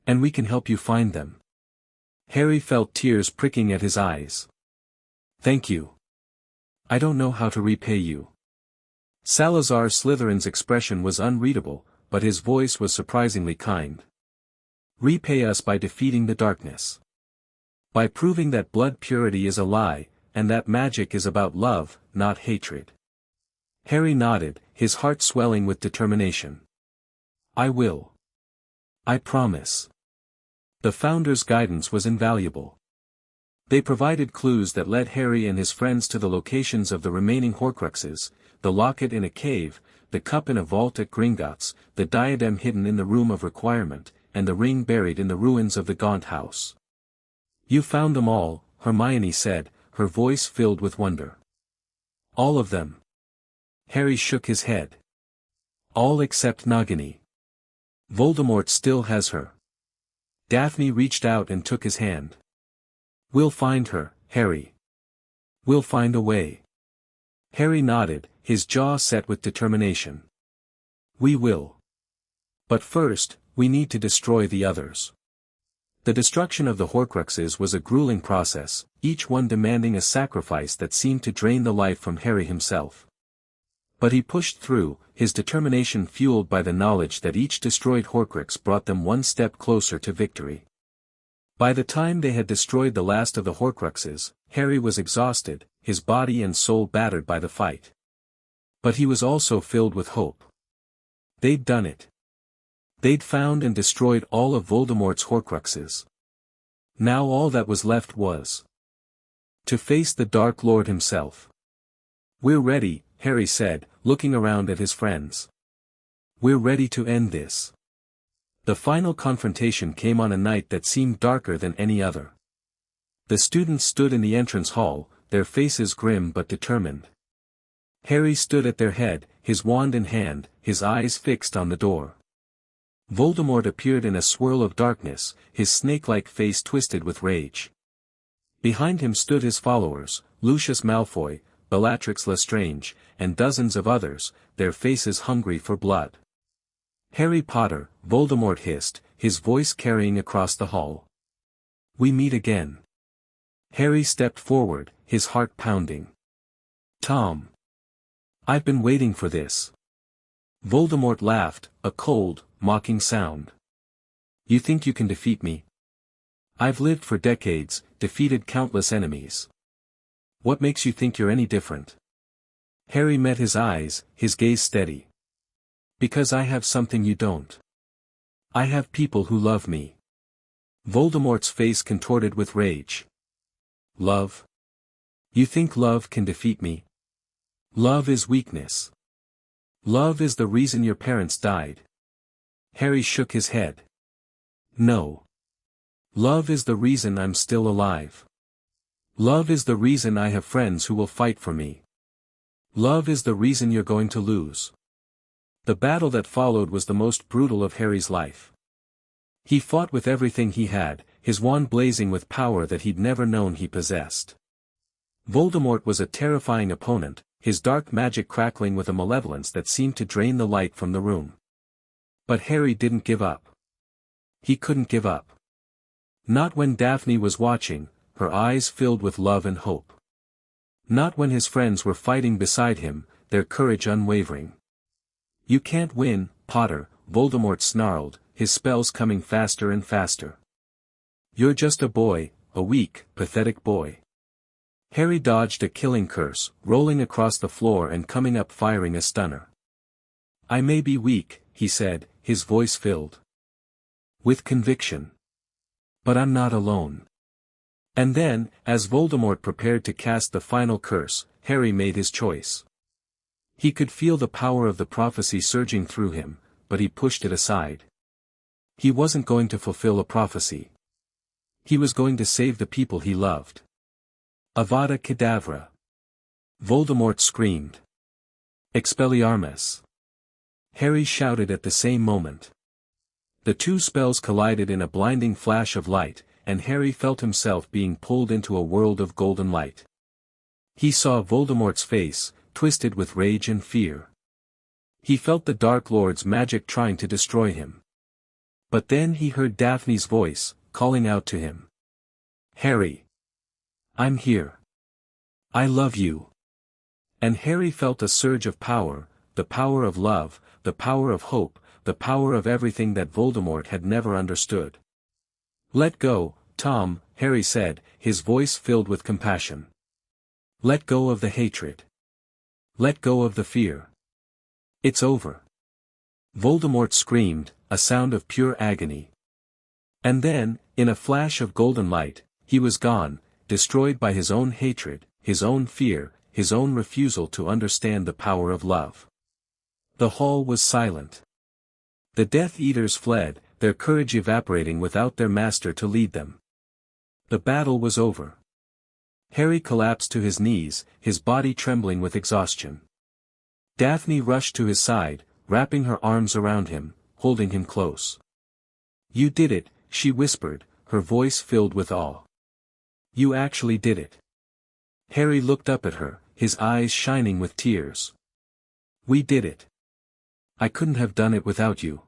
And we can help you find them." Harry felt tears pricking at his eyes. "Thank you. I don't know how to repay you." Salazar Slytherin's expression was unreadable, but his voice was surprisingly kind. "Repay us by defeating the darkness. By proving that blood purity is a lie, and that magic is about love, not hatred." Harry nodded, his heart swelling with determination. "I will. I promise." The Founders' guidance was invaluable. They provided clues that led Harry and his friends to the locations of the remaining Horcruxes, the locket in a cave, the cup in a vault at Gringotts, the diadem hidden in the Room of Requirement, and the ring buried in the ruins of the Gaunt House. "You found them all," Hermione said, her voice filled with wonder. "All of them." Harry shook his head. "All except Nagini. Voldemort still has her." Daphne reached out and took his hand. "We'll find her, Harry. We'll find a way." Harry nodded, his jaw set with determination. "We will. But first, we need to destroy the others." The destruction of the Horcruxes was a grueling process, each one demanding a sacrifice that seemed to drain the life from Harry himself. But he pushed through, his determination fueled by the knowledge that each destroyed Horcrux brought them one step closer to victory. By the time they had destroyed the last of the Horcruxes, Harry was exhausted, his body and soul battered by the fight. But he was also filled with hope. They'd done it. They'd found and destroyed all of Voldemort's Horcruxes. Now all that was left was to face the Dark Lord himself. "We're ready," Harry said, looking around at his friends. "We're ready to end this." The final confrontation came on a night that seemed darker than any other. The students stood in the entrance hall, their faces grim but determined. Harry stood at their head, his wand in hand, his eyes fixed on the door. Voldemort appeared in a swirl of darkness, his snake-like face twisted with rage. Behind him stood his followers, Lucius Malfoy, Bellatrix Lestrange, and dozens of others, their faces hungry for blood. "Harry Potter," Voldemort hissed, his voice carrying across the hall. "We meet again." Harry stepped forward, his heart pounding. "Tom. I've been waiting for this." Voldemort laughed, a cold, mocking sound. "You think you can defeat me? I've lived for decades, defeated countless enemies. What makes you think you're any different?" Harry met his eyes, his gaze steady. "Because I have something you don't. I have people who love me." Voldemort's face contorted with rage. "Love? You think love can defeat me? Love is weakness. Love is the reason your parents died." Harry shook his head. "No. Love is the reason I'm still alive. Love is the reason I have friends who will fight for me. Love is the reason you're going to lose. The battle that followed was the most brutal of Harry's life. He fought with everything he had, his wand blazing with power that he'd never known he possessed. Voldemort was a terrifying opponent, his dark magic crackling with a malevolence that seemed to drain the light from the room. But Harry didn't give up. He couldn't give up. Not when Daphne was watching, her eyes filled with love and hope. Not when his friends were fighting beside him, their courage unwavering. You can't win, Potter, Voldemort snarled, his spells coming faster and faster. You're just a boy, a weak, pathetic boy. Harry dodged a killing curse, rolling across the floor and coming up firing a stunner. I may be weak, he said, his voice filled with conviction. But I'm not alone. And then, as Voldemort prepared to cast the final curse, Harry made his choice. He could feel the power of the prophecy surging through him, but he pushed it aside. He wasn't going to fulfill a prophecy. He was going to save the people he loved. Avada Kedavra. Voldemort screamed. Expelliarmus. Harry shouted at the same moment. The two spells collided in a blinding flash of light, and Harry felt himself being pulled into a world of golden light. He saw Voldemort's face, twisted with rage and fear. He felt the Dark Lord's magic trying to destroy him. But then he heard Daphne's voice, calling out to him. Harry. I'm here. I love you. And Harry felt a surge of power, the power of love, the power of hope, the power of everything that Voldemort had never understood. Let go, Tom, Harry said, his voice filled with compassion. Let go of the hatred. Let go of the fear. It's over. Voldemort screamed, a sound of pure agony. And then, in a flash of golden light, he was gone, destroyed by his own hatred, his own fear, his own refusal to understand the power of love. The hall was silent. The Death Eaters fled, their courage evaporating without their master to lead them. The battle was over. Harry collapsed to his knees, his body trembling with exhaustion. Daphne rushed to his side, wrapping her arms around him, holding him close. You did it, she whispered, her voice filled with awe. You actually did it. Harry looked up at her, his eyes shining with tears. We did it. I couldn't have done it without you.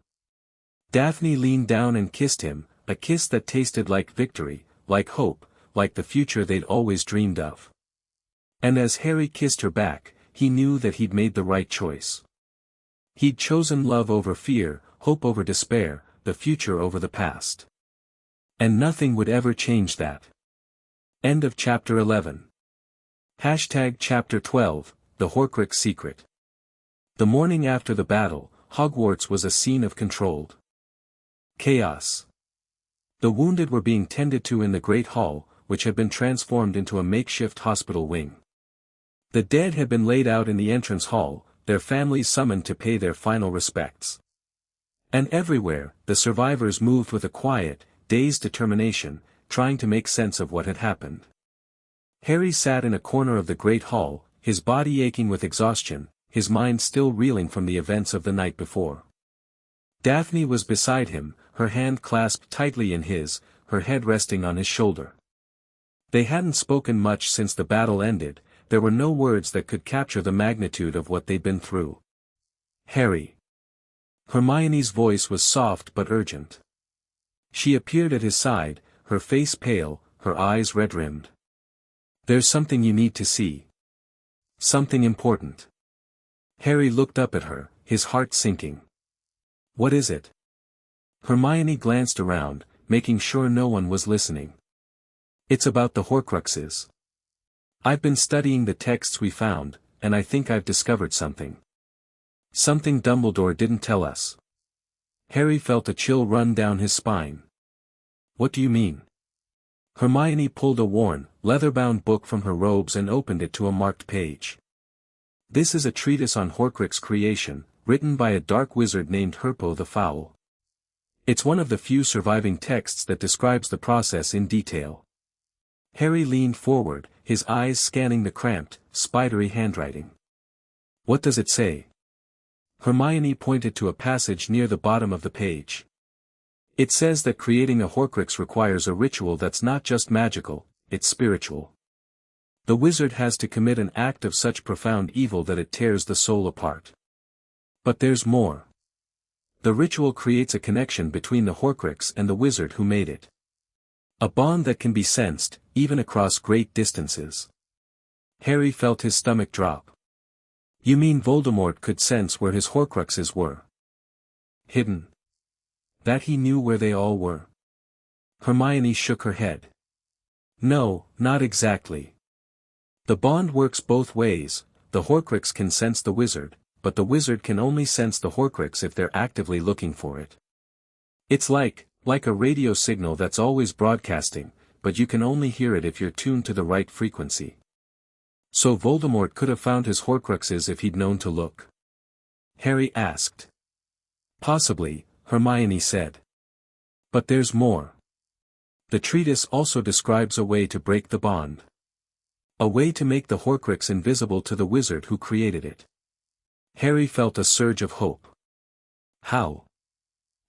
Daphne leaned down and kissed him, a kiss that tasted like victory, like hope, like the future they'd always dreamed of. And as Harry kissed her back, he knew that he'd made the right choice. He'd chosen love over fear, hope over despair, the future over the past. And nothing would ever change that. End of Chapter 11. Chapter 12, The Horcrux Secret. The morning after the battle, Hogwarts was a scene of controlled chaos. The wounded were being tended to in the Great Hall, which had been transformed into a makeshift hospital wing. The dead had been laid out in the entrance hall, their families summoned to pay their final respects. And everywhere, the survivors moved with a quiet, dazed determination, trying to make sense of what had happened. Harry sat in a corner of the Great Hall, his body aching with exhaustion, his mind still reeling from the events of the night before. Daphne was beside him, her hand clasped tightly in his, her head resting on his shoulder. They hadn't spoken much since the battle ended, there were no words that could capture the magnitude of what they'd been through. Harry. Hermione's voice was soft but urgent. She appeared at his side, her face pale, her eyes red-rimmed. There's something you need to see. Something important. Harry looked up at her, his heart sinking. What is it? Hermione glanced around, making sure no one was listening. It's about the Horcruxes. I've been studying the texts we found, and I think I've discovered something. Something Dumbledore didn't tell us. Harry felt a chill run down his spine. What do you mean? Hermione pulled a worn, leather-bound book from her robes and opened it to a marked page. This is a treatise on Horcrux creation, written by a dark wizard named Herpo the Foul. It's one of the few surviving texts that describes the process in detail. Harry leaned forward, his eyes scanning the cramped, spidery handwriting. What does it say? Hermione pointed to a passage near the bottom of the page. It says that creating a Horcrux requires a ritual that's not just magical, it's spiritual. The wizard has to commit an act of such profound evil that it tears the soul apart. But there's more. The ritual creates a connection between the Horcrux and the wizard who made it. A bond that can be sensed, even across great distances. Harry felt his stomach drop. You mean Voldemort could sense where his Horcruxes were? Hidden. That he knew where they all were? Hermione shook her head. No, not exactly. The bond works both ways, the Horcrux can sense the wizard, but the wizard can only sense the Horcrux if they're actively looking for it. It's like a radio signal that's always broadcasting, but you can only hear it if you're tuned to the right frequency. So Voldemort could have found his Horcruxes if he'd known to look? Harry asked. Possibly, Hermione said. But there's more. The treatise also describes a way to break the bond. A way to make the Horcrux invisible to the wizard who created it. Harry felt a surge of hope. How?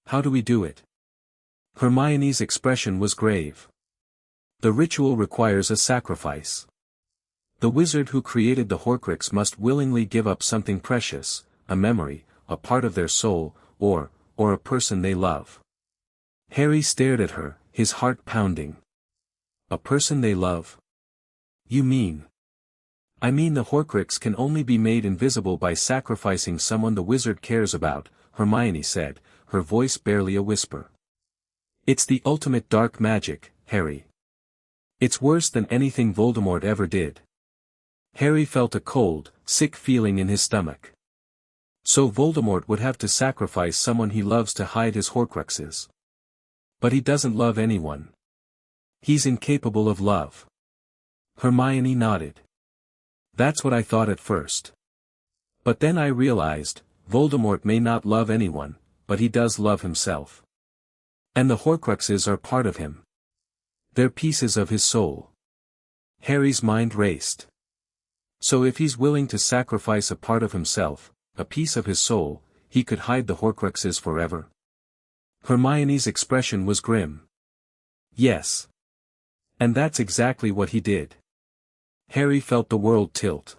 How do we do it? Hermione's expression was grave. The ritual requires a sacrifice. The wizard who created the Horcrux must willingly give up something precious, a memory, a part of their soul, or a person they love. Harry stared at her, his heart pounding. A person they love? You mean? I mean the Horcrux can only be made invisible by sacrificing someone the wizard cares about, Hermione said, her voice barely a whisper. It's the ultimate dark magic, Harry. It's worse than anything Voldemort ever did. Harry felt a cold, sick feeling in his stomach. So Voldemort would have to sacrifice someone he loves to hide his Horcruxes. But he doesn't love anyone. He's incapable of love. Hermione nodded. That's what I thought at first. But then I realized, Voldemort may not love anyone, but he does love himself. And the Horcruxes are part of him. They're pieces of his soul. Harry's mind raced. So if he's willing to sacrifice a part of himself, a piece of his soul, he could hide the Horcruxes forever? Hermione's expression was grim. Yes. And that's exactly what he did. Harry felt the world tilt.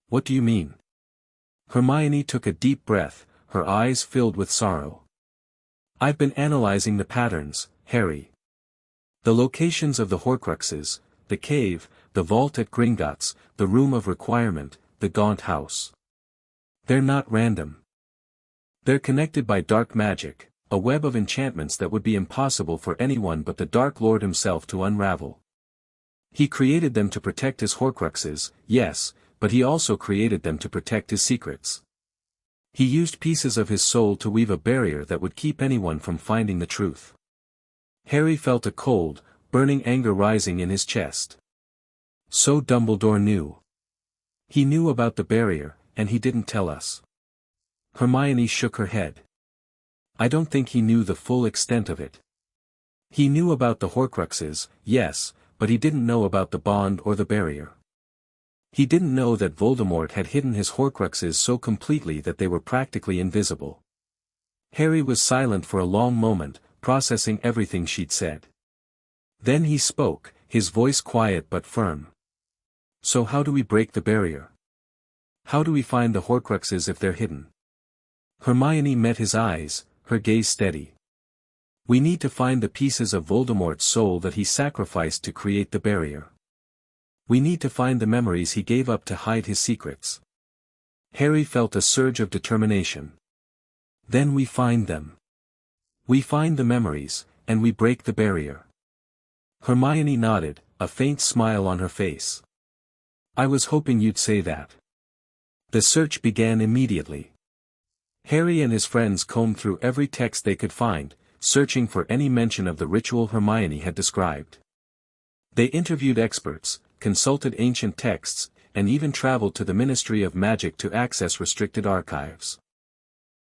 What do you mean? Hermione took a deep breath, her eyes filled with sorrow. I've been analyzing the patterns, Harry. The locations of the Horcruxes, the cave, the vault at Gringotts, the room of requirement, the Gaunt house. They're not random. They're connected by dark magic, a web of enchantments that would be impossible for anyone but the Dark Lord himself to unravel. He created them to protect his Horcruxes, yes, but he also created them to protect his secrets. He used pieces of his soul to weave a barrier that would keep anyone from finding the truth. Harry felt a cold, burning anger rising in his chest. So Dumbledore knew. He knew about the barrier, and he didn't tell us. Hermione shook her head. I don't think he knew the full extent of it. He knew about the Horcruxes, yes, but he didn't know about the bond or the barrier. He didn't know that Voldemort had hidden his Horcruxes so completely that they were practically invisible. Harry was silent for a long moment, processing everything she'd said. Then he spoke, his voice quiet but firm. So how do we break the barrier? How do we find the Horcruxes if they're hidden? Hermione met his eyes, her gaze steady. We need to find the pieces of Voldemort's soul that he sacrificed to create the barrier. We need to find the memories he gave up to hide his secrets. Harry felt a surge of determination. Then we find them. We find the memories, and we break the barrier. Hermione nodded, a faint smile on her face. I was hoping you'd say that. The search began immediately. Harry and his friends combed through every text they could find, searching for any mention of the ritual Hermione had described. They interviewed experts, consulted ancient texts, and even traveled to the Ministry of Magic to access restricted archives.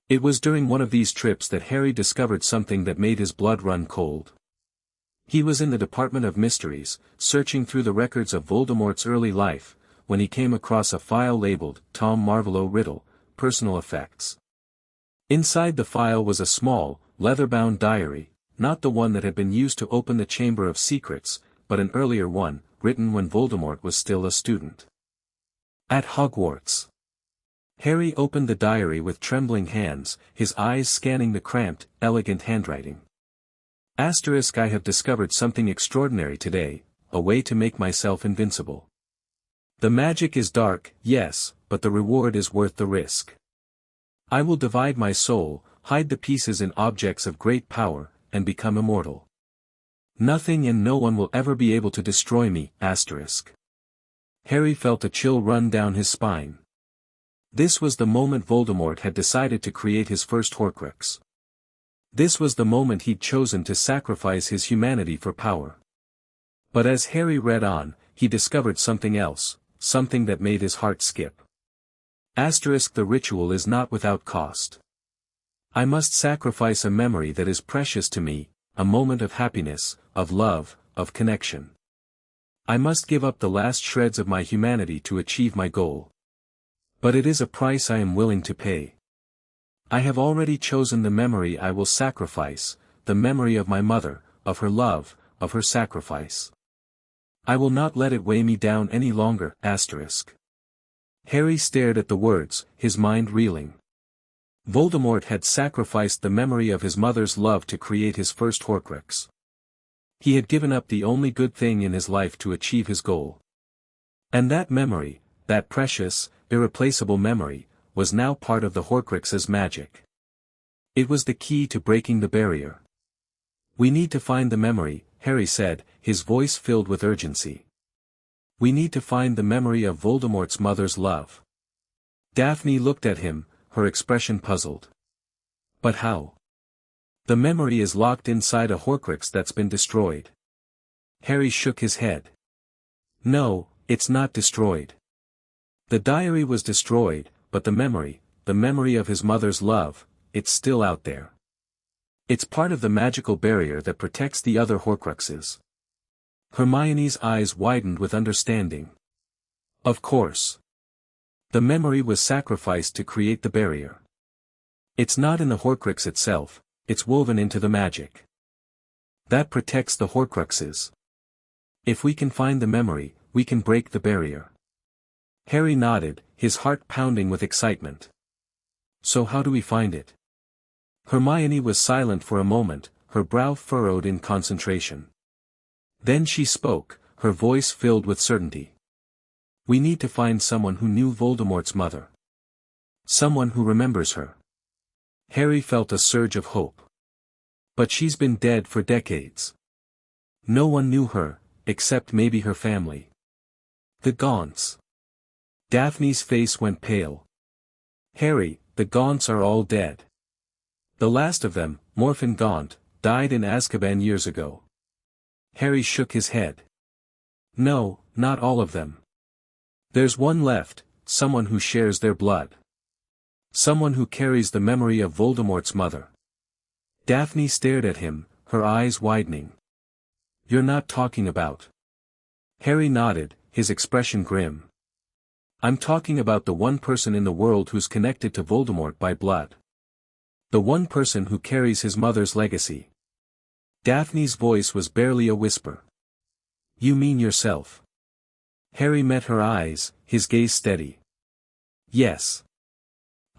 It was during one of these trips that Harry discovered something that made his blood run cold. He was in the Department of Mysteries, searching through the records of Voldemort's early life, when he came across a file labeled, Tom Marvolo Riddle, Personal Effects. Inside the file was a small, leather-bound diary, not the one that had been used to open the Chamber of Secrets, but an earlier one, written when Voldemort was still a student. At Hogwarts. Harry opened the diary with trembling hands, his eyes scanning the cramped, elegant handwriting. *I have discovered something extraordinary today, a way to make myself invincible. The magic is dark, yes, but the reward is worth the risk. I will divide my soul, hide the pieces in objects of great power, and become immortal. Nothing and no one will ever be able to destroy me, *. Harry felt a chill run down his spine. This was the moment Voldemort had decided to create his first Horcrux. This was the moment he'd chosen to sacrifice his humanity for power. But as Harry read on, he discovered something else, something that made his heart skip. *. The ritual is not without cost. I must sacrifice a memory that is precious to me, a moment of happiness, of love, of connection. I must give up the last shreds of my humanity to achieve my goal. But it is a price I am willing to pay. I have already chosen the memory I will sacrifice, the memory of my mother, of her love, of her sacrifice. I will not let it weigh me down any longer, *. Harry stared at the words, his mind reeling. Voldemort had sacrificed the memory of his mother's love to create his first Horcrux. He had given up the only good thing in his life to achieve his goal. And that memory, that precious, irreplaceable memory, was now part of the Horcrux's magic. It was the key to breaking the barrier. We need to find the memory, Harry said, his voice filled with urgency. We need to find the memory of Voldemort's mother's love. Daphne looked at him, her expression puzzled. But how? The memory is locked inside a Horcrux that's been destroyed. Harry shook his head. No, it's not destroyed. The diary was destroyed, but the memory of his mother's love, it's still out there. It's part of the magical barrier that protects the other Horcruxes. Hermione's eyes widened with understanding. Of course. The memory was sacrificed to create the barrier. It's not in the Horcrux itself, it's woven into the magic. That protects the Horcruxes. If we can find the memory, we can break the barrier. Harry nodded, his heart pounding with excitement. So how do we find it? Hermione was silent for a moment, her brow furrowed in concentration. Then she spoke, her voice filled with certainty. We need to find someone who knew Voldemort's mother. Someone who remembers her. Harry felt a surge of hope. But she's been dead for decades. No one knew her, except maybe her family. The Gaunts. Daphne's face went pale. Harry, the Gaunts are all dead. The last of them, Morphin Gaunt, died in Azkaban years ago. Harry shook his head. No, not all of them. There's one left, someone who shares their blood. Someone who carries the memory of Voldemort's mother. Daphne stared at him, her eyes widening. You're not talking about. Harry nodded, his expression grim. I'm talking about the one person in the world who's connected to Voldemort by blood. The one person who carries his mother's legacy. Daphne's voice was barely a whisper. You mean yourself? Harry met her eyes, his gaze steady. Yes.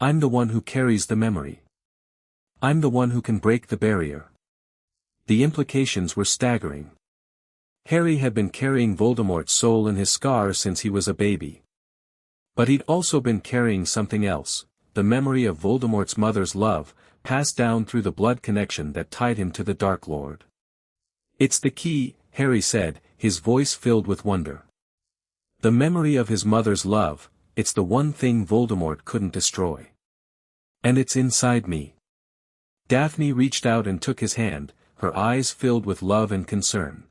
I'm the one who carries the memory. I'm the one who can break the barrier. The implications were staggering. Harry had been carrying Voldemort's soul in his scar since he was a baby. But he'd also been carrying something else, the memory of Voldemort's mother's love, passed down through the blood connection that tied him to the Dark Lord. It's the key, Harry said, his voice filled with wonder. The memory of his mother's love, it's the one thing Voldemort couldn't destroy. And it's inside me. Daphne reached out and took his hand, her eyes filled with love and concern.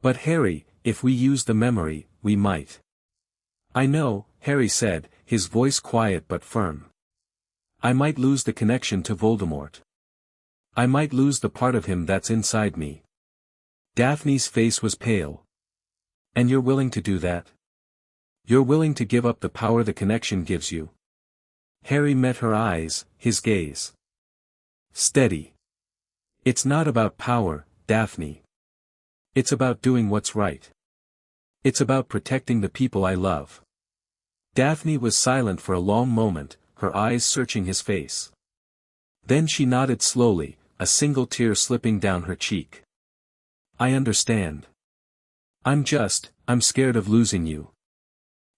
But Harry, if we use the memory, we might. I know, Harry said, his voice quiet but firm. I might lose the connection to Voldemort. I might lose the part of him that's inside me. Daphne's face was pale. And you're willing to do that? You're willing to give up the power the connection gives you? Harry met her eyes, his gaze steady. It's not about power, Daphne. It's about doing what's right. It's about protecting the people I love. Daphne was silent for a long moment, her eyes searching his face. Then she nodded slowly, a single tear slipping down her cheek. I understand. I'm scared of losing you.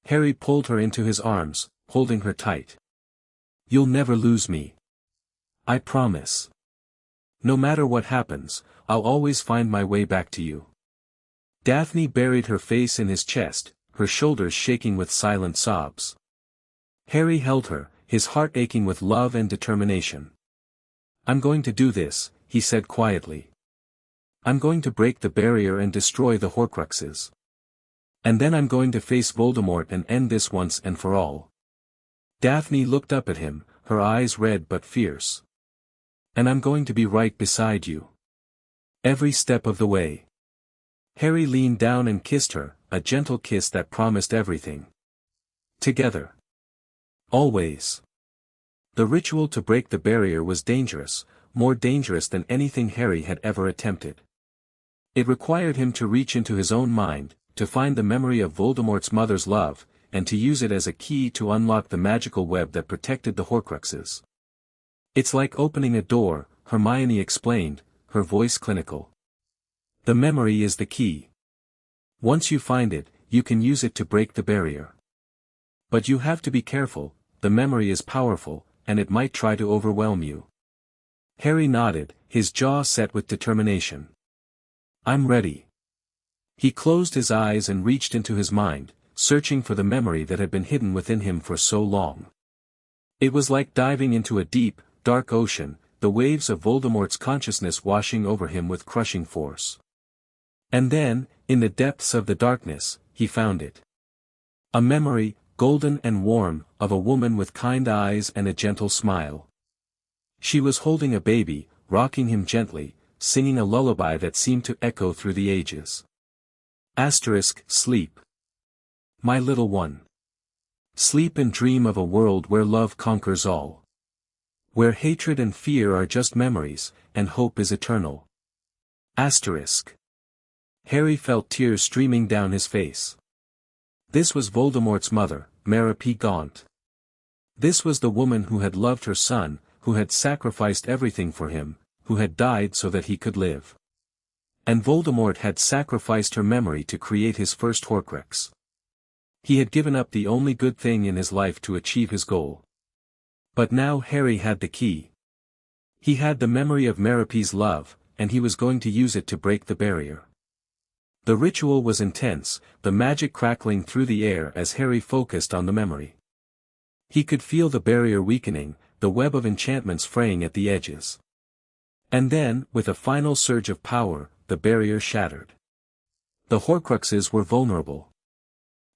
Harry pulled her into his arms, holding her tight. You'll never lose me. I promise. No matter what happens, I'll always find my way back to you. Daphne buried her face in his chest, her shoulders shaking with silent sobs. Harry held her, his heart aching with love and determination. I'm going to do this, he said quietly. I'm going to break the barrier and destroy the Horcruxes. And then I'm going to face Voldemort and end this once and for all. Daphne looked up at him, her eyes red but fierce. And I'm going to be right beside you. Every step of the way. Harry leaned down and kissed her, a gentle kiss that promised everything. Together. Always. The ritual to break the barrier was dangerous, more dangerous than anything Harry had ever attempted. It required him to reach into his own mind, to find the memory of Voldemort's mother's love, and to use it as a key to unlock the magical web that protected the Horcruxes. It's like opening a door, Hermione explained, her voice clinical. The memory is the key. Once you find it, you can use it to break the barrier. But you have to be careful, the memory is powerful, and it might try to overwhelm you. Harry nodded, his jaw set with determination. I'm ready. He closed his eyes and reached into his mind, searching for the memory that had been hidden within him for so long. It was like diving into a deep, dark ocean, the waves of Voldemort's consciousness washing over him with crushing force. And then, in the depths of the darkness, he found it. A memory, golden and warm, of a woman with kind eyes and a gentle smile. She was holding a baby, rocking him gently, singing a lullaby that seemed to echo through the ages. Sleep. My little one. Sleep and dream of a world where love conquers all. Where hatred and fear are just memories, and hope is eternal. Harry felt tears streaming down his face. This was Voldemort's mother, Mara P. Gaunt. This was the woman who had loved her son, who had sacrificed everything for him, who had died so that he could live. And Voldemort had sacrificed her memory to create his first Horcrux. He had given up the only good thing in his life to achieve his goal. But now Harry had the key. He had the memory of Merope's love, and he was going to use it to break the barrier. The ritual was intense, the magic crackling through the air as Harry focused on the memory. He could feel the barrier weakening, the web of enchantments fraying at the edges. And then, with a final surge of power, the barrier shattered. The Horcruxes were vulnerable.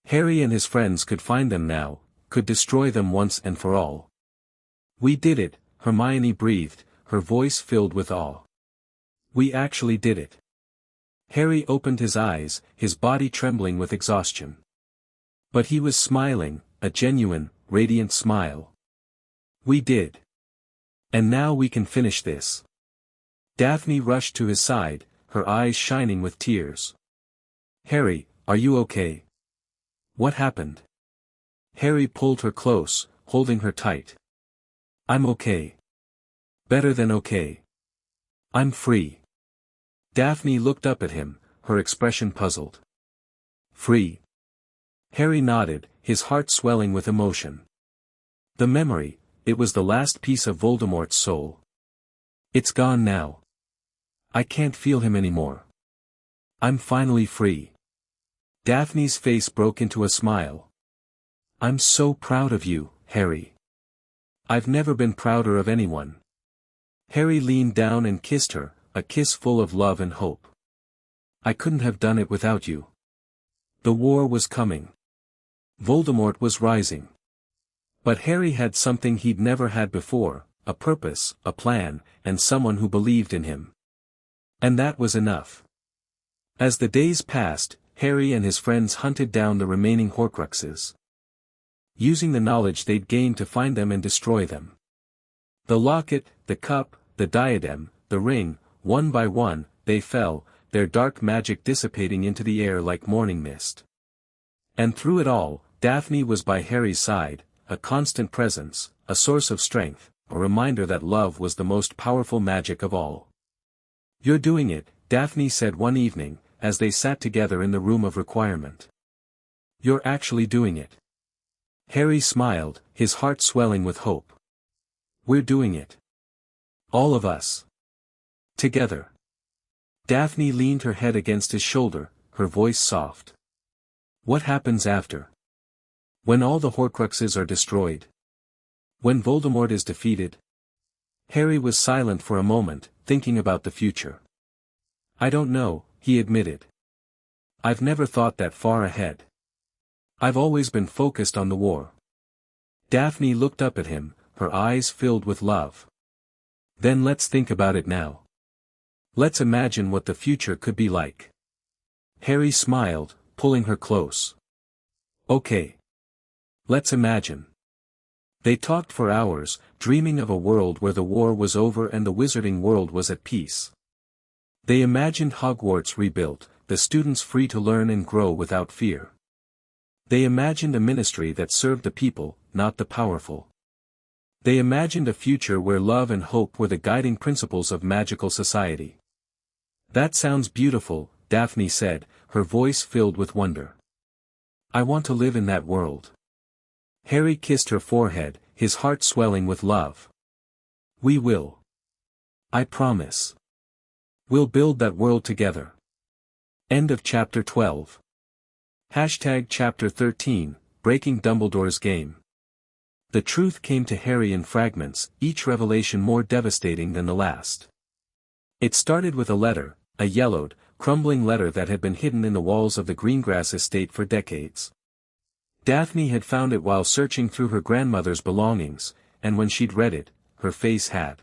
Harry and his friends could find them now, could destroy them once and for all. We did it, Hermione breathed, her voice filled with awe. We actually did it. Harry opened his eyes, his body trembling with exhaustion. But he was smiling, a genuine, radiant smile. We did. And now we can finish this. Daphne rushed to his side, her eyes shining with tears. Harry, are you okay? What happened? Harry pulled her close, holding her tight. I'm okay. Better than okay. I'm free. Daphne looked up at him, her expression puzzled. Free. Harry nodded, his heart swelling with emotion. The memory, it was the last piece of Voldemort's soul. It's gone now. I can't feel him anymore. I'm finally free. Daphne's face broke into a smile. I'm so proud of you, Harry. I've never been prouder of anyone. Harry leaned down and kissed her, a kiss full of love and hope. I couldn't have done it without you. The war was coming. Voldemort was rising. But Harry had something he'd never had before, a purpose, a plan, and someone who believed in him. And that was enough. As the days passed, Harry and his friends hunted down the remaining Horcruxes, using the knowledge they'd gained to find them and destroy them. The locket, the cup, the diadem, the ring, one by one, they fell, their dark magic dissipating into the air like morning mist. And through it all, Daphne was by Harry's side, a constant presence, a source of strength, a reminder that love was the most powerful magic of all. "You're doing it," Daphne said one evening, as they sat together in the room of requirement. "You're actually doing it." Harry smiled, his heart swelling with hope. "We're doing it. All of us. Together." Daphne leaned her head against his shoulder, her voice soft. "What happens after? When all the Horcruxes are destroyed? When Voldemort is defeated?" Harry was silent for a moment, thinking about the future. "I don't know," he admitted. "I've never thought that far ahead. I've always been focused on the war." Daphne looked up at him, her eyes filled with love. "Then let's think about it now. Let's imagine what the future could be like." Harry smiled, pulling her close. "Okay. Let's imagine." They talked for hours, dreaming of a world where the war was over and the wizarding world was at peace. They imagined Hogwarts rebuilt, the students free to learn and grow without fear. They imagined a ministry that served the people, not the powerful. They imagined a future where love and hope were the guiding principles of magical society. "That sounds beautiful," Daphne said, her voice filled with wonder. "I want to live in that world." Harry kissed her forehead, his heart swelling with love. "We will. I promise. We'll build that world together." End of chapter 12. Chapter 13, Breaking Dumbledore's Game. The truth came to Harry in fragments, each revelation more devastating than the last. It started with a letter, a yellowed, crumbling letter that had been hidden in the walls of the Greengrass estate for decades. Daphne had found it while searching through her grandmother's belongings, and when she'd read it, her face had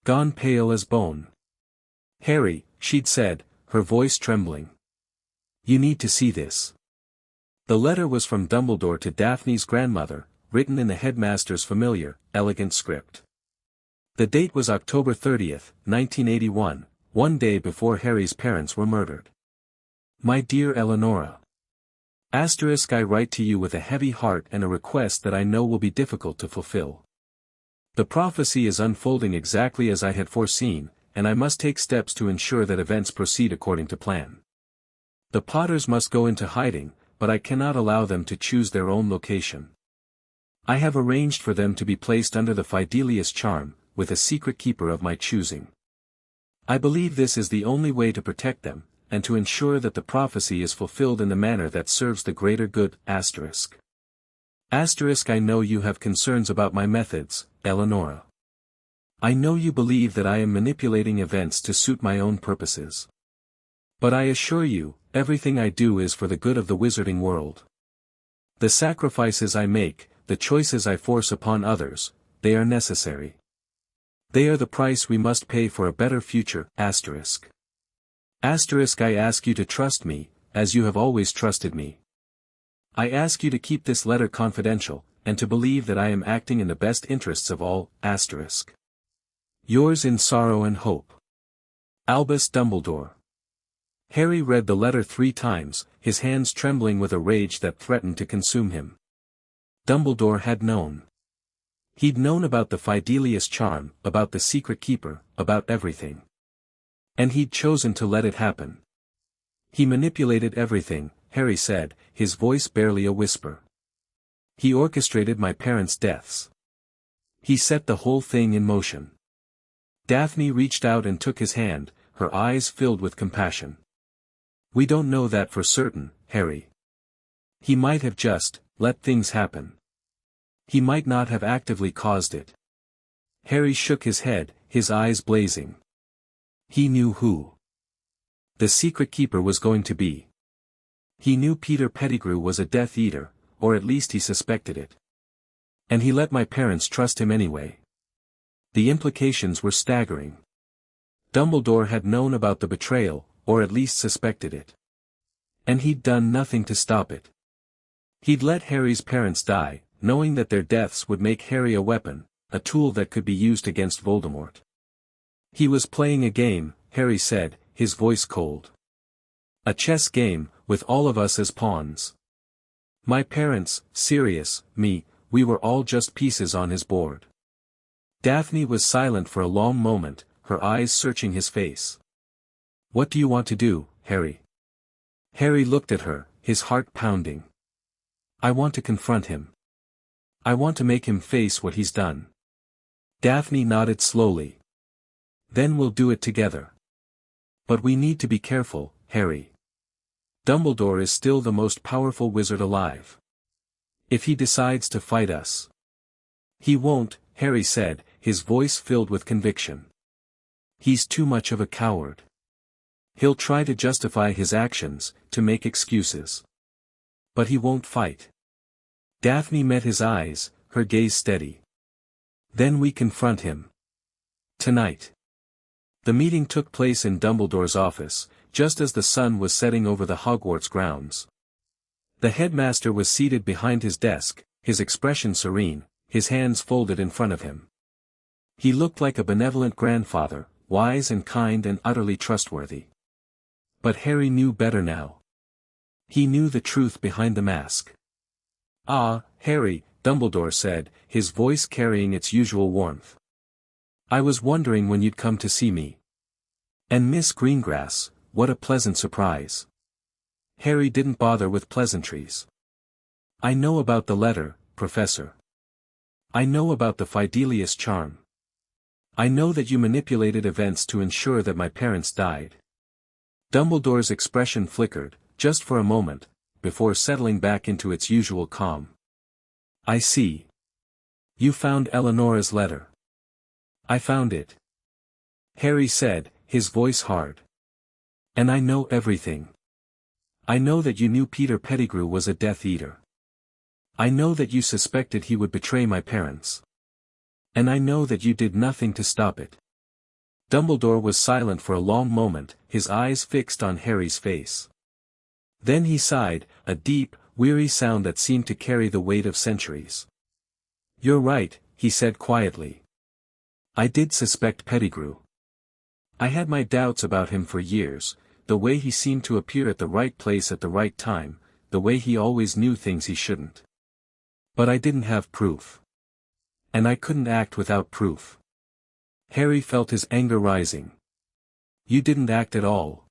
gone pale as bone. "Harry," she'd said, her voice trembling. "You need to see this." The letter was from Dumbledore to Daphne's grandmother, written in the headmaster's familiar, elegant script. The date was October 30th, 1981, one day before Harry's parents were murdered. "My dear Eleonora. I write to you with a heavy heart and a request that I know will be difficult to fulfill. The prophecy is unfolding exactly as I had foreseen, and I must take steps to ensure that events proceed according to plan. The Potters must go into hiding, but I cannot allow them to choose their own location. I have arranged for them to be placed under the Fidelius charm, with a secret keeper of my choosing. I believe this is the only way to protect them, and to ensure that the prophecy is fulfilled in the manner that serves the greater good. I know you have concerns about my methods, Eleonora. I know you believe that I am manipulating events to suit my own purposes. But I assure you, everything I do is for the good of the wizarding world. The sacrifices I make, the choices I force upon others, they are necessary. They are the price we must pay for a better future. I ask you to trust me, as you have always trusted me. I ask you to keep this letter confidential, and to believe that I am acting in the best interests of all. Yours in sorrow and hope, Albus Dumbledore. Harry read the letter 3 times, his hands trembling with a rage that threatened to consume him. Dumbledore had known. He'd known about the Fidelius charm, about the secret keeper, about everything. And he'd chosen to let it happen. He manipulated everything, Harry said, his voice barely a whisper. He orchestrated my parents' deaths. He set the whole thing in motion. Daphne reached out and took his hand, her eyes filled with compassion. We don't know that for certain, Harry. He might have just let things happen. He might not have actively caused it. Harry shook his head, his eyes blazing. He knew who the secret keeper was going to be. He knew Peter Pettigrew was a Death Eater, or at least he suspected it. And he let my parents trust him anyway. The implications were staggering. Dumbledore had known about the betrayal, or at least suspected it. And he'd done nothing to stop it. He'd let Harry's parents die, knowing that their deaths would make Harry a weapon, a tool that could be used against Voldemort. He was playing a game, Harry said, his voice cold. A chess game, with all of us as pawns. My parents, Sirius, me, we were all just pieces on his board. Daphne was silent for a long moment, her eyes searching his face. What do you want to do, Harry? Harry looked at her, his heart pounding. I want to confront him. I want to make him face what he's done. Daphne nodded slowly. Then we'll do it together. But we need to be careful, Harry. Dumbledore is still the most powerful wizard alive. If he decides to fight us. He won't, Harry said, his voice filled with conviction. He's too much of a coward. He'll try to justify his actions, to make excuses. But he won't fight. Daphne met his eyes, her gaze steady. Then we confront him. Tonight. The meeting took place in Dumbledore's office, just as the sun was setting over the Hogwarts grounds. The headmaster was seated behind his desk, his expression serene, his hands folded in front of him. He looked like a benevolent grandfather, wise and kind and utterly trustworthy. But Harry knew better now. He knew the truth behind the mask. Ah, Harry, Dumbledore said, his voice carrying its usual warmth. I was wondering when you'd come to see me. And Miss Greengrass, what a pleasant surprise. Harry didn't bother with pleasantries. I know about the letter, Professor. I know about the Fidelius charm. I know that you manipulated events to ensure that my parents died. Dumbledore's expression flickered, just for a moment, before settling back into its usual calm. I see. You found Eleanora's letter. I found it. Harry said, his voice hard. And I know everything. I know that you knew Peter Pettigrew was a Death Eater. I know that you suspected he would betray my parents. And I know that you did nothing to stop it. Dumbledore was silent for a long moment, his eyes fixed on Harry's face. Then he sighed, a deep, weary sound that seemed to carry the weight of centuries. You're right, he said quietly. I did suspect Pettigrew. I had my doubts about him for years, the way he seemed to appear at the right place at the right time, the way he always knew things he shouldn't. But I didn't have proof. And I couldn't act without proof. Harry felt his anger rising. You didn't act at all.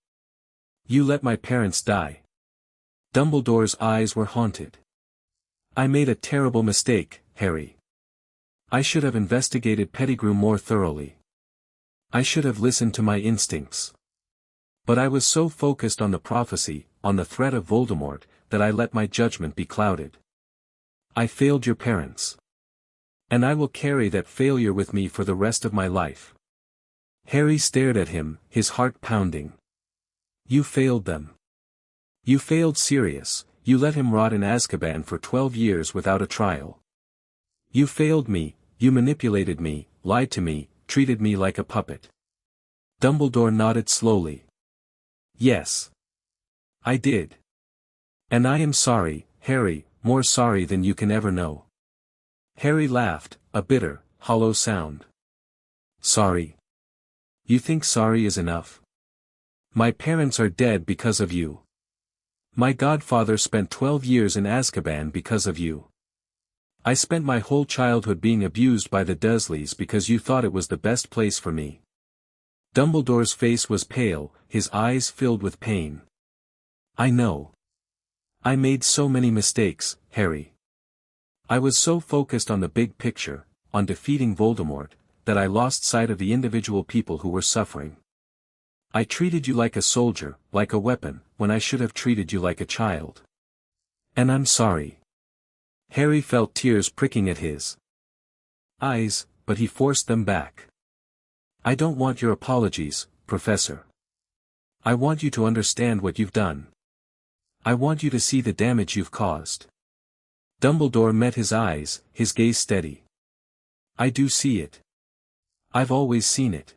You let my parents die. Dumbledore's eyes were haunted. I made a terrible mistake, Harry. I should have investigated Pettigrew more thoroughly. I should have listened to my instincts. But I was so focused on the prophecy, on the threat of Voldemort, that I let my judgment be clouded. I failed your parents. And I will carry that failure with me for the rest of my life. Harry stared at him, his heart pounding. You failed them. You failed Sirius, you let him rot in Azkaban for 12 years without a trial. You failed me, you manipulated me, lied to me, treated me like a puppet. Dumbledore nodded slowly. Yes. I did. And I am sorry, Harry, more sorry than you can ever know. Harry laughed, a bitter, hollow sound. Sorry. You think sorry is enough? My parents are dead because of you. My godfather spent 12 years in Azkaban because of you. I spent my whole childhood being abused by the Dursleys because you thought it was the best place for me. Dumbledore's face was pale, his eyes filled with pain. I know. I made so many mistakes, Harry. I was so focused on the big picture, on defeating Voldemort, that I lost sight of the individual people who were suffering. I treated you like a soldier, like a weapon, when I should have treated you like a child. And I'm sorry. Harry felt tears pricking at his eyes, but he forced them back. I don't want your apologies, Professor. I want you to understand what you've done. I want you to see the damage you've caused. Dumbledore met his eyes, his gaze steady. I do see it. I've always seen it.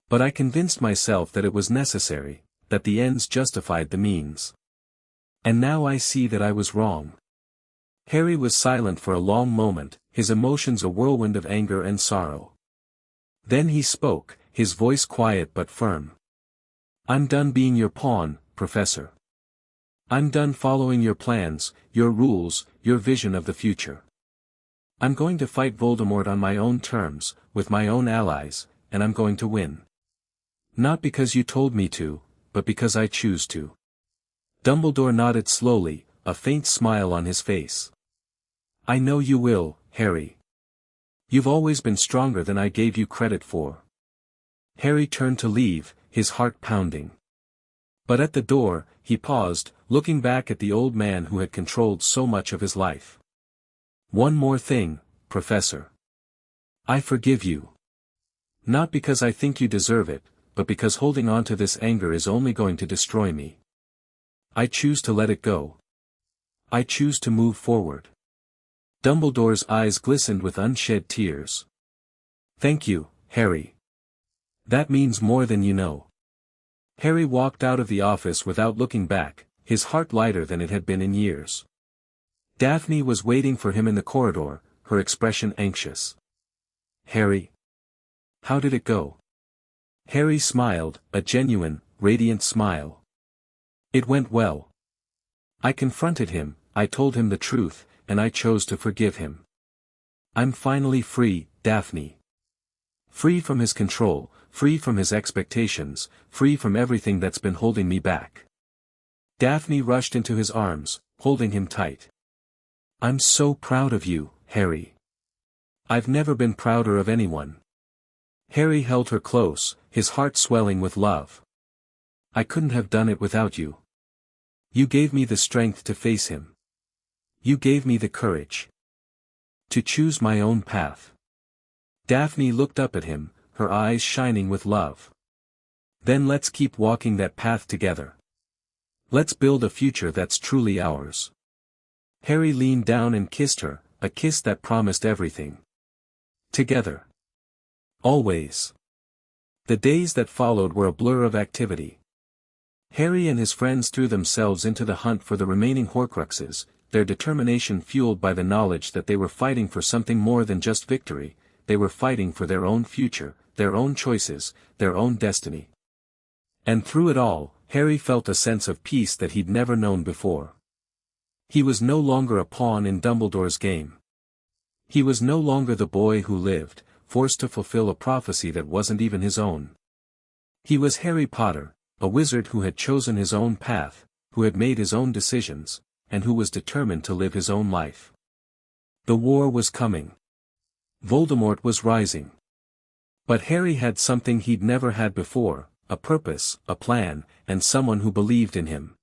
But I convinced myself that it was necessary, that the ends justified the means. And now I see that I was wrong. Harry was silent for a long moment, his emotions a whirlwind of anger and sorrow. Then he spoke, his voice quiet but firm. I'm done being your pawn, Professor. I'm done following your plans, your rules, your vision of the future. I'm going to fight Voldemort on my own terms, with my own allies, and I'm going to win. Not because you told me to, but because I choose to. Dumbledore nodded slowly, a faint smile on his face. I know you will, Harry. You've always been stronger than I gave you credit for. Harry turned to leave, his heart pounding. But at the door, he paused, looking back at the old man who had controlled so much of his life. One more thing, Professor. I forgive you. Not because I think you deserve it, but because holding on to this anger is only going to destroy me. I choose to let it go. I choose to move forward. Dumbledore's eyes glistened with unshed tears. Thank you, Harry. That means more than you know. Harry walked out of the office without looking back, his heart lighter than it had been in years. Daphne was waiting for him in the corridor, her expression anxious. Harry. How did it go? Harry smiled, a genuine, radiant smile. It went well. I confronted him, I told him the truth, and I chose to forgive him. I'm finally free, Daphne. Free from his control, free from his expectations, free from everything that's been holding me back. Daphne rushed into his arms, holding him tight. I'm so proud of you, Harry. I've never been prouder of anyone. Harry held her close, his heart swelling with love. I couldn't have done it without you. You gave me the strength to face him. You gave me the courage to choose my own path. Daphne looked up at him, her eyes shining with love. Then let's keep walking that path together. Let's build a future that's truly ours. Harry leaned down and kissed her, a kiss that promised everything. Together. Always. The days that followed were a blur of activity. Harry and his friends threw themselves into the hunt for the remaining Horcruxes, their determination fueled by the knowledge that they were fighting for something more than just victory, they were fighting for their own future, their own choices, their own destiny. And through it all, Harry felt a sense of peace that he'd never known before. He was no longer a pawn in Dumbledore's game. He was no longer the boy who lived, forced to fulfill a prophecy that wasn't even his own. He was Harry Potter, a wizard who had chosen his own path, who had made his own decisions, and who was determined to live his own life. The war was coming. Voldemort was rising. But Harry had something he'd never had before, a purpose, a plan, and someone who believed in him.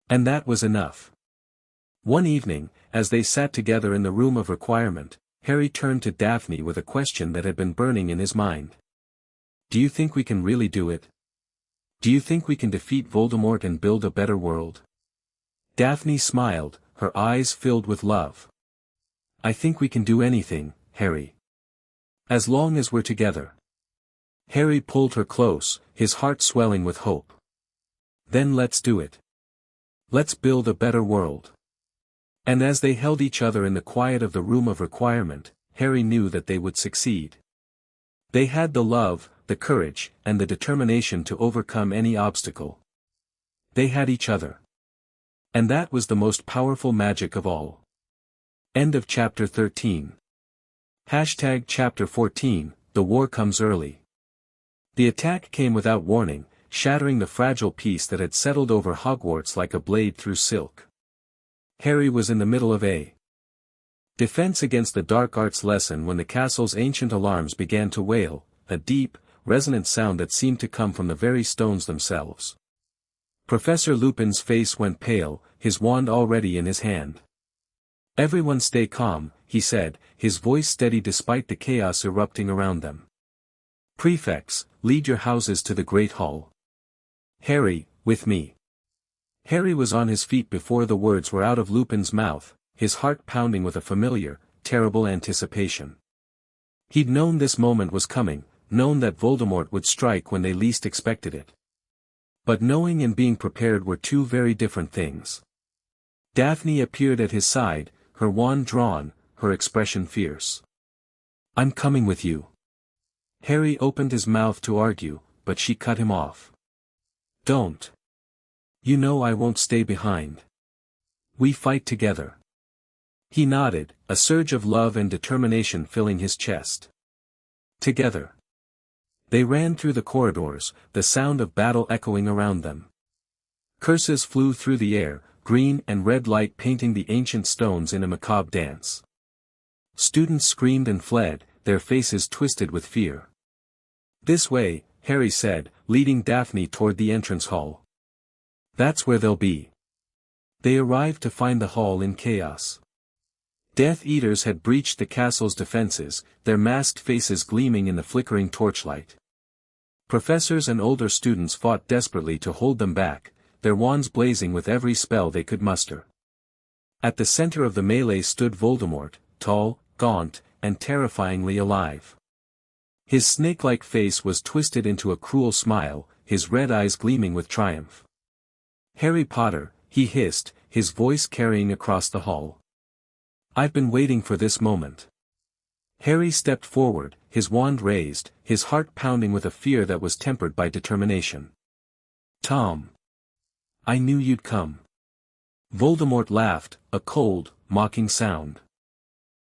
And that was enough. One evening, as they sat together in the room of requirement, Harry turned to Daphne with a question that had been burning in his mind. Do you think we can really do it? Do you think we can defeat Voldemort and build a better world? Daphne smiled, her eyes filled with love. I think we can do anything, Harry. As long as we're together. Harry pulled her close, his heart swelling with hope. Then let's do it. Let's build a better world. And as they held each other in the quiet of the room of requirement, Harry knew that they would succeed. They had the love, the courage, and the determination to overcome any obstacle. They had each other. And that was the most powerful magic of all. End of chapter 13. Chapter 14, The War Comes Early. The attack came without warning, shattering the fragile peace that had settled over Hogwarts like a blade through silk. Harry was in the middle of a defense against the dark arts lesson when the castle's ancient alarms began to wail, a deep, resonant sound that seemed to come from the very stones themselves. Professor Lupin's face went pale, his wand already in his hand. Everyone stay calm, he said, his voice steady despite the chaos erupting around them. Prefects, lead your houses to the Great Hall. Harry, with me. Harry was on his feet before the words were out of Lupin's mouth, his heart pounding with a familiar, terrible anticipation. He'd known this moment was coming, known that Voldemort would strike when they least expected it. But knowing and being prepared were two very different things. Daphne appeared at his side, her wand drawn, her expression fierce. "I'm coming with you." Harry opened his mouth to argue, but she cut him off. "Don't. You know I won't stay behind. We fight together." He nodded, a surge of love and determination filling his chest. Together. They ran through the corridors, the sound of battle echoing around them. Curses flew through the air, green and red light painting the ancient stones in a macabre dance. Students screamed and fled, their faces twisted with fear. "This way," Harry said, leading Daphne toward the entrance hall. "That's where they'll be." They arrived to find the hall in chaos. Death Eaters had breached the castle's defenses, their masked faces gleaming in the flickering torchlight. Professors and older students fought desperately to hold them back, their wands blazing with every spell they could muster. At the center of the melee stood Voldemort, tall, gaunt, and terrifyingly alive. His snake-like face was twisted into a cruel smile, his red eyes gleaming with triumph. "Harry Potter," he hissed, his voice carrying across the hall. "I've been waiting for this moment." Harry stepped forward, his wand raised, his heart pounding with a fear that was tempered by determination. "Tom. I knew you'd come." Voldemort laughed, a cold, mocking sound.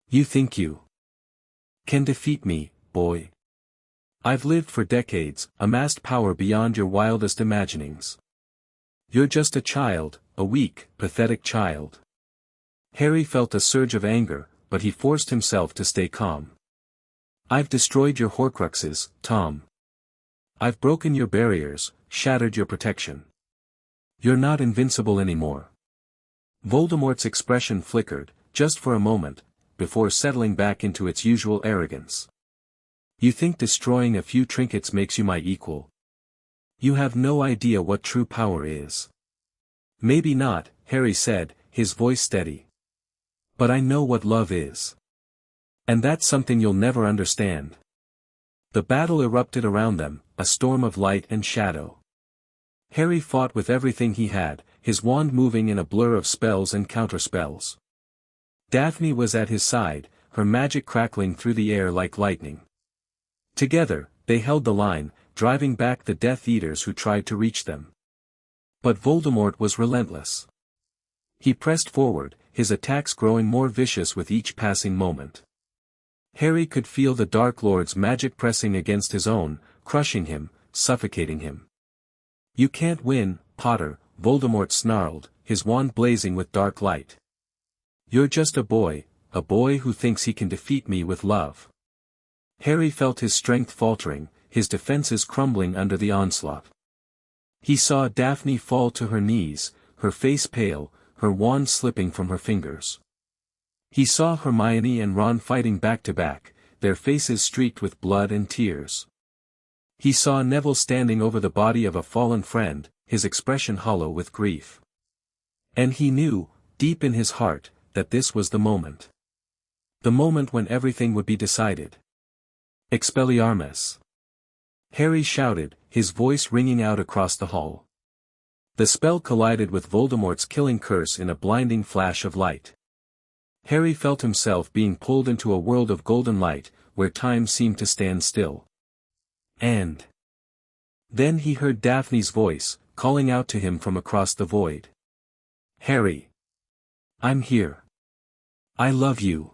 "You think you can defeat me, boy? I've lived for decades, amassed power beyond your wildest imaginings. You're just a child, a weak, pathetic child." Harry felt a surge of anger, but he forced himself to stay calm. "I've destroyed your Horcruxes, Tom. I've broken your barriers, shattered your protection. You're not invincible anymore." Voldemort's expression flickered, just for a moment, before settling back into its usual arrogance. "You think destroying a few trinkets makes you my equal? You have no idea what true power is." "Maybe not," Harry said, his voice steady. "But I know what love is. And that's something you'll never understand." The battle erupted around them, a storm of light and shadow. Harry fought with everything he had, his wand moving in a blur of spells and counterspells. Daphne was at his side, her magic crackling through the air like lightning. Together, they held the line, driving back the Death Eaters who tried to reach them. But Voldemort was relentless. He pressed forward, his attacks growing more vicious with each passing moment. Harry could feel the Dark Lord's magic pressing against his own, crushing him, suffocating him. "You can't win, Potter," Voldemort snarled, his wand blazing with dark light. "You're just a boy who thinks he can defeat me with love." Harry felt his strength faltering, his defenses crumbling under the onslaught. He saw Daphne fall to her knees, her face pale, her wand slipping from her fingers. He saw Hermione and Ron fighting back to back, their faces streaked with blood and tears. He saw Neville standing over the body of a fallen friend, his expression hollow with grief. And he knew, deep in his heart, that this was the moment. The moment when everything would be decided. "Expelliarmus!" Harry shouted, his voice ringing out across the hall. The spell collided with Voldemort's killing curse in a blinding flash of light. Harry felt himself being pulled into a world of golden light, where time seemed to stand still. And then he heard Daphne's voice, calling out to him from across the void. "Harry! I'm here. I love you."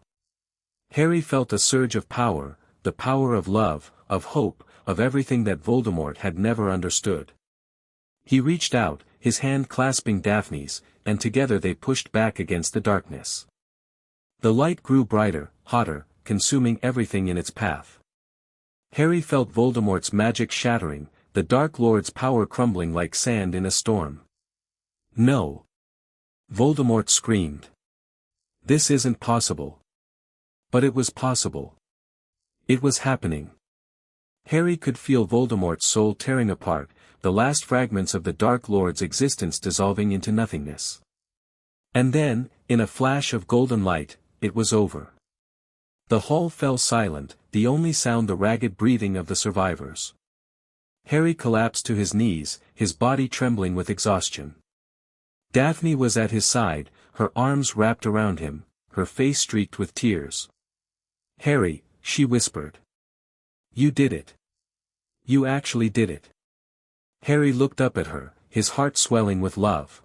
Harry felt a surge of power, the power of love, of hope, of everything that Voldemort had never understood. He reached out, his hand clasping Daphne's, and together they pushed back against the darkness. The light grew brighter, hotter, consuming everything in its path. Harry felt Voldemort's magic shattering, the Dark Lord's power crumbling like sand in a storm. "No!" Voldemort screamed. "This isn't possible." But it was possible. It was happening. Harry could feel Voldemort's soul tearing apart, the last fragments of the Dark Lord's existence dissolving into nothingness. And then, in a flash of golden light, it was over. The hall fell silent, the only sound the ragged breathing of the survivors. Harry collapsed to his knees, his body trembling with exhaustion. Daphne was at his side, her arms wrapped around him, her face streaked with tears. "Harry," she whispered. "You did it. You actually did it." Harry looked up at her, his heart swelling with love.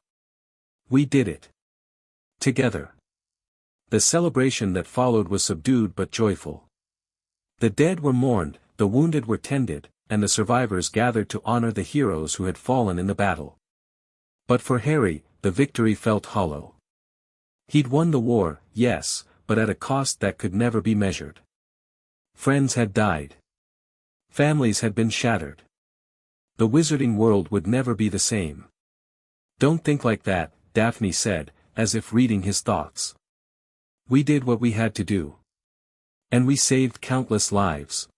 "We did it. Together." The celebration that followed was subdued but joyful. The dead were mourned, the wounded were tended, and the survivors gathered to honor the heroes who had fallen in the battle. But for Harry, the victory felt hollow. He'd won the war, yes, but at a cost that could never be measured. Friends had died. Families had been shattered. The wizarding world would never be the same. "Don't think like that," Daphne said, as if reading his thoughts. "We did what we had to do. And we saved countless lives."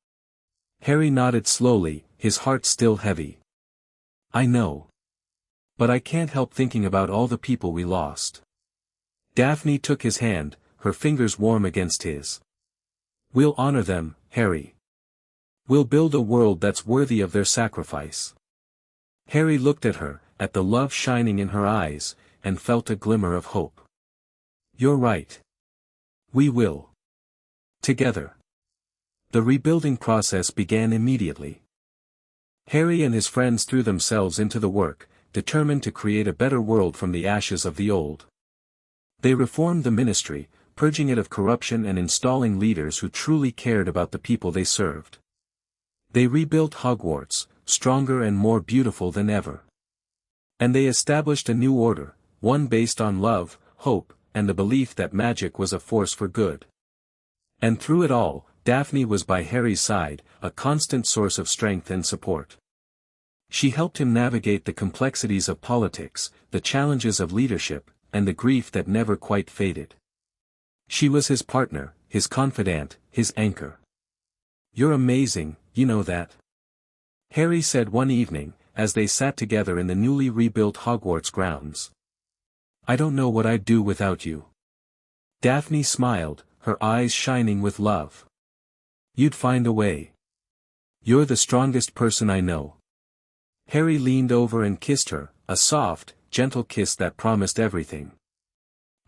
Harry nodded slowly, his heart still heavy. "I know. But I can't help thinking about all the people we lost." Daphne took his hand, her fingers warm against his. "We'll honor them, Harry. We'll build a world that's worthy of their sacrifice." Harry looked at her, at the love shining in her eyes, and felt a glimmer of hope. "You're right. We will. Together." The rebuilding process began immediately. Harry and his friends threw themselves into the work, determined to create a better world from the ashes of the old. They reformed the ministry, purging it of corruption and installing leaders who truly cared about the people they served. They rebuilt Hogwarts, stronger and more beautiful than ever. And they established a new order, one based on love, hope, and the belief that magic was a force for good. And through it all, Daphne was by Harry's side, a constant source of strength and support. She helped him navigate the complexities of politics, the challenges of leadership, and the grief that never quite faded. She was his partner, his confidant, his anchor. "You're amazing, you know that?" Harry said one evening, as they sat together in the newly rebuilt Hogwarts grounds. "I don't know what I'd do without you." Daphne smiled, her eyes shining with love. "You'd find a way. You're the strongest person I know." Harry leaned over and kissed her, a soft, gentle kiss that promised everything.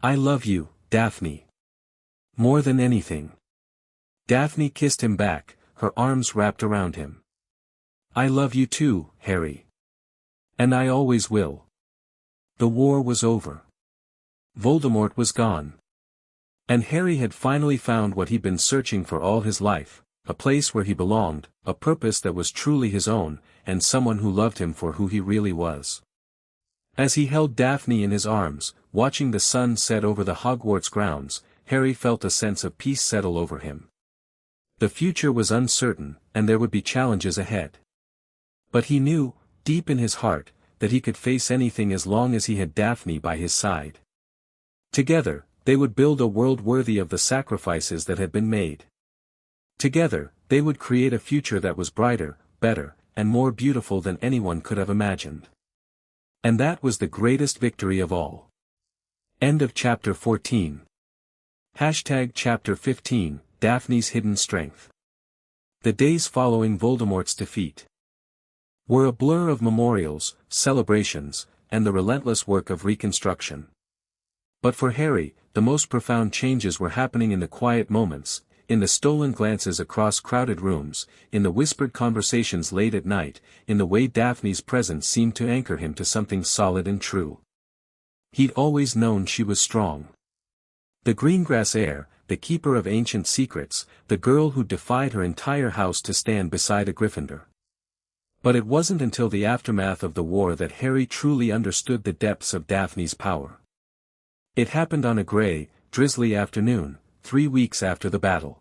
"I love you, Daphne. More than anything." Daphne kissed him back, her arms wrapped around him. "I love you too, Harry. And I always will." The war was over. Voldemort was gone. And Harry had finally found what he'd been searching for all his life, a place where he belonged, a purpose that was truly his own, and someone who loved him for who he really was. As he held Daphne in his arms, watching the sun set over the Hogwarts grounds, Harry felt a sense of peace settle over him. The future was uncertain, and there would be challenges ahead. But he knew, deep in his heart, that he could face anything as long as he had Daphne by his side. Together, they would build a world worthy of the sacrifices that had been made. Together, they would create a future that was brighter, better, and more beautiful than anyone could have imagined. And that was the greatest victory of all. End of chapter 14. Chapter 15, Daphne's Hidden Strength. The days following Voldemort's defeat were a blur of memorials, celebrations, and the relentless work of reconstruction. But for Harry, the most profound changes were happening in the quiet moments, in the stolen glances across crowded rooms, in the whispered conversations late at night, in the way Daphne's presence seemed to anchor him to something solid and true. He'd always known she was strong. The Greengrass heir, the keeper of ancient secrets, the girl who defied her entire house to stand beside a Gryffindor. But it wasn't until the aftermath of the war that Harry truly understood the depths of Daphne's power. It happened on a gray, drizzly afternoon, 3 weeks after the battle.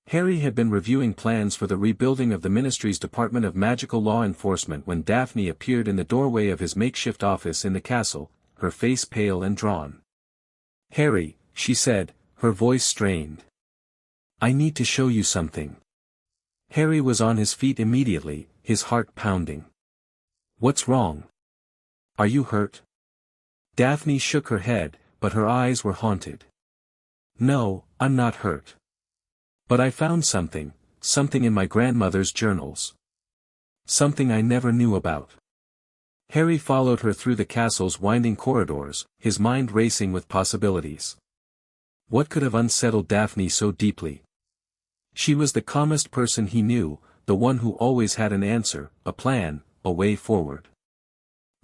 Harry had been reviewing plans for the rebuilding of the Ministry's Department of Magical Law Enforcement when Daphne appeared in the doorway of his makeshift office in the castle, her face pale and drawn. "Harry," she said, her voice strained. "I need to show you something." Harry was on his feet immediately, his heart pounding. "What's wrong? Are you hurt?" Daphne shook her head, but her eyes were haunted. "No, I'm not hurt. But I found something in my grandmother's journals." Something I never knew about. Harry followed her through the castle's winding corridors, his mind racing with possibilities. What could have unsettled Daphne so deeply? She was the calmest person he knew, the one who always had an answer, a plan, a way forward.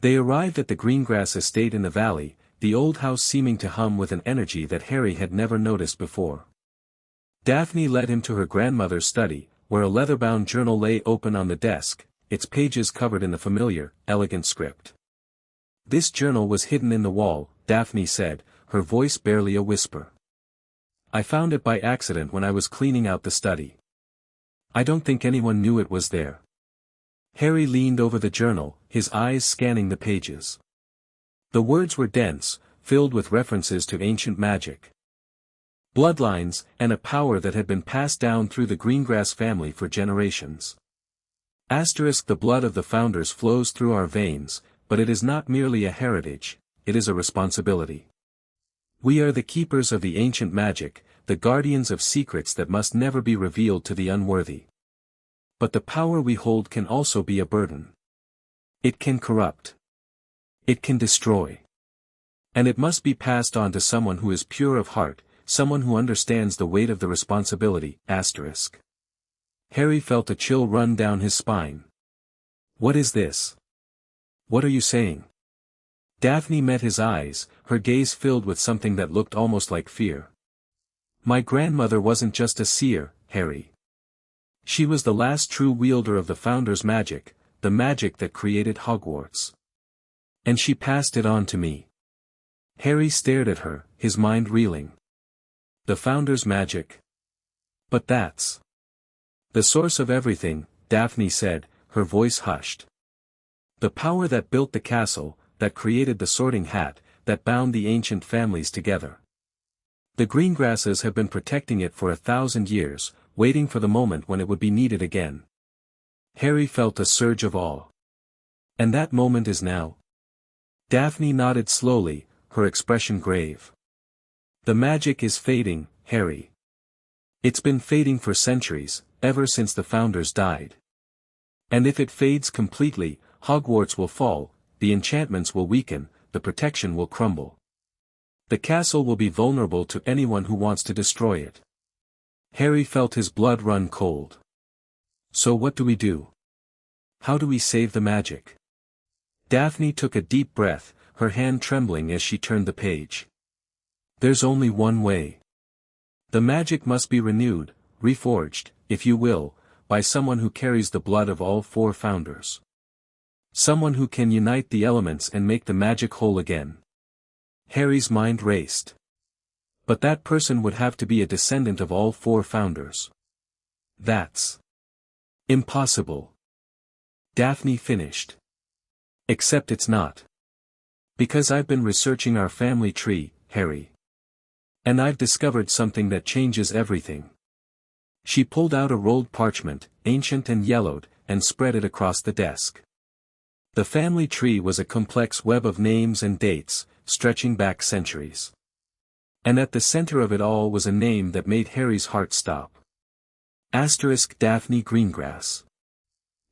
They arrived at the Greengrass estate in the valley, the old house seeming to hum with an energy that Harry had never noticed before. Daphne led him to her grandmother's study, where a leather-bound journal lay open on the desk, its pages covered in the familiar, elegant script. This journal was hidden in the wall, Daphne said, her voice barely a whisper. I found it by accident when I was cleaning out the study. I don't think anyone knew it was there. Harry leaned over the journal, his eyes scanning the pages. The words were dense, filled with references to ancient magic, bloodlines, and a power that had been passed down through the Greengrass family for generations. The blood of the founders flows through our veins, but it is not merely a heritage, it is a responsibility. We are the keepers of the ancient magic, the guardians of secrets that must never be revealed to the unworthy. But the power we hold can also be a burden. It can corrupt. It can destroy. And it must be passed on to someone who is pure of heart, someone who understands the weight of the responsibility. Harry felt a chill run down his spine. What is this? What are you saying? Daphne met his eyes, her gaze filled with something that looked almost like fear. My grandmother wasn't just a seer, Harry. She was the last true wielder of the Founder's magic, the magic that created Hogwarts. And she passed it on to me. Harry stared at her, his mind reeling. The Founder's magic? But that's the source of everything, Daphne said, her voice hushed. The power that built the castle, that created the Sorting Hat, that bound the ancient families together. The Greengrasses have been protecting it for 1,000 years, waiting for the moment when it would be needed again. Harry felt a surge of awe. And that moment is now? Daphne nodded slowly, her expression grave. The magic is fading, Harry. It's been fading for centuries, ever since the Founders died. And if it fades completely, Hogwarts will fall, the enchantments will weaken, the protection will crumble. The castle will be vulnerable to anyone who wants to destroy it. Harry felt his blood run cold. So what do we do? How do we save the magic? Daphne took a deep breath, her hand trembling as she turned the page. There's only one way. The magic must be renewed, reforged, if you will, by someone who carries the blood of all 4 founders. Someone who can unite the elements and make the magic whole again. Harry's mind raced. But that person would have to be a descendant of all 4 founders. That's impossible. Daphne finished. Except it's not. Because I've been researching our family tree, Harry. And I've discovered something that changes everything. She pulled out a rolled parchment, ancient and yellowed, and spread it across the desk. The family tree was a complex web of names and dates, stretching back centuries. And at the center of it all was a name that made Harry's heart stop. Daphne Greengrass.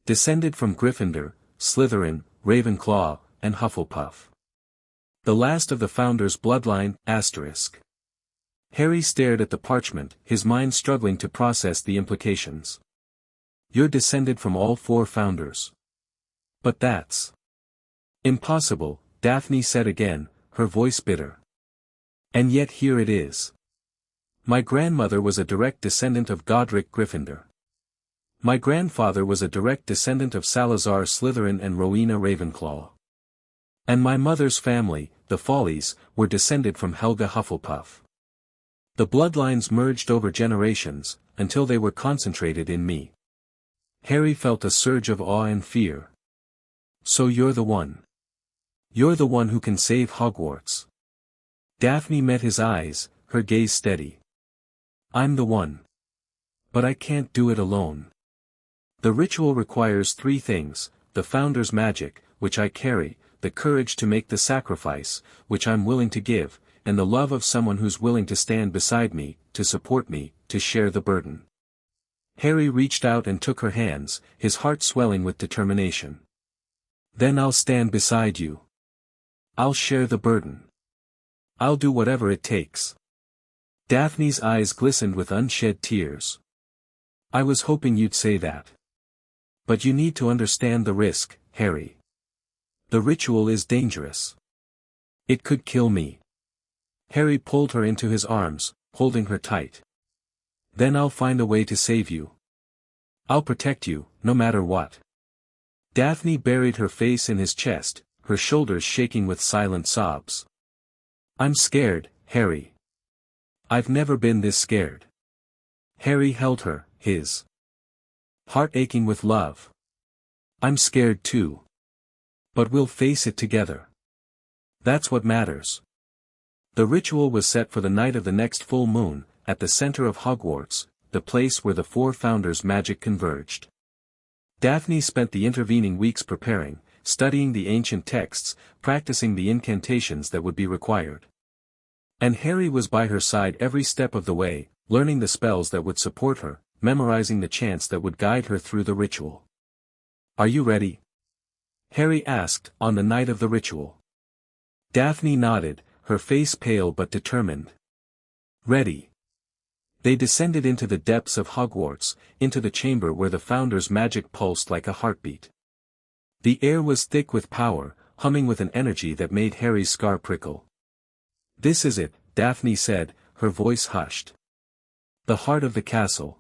Descended from Gryffindor, Slytherin, Ravenclaw, and Hufflepuff. The last of the Founder's bloodline, *. Harry stared at the parchment, his mind struggling to process the implications. You're descended from all 4 founders. But that's impossible, Daphne said again, her voice bitter. And yet here it is. My grandmother was a direct descendant of Godric Gryffindor. My grandfather was a direct descendant of Salazar Slytherin and Rowena Ravenclaw. And my mother's family, the Follies, were descended from Helga Hufflepuff. The bloodlines merged over generations, until they were concentrated in me. Harry felt a surge of awe and fear. So you're the one. You're the one who can save Hogwarts. Daphne met his eyes, her gaze steady. I'm the one. But I can't do it alone. The ritual requires 3 things, the Founder's magic, which I carry, the courage to make the sacrifice, which I'm willing to give, and the love of someone who's willing to stand beside me, to support me, to share the burden. Harry reached out and took her hands, his heart swelling with determination. Then I'll stand beside you. I'll share the burden. I'll do whatever it takes. Daphne's eyes glistened with unshed tears. I was hoping you'd say that. But you need to understand the risk, Harry. The ritual is dangerous. It could kill me. Harry pulled her into his arms, holding her tight. Then I'll find a way to save you. I'll protect you, no matter what. Daphne buried her face in his chest, her shoulders shaking with silent sobs. I'm scared, Harry. I've never been this scared. Harry held her, his heart aching with love. I'm scared too. But we'll face it together. That's what matters. The ritual was set for the night of the next full moon, at the center of Hogwarts, the place where the four founders' magic converged. Daphne spent the intervening weeks preparing, studying the ancient texts, practicing the incantations that would be required. And Harry was by her side every step of the way, learning the spells that would support her, memorizing the chants that would guide her through the ritual. Are you ready? Harry asked, on the night of the ritual. Daphne nodded, her face pale but determined. Ready. They descended into the depths of Hogwarts, into the chamber where the founder's magic pulsed like a heartbeat. The air was thick with power, humming with an energy that made Harry's scar prickle. This is it, Daphne said, her voice hushed. The heart of the castle.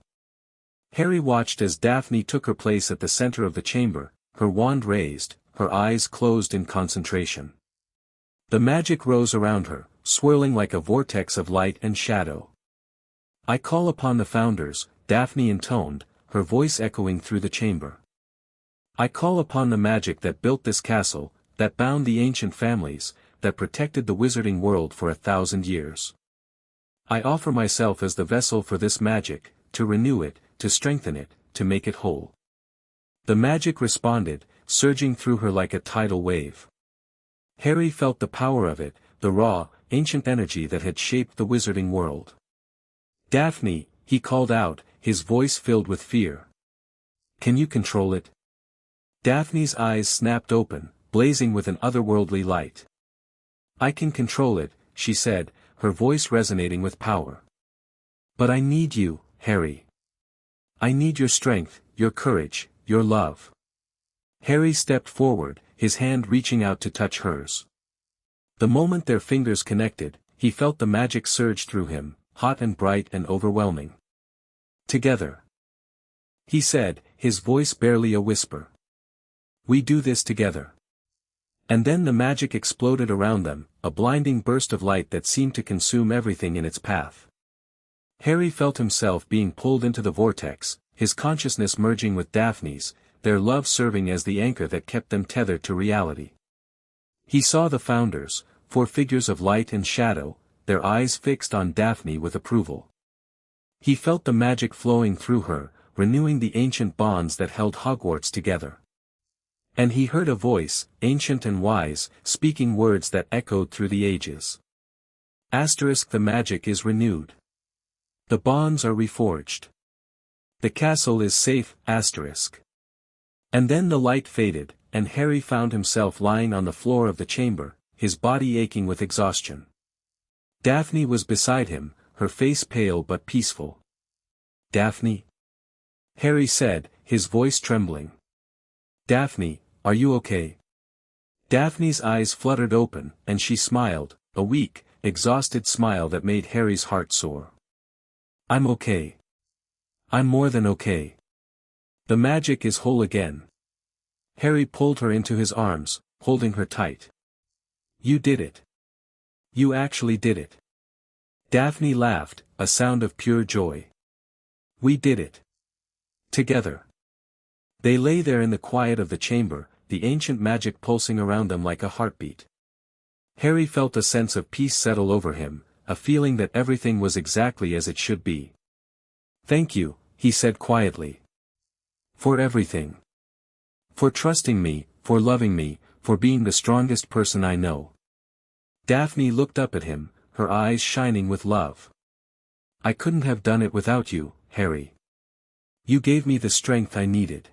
Harry watched as Daphne took her place at the center of the chamber, her wand raised, her eyes closed in concentration. The magic rose around her, swirling like a vortex of light and shadow. I call upon the founders, Daphne intoned, her voice echoing through the chamber. I call upon the magic that built this castle, that bound the ancient families, that protected the wizarding world for 1,000 years. I offer myself as the vessel for this magic, to renew it, to strengthen it, to make it whole. The magic responded, surging through her like a tidal wave. Harry felt the power of it, the raw, ancient energy that had shaped the wizarding world. Daphne, he called out, his voice filled with fear. Can you control it? Daphne's eyes snapped open, blazing with an otherworldly light. I can control it, she said, her voice resonating with power. But I need you, Harry. I need your strength, your courage, your love. Harry stepped forward, his hand reaching out to touch hers. The moment their fingers connected, he felt the magic surge through him, hot and bright and overwhelming. Together. He said, his voice barely a whisper. We do this together. And then the magic exploded around them, a blinding burst of light that seemed to consume everything in its path. Harry felt himself being pulled into the vortex, his consciousness merging with Daphne's, their love serving as the anchor that kept them tethered to reality. He saw the founders, four figures of light and shadow, their eyes fixed on Daphne with approval. He felt the magic flowing through her, renewing the ancient bonds that held Hogwarts together. And he heard a voice, ancient and wise, speaking words that echoed through the ages. The magic is renewed. The bonds are reforged. The castle is safe, And then the light faded, and Harry found himself lying on the floor of the chamber, his body aching with exhaustion. Daphne was beside him, her face pale but peaceful. Daphne? Harry said, his voice trembling. Daphne, are you okay? Daphne's eyes fluttered open, and she smiled, a weak, exhausted smile that made Harry's heart soar. I'm okay. I'm more than okay. The magic is whole again. Harry pulled her into his arms, holding her tight. You did it. You actually did it. Daphne laughed, a sound of pure joy. We did it. Together. They lay there in the quiet of the chamber, the ancient magic pulsing around them like a heartbeat. Harry felt a sense of peace settle over him, a feeling that everything was exactly as it should be. Thank you, he said quietly. For everything. For trusting me, for loving me, for being the strongest person I know. Daphne looked up at him, her eyes shining with love. I couldn't have done it without you, Harry. You gave me the strength I needed.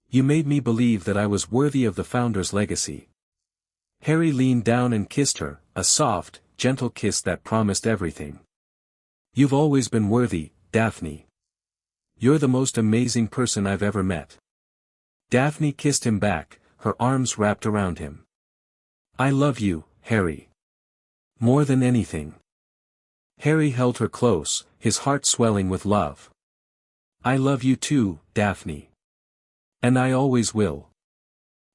You made me believe that I was worthy of the Founder's legacy. Harry leaned down and kissed her, a soft, gentle kiss that promised everything. You've always been worthy, Daphne. You're the most amazing person I've ever met. Daphne kissed him back, her arms wrapped around him. I love you, Harry. More than anything. Harry held her close, his heart swelling with love. I love you too, Daphne. And I always will.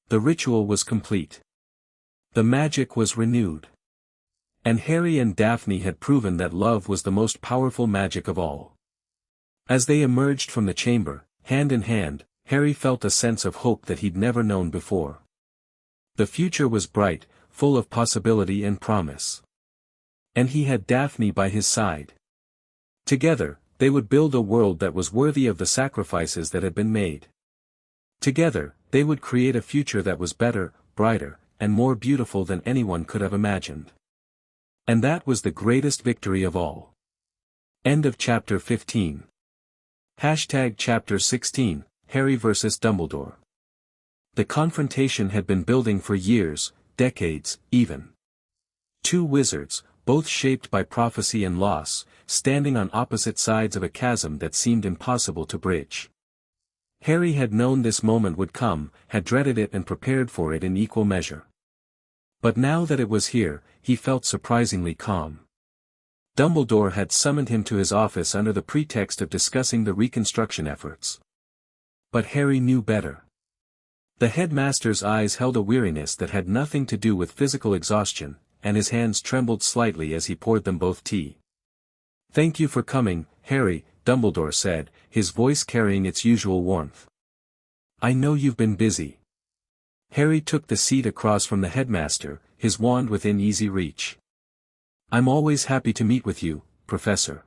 The ritual was complete. The magic was renewed. And Harry and Daphne had proven that love was the most powerful magic of all. As they emerged from the chamber, hand in hand, Harry felt a sense of hope that he'd never known before. The future was bright, full of possibility and promise. And he had Daphne by his side. Together, they would build a world that was worthy of the sacrifices that had been made. Together, they would create a future that was better, brighter, and more beautiful than anyone could have imagined. And that was the greatest victory of all. End of chapter 15. Chapter 16, Harry vs. Dumbledore. The confrontation had been building for years, decades, even. Two wizards, both shaped by prophecy and loss, standing on opposite sides of a chasm that seemed impossible to bridge. Harry had known this moment would come, had dreaded it and prepared for it in equal measure. But now that it was here, he felt surprisingly calm. Dumbledore had summoned him to his office under the pretext of discussing the reconstruction efforts. But Harry knew better. The headmaster's eyes held a weariness that had nothing to do with physical exhaustion, and his hands trembled slightly as he poured them both tea. Thank you for coming, Harry, Dumbledore said, his voice carrying its usual warmth. I know you've been busy. Harry took the seat across from the headmaster, his wand within easy reach. I'm always happy to meet with you, Professor.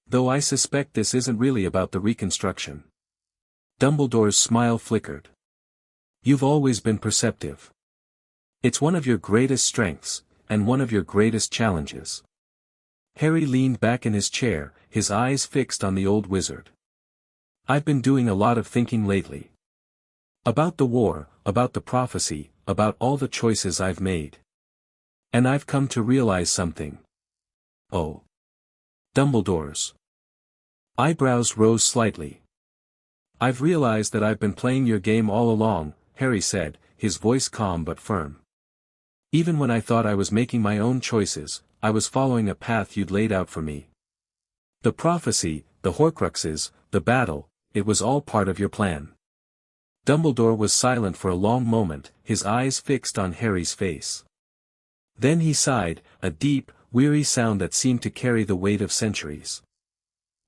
Though I suspect this isn't really about the reconstruction. Dumbledore's smile flickered. You've always been perceptive. It's one of your greatest strengths, and one of your greatest challenges. Harry leaned back in his chair, his eyes fixed on the old wizard. I've been doing a lot of thinking lately. About the war, about the prophecy, about all the choices I've made. And I've come to realize something. Oh. Dumbledore's eyebrows rose slightly. I've realized that I've been playing your game all along, Harry said, his voice calm but firm. Even when I thought I was making my own choices, I was following a path you'd laid out for me. The prophecy, the Horcruxes, the battle, it was all part of your plan. Dumbledore was silent for a long moment, his eyes fixed on Harry's face. Then he sighed, a deep, weary sound that seemed to carry the weight of centuries.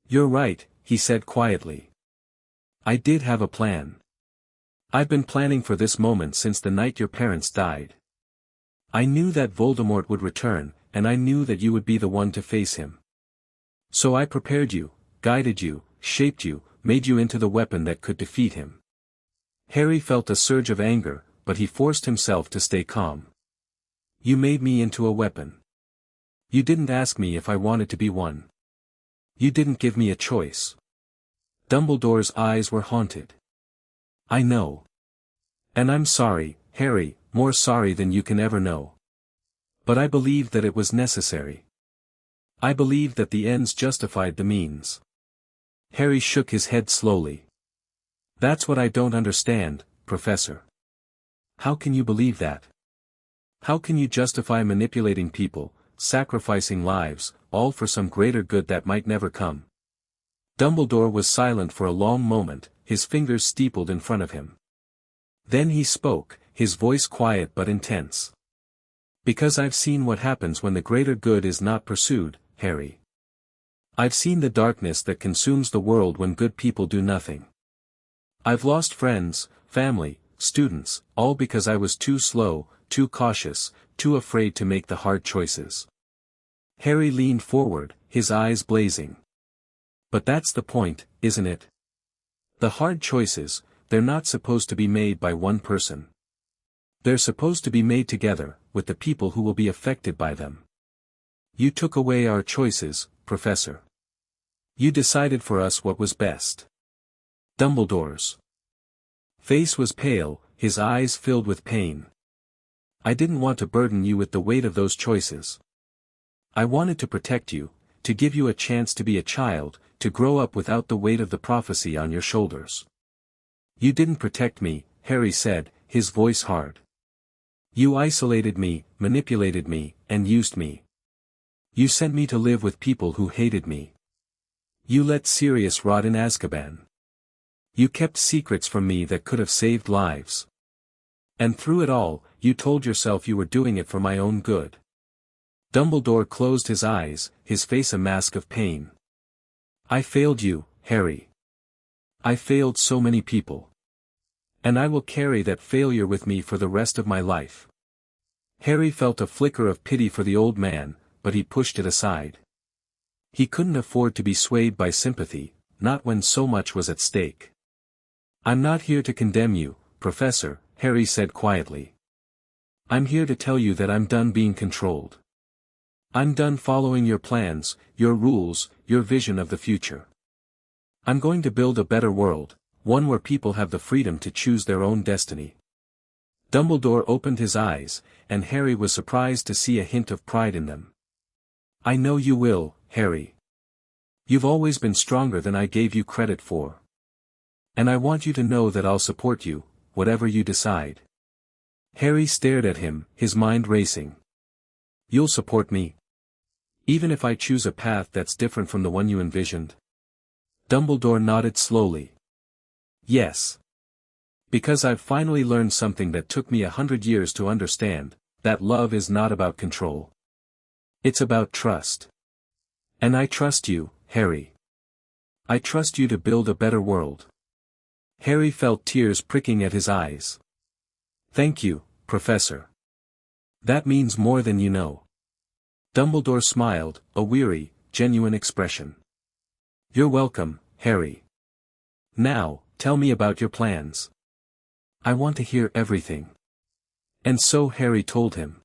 You're right, he said quietly. I did have a plan. I've been planning for this moment since the night your parents died. I knew that Voldemort would return, and I knew that you would be the one to face him. So I prepared you, guided you, shaped you, made you into the weapon that could defeat him. Harry felt a surge of anger, but he forced himself to stay calm. You made me into a weapon. You didn't ask me if I wanted to be one. You didn't give me a choice. Dumbledore's eyes were haunted. I know. And I'm sorry, Harry, more sorry than you can ever know. But I believed that it was necessary. I believed that the ends justified the means. Harry shook his head slowly. That's what I don't understand, Professor. How can you believe that? How can you justify manipulating people, sacrificing lives, all for some greater good that might never come? Dumbledore was silent for a long moment, his fingers steepled in front of him. Then he spoke, his voice quiet but intense. Because I've seen what happens when the greater good is not pursued, Harry. I've seen the darkness that consumes the world when good people do nothing. I've lost friends, family, students, all because I was too slow, too cautious, too afraid to make the hard choices. Harry leaned forward, his eyes blazing. But that's the point, isn't it? The hard choices, they're not supposed to be made by one person. They're supposed to be made together, with the people who will be affected by them. You took away our choices, Professor. You decided for us what was best. Dumbledore's face was pale, his eyes filled with pain. I didn't want to burden you with the weight of those choices. I wanted to protect you, to give you a chance to be a child, to grow up without the weight of the prophecy on your shoulders. You didn't protect me, Harry said, his voice hard. You isolated me, manipulated me, and used me. You sent me to live with people who hated me. You let Sirius rot in Azkaban. You kept secrets from me that could have saved lives. And through it all, you told yourself you were doing it for my own good. Dumbledore closed his eyes, his face a mask of pain. I failed you, Harry. I failed so many people. And I will carry that failure with me for the rest of my life. Harry felt a flicker of pity for the old man, but he pushed it aside. He couldn't afford to be swayed by sympathy, not when so much was at stake. I'm not here to condemn you, Professor, Harry said quietly. I'm here to tell you that I'm done being controlled. I'm done following your plans, your rules, your vision of the future. I'm going to build a better world, one where people have the freedom to choose their own destiny. Dumbledore opened his eyes, and Harry was surprised to see a hint of pride in them. I know you will, Harry. You've always been stronger than I gave you credit for. And I want you to know that I'll support you, whatever you decide. Harry stared at him, his mind racing. You'll support me? Even if I choose a path that's different from the one you envisioned? Dumbledore nodded slowly. Yes. Because I've finally learned something that took me 100 years to understand, that love is not about control. It's about trust. And I trust you, Harry. I trust you to build a better world. Harry felt tears pricking at his eyes. Thank you, Professor. That means more than you know. Dumbledore smiled, a weary, genuine expression. You're welcome, Harry. Now, tell me about your plans. I want to hear everything. And so Harry told him.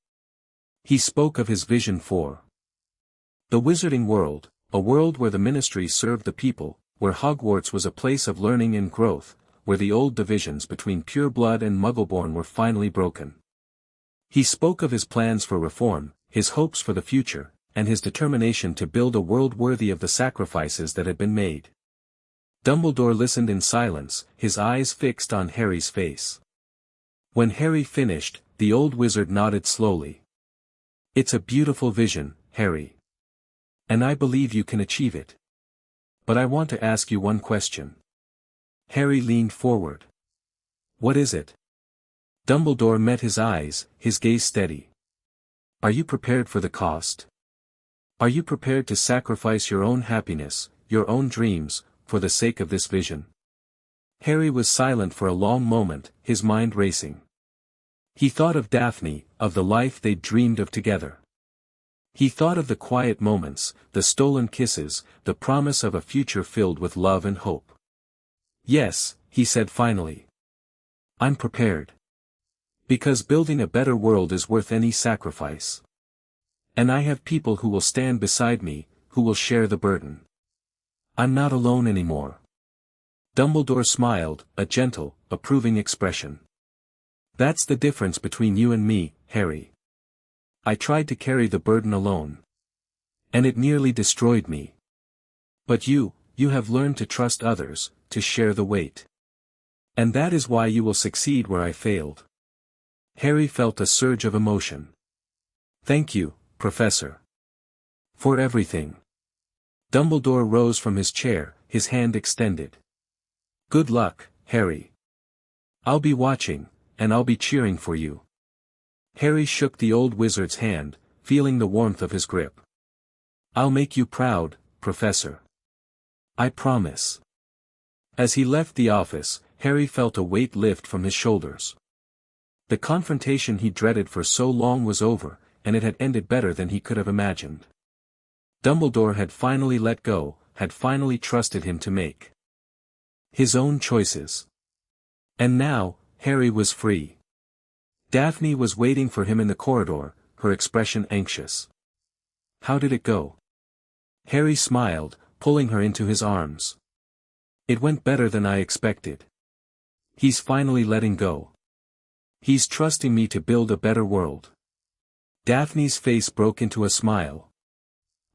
He spoke of his vision for the wizarding world, a world where the ministry served the people, where Hogwarts was a place of learning and growth, where the old divisions between pure blood and Muggleborn were finally broken. He spoke of his plans for reform, his hopes for the future, and his determination to build a world worthy of the sacrifices that had been made. Dumbledore listened in silence, his eyes fixed on Harry's face. When Harry finished, the old wizard nodded slowly. It's a beautiful vision, Harry. And I believe you can achieve it. But I want to ask you one question. Harry leaned forward. What is it? Dumbledore met his eyes, his gaze steady. Are you prepared for the cost? Are you prepared to sacrifice your own happiness, your own dreams, for the sake of this vision? Harry was silent for a long moment, his mind racing. He thought of Daphne, of the life they'd dreamed of together. He thought of the quiet moments, the stolen kisses, the promise of a future filled with love and hope. Yes, he said finally. I'm prepared. Because building a better world is worth any sacrifice. And I have people who will stand beside me, who will share the burden. I'm not alone anymore. Dumbledore smiled, a gentle, approving expression. That's the difference between you and me, Harry. I tried to carry the burden alone. And it nearly destroyed me. But you have learned to trust others, to share the weight. And that is why you will succeed where I failed. Harry felt a surge of emotion. Thank you, Professor. For everything. Dumbledore rose from his chair, his hand extended. Good luck, Harry. I'll be watching, and I'll be cheering for you. Harry shook the old wizard's hand, feeling the warmth of his grip. I'll make you proud, Professor. I promise. As he left the office, Harry felt a weight lift from his shoulders. The confrontation he dreaded for so long was over, and it had ended better than he could have imagined. Dumbledore had finally let go, had finally trusted him to make his own choices. And now, Harry was free. Daphne was waiting for him in the corridor, her expression anxious. How did it go? Harry smiled, pulling her into his arms. It went better than I expected. He's finally letting go. He's trusting me to build a better world. Daphne's face broke into a smile.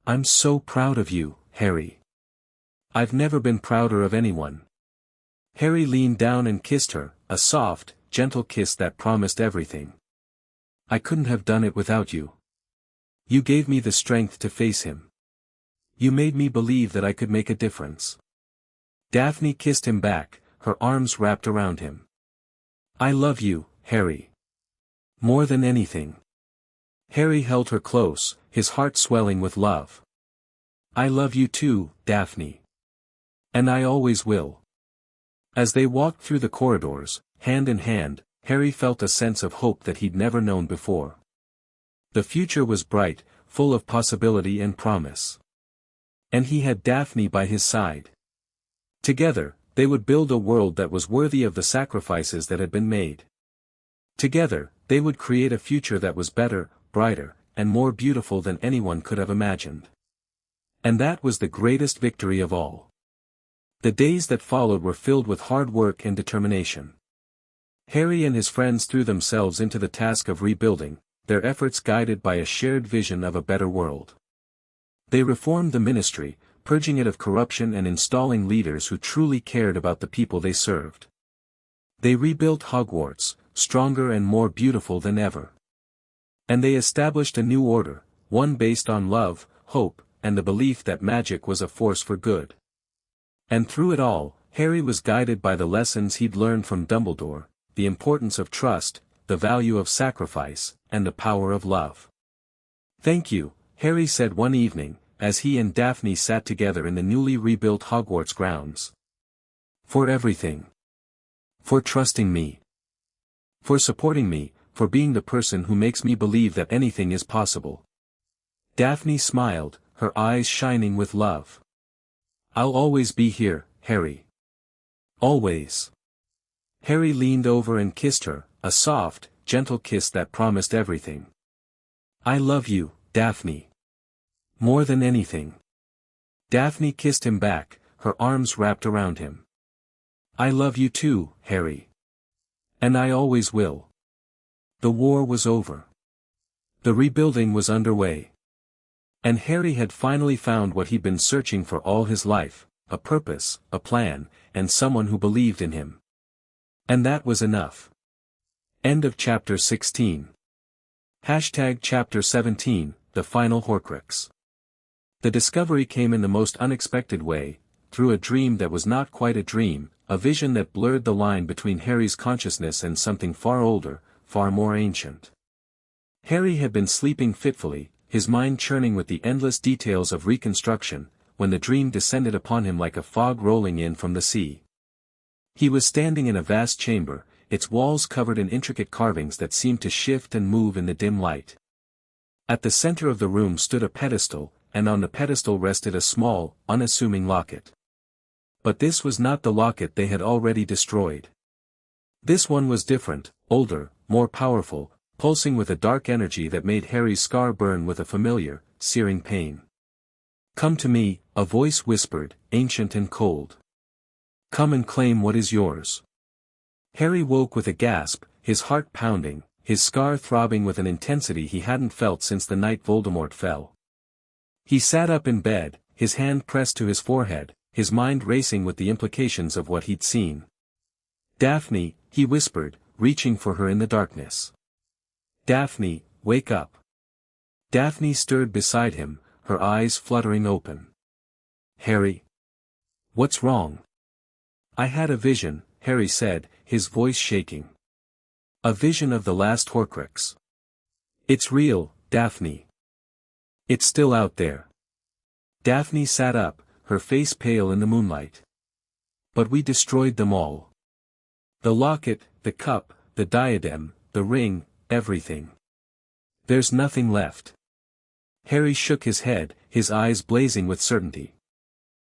I'm so proud of you, Harry. I've never been prouder of anyone. Harry leaned down and kissed her, a soft, gentle kiss that promised everything. I couldn't have done it without you. You gave me the strength to face him. You made me believe that I could make a difference. Daphne kissed him back, her arms wrapped around him. I love you, Harry. More than anything. Harry held her close, his heart swelling with love. I love you too, Daphne. And I always will. As they walked through the corridors, hand in hand, Harry felt a sense of hope that he'd never known before. The future was bright, full of possibility and promise. And he had Daphne by his side. Together, they would build a world that was worthy of the sacrifices that had been made. Together, they would create a future that was better, brighter, and more beautiful than anyone could have imagined. And that was the greatest victory of all. The days that followed were filled with hard work and determination. Harry and his friends threw themselves into the task of rebuilding, their efforts guided by a shared vision of a better world. They reformed the ministry, purging it of corruption and installing leaders who truly cared about the people they served. They rebuilt Hogwarts, stronger and more beautiful than ever. And they established a new order, one based on love, hope, and the belief that magic was a force for good. And through it all, Harry was guided by the lessons he'd learned from Dumbledore, the importance of trust, the value of sacrifice, and the power of love. Thank you, Harry said one evening, as he and Daphne sat together in the newly rebuilt Hogwarts grounds. For everything. For trusting me. For supporting me, for being the person who makes me believe that anything is possible. Daphne smiled, her eyes shining with love. I'll always be here, Harry. Always. Harry leaned over and kissed her, a soft, gentle kiss that promised everything. I love you, Daphne. More than anything. Daphne kissed him back, her arms wrapped around him. I love you too, Harry. And I always will. The war was over. The rebuilding was underway. And Harry had finally found what he'd been searching for all his life, a purpose, a plan, and someone who believed in him. And that was enough. End of chapter 16. Chapter 17, the final Horcrux. The discovery came in the most unexpected way, through a dream that was not quite a dream, a vision that blurred the line between Harry's consciousness and something far older, far more ancient. Harry had been sleeping fitfully, his mind churning with the endless details of reconstruction, when the dream descended upon him like a fog rolling in from the sea. He was standing in a vast chamber, its walls covered in intricate carvings that seemed to shift and move in the dim light. At the center of the room stood a pedestal, and on the pedestal rested a small, unassuming locket. But this was not the locket they had already destroyed. This one was different, older, more powerful, pulsing with a dark energy that made Harry's scar burn with a familiar, searing pain. Come to me, a voice whispered, ancient and cold. Come and claim what is yours. Harry woke with a gasp, his heart pounding, his scar throbbing with an intensity he hadn't felt since the night Voldemort fell. He sat up in bed, his hand pressed to his forehead, his mind racing with the implications of what he'd seen. Daphne, he whispered, reaching for her in the darkness. Daphne, wake up. Daphne stirred beside him, her eyes fluttering open. Harry. What's wrong? I had a vision, Harry said, his voice shaking. A vision of the last Horcrux. It's real, Daphne. It's still out there. Daphne sat up, her face pale in the moonlight. But we destroyed them all. The locket, the cup, the diadem, the ring, everything. There's nothing left. Harry shook his head, his eyes blazing with certainty.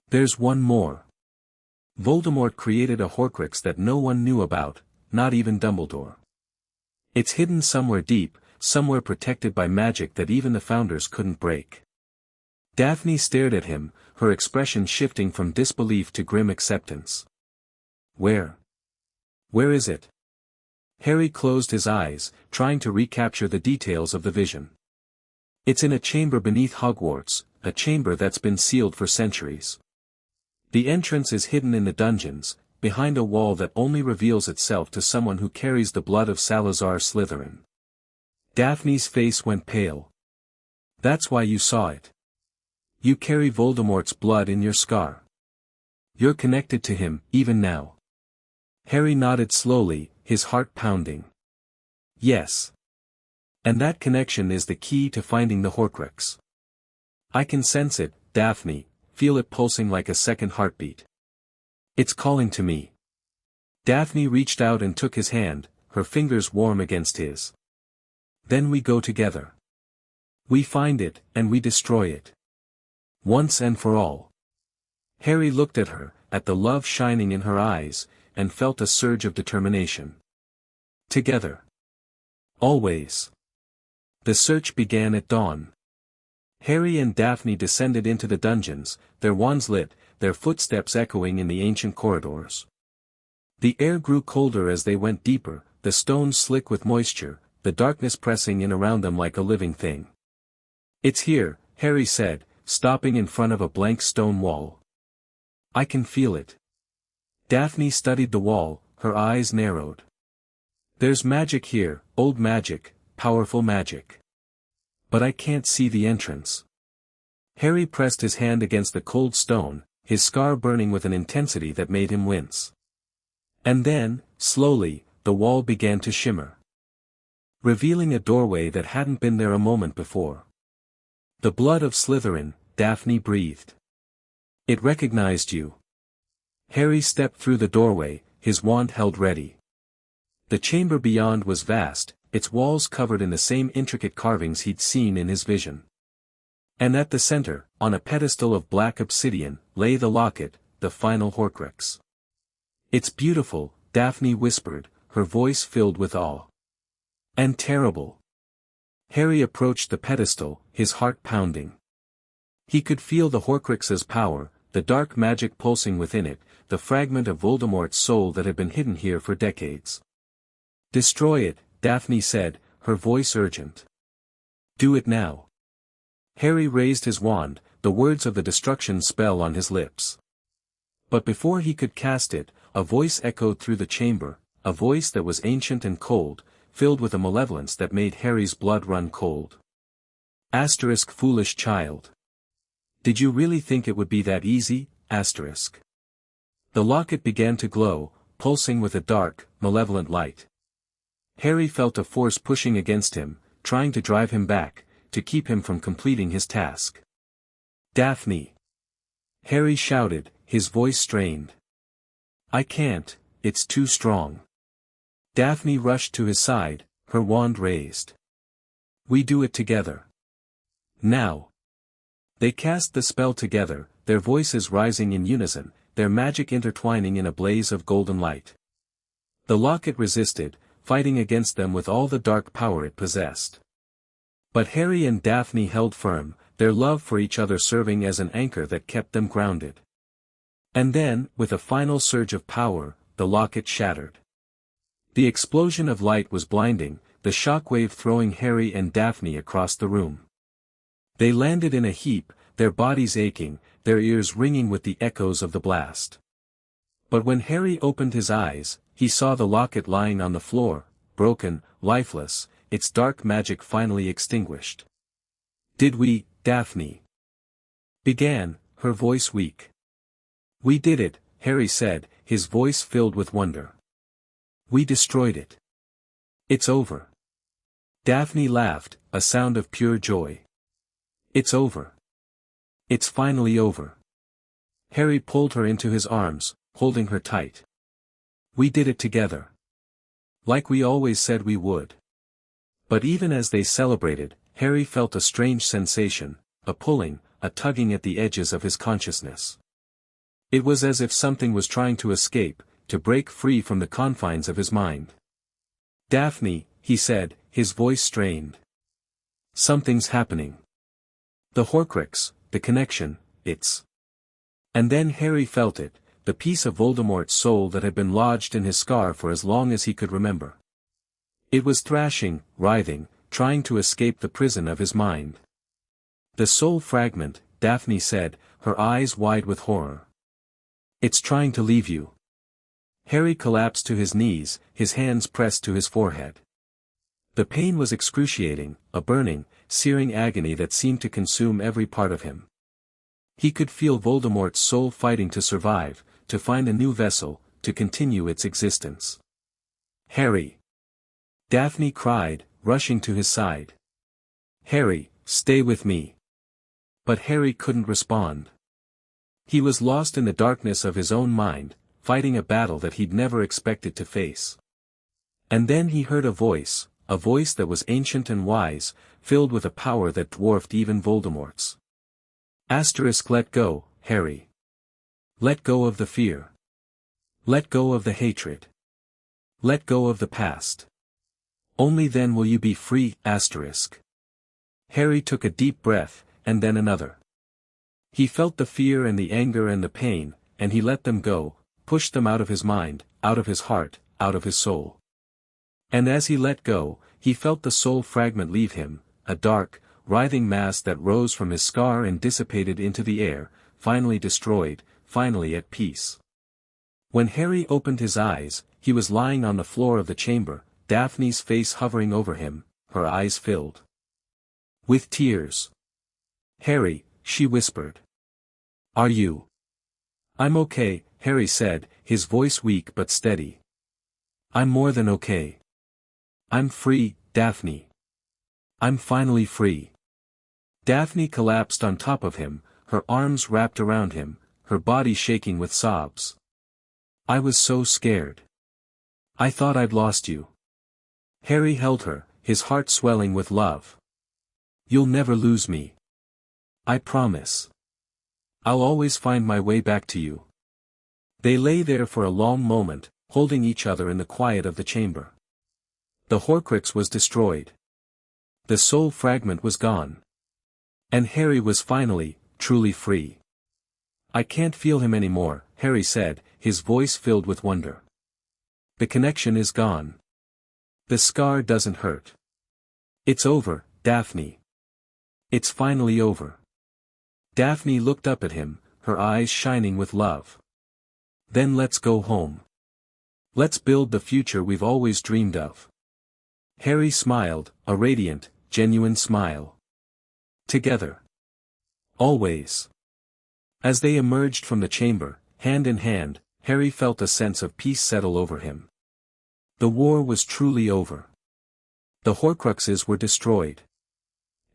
There's one more. Voldemort created a Horcrux that no one knew about, not even Dumbledore. It's hidden somewhere deep, somewhere protected by magic that even the Founders couldn't break. Daphne stared at him, her expression shifting from disbelief to grim acceptance. Where? Where is it? Harry closed his eyes, trying to recapture the details of the vision. It's in a chamber beneath Hogwarts, a chamber that's been sealed for centuries. The entrance is hidden in the dungeons, behind a wall that only reveals itself to someone who carries the blood of Salazar Slytherin. Daphne's face went pale. That's why you saw it. You carry Voldemort's blood in your scar. You're connected to him, even now. Harry nodded slowly, his heart pounding. Yes. And that connection is the key to finding the Horcrux. I can sense it, Daphne, feel it pulsing like a second heartbeat. It's calling to me. Daphne reached out and took his hand, her fingers warm against his. Then we go together. We find it, and we destroy it. Once and for all. Harry looked at her, at the love shining in her eyes, and felt a surge of determination. Together. Always. The search began at dawn. Harry and Daphne descended into the dungeons, their wands lit, their footsteps echoing in the ancient corridors. The air grew colder as they went deeper, the stones slick with moisture, the darkness pressing in around them like a living thing. It's here, Harry said, stopping in front of a blank stone wall. I can feel it. Daphne studied the wall, her eyes narrowed. There's magic here, old magic, powerful magic. But I can't see the entrance. Harry pressed his hand against the cold stone, his scar burning with an intensity that made him wince. And then, slowly, the wall began to shimmer, revealing a doorway that hadn't been there a moment before. The blood of Slytherin, Daphne breathed. It recognized you. Harry stepped through the doorway, his wand held ready. The chamber beyond was vast, its walls covered in the same intricate carvings he'd seen in his vision. And at the center, on a pedestal of black obsidian, lay the locket, the final Horcrux. It's beautiful, Daphne whispered, her voice filled with awe. And terrible. Harry approached the pedestal, his heart pounding. He could feel the Horcrux's power, the dark magic pulsing within it, the fragment of Voldemort's soul that had been hidden here for decades. Destroy it, Daphne said, her voice urgent. Do it now. Harry raised his wand, the words of the destruction spell on his lips. But before he could cast it, a voice echoed through the chamber, a voice that was ancient and cold, filled with a malevolence that made Harry's blood run cold. Asterisk foolish child. Did you really think it would be that easy? Asterisk. The locket began to glow, pulsing with a dark, malevolent light. Harry felt a force pushing against him, trying to drive him back, to keep him from completing his task. Daphne! Harry shouted, his voice strained. I can't, it's too strong. Daphne rushed to his side, her wand raised. We do it together. Now. They cast the spell together, their voices rising in unison, their magic intertwining in a blaze of golden light. The locket resisted, fighting against them with all the dark power it possessed. But Harry and Daphne held firm, their love for each other serving as an anchor that kept them grounded. And then, with a final surge of power, the locket shattered. The explosion of light was blinding, the shockwave throwing Harry and Daphne across the room. They landed in a heap, their bodies aching, their ears ringing with the echoes of the blast. But when Harry opened his eyes, he saw the locket lying on the floor, broken, lifeless, its dark magic finally extinguished. Did we, Daphne? Began, her voice weak. We did it, Harry said, his voice filled with wonder. We destroyed it. It's over. Daphne laughed, a sound of pure joy. It's over. It's finally over. Harry pulled her into his arms, holding her tight. We did it together. Like we always said we would. But even as they celebrated, Harry felt a strange sensation, a pulling, a tugging at the edges of his consciousness. It was as if something was trying to escape, to break free from the confines of his mind. Daphne, he said, his voice strained. Something's happening. The Horcrux, the connection, it's. And then Harry felt it, the piece of Voldemort's soul that had been lodged in his scar for as long as he could remember. It was thrashing, writhing, trying to escape the prison of his mind. The soul fragment, Daphne said, her eyes wide with horror. It's trying to leave you. Harry collapsed to his knees, his hands pressed to his forehead. The pain was excruciating, a burning, searing agony that seemed to consume every part of him. He could feel Voldemort's soul fighting to survive, to find a new vessel, to continue its existence. Harry! Daphne cried, rushing to his side. Harry, stay with me. But Harry couldn't respond. He was lost in the darkness of his own mind, fighting a battle that he'd never expected to face. And then he heard a voice that was ancient and wise, filled with a power that dwarfed even Voldemort's. Let go, Harry. Let go of the fear. Let go of the hatred. Let go of the past. Only then will you be free, Harry took a deep breath, and then another. He felt the fear and the anger and the pain, and he let them go, pushed them out of his mind, out of his heart, out of his soul. And as he let go, he felt the soul fragment leave him, a dark, writhing mass that rose from his scar and dissipated into the air, finally destroyed, finally at peace. When Harry opened his eyes, he was lying on the floor of the chamber, Daphne's face hovering over him, her eyes filled with tears. Harry, she whispered. Are you? I'm okay, Harry said, his voice weak but steady. I'm more than okay. I'm free, Daphne. I'm finally free. Daphne collapsed on top of him, her arms wrapped around him, her body shaking with sobs. I was so scared. I thought I'd lost you. Harry held her, his heart swelling with love. You'll never lose me. I promise. I'll always find my way back to you. They lay there for a long moment, holding each other in the quiet of the chamber. The Horcrux was destroyed. The soul fragment was gone. And Harry was finally, truly free. I can't feel him anymore, Harry said, his voice filled with wonder. The connection is gone. The scar doesn't hurt. It's over, Daphne. It's finally over. Daphne looked up at him, her eyes shining with love. Then let's go home. Let's build the future we've always dreamed of. Harry smiled, a radiant, genuine smile. Together. Always. As they emerged from the chamber, hand in hand, Harry felt a sense of peace settle over him. The war was truly over. The Horcruxes were destroyed.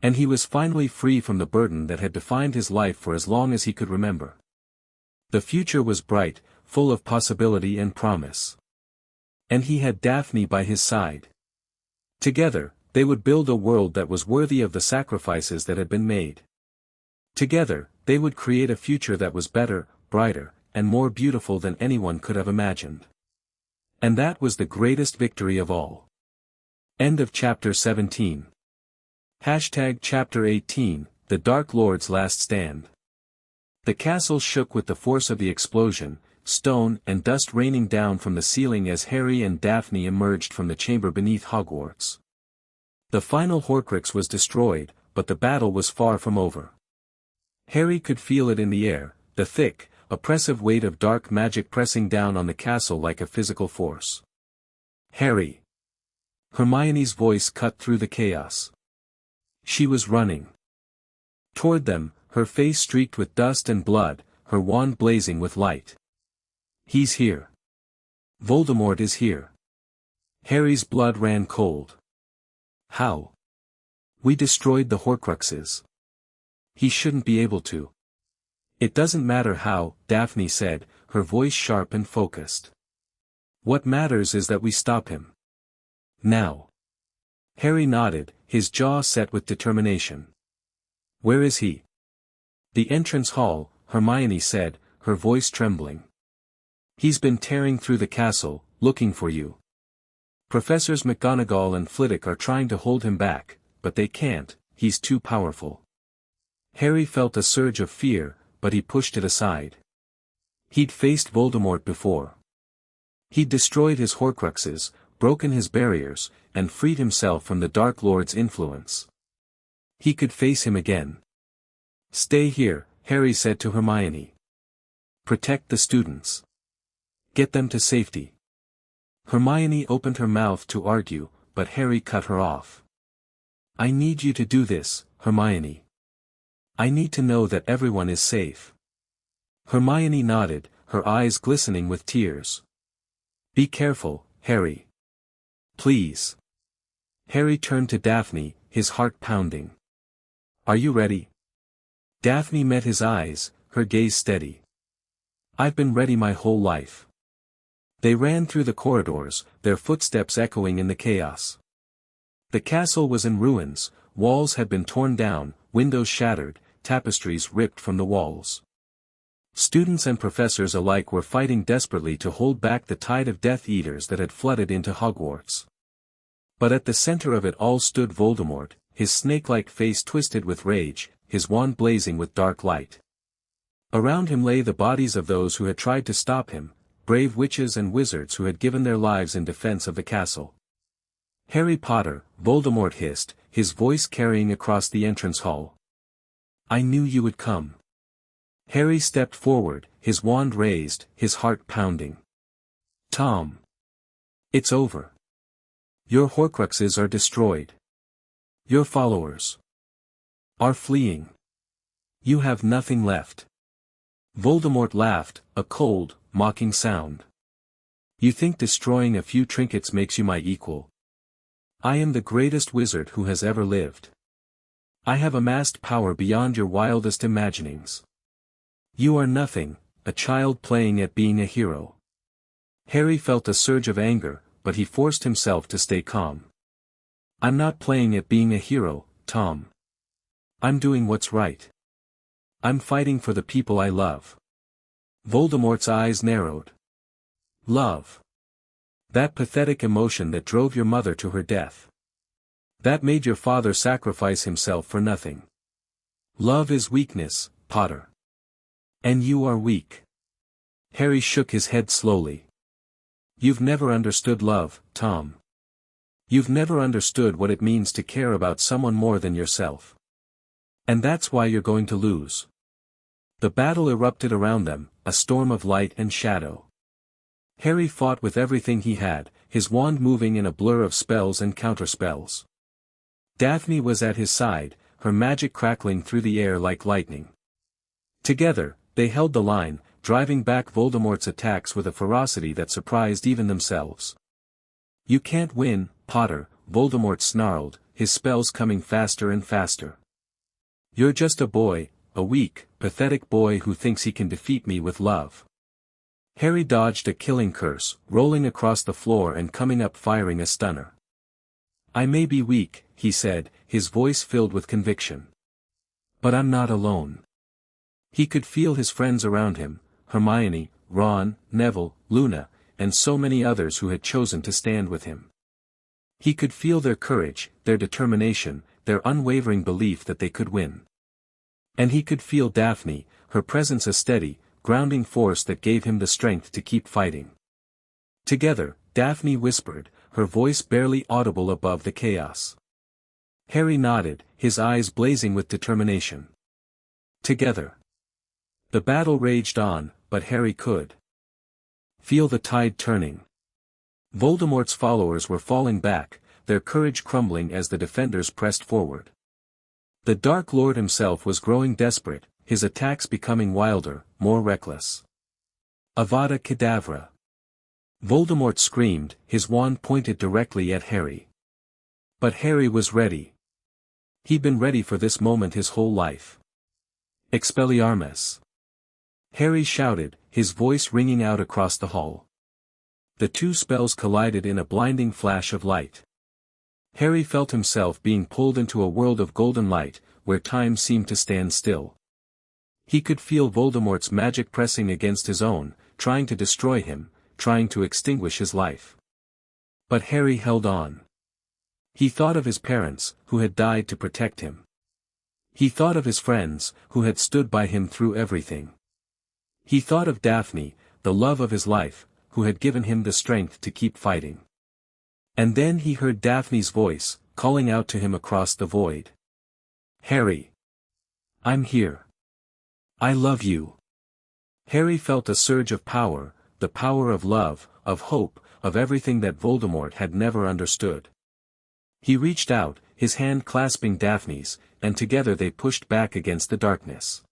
And he was finally free from the burden that had defined his life for as long as he could remember. The future was bright, full of possibility and promise. And he had Daphne by his side. Together, they would build a world that was worthy of the sacrifices that had been made. Together, they would create a future that was better, brighter, and more beautiful than anyone could have imagined. And that was the greatest victory of all. End of Chapter 17. Chapter 18, The Dark Lord's Last Stand. The castle shook with the force of the explosion, stone and dust raining down from the ceiling as Harry and Daphne emerged from the chamber beneath Hogwarts. The final Horcrux was destroyed, but the battle was far from over. Harry could feel it in the air, the thick, oppressive weight of dark magic pressing down on the castle like a physical force. Harry! Hermione's voice cut through the chaos. She was running toward them, her face streaked with dust and blood, her wand blazing with light. He's here. Voldemort is here. Harry's blood ran cold. How? We destroyed the Horcruxes. He shouldn't be able to. It doesn't matter how, Daphne said, her voice sharp and focused. What matters is that we stop him. Now. Harry nodded, his jaw set with determination. Where is he? The entrance hall, Hermione said, her voice trembling. He's been tearing through the castle, looking for you. Professors McGonagall and Flitwick are trying to hold him back, but they can't, he's too powerful. Harry felt a surge of fear, but he pushed it aside. He'd faced Voldemort before. He'd destroyed his Horcruxes, broken his barriers, and freed himself from the Dark Lord's influence. He could face him again. "Stay here," Harry said to Hermione. "Protect the students. Get them to safety." Hermione opened her mouth to argue, but Harry cut her off. "I need you to do this, Hermione. I need to know that everyone is safe." Hermione nodded, her eyes glistening with tears. "Be careful, Harry. Please." Harry turned to Daphne, his heart pounding. "Are you ready?" Daphne met his eyes, her gaze steady. "I've been ready my whole life." They ran through the corridors, their footsteps echoing in the chaos. The castle was in ruins, walls had been torn down, windows shattered, tapestries ripped from the walls. Students and professors alike were fighting desperately to hold back the tide of Death Eaters that had flooded into Hogwarts. But at the center of it all stood Voldemort, his snake-like face twisted with rage, his wand blazing with dark light. Around him lay the bodies of those who had tried to stop him, brave witches and wizards who had given their lives in defense of the castle. "Harry Potter," Voldemort hissed, his voice carrying across the entrance hall. "I knew you would come." Harry stepped forward, his wand raised, his heart pounding. "Tom. It's over. Your Horcruxes are destroyed. Your followers are fleeing. You have nothing left." Voldemort laughed, a cold, mocking sound. "You think destroying a few trinkets makes you my equal? I am the greatest wizard who has ever lived. I have amassed power beyond your wildest imaginings. You are nothing, a child playing at being a hero." Harry felt a surge of anger, but he forced himself to stay calm. "I'm not playing at being a hero, Tom. I'm doing what's right. I'm fighting for the people I love." Voldemort's eyes narrowed. "Love. That pathetic emotion that drove your mother to her death. That made your father sacrifice himself for nothing. Love is weakness, Potter. And you are weak." Harry shook his head slowly. "You've never understood love, Tom. You've never understood what it means to care about someone more than yourself. And that's why you're going to lose." The battle erupted around them, a storm of light and shadow. Harry fought with everything he had, his wand moving in a blur of spells and counterspells. Daphne was at his side, her magic crackling through the air like lightning. Together, they held the line, driving back Voldemort's attacks with a ferocity that surprised even themselves. "You can't win, Potter," Voldemort snarled, his spells coming faster and faster. "You're just a boy, a weak, pathetic boy who thinks he can defeat me with love." Harry dodged a killing curse, rolling across the floor and coming up firing a stunner. "I may be weak," he said, his voice filled with conviction. "But I'm not alone." He could feel his friends around him, Hermione, Ron, Neville, Luna, and so many others who had chosen to stand with him. He could feel their courage, their determination, their unwavering belief that they could win. And he could feel Daphne, her presence a steady, grounding force that gave him the strength to keep fighting. Together, Daphne whispered, her voice barely audible above the chaos. Harry nodded, his eyes blazing with determination. Together. The battle raged on, but Harry could feel the tide turning. Voldemort's followers were falling back, their courage crumbling as the defenders pressed forward. The Dark Lord himself was growing desperate, his attacks becoming wilder, more reckless. Avada Kedavra. Voldemort screamed, his wand pointed directly at Harry. But Harry was ready. He'd been ready for this moment his whole life. Expelliarmus. Harry shouted, his voice ringing out across the hall. The two spells collided in a blinding flash of light. Harry felt himself being pulled into a world of golden light, where time seemed to stand still. He could feel Voldemort's magic pressing against his own, trying to destroy him, trying to extinguish his life. But Harry held on. He thought of his parents, who had died to protect him. He thought of his friends, who had stood by him through everything. He thought of Daphne, the love of his life, who had given him the strength to keep fighting. And then he heard Daphne's voice, calling out to him across the void. "Harry! I'm here. I love you." Harry felt a surge of power, the power of love, of hope, of everything that Voldemort had never understood. He reached out, his hand clasping Daphne's, and together they pushed back against the darkness.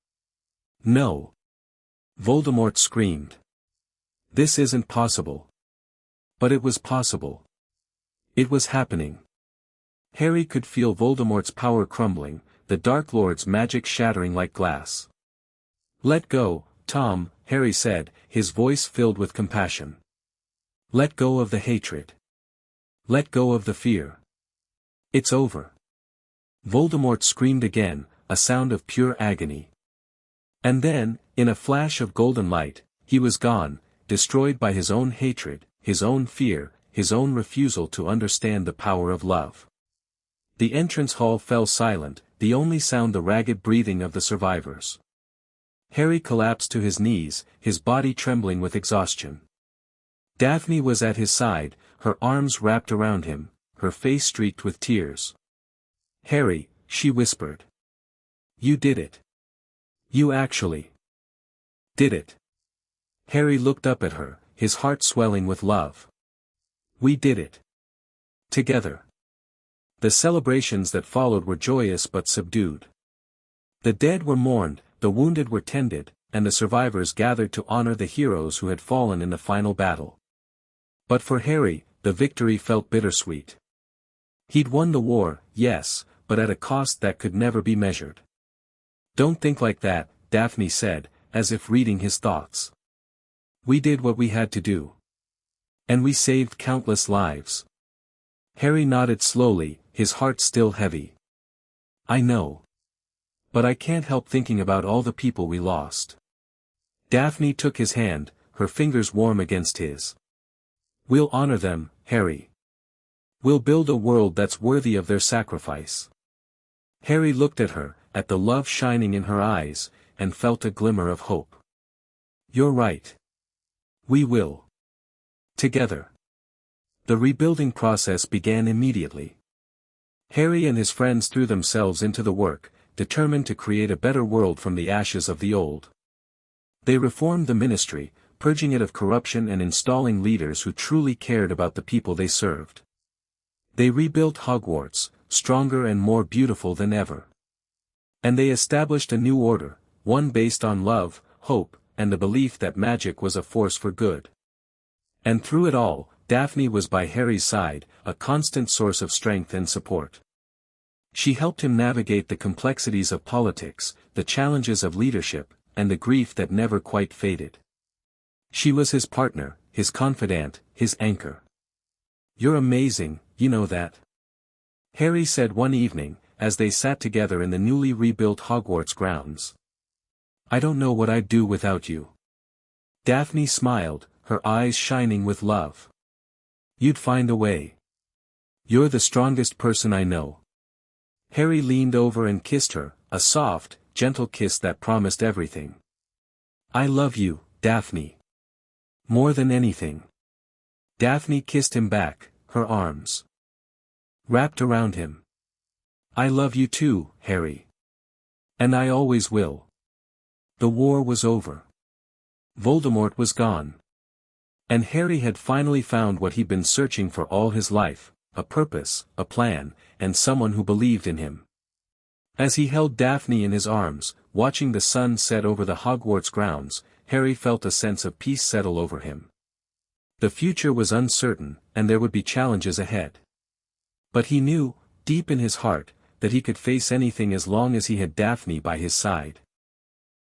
"No!" Voldemort screamed. "This isn't possible." But it was possible. It was happening. Harry could feel Voldemort's power crumbling, the Dark Lord's magic shattering like glass. "Let go, Tom," Harry said, his voice filled with compassion. "Let go of the hatred. Let go of the fear. It's over." Voldemort screamed again, a sound of pure agony. And then, in a flash of golden light, he was gone, destroyed by his own hatred, his own fear, his own refusal to understand the power of love. The entrance hall fell silent, the only sound the ragged breathing of the survivors. Harry collapsed to his knees, his body trembling with exhaustion. Daphne was at his side, her arms wrapped around him, her face streaked with tears. "Harry," she whispered. "You did it. You actually did it." Harry looked up at her, his heart swelling with love. "We did it. Together." The celebrations that followed were joyous but subdued. The dead were mourned, the wounded were tended, and the survivors gathered to honor the heroes who had fallen in the final battle. But for Harry, the victory felt bittersweet. He'd won the war, yes, but at a cost that could never be measured. "Don't think like that," Daphne said, as if reading his thoughts. "We did what we had to do. And we saved countless lives." Harry nodded slowly, his heart still heavy. "I know. But I can't help thinking about all the people we lost." Daphne took his hand, her fingers warm against his. "We'll honor them, Harry. We'll build a world that's worthy of their sacrifice." Harry looked at her, at the love shining in her eyes, and felt a glimmer of hope. "You're right. We will. Together." The rebuilding process began immediately. Harry and his friends threw themselves into the work, determined to create a better world from the ashes of the old. They reformed the ministry, purging it of corruption and installing leaders who truly cared about the people they served. They rebuilt Hogwarts, stronger and more beautiful than ever. And they established a new order, one based on love, hope, and the belief that magic was a force for good. And through it all, Daphne was by Harry's side, a constant source of strength and support. She helped him navigate the complexities of politics, the challenges of leadership, and the grief that never quite faded. She was his partner, his confidant, his anchor. "You're amazing, you know that?" Harry said one evening, as they sat together in the newly rebuilt Hogwarts grounds. "I don't know what I'd do without you." Daphne smiled, her eyes shining with love. "You'd find a way. You're the strongest person I know." Harry leaned over and kissed her, a soft, gentle kiss that promised everything. "I love you, Daphne. More than anything." Daphne kissed him back, her arms wrapped around him. "I love you too, Harry. And I always will." The war was over. Voldemort was gone. And Harry had finally found what he'd been searching for all his life, a purpose, a plan, and someone who believed in him. As he held Daphne in his arms, watching the sun set over the Hogwarts grounds, Harry felt a sense of peace settle over him. The future was uncertain, and there would be challenges ahead. But he knew, deep in his heart, that he could face anything as long as he had Daphne by his side.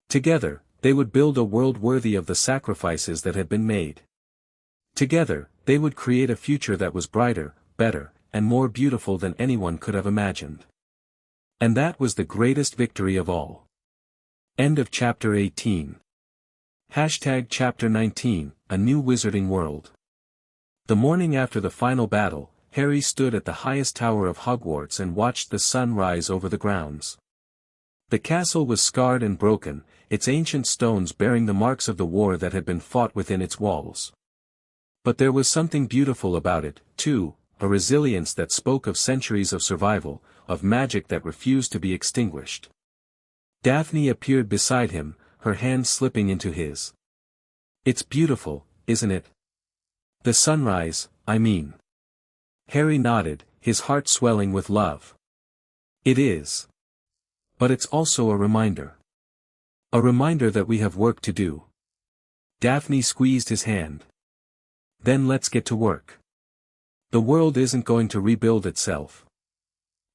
Together, they would build a world worthy of the sacrifices that had been made. Together, they would create a future that was brighter, better, and more beautiful than anyone could have imagined. And that was the greatest victory of all. End of chapter 18. Chapter 19, A New Wizarding World. The morning after the final battle, Harry stood at the highest tower of Hogwarts and watched the sun rise over the grounds. The castle was scarred and broken, its ancient stones bearing the marks of the war that had been fought within its walls. But there was something beautiful about it, too, a resilience that spoke of centuries of survival, of magic that refused to be extinguished. Daphne appeared beside him, her hand slipping into his. "It's beautiful, isn't it? The sunrise, I mean." Harry nodded, his heart swelling with love. "It is. But it's also a reminder. A reminder that we have work to do." Daphne squeezed his hand. "Then let's get to work. The world isn't going to rebuild itself.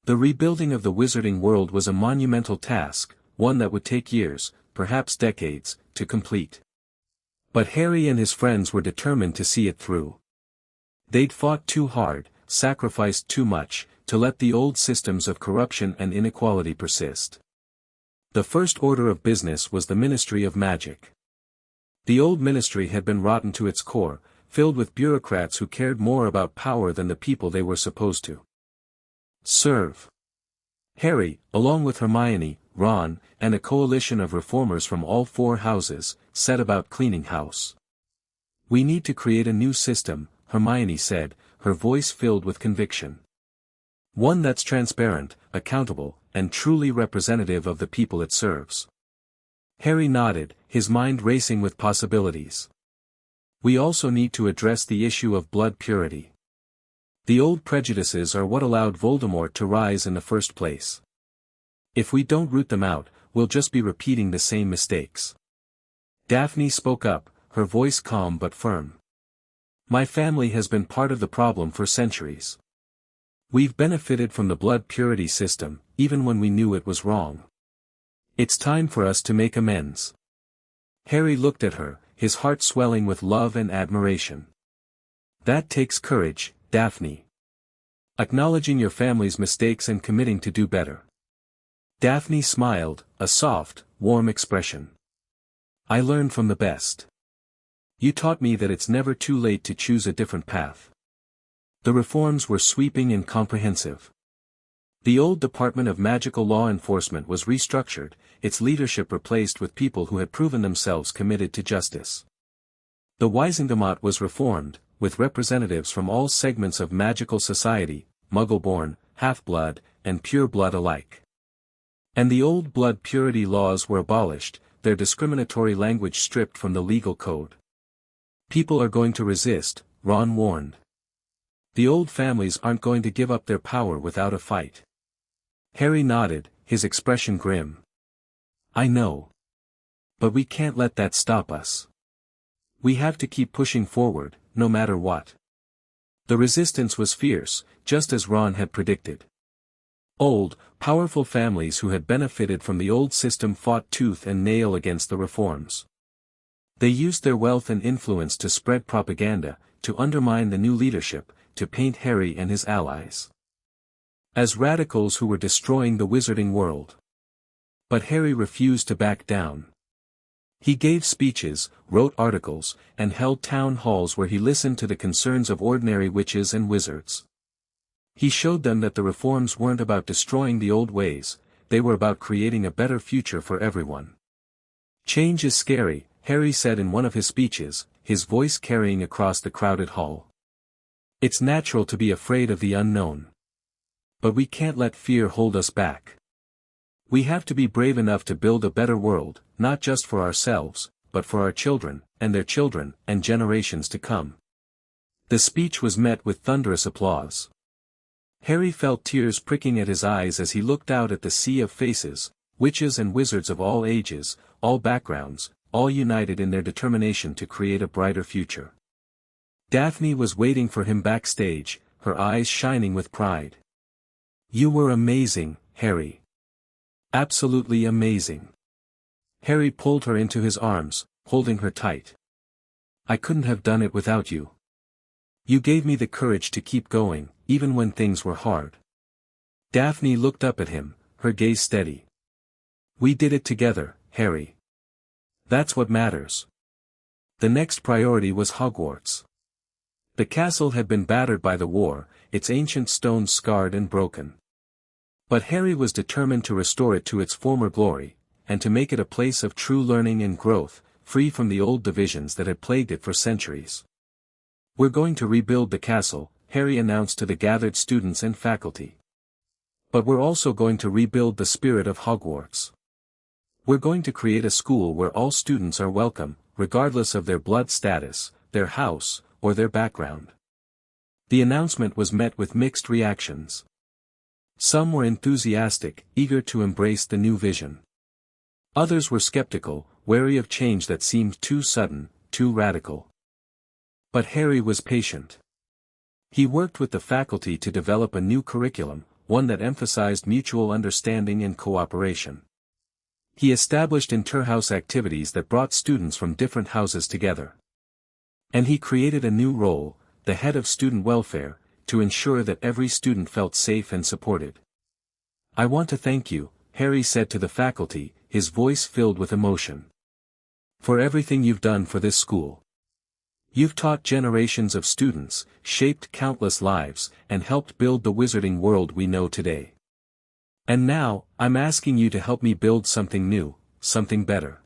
The rebuilding of the wizarding world was a monumental task, one that would take years, perhaps decades, to complete. But Harry and his friends were determined to see it through. They'd fought too hard, sacrificed too much, to let the old systems of corruption and inequality persist. The first order of business was the Ministry of Magic. The old ministry had been rotten to its core, filled with bureaucrats who cared more about power than the people they were supposed to serve. Harry, along with Hermione, Ron, and a coalition of reformers from all four houses, set about cleaning house. "We need to create a new system," Hermione said, her voice filled with conviction. "One that's transparent, accountable, and truly representative of the people it serves." Harry nodded, his mind racing with possibilities. "We also need to address the issue of blood purity. The old prejudices are what allowed Voldemort to rise in the first place. If we don't root them out, we'll just be repeating the same mistakes." Daphne spoke up, her voice calm but firm. "My family has been part of the problem for centuries. We've benefited from the blood purity system, even when we knew it was wrong. It's time for us to make amends." Harry looked at her, his heart swelling with love and admiration. "That takes courage, Daphne. Acknowledging your family's mistakes and committing to do better." Daphne smiled, a soft, warm expression. "I learned from the best. You taught me that it's never too late to choose a different path." The reforms were sweeping and comprehensive. The old Department of Magical Law Enforcement was restructured, its leadership replaced with people who had proven themselves committed to justice. The Wizengamot was reformed, with representatives from all segments of magical society, Muggle-born, half-blood, and pure-blood alike. And the old blood purity laws were abolished, their discriminatory language stripped from the legal code. "People are going to resist," Ron warned. "The old families aren't going to give up their power without a fight." Harry nodded, his expression grim. "I know. But we can't let that stop us. We have to keep pushing forward, no matter what." The resistance was fierce, just as Ron had predicted. Old, powerful families who had benefited from the old system fought tooth and nail against the reforms. They used their wealth and influence to spread propaganda, to undermine the new leadership, to paint Harry and his allies as radicals who were destroying the wizarding world. But Harry refused to back down. He gave speeches, wrote articles, and held town halls where he listened to the concerns of ordinary witches and wizards. He showed them that the reforms weren't about destroying the old ways, they were about creating a better future for everyone. "Change is scary," Harry said in one of his speeches, his voice carrying across the crowded hall. "It's natural to be afraid of the unknown. But we can't let fear hold us back. We have to be brave enough to build a better world, not just for ourselves, but for our children, and their children, and generations to come." The speech was met with thunderous applause. Harry felt tears pricking at his eyes as he looked out at the sea of faces, witches and wizards of all ages, all backgrounds, all united in their determination to create a brighter future. Daphne was waiting for him backstage, her eyes shining with pride. "You were amazing, Harry. Absolutely amazing." Harry pulled her into his arms, holding her tight. "I couldn't have done it without you. You gave me the courage to keep going, even when things were hard." Daphne looked up at him, her gaze steady. "We did it together, Harry. That's what matters." The next priority was Hogwarts. The castle had been battered by the war, its ancient stones scarred and broken. But Harry was determined to restore it to its former glory, and to make it a place of true learning and growth, free from the old divisions that had plagued it for centuries. "We're going to rebuild the castle," Harry announced to the gathered students and faculty. "But we're also going to rebuild the spirit of Hogwarts. We're going to create a school where all students are welcome, regardless of their blood status, their house, or their background." The announcement was met with mixed reactions. Some were enthusiastic, eager to embrace the new vision. Others were skeptical, wary of change that seemed too sudden, too radical. But Harry was patient. He worked with the faculty to develop a new curriculum, one that emphasized mutual understanding and cooperation. He established inter-house activities that brought students from different houses together. And he created a new role, the head of student welfare, to ensure that every student felt safe and supported. "I want to thank you," Harry said to the faculty, his voice filled with emotion, "for everything you've done for this school. You've taught generations of students, shaped countless lives, and helped build the wizarding world we know today. And now, I'm asking you to help me build something new, something better."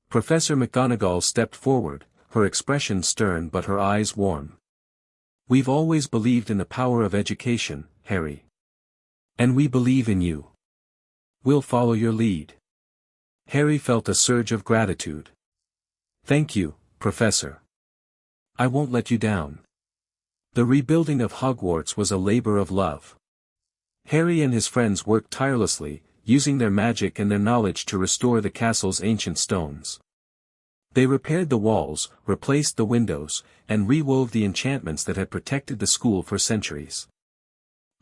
Professor McGonagall stepped forward, her expression stern but her eyes warm. "We've always believed in the power of education, Harry. And we believe in you. We'll follow your lead." Harry felt a surge of gratitude. "Thank you, Professor. I won't let you down." The rebuilding of Hogwarts was a labor of love. Harry and his friends worked tirelessly, using their magic and their knowledge to restore the castle's ancient stones. They repaired the walls, replaced the windows, and rewove the enchantments that had protected the school for centuries.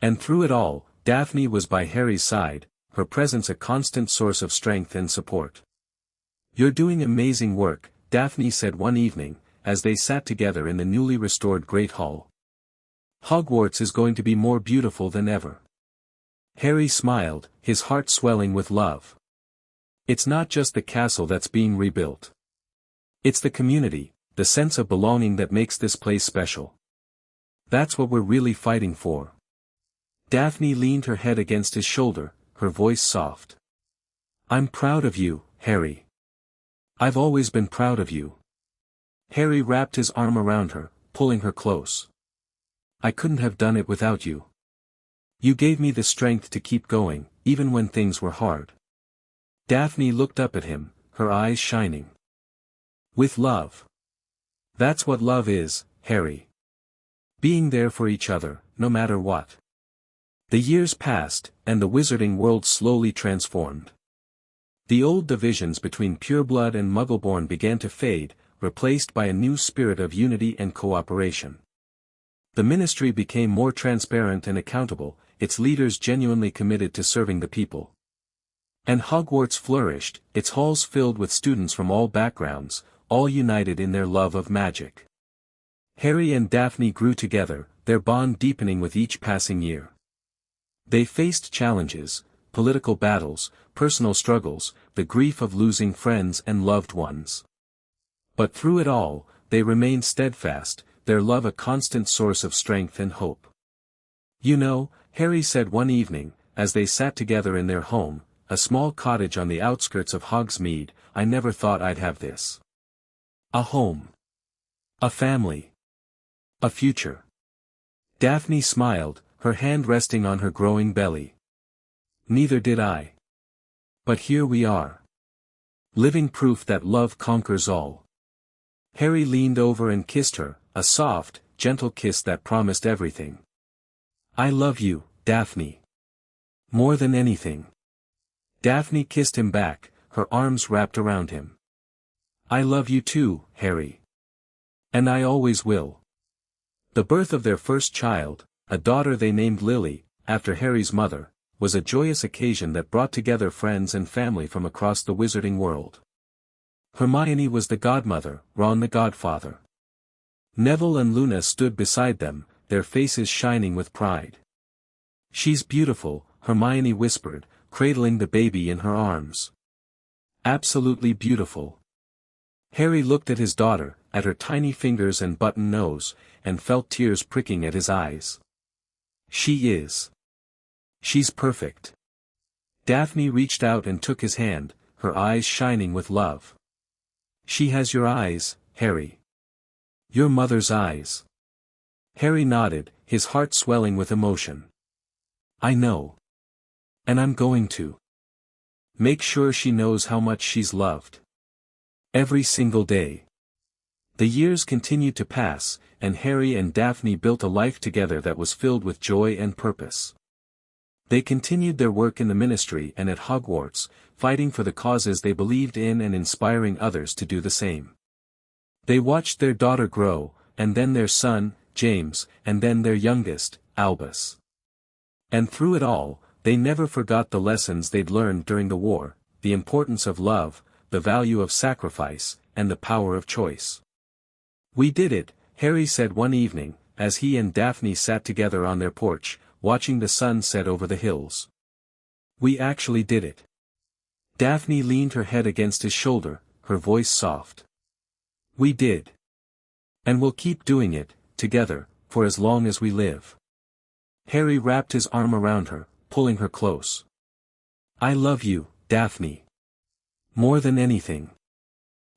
And through it all, Daphne was by Harry's side, her presence a constant source of strength and support. "You're doing amazing work," Daphne said one evening, as they sat together in the newly restored Great Hall. "Hogwarts is going to be more beautiful than ever." Harry smiled, his heart swelling with love. "It's not just the castle that's being rebuilt. It's the community, the sense of belonging that makes this place special. That's what we're really fighting for." Daphne leaned her head against his shoulder, her voice soft. "I'm proud of you, Harry. I've always been proud of you." Harry wrapped his arm around her, pulling her close. "I couldn't have done it without you. You gave me the strength to keep going, even when things were hard." Daphne looked up at him, her eyes shining. "With love. That's what love is, Harry. Being there for each other, no matter what." The years passed, and the wizarding world slowly transformed. The old divisions between pureblood and muggleborn began to fade, replaced by a new spirit of unity and cooperation. The ministry became more transparent and accountable, its leaders genuinely committed to serving the people. And Hogwarts flourished, its halls filled with students from all backgrounds, all united in their love of magic. Harry and Daphne grew together, their bond deepening with each passing year. They faced challenges, political battles, personal struggles, the grief of losing friends and loved ones. But through it all, they remained steadfast, their love a constant source of strength and hope. "You know," Harry said one evening, as they sat together in their home, a small cottage on the outskirts of Hogsmeade, "I never thought I'd have this. A home. A family. A future." Daphne smiled, her hand resting on her growing belly. "Neither did I. But here we are. Living proof that love conquers all." Harry leaned over and kissed her, a soft, gentle kiss that promised everything. "I love you, Daphne. More than anything." Daphne kissed him back, her arms wrapped around him. "I love you too, Harry. And I always will." The birth of their first child, a daughter they named Lily, after Harry's mother, was a joyous occasion that brought together friends and family from across the wizarding world. Hermione was the godmother, Ron the godfather. Neville and Luna stood beside them, their faces shining with pride. "She's beautiful," Hermione whispered, cradling the baby in her arms. "Absolutely beautiful." Harry looked at his daughter, at her tiny fingers and button nose, and felt tears pricking at his eyes. "She is. She's perfect. Daphne reached out and took his hand, her eyes shining with love. She has your eyes, Harry. Your mother's eyes. Harry nodded, his heart swelling with emotion. I know. And I'm going to make sure she knows how much she's loved. Every single day. The years continued to pass, and Harry and Daphne built a life together that was filled with joy and purpose. They continued their work in the ministry and at Hogwarts, fighting for the causes they believed in and inspiring others to do the same. They watched their daughter grow, and then their son, James, and then their youngest, Albus. And through it all, they never forgot the lessons they'd learned during the war, the importance of love, the value of sacrifice, and the power of choice. We did it, Harry said one evening, as he and Daphne sat together on their porch, watching the sun set over the hills. We actually did it. Daphne leaned her head against his shoulder, her voice soft. We did. And we'll keep doing it, together, for as long as we live. Harry wrapped his arm around her, pulling her close. I love you, Daphne. More than anything.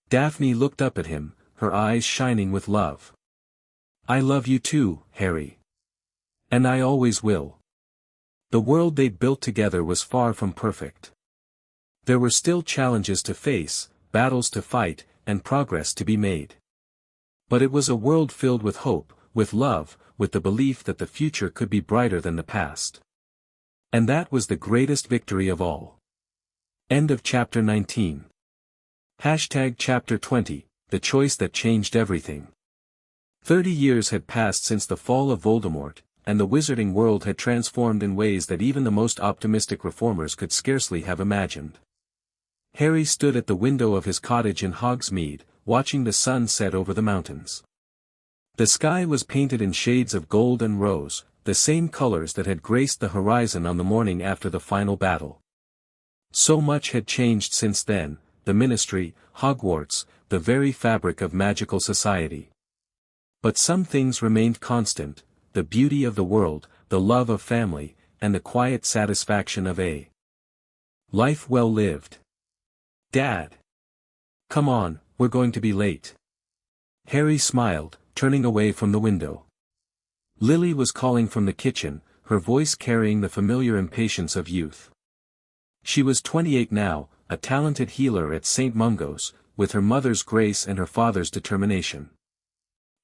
Daphne looked up at him, her eyes shining with love. I love you too, Harry. And I always will. The world they'd built together was far from perfect. There were still challenges to face, battles to fight, and progress to be made. But it was a world filled with hope, with love, with the belief that the future could be brighter than the past. And that was the greatest victory of all. End of chapter 19. Chapter 20. The choice that changed everything. 30 years had passed since the fall of Voldemort, and the wizarding world had transformed in ways that even the most optimistic reformers could scarcely have imagined. Harry stood at the window of his cottage in Hogsmeade, watching the sun set over the mountains. The sky was painted in shades of gold and rose, the same colors that had graced the horizon on the morning after the final battle. So much had changed since then, the ministry, Hogwarts, the very fabric of magical society. But some things remained constant, the beauty of the world, the love of family, and the quiet satisfaction of a life well lived. Dad! Come on, we're going to be late. Harry smiled, turning away from the window. Lily was calling from the kitchen, her voice carrying the familiar impatience of youth. She was 28 now, a talented healer at St. Mungo's, with her mother's grace and her father's determination.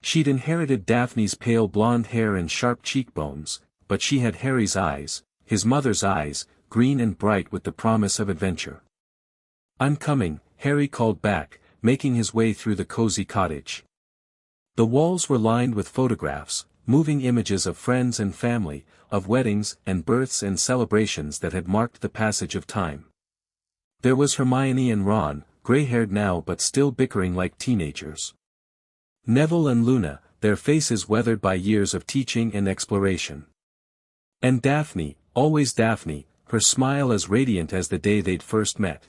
She'd inherited Daphne's pale blonde hair and sharp cheekbones, but she had Harry's eyes, his mother's eyes, green and bright with the promise of adventure. I'm coming, Harry called back, making his way through the cozy cottage. The walls were lined with photographs, moving images of friends and family, of weddings and births and celebrations that had marked the passage of time. There was Hermione and Ron, gray-haired now but still bickering like teenagers. Neville and Luna, their faces weathered by years of teaching and exploration. And Daphne, always Daphne, her smile as radiant as the day they'd first met.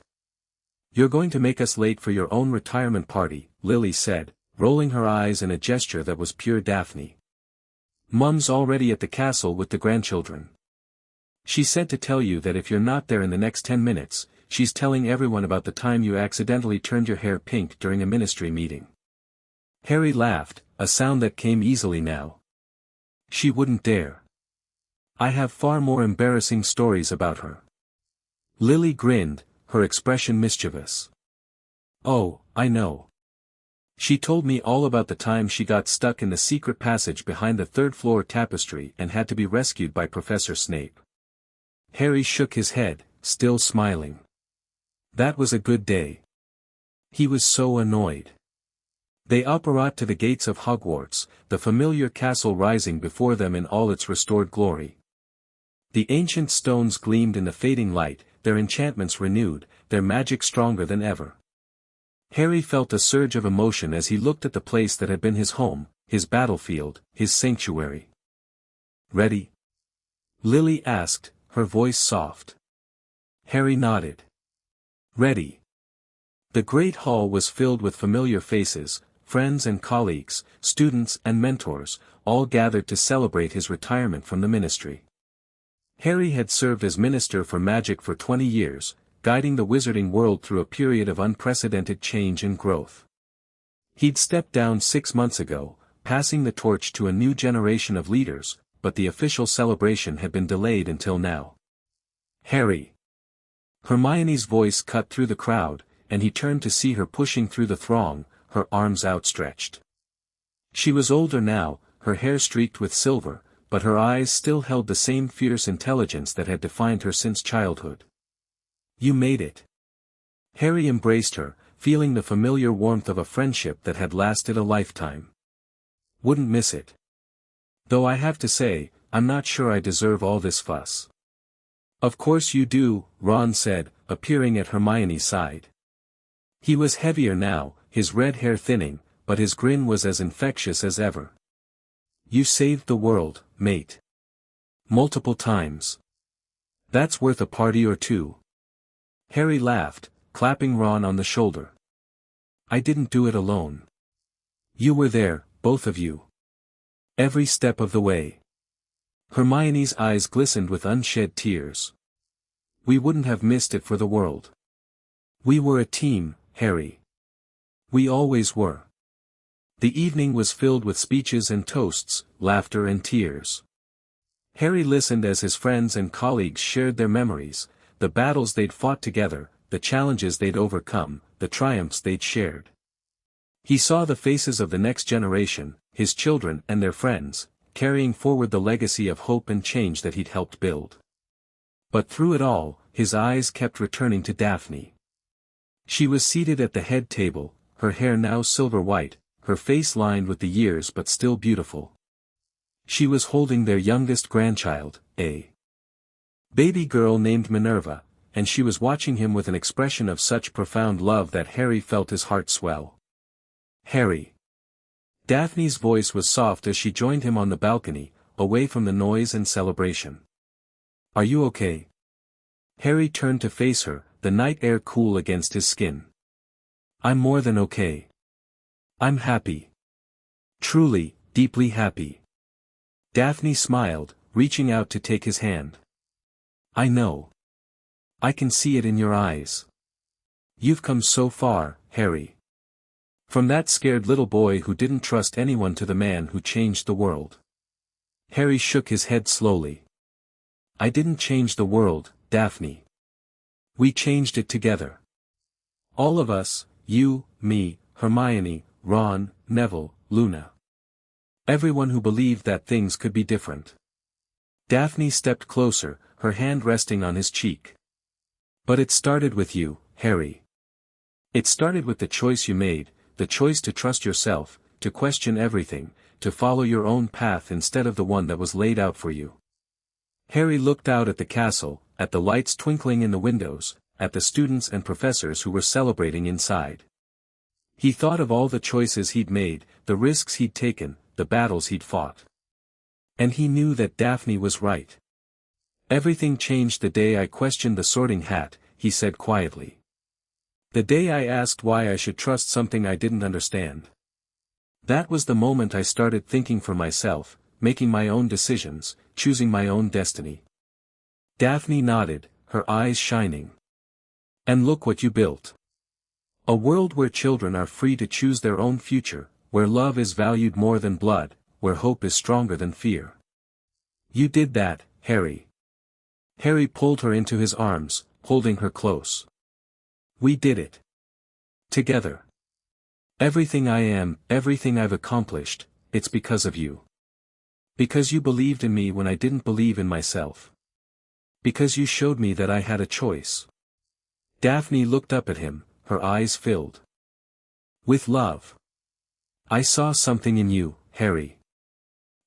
You're going to make us late for your own retirement party, Lily said, rolling her eyes in a gesture that was pure Daphne. Mum's already at the castle with the grandchildren. She said to tell you that if you're not there in the next 10 minutes, she's telling everyone about the time you accidentally turned your hair pink during a ministry meeting. Harry laughed, a sound that came easily now. She wouldn't dare. I have far more embarrassing stories about her. Lily grinned, her expression mischievous. Oh, I know. She told me all about the time she got stuck in the secret passage behind the third-floor tapestry and had to be rescued by Professor Snape. Harry shook his head, still smiling. That was a good day. He was so annoyed. They apparat to the gates of Hogwarts, the familiar castle rising before them in all its restored glory. The ancient stones gleamed in the fading light, their enchantments renewed, their magic stronger than ever. Harry felt a surge of emotion as he looked at the place that had been his home, his battlefield, his sanctuary. Ready? Lily asked, her voice soft. Harry nodded. Ready. The great hall was filled with familiar faces, friends and colleagues, students and mentors, all gathered to celebrate his retirement from the ministry. Harry had served as Minister for Magic for 20 years, guiding the wizarding world through a period of unprecedented change and growth. He'd stepped down 6 months ago, passing the torch to a new generation of leaders, but the official celebration had been delayed until now. Harry. Hermione's voice cut through the crowd, and he turned to see her pushing through the throng, her arms outstretched. She was older now, her hair streaked with silver, but her eyes still held the same fierce intelligence that had defined her since childhood. You made it. Harry embraced her, feeling the familiar warmth of a friendship that had lasted a lifetime. Wouldn't miss it. Though I have to say, I'm not sure I deserve all this fuss. Of course you do, Ron said, appearing at Hermione's side. He was heavier now, his red hair thinning, but his grin was as infectious as ever. You saved the world, mate. Multiple times. That's worth a party or two. Harry laughed, clapping Ron on the shoulder. I didn't do it alone. You were there, both of you. Every step of the way. Hermione's eyes glistened with unshed tears. We wouldn't have missed it for the world. We were a team, Harry. We always were. The evening was filled with speeches and toasts, laughter and tears. Harry listened as his friends and colleagues shared their memories, the battles they'd fought together, the challenges they'd overcome, the triumphs they'd shared. He saw the faces of the next generation, his children and their friends, carrying forward the legacy of hope and change that he'd helped build. But through it all, his eyes kept returning to Daphne. She was seated at the head table, her hair now silver white, her face lined with the years but still beautiful. She was holding their youngest grandchild, a baby girl named Minerva, and she was watching him with an expression of such profound love that Harry felt his heart swell. Harry. Daphne's voice was soft as she joined him on the balcony, away from the noise and celebration. Are you okay? Harry turned to face her, the night air cool against his skin. I'm more than okay. I'm happy. Truly, deeply happy. Daphne smiled, reaching out to take his hand. I know. I can see it in your eyes. You've come so far, Harry. From that scared little boy who didn't trust anyone to the man who changed the world. Harry shook his head slowly. I didn't change the world, Daphne. We changed it together. All of us, you, me, Hermione, Ron, Neville, Luna. Everyone who believed that things could be different. Daphne stepped closer, her hand resting on his cheek. But it started with you, Harry. It started with the choice you made, the choice to trust yourself, to question everything, to follow your own path instead of the one that was laid out for you. Harry looked out at the castle, at the lights twinkling in the windows, at the students and professors who were celebrating inside. He thought of all the choices he'd made, the risks he'd taken, the battles he'd fought. And he knew that Daphne was right. Everything changed the day I questioned the Sorting Hat, he said quietly. The day I asked why I should trust something I didn't understand. That was the moment I started thinking for myself, making my own decisions, choosing my own destiny. Daphne nodded, her eyes shining. And look what you built. A world where children are free to choose their own future, where love is valued more than blood, where hope is stronger than fear. You did that, Harry. Harry pulled her into his arms, holding her close. We did it. Together. Everything I am, everything I've accomplished, it's because of you. Because you believed in me when I didn't believe in myself. Because you showed me that I had a choice. Daphne looked up at him, her eyes filled with love. I saw something in you, Harry.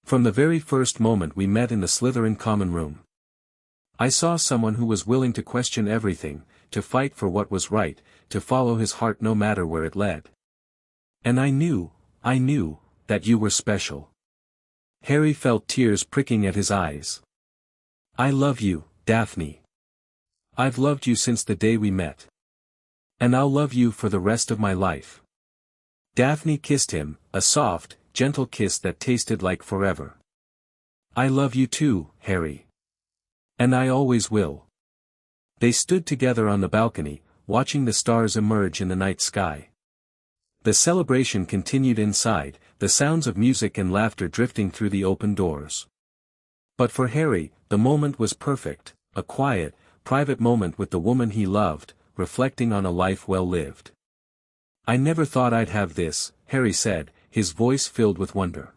From the very first moment we met in the Slytherin common room. I saw someone who was willing to question everything, to fight for what was right, to follow his heart no matter where it led. And I knew, that you were special. Harry felt tears pricking at his eyes. I love you, Daphne. I've loved you since the day we met. And I'll love you for the rest of my life. Daphne kissed him, a soft, gentle kiss that tasted like forever. I love you too, Harry. And I always will. They stood together on the balcony, watching the stars emerge in the night sky. The celebration continued inside, the sounds of music and laughter drifting through the open doors. But for Harry, the moment was perfect, a quiet, private moment with the woman he loved, reflecting on a life well lived. "I never thought I'd have this," Harry said, his voice filled with wonder.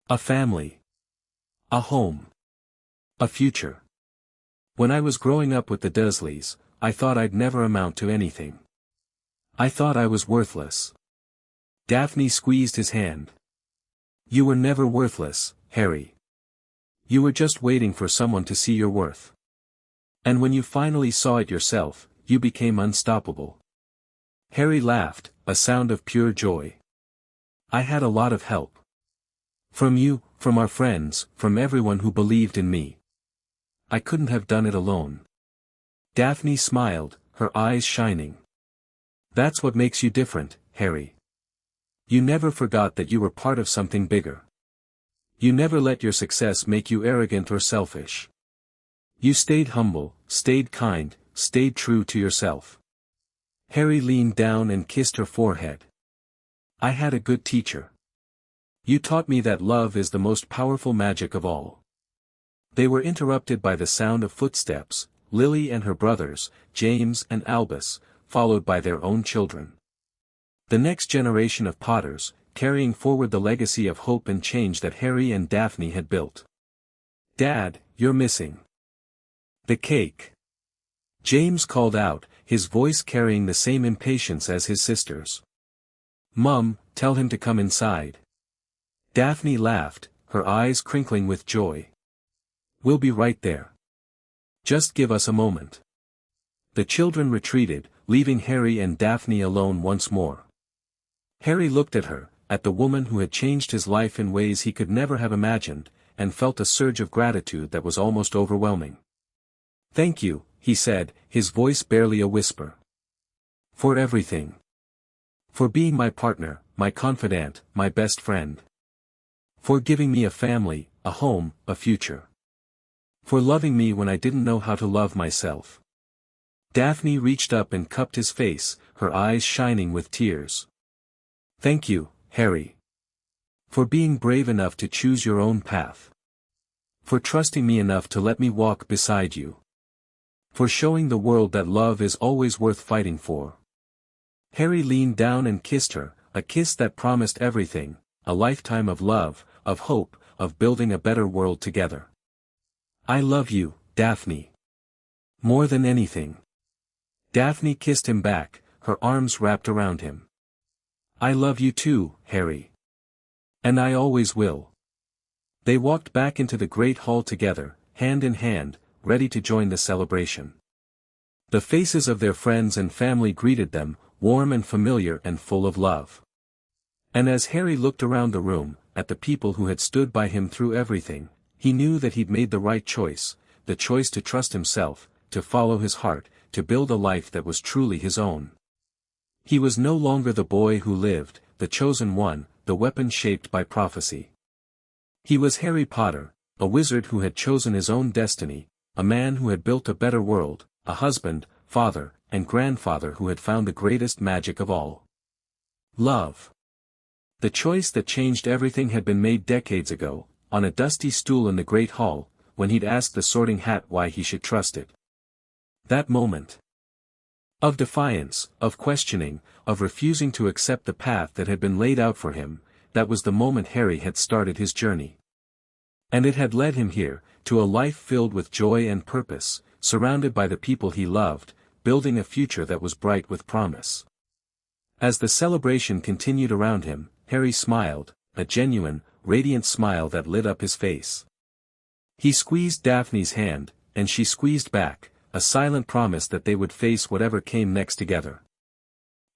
"A family. A home. A future. When I was growing up with the Dursleys, I thought I'd never amount to anything. I thought I was worthless." Daphne squeezed his hand. "You were never worthless, Harry. You were just waiting for someone to see your worth. And when you finally saw it yourself, you became unstoppable." Harry laughed, a sound of pure joy. "I had a lot of help. From you, from our friends, from everyone who believed in me. I couldn't have done it alone." Daphne smiled, her eyes shining. "That's what makes you different, Harry. You never forgot that you were part of something bigger. You never let your success make you arrogant or selfish. You stayed humble, stayed kind, stayed true to yourself." Harry leaned down and kissed her forehead. "I had a good teacher. You taught me that love is the most powerful magic of all." They were interrupted by the sound of footsteps, Lily and her brothers, James and Albus, followed by their own children. The next generation of Potters, carrying forward the legacy of hope and change that Harry and Daphne had built. "Dad, you're missing the cake," James called out, his voice carrying the same impatience as his sister's. "Mum, tell him to come inside." Daphne laughed, her eyes crinkling with joy. "We'll be right there. Just give us a moment." The children retreated, leaving Harry and Daphne alone once more. Harry looked at her, at the woman who had changed his life in ways he could never have imagined, and felt a surge of gratitude that was almost overwhelming. "Thank you," he said, his voice barely a whisper. "For everything. For being my partner, my confidant, my best friend. For giving me a family, a home, a future. For loving me when I didn't know how to love myself." Daphne reached up and cupped his face, her eyes shining with tears. "Thank you, Harry. For being brave enough to choose your own path. For trusting me enough to let me walk beside you. For showing the world that love is always worth fighting for." Harry leaned down and kissed her, a kiss that promised everything, a lifetime of love, of hope, of building a better world together. "I love you, Daphne. More than anything." Daphne kissed him back, her arms wrapped around him. "I love you too, Harry. And I always will." They walked back into the great hall together, hand in hand, ready to join the celebration. The faces of their friends and family greeted them, warm and familiar and full of love. And as Harry looked around the room, at the people who had stood by him through everything, he knew that he'd made the right choice, the choice to trust himself, to follow his heart, to build a life that was truly his own. He was no longer the boy who lived, the chosen one, the weapon shaped by prophecy. He was Harry Potter, a wizard who had chosen his own destiny, a man who had built a better world, a husband, father, and grandfather who had found the greatest magic of all. Love. The choice that changed everything had been made decades ago, on a dusty stool in the great hall, when he'd asked the Sorting Hat why he should trust it. That moment of defiance, of questioning, of refusing to accept the path that had been laid out for him, that was the moment Harry had started his journey. And it had led him here, to a life filled with joy and purpose, surrounded by the people he loved, building a future that was bright with promise. As the celebration continued around him, Harry smiled, a genuine, radiant smile that lit up his face. He squeezed Daphne's hand, and she squeezed back, a silent promise that they would face whatever came next together.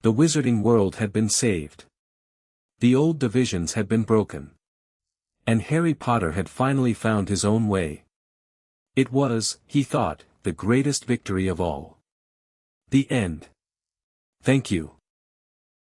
The wizarding world had been saved. The old divisions had been broken. And Harry Potter had finally found his own way. It was, he thought, the greatest victory of all. The end. Thank you.